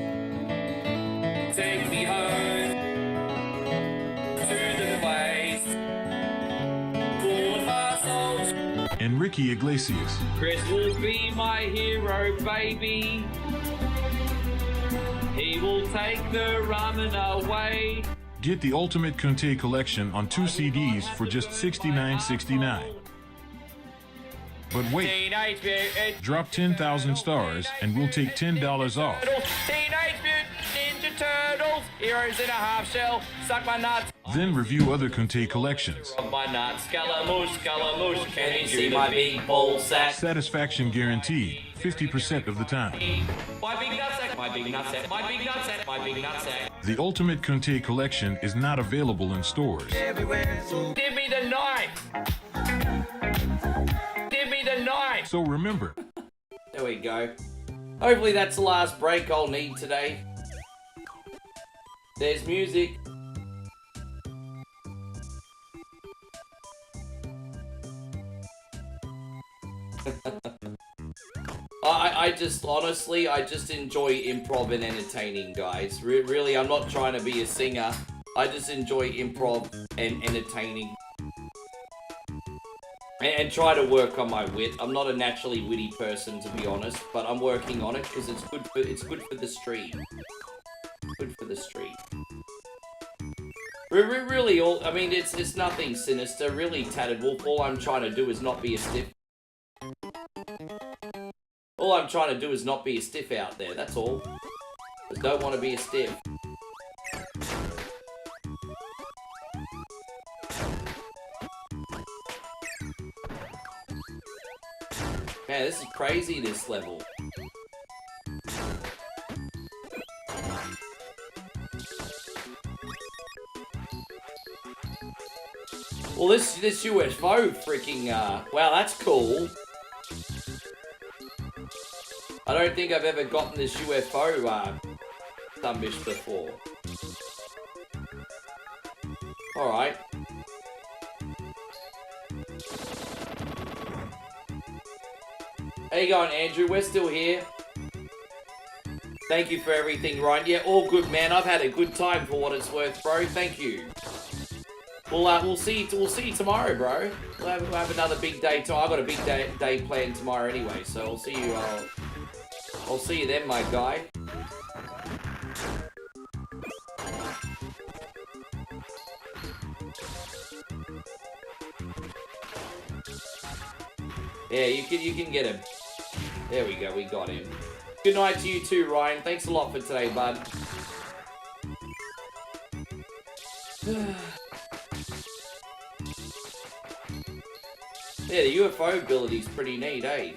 take me home to the place called Muscles. And Ricky Iglesias. Chris will be my hero, baby. He will take the ramen away. Get the Ultimate Kunte Collection on 2 CDs for just $69.69. But wait, Teenage Mutant drop 10,000 stars and we'll take $10 off. Turtles, Teenage Mutant Ninja Turtles, heroes in a half shell, suck my nuts. Then review other Kunte collections. Rub my nuts, scalamouche, Can you see my big ball sack? Satisfaction guaranteed, 50% of the time. My big nutsack, my big nutsack, my big nutsack, my big nutsack. The Ultimate Kunte Collection is not available in stores. Give me the knife. Give me the knife. So remember, There we go. Hopefully that's the last break I'll need today. There's music. I just, honestly, I just enjoy improv and entertaining, guys. Really, I'm not trying to be a singer. I just enjoy improv and entertaining. And try to work on my wit. I'm not a naturally witty person, to be honest, but I'm working on it because it's good for the stream. Good for the stream. Really, I mean, it's nothing sinister. Really, Tatted Wolf, all I'm trying to do is not be a stiff. All I'm trying to do is not be a stiff out there, that's all. Just don't want to be a stiff. Man, this is crazy, this level. Well, this UFO freaking, wow, that's cool. I don't think I've ever gotten this UFO, thumbish before. Alright. How you going, Andrew? We're still here. Thank you for everything, Ryan. Yeah, all good, man. I've had a good time for what it's worth, bro. Thank you. We'll see you tomorrow, bro. We'll have another big day tomorrow. I've got a big day planned tomorrow anyway, so I'll see you. I'll see you then, my guy. Yeah, you can get him. There we go, we got him. Good night to you too, Ryan. Thanks a lot for today, bud. Yeah, the UFO ability's pretty neat, eh?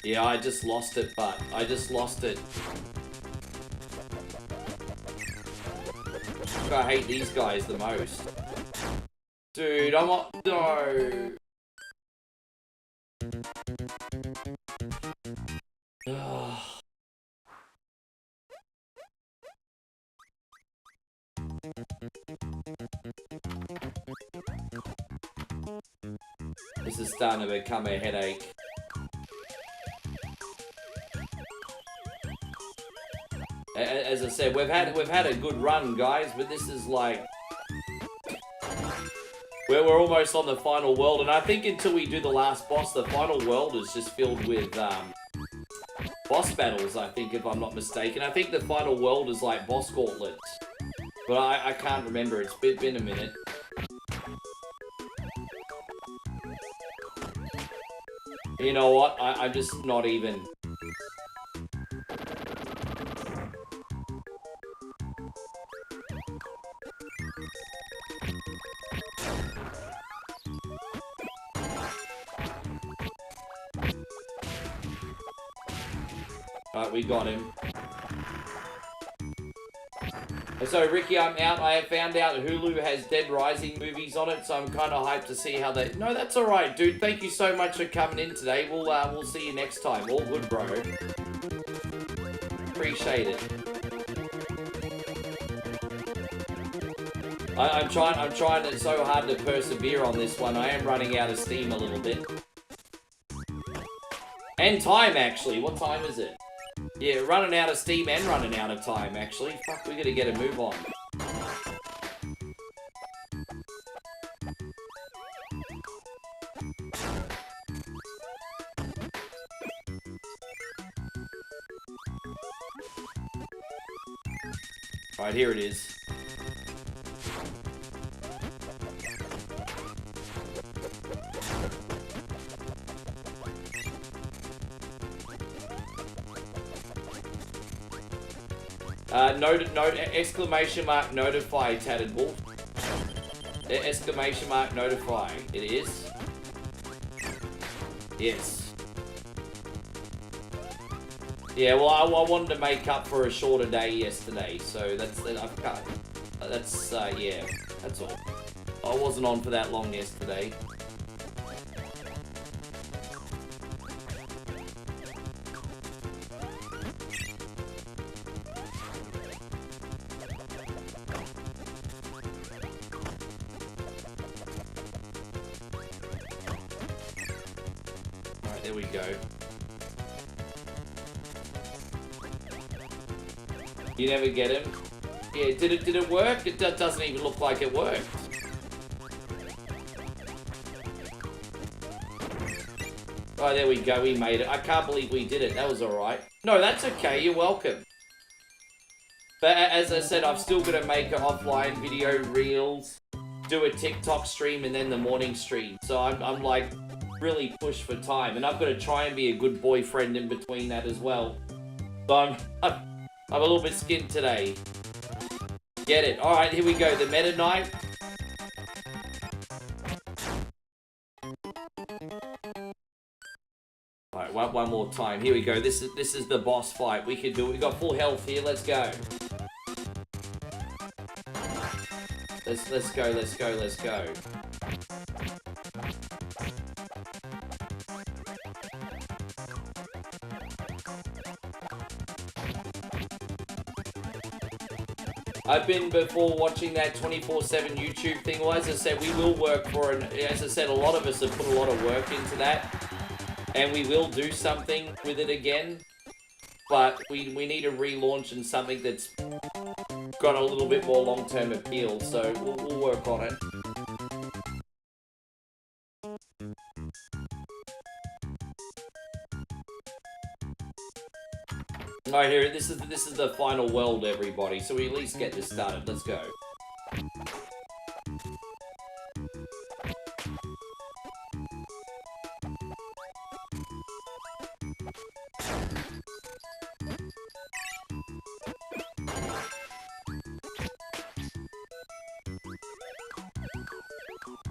Yeah, I just lost it, but I just lost it. I hate these guys the most. Dude, I'm on... No. This is starting to become a headache. As I said, we've had a good run, guys, but this is like we're almost on the final world, and I think until we do the last boss, the final world is just filled with boss battles. I think, if I'm not mistaken, I think the final world is like boss gauntlets, but I can't remember. It's been a minute. You know what? I'm just not even. Alright, we got him. So, Ricky, I'm out. I have found out Hulu has Dead Rising movies on it, so I'm kind of hyped to see how they... No, that's alright, dude. Thank you so much for coming in today. We'll see you next time. All good, bro. Appreciate it. I'm trying it so hard to persevere on this one. I am running out of steam a little bit. And time, actually. What time is it? Yeah, running out of steam and running out of time, actually. Fuck, we gotta get a move on. Alright, here it is. Exclamation mark notify, Tatted Wolf. Exclamation mark notify. It is. Yes. Yeah, well, I wanted to make up for a shorter day yesterday, so yeah, that's all. I wasn't on for that long yesterday. There we go. You never get him? Yeah, did it work? It doesn't even look like it worked. Oh, there we go. We made it. I can't believe we did it. That was alright. No, that's okay. You're welcome. But as I said, I've still got to make an offline video reels, do a TikTok stream, and then the morning stream. So I'm like really pushed for time. And I've got to try and be a good boyfriend in between that as well. So I'm a little bit skint today. Get it. Alright, here we go. The Meta Knight. Alright, one more time. Here we go. This is the boss fight. We can do it. We got full health here. Let's go. Let's go. I've been before watching that 24/7 YouTube thing. Well, as I said, we will work for as I said, a lot of us have put a lot of work into that. And we will do something with it again. But we need to relaunch in something that's got a little bit more long-term appeal. So we'll work on it. Alright, here, this is the final world, everybody. So we at least get this started. Let's go.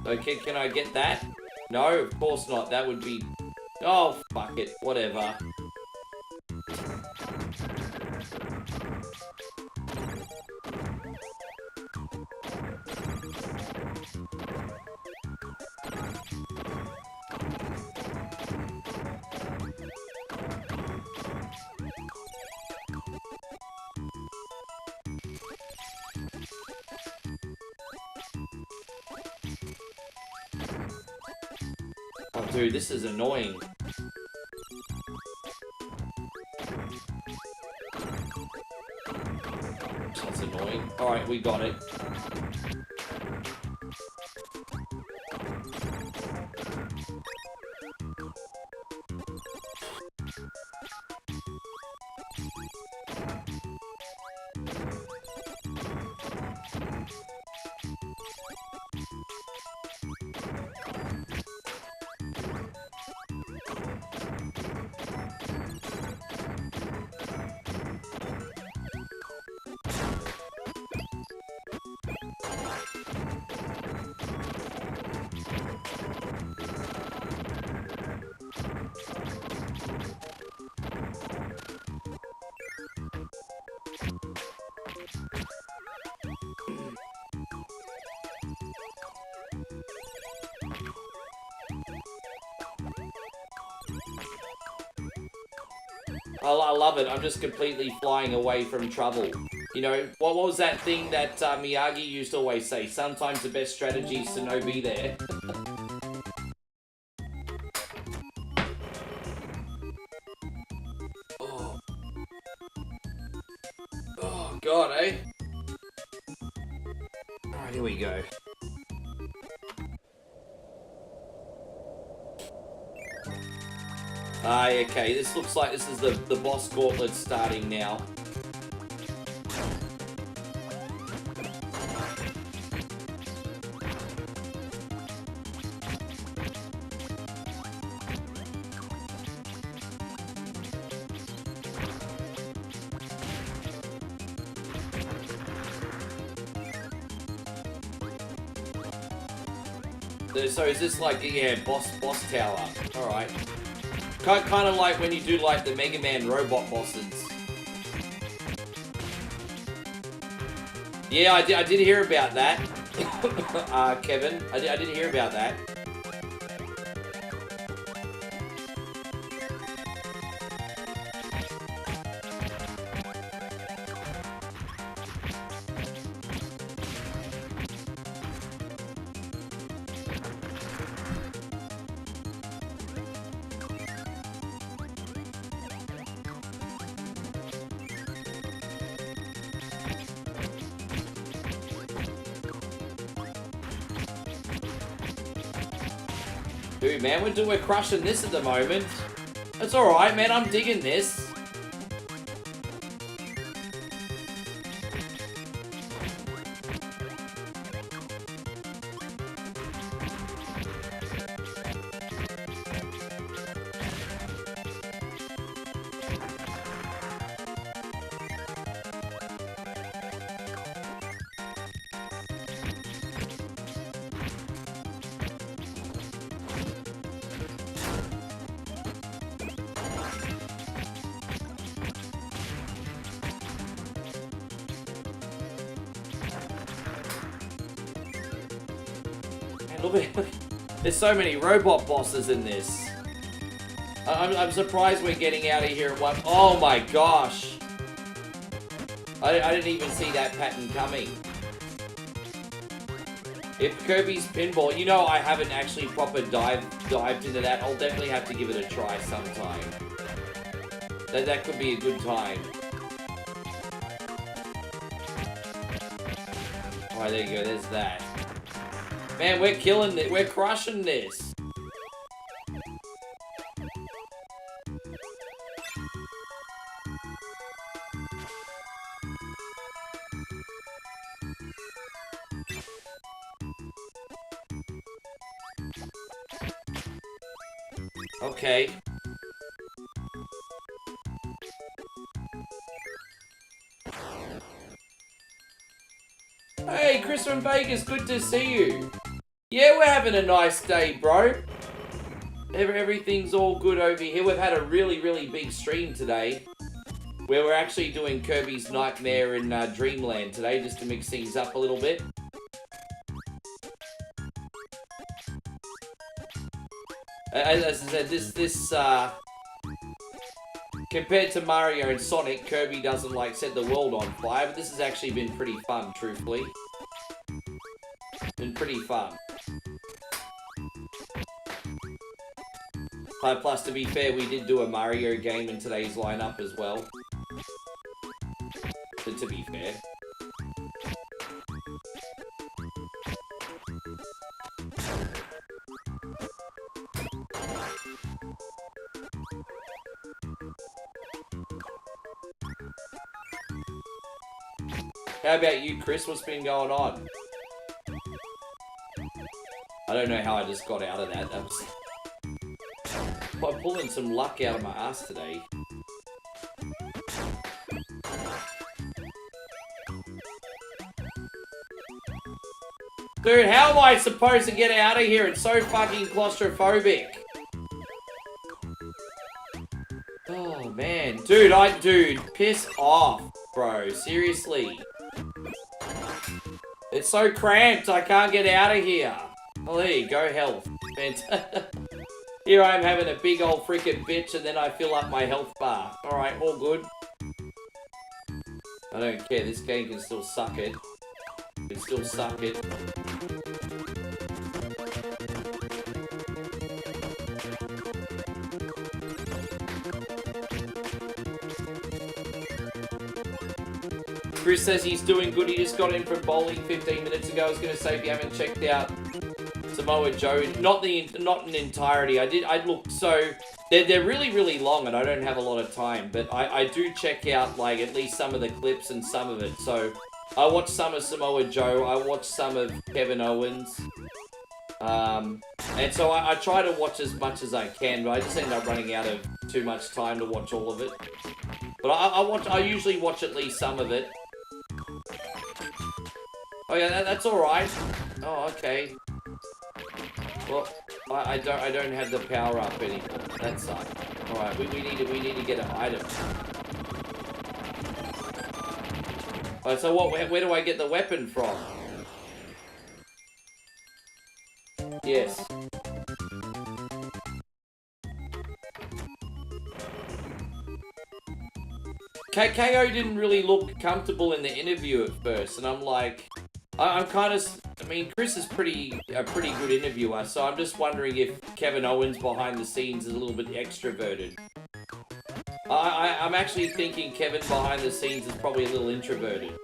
Okay, can I get that? No, of course not. That would be... Oh, fuck it. Whatever. Oh, dude, this is annoying. That's annoying. Alright, we got it. I love it. I'm just completely flying away from trouble. You know, what was that thing that Miyagi used to always say? Sometimes the best strategy is to no be there. Oh, God, eh? Alright, here we go. Okay, this looks like this is the boss gauntlet starting now. So is this like, yeah, boss tower? Alright. Kind of like when you do like the Mega Man robot bosses. Yeah, I did hear about that. Kevin, I did hear about that. Dude, man, we're crushing this at the moment. That's alright, man. I'm digging this. Look at there's so many robot bosses in this. I'm surprised we're getting out of here at one. Oh my gosh. I didn't even see that pattern coming. If Kirby's Pinball, you know I haven't actually proper dived into that. I'll definitely have to give it a try sometime. That could be a good time. Alright, there you go, there's that. Man, we're killing it. We're crushing this. Okay. Hey, Chris from Vegas, good to see you. Yeah, we're having a nice day, bro. Everything's all good over here. We've had a really, really big stream today, where we're actually doing Kirby's Nightmare in Dreamland today, just to mix things up a little bit. As I said, this compared to Mario and Sonic, Kirby doesn't like set the world on fire, but this has actually been pretty fun, truthfully. Been pretty fun. Plus, to be fair, we did do a Mario game in today's lineup as well. But to be fair. How about you, Chris? What's been going on? I don't know how I just got out of that. That was... I'm pulling some luck out of my ass today. Dude, how am I supposed to get out of here? It's so fucking claustrophobic. Oh, man. Dude, piss off, bro. Seriously. It's so cramped, I can't get out of here. Oh, there you go, health. Here I am having a big old freaking bitch and then I fill up my health bar. Alright, all good. I don't care, this game can still suck it. Can still suck it. Chris says he's doing good. He just got in from bowling 15 minutes ago. I was going to say, if you haven't checked out Samoa Joe, not in entirety. I looked, so they're really, really long and I don't have a lot of time, but I do check out like at least some of the clips and some of it. So I watched some of Samoa Joe. I watched some of Kevin Owens. And so I try to watch as much as I can, but I just end up running out of too much time to watch all of it. But I usually watch at least some of it. Oh yeah, that's alright. Oh, okay. Well, I don't have the power up anymore. That sucks. Alright, we need to get an item. Alright, so where do I get the weapon from? Yes. KO didn't really look comfortable in the interview at first, and I'm like, I'm kind of, I mean, Chris is a pretty good interviewer, so I'm just wondering if Kevin Owens behind the scenes is a little bit extroverted. I'm actually thinking Kevin behind the scenes is probably a little introverted.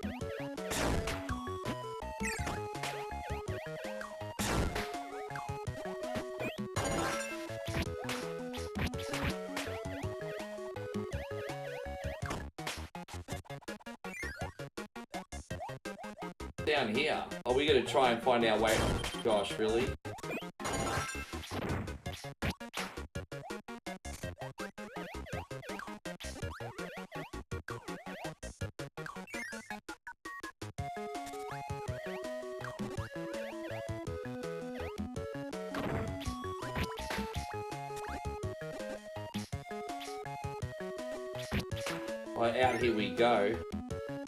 Down here. Are we gonna try and find our way? Gosh, really? Right, out here we go.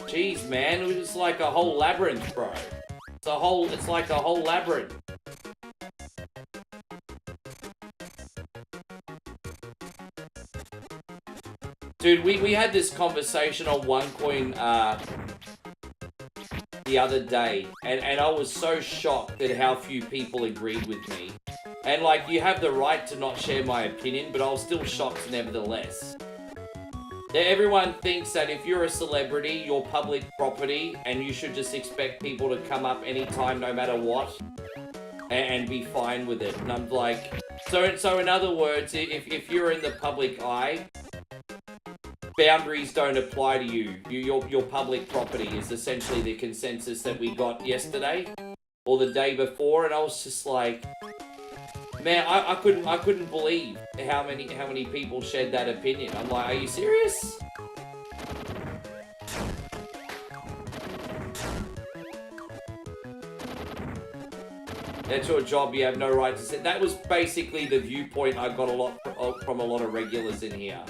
Jeez, man, it was like a whole labyrinth, bro. It's like a whole labyrinth. Dude, we had this conversation on OneCoin the other day, and I was so shocked at how few people agreed with me. And like, you have the right to not share my opinion, but I was still shocked nevertheless. Everyone thinks that if you're a celebrity, you're public property, and you should just expect people to come up anytime, no matter what, and be fine with it. And I'm like, so in other words, if you're in the public eye, boundaries don't apply to you. Your public property is essentially the consensus that we got yesterday or the day before, and I was just like, man, I couldn't believe how many people shared that opinion. I'm like, are you serious? That's your job. You have no right to say. That was basically the viewpoint I got from a lot of regulars in here,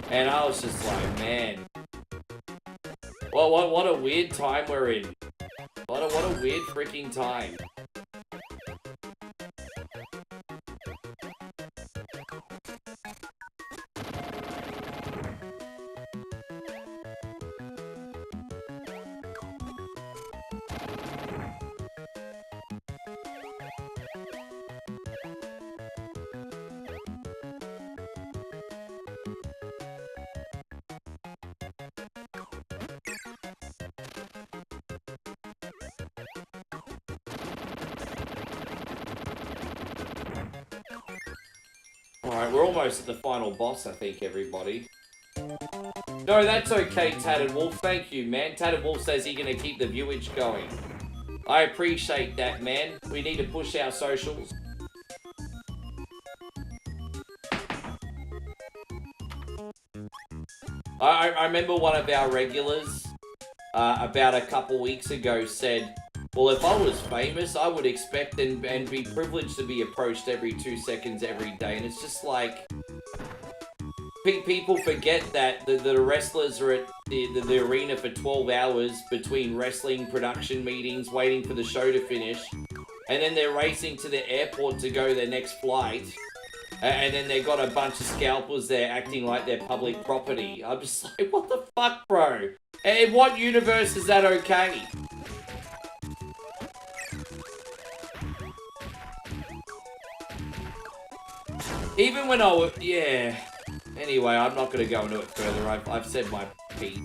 and I was just like, man, well, what a weird time we're in. What a weird freaking time. Alright, we're almost at the final boss, I think, everybody. No, that's okay, Tatted Wolf. Thank you, man. Tatted Wolf says he's gonna keep the viewage going. I appreciate that, man. We need to push our socials. I remember one of our regulars, about a couple weeks ago, said, well, if I was famous, I would expect and be privileged to be approached every 2 seconds every day. And it's just like, people forget that the wrestlers are at the arena for 12 hours between wrestling production meetings, waiting for the show to finish. And then they're racing to the airport to go their next flight. And then they got a bunch of scalpers there acting like they're public property. I'm just like, what the fuck, bro? In what universe is that okay? Even when I was, yeah. Anyway, I'm not going to go into it further. I've said my piece.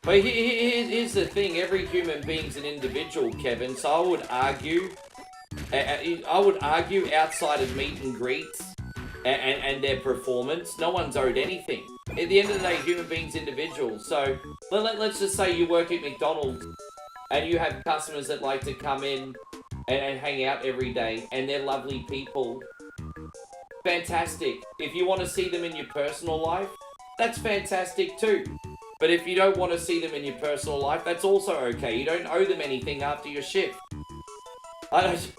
But here's the thing, every human being's an individual, Kevin, so I would argue outside of meet and greets and their performance, no one's owed anything. At the end of the day, human beings individuals, so let's just say you work at McDonald's and you have customers that like to come in and hang out every day, and they're lovely people. Fantastic. If you want to see them in your personal life, that's fantastic too. But if you don't want to see them in your personal life, that's also okay. You don't owe them anything after your shift. I don't...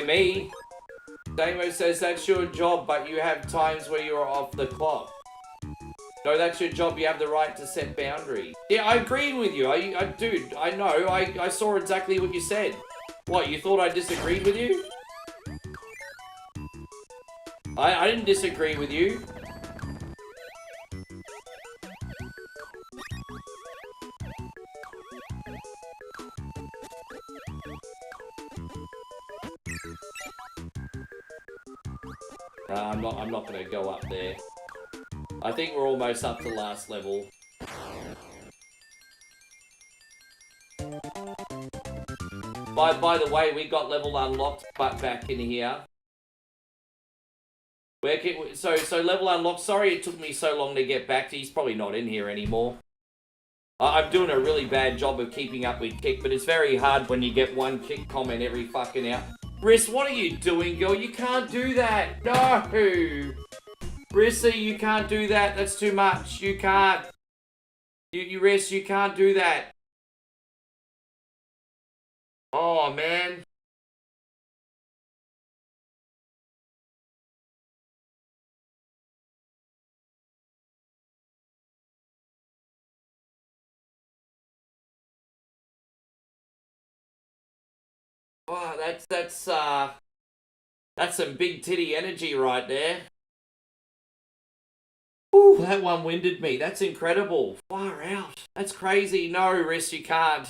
Me? Damo says that's your job, but you have times where you're off the clock. No, that's your job. You have the right to set boundaries. Yeah, I agree with you. Dude, I know. I saw exactly what you said. What, you thought I disagreed with you? I didn't disagree with you. I'm not gonna go up there. I think we're almost up to last level. By the way, we got level unlocked back in here. So level unlocked. Sorry it took me so long to get back to. He's probably not in here anymore. I'm doing a really bad job of keeping up with Kick, but it's very hard when you get one Kick comment every fucking hour. Riss, what are you doing, girl? You can't do that. No. Rissy, you can't do that. That's too much. You can't. Riss, you can't do that. Oh, man. Oh, that's some big titty energy right there. Ooh, that one winded me. That's incredible. Far out. That's crazy. No, Riss, you can't.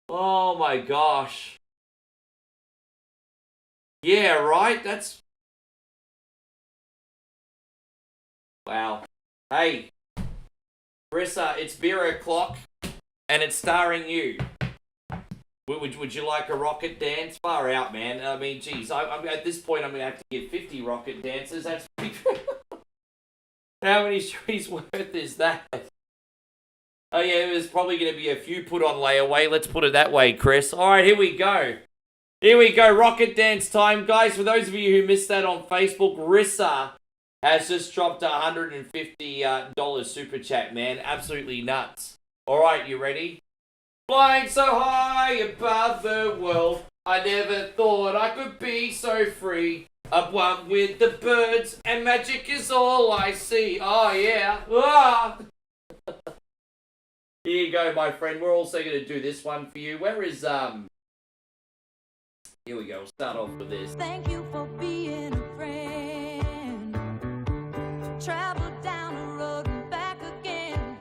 Oh my gosh. Yeah, right? That's... Wow. Hey. Rissa, it's beer o'clock, and it's starring you. Would you like a rocket dance? Far out, man. I mean, geez, I'm at this point, I'm going to have to give 50 rocket dances. That's pretty... How many streets worth is that? Oh, yeah, there's probably going to be a few put on layaway. Let's put it that way, Chris. All right, here we go. Here we go. Rocket dance time. Guys, for those of you who missed that on Facebook, Rissa has just dropped a $150 super chat, man. Absolutely nuts. All right, you ready? Flying so high above the world, I never thought I could be so free. Up one with the birds, and magic is all I see. Oh, yeah. Ah! Here you go, my friend. We're also going to do this one for you. Where is, Here we go. We'll start off with this. Thank you for being a friend. Travel down the road and back again.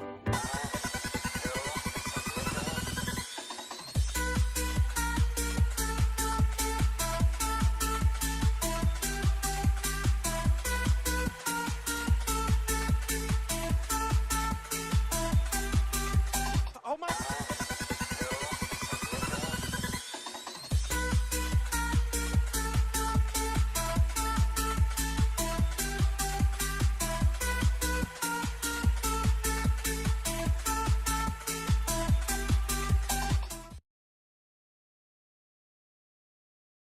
Oh my.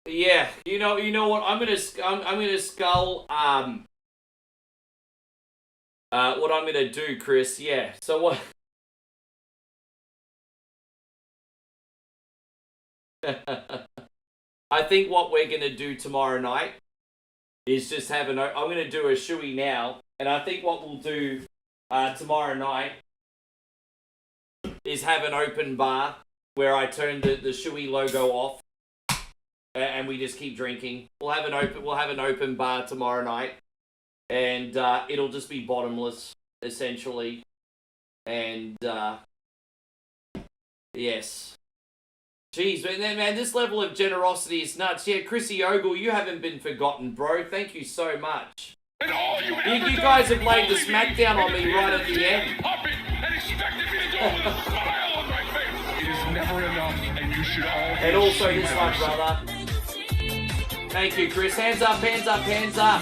Yeah, you know what? I'm gonna skull what I'm gonna do, Chris. Yeah. So what? I think what we're gonna do tomorrow night is just have I'm gonna do a shoey now, and I think what we'll do tomorrow night is have an open bar where I turn the shoey logo off. And we just keep drinking. We'll have an open bar tomorrow night, and it'll just be bottomless, essentially. And yes, jeez, man, this level of generosity is nuts. Yeah, Chrissy Ogle, you haven't been forgotten, bro. Thank you so much. You guys have laid the smackdown on me right at the end. It is never enough, and you should all. And also this one, brother. Thank you, Chris. Hands up, hands up, hands up.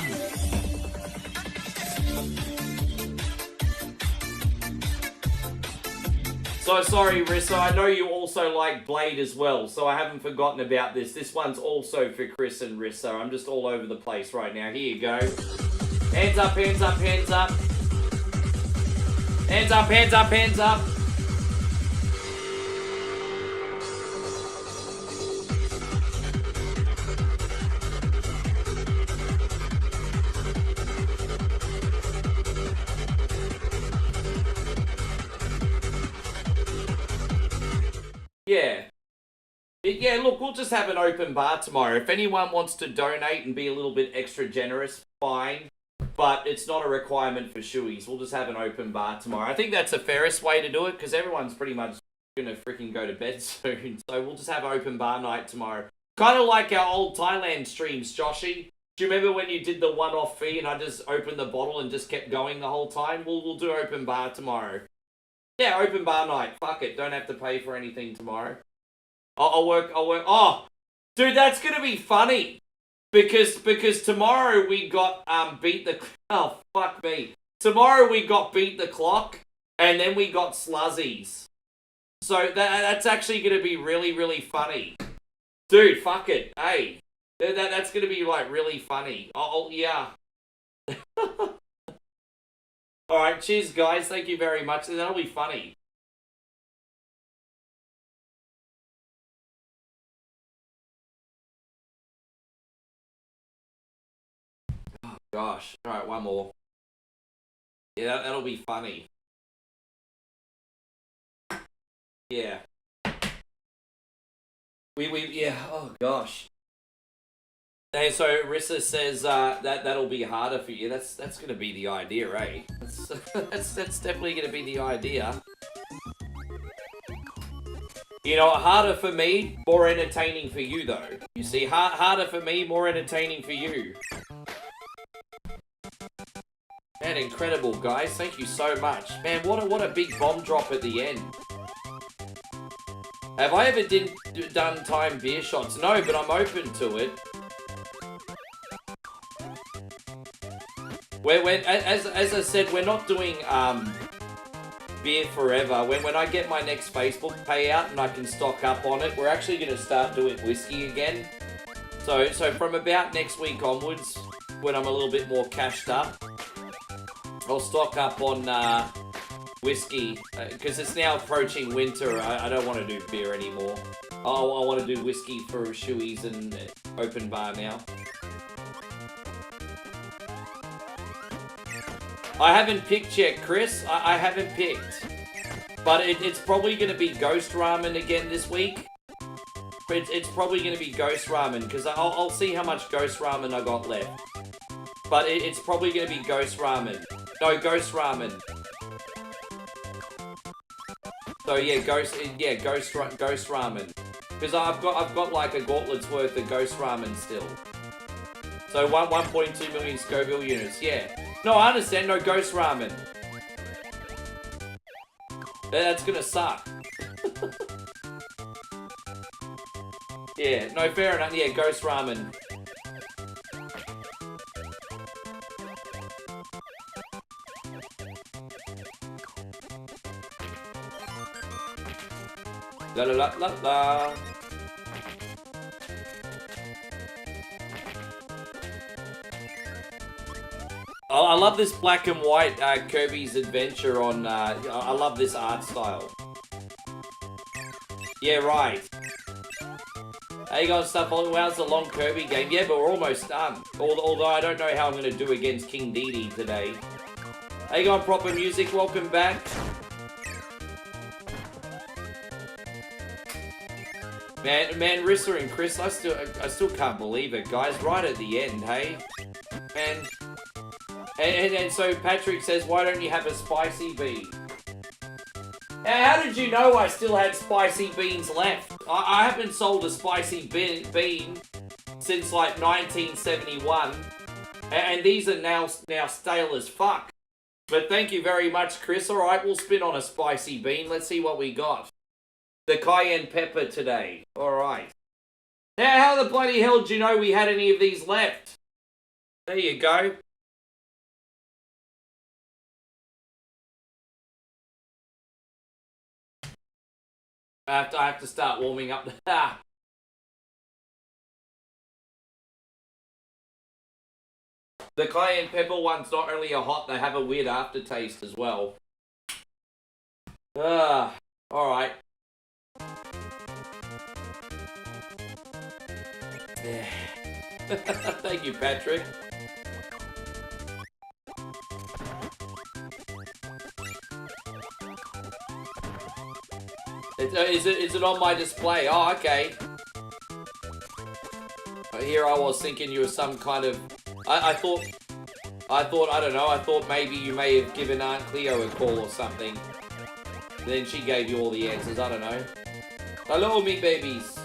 So sorry, Rissa. I know you also like Blade as well, so I haven't forgotten about this. This one's also for Chris and Rissa. I'm just all over the place right now. Here you go. Hands up, hands up, hands up. Hands up, hands up, hands up. Yeah. Yeah, look, we'll just have an open bar tomorrow. If anyone wants to donate and be a little bit extra generous, fine. But it's not a requirement for shoeies. We'll just have an open bar tomorrow. I think that's the fairest way to do it because everyone's pretty much going to freaking go to bed soon. So we'll just have open bar night tomorrow. Kind of like our old Thailand streams, Joshy. Do you remember when you did the one-off fee and I just opened the bottle and just kept going the whole time? We'll do open bar tomorrow. Yeah, open bar night. Fuck it. Don't have to pay for anything tomorrow. I'll work. Oh, dude, that's going to be funny. Because tomorrow we got beat the... Oh, fuck me. Tomorrow we got beat the clock and then we got sluzzies. So that's actually going to be really, really funny. Dude, fuck it. Hey, that's going to be, like, really funny. Oh, yeah. Alright, cheers, guys. Thank you very much. That'll be funny. Oh, gosh. Alright, one more. Yeah, that'll be funny. Yeah. Yeah, oh gosh. And so Rissa says that'll be harder for you. That's gonna be the idea, eh? That's definitely gonna be the idea. You know, harder for me, more entertaining for you though. You see, harder for me, more entertaining for you. Man, incredible guys, thank you so much. Man, what a big bomb drop at the end. Have I ever done timed beer shots? No, but I'm open to it. As I said, we're not doing beer forever. When I get my next Facebook payout and I can stock up on it, we're actually going to start doing whiskey again. So from about next week onwards, when I'm a little bit more cashed up, I'll stock up on whiskey, because it's now approaching winter. I don't want to do beer anymore. I want to do whiskey for shoeies and open bar now. I haven't picked yet, Chris. I haven't picked. But it's probably going to be Ghost Ramen again this week. It's probably going to be Ghost Ramen, because I'll see how much Ghost Ramen I got left. But it's probably going to be Ghost Ramen. No, Ghost Ramen. So yeah, Ghost Ramen. Because I've got like a gauntlet's worth of Ghost Ramen still. So 1.2 million Scoville units, yeah. No, I understand, no Ghost Ramen. That's gonna suck. Yeah, no, fair enough, yeah, Ghost Ramen. La la la la la. Oh, I love this black and white Kirby's Adventure on, I love this art style. Yeah, right. Hey guys, stuff on, wow, it's a long Kirby game. Yeah, but we're almost done. Although I don't know how I'm going to do against King Dedede today. Hey guys, proper music, welcome back. Man, Rissa and Chris, I still can't believe it, guys. Right at the end, hey? Man. And so Patrick says, why don't you have a spicy bean? How did you know I still had spicy beans left? I haven't sold a spicy bean since like 1971. And these are now stale as fuck. But thank you very much, Chris. Alright, we'll spin on a spicy bean. Let's see what we got. The cayenne pepper today. Alright. Now, how the bloody hell do you know we had any of these left? There you go. I have to start warming up. The cayenne pepper ones not only are hot, they have a weird aftertaste as well. Alright. Yeah. Thank you, Patrick. Is it on my display? Oh, okay. Here I was thinking you were some kind of... I thought, I don't know, I thought maybe you may have given Aunt Cleo a call or something. Then she gave you all the answers, I don't know. Hello, me babies.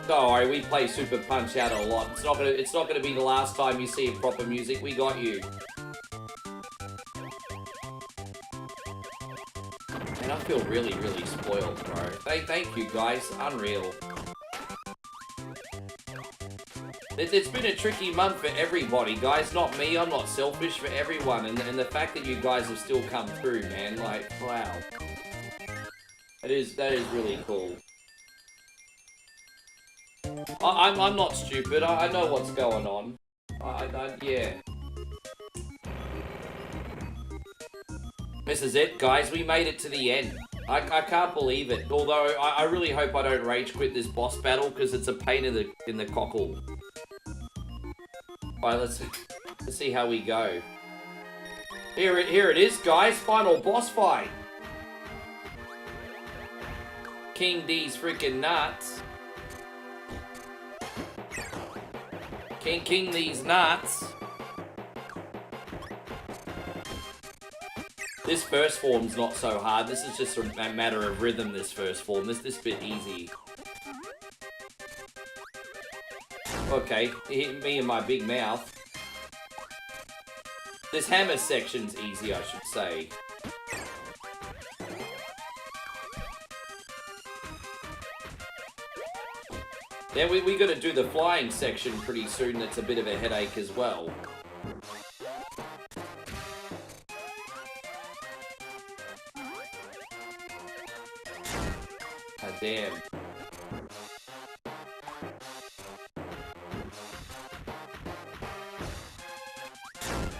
Don't worry, we play Super Punch Out a lot. It's not gonna be the last time you see proper music. We got you. Man, I feel really, really spoiled, bro. Thank you, guys. Unreal. It's been a tricky month for everybody, guys. Not me. I'm not selfish, for everyone. And the fact that you guys have still come through, man. Like, wow. That is really cool. I'm not stupid. I know what's going on. Yeah. This is it, guys. We made it to the end. I can't believe it. Although I really hope I don't rage quit this boss battle because it's a pain in the cockle. All right, let's see how we go. Here it is, guys. Final boss fight. King D's freaking nuts. King these nuts. This first form's not so hard. This is just a matter of rhythm, this first form. This bit easy. Okay, hit me in my big mouth. This hammer section's easy, I should say. Then we gotta do the flying section pretty soon. That's a bit of a headache as well. God damn.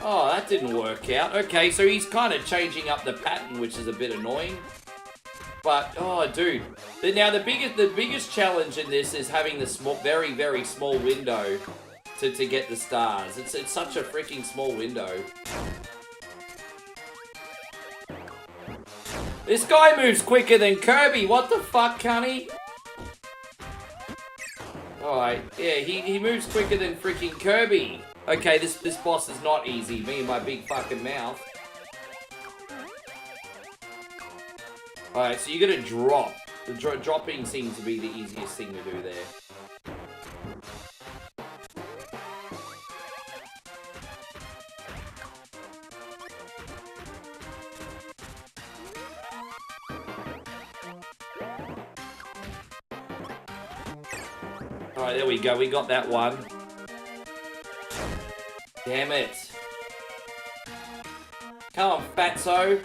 Oh, that didn't work out. Okay, so he's kind of changing up the pattern, which is a bit annoying. But, oh, dude. Now, the biggest challenge in this is having the very, very small window to get the stars. It's such a freaking small window. This guy moves quicker than Kirby. What the fuck, honey? Alright, yeah, he moves quicker than freaking Kirby. Okay, this boss is not easy. Me and my big fucking mouth. Alright, so you gotta drop. The dropping seems to be the easiest thing to do there. Alright, there we go. We got that one. Damn it. Come on, fatso.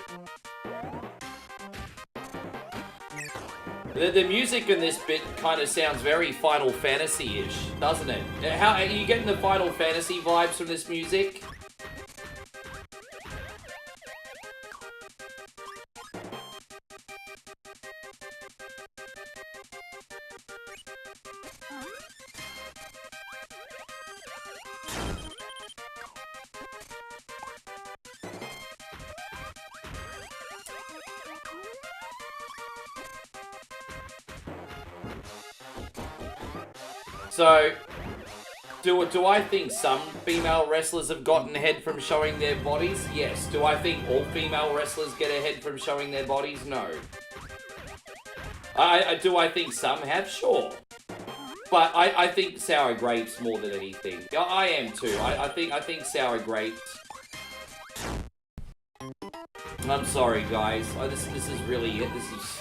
The music in this bit kind of sounds very Final Fantasy-ish, doesn't it? How are you getting the Final Fantasy vibes from this music? So, do I think some female wrestlers have gotten ahead from showing their bodies? Yes. Do I think all female wrestlers get ahead from showing their bodies? No. Do I think some have? Sure. But I think sour grapes more than anything. I am too. I think sour grapes. I'm sorry, guys. This is really it. This is...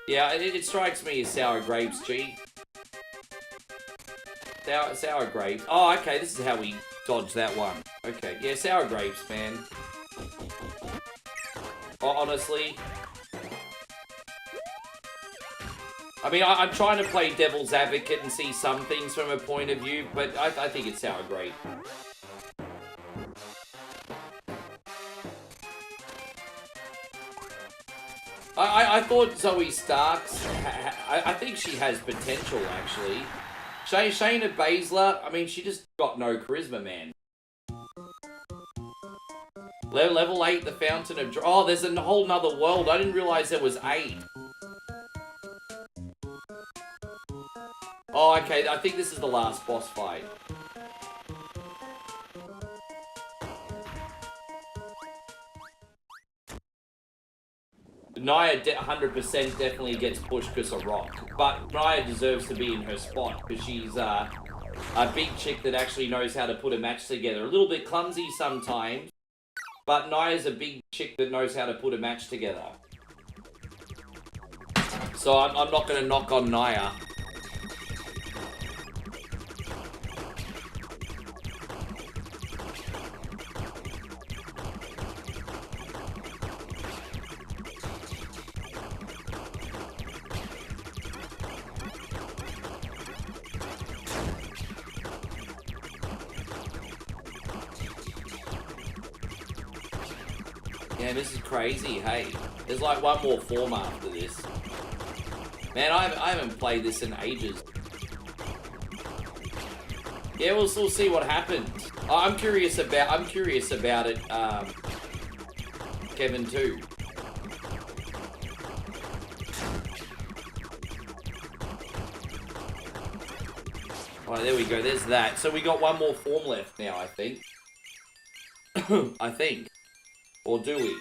Yeah, it strikes me as sour grapes, G. Sour grapes. Oh, okay, this is how we dodge that one. Okay, yeah, sour grapes, man. Oh, honestly. I mean, I'm trying to play devil's advocate and see some things from a point of view, but I think it's sour great. I thought Zoe Starks, I think she has potential, actually. Shayna Baszler, I mean, she just got no charisma, man. Level 8, the Fountain of... Oh, there's a whole nother world. I didn't realize there was 8. Oh, okay, I think this is the last boss fight. Naya 100% definitely gets pushed because of Rock. But Naya deserves to be in her spot because she's a big chick that actually knows how to put a match together. A little bit clumsy sometimes, but Naya's a big chick that knows how to put a match together. So I'm not going to knock on Naya. Yeah, this is crazy, hey. There's like one more form after this. Man, I haven't played this in ages. Yeah, we'll see what happens. I'm curious about it, Kevin, too. Alright, there we go, there's that. So we got one more form left now, I think. I think. Or do we?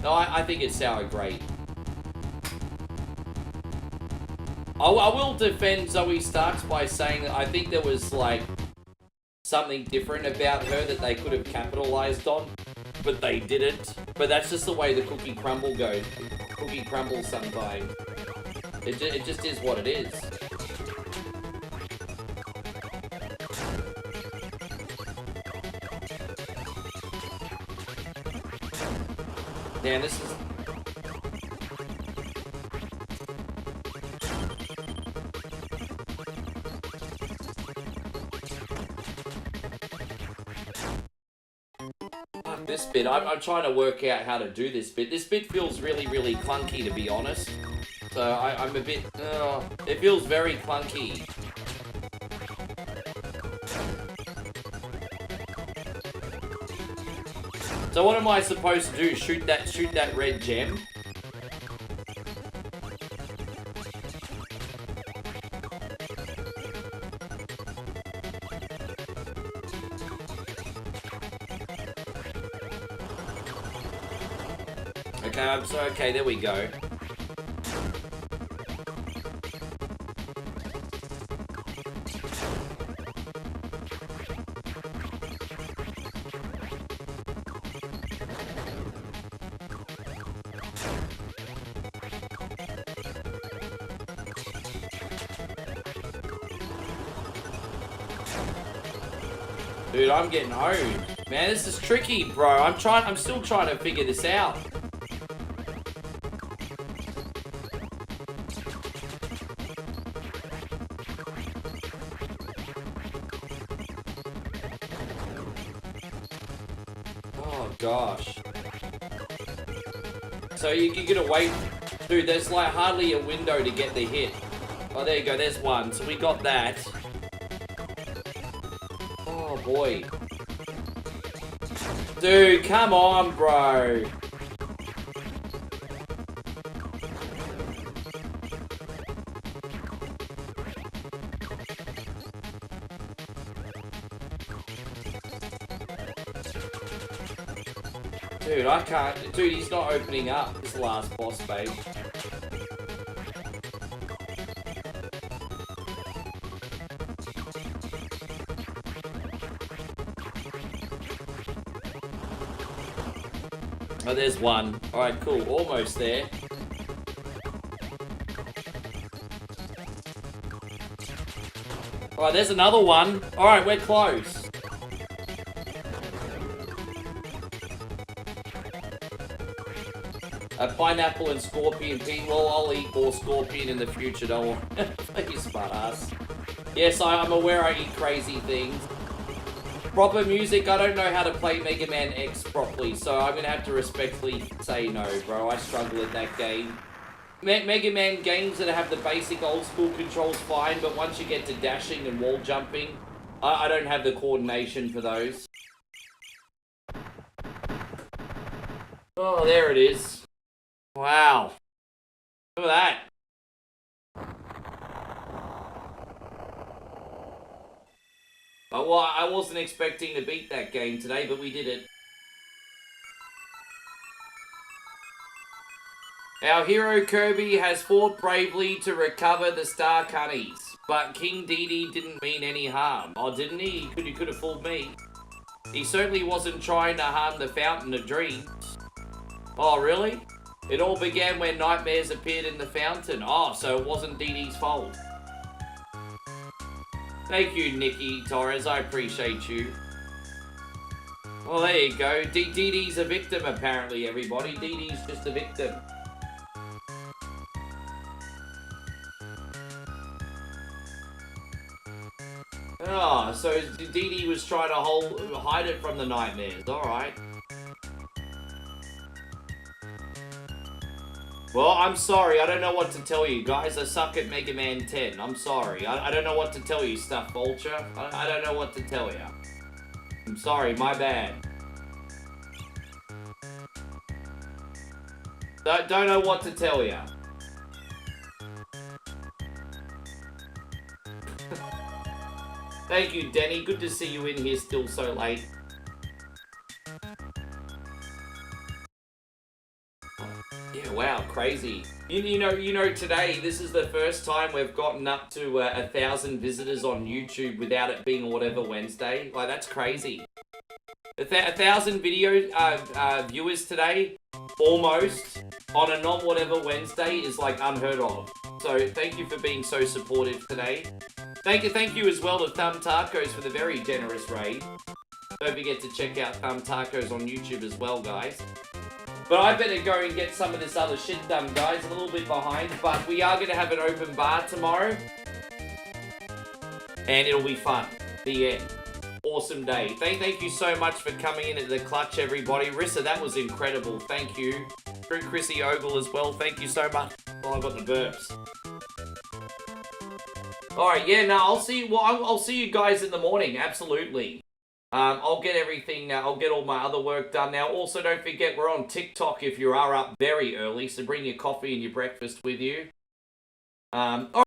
No, I think it's sour great. I will defend Zoe Starks by saying that I think there was, like, something different about her that they could have capitalized on, but they didn't. But that's just the way the cookie crumble goes. Cookie crumbles sometimes. It just is what it is. Damn, this is... This bit, I'm trying to work out how to do this bit. This bit feels really, really clunky, to be honest. So I'm a bit... it feels very clunky. So what am I supposed to do? Shoot that red gem? Okay, okay, there we go. Dude, I'm getting home. Man, this is tricky, bro. I'm still trying to figure this out. Oh, gosh. So you're gonna wait. Dude, there's like hardly a window to get the hit. Oh, there you go. There's one. So we got that. Oh, boy. Dude, come on, bro. Dude, I can't. Dude, he's not opening up this last boss, babe. Oh, there's one. Alright, cool. Almost there. Alright, there's another one. Alright, we're close. A pineapple and scorpion pea. Well, I'll eat more scorpion in the future, don't worry. You smart ass. Yes, I'm aware I eat crazy things. Proper music, I don't know how to play Mega Man X properly, so I'm gonna have to respectfully say no, bro. I struggle at that game. Mega Man games that have the basic old school controls fine, but once you get to dashing and wall jumping, I don't have the coordination for those. Oh, there it is. Wow. Look at that. Well, I wasn't expecting to beat that game today, but we did it. Our hero Kirby has fought bravely to recover the Star Cunnies, but King Dedede didn't mean any harm. Oh, didn't he? He could have fooled me. He certainly wasn't trying to harm the Fountain of Dreams. Oh, really? It all began when nightmares appeared in the fountain. Oh, so it wasn't Dedede's fault. Thank you, Nikki Torres. I appreciate you. Well, there you go. Dedede's a victim, apparently, everybody. Dedede's just a victim. Oh, so Dedede was trying to hide it from the nightmares. Alright. Well, I'm sorry. I don't know what to tell you, guys. I suck at Mega Man 10. I'm sorry. I don't know what to tell you, Stuff Vulture. I don't know what to tell you. I'm sorry. My bad. Don't know what to tell you. Thank you, Denny. Good to see you in here still so late. Yeah, wow, crazy. You know, today, this is the first time we've gotten up to 1,000 visitors on YouTube without it being Whatever Wednesday. Like, that's crazy. 1,000 video viewers today, almost, on a non-Whatever Wednesday is, like, unheard of. So, thank you for being so supportive today. Thank you as well to Thumb Tacos for the very generous raid. Don't forget to check out Thumb Tacos on YouTube as well, guys. But I better go and get some of this other shit done, guys. A little bit behind, but we are going to have an open bar tomorrow. And it'll be fun. The end. Awesome day. Thank you so much for coming in at the clutch, everybody. Rissa, that was incredible. Thank you. Chrissy Ogle as well. Thank you so much. Oh, I got the burps. Alright, yeah, no, I'll see you guys in the morning, absolutely. I'll get everything, I'll get all my other work done now. Also, don't forget, we're on TikTok if you are up very early, so bring your coffee and your breakfast with you.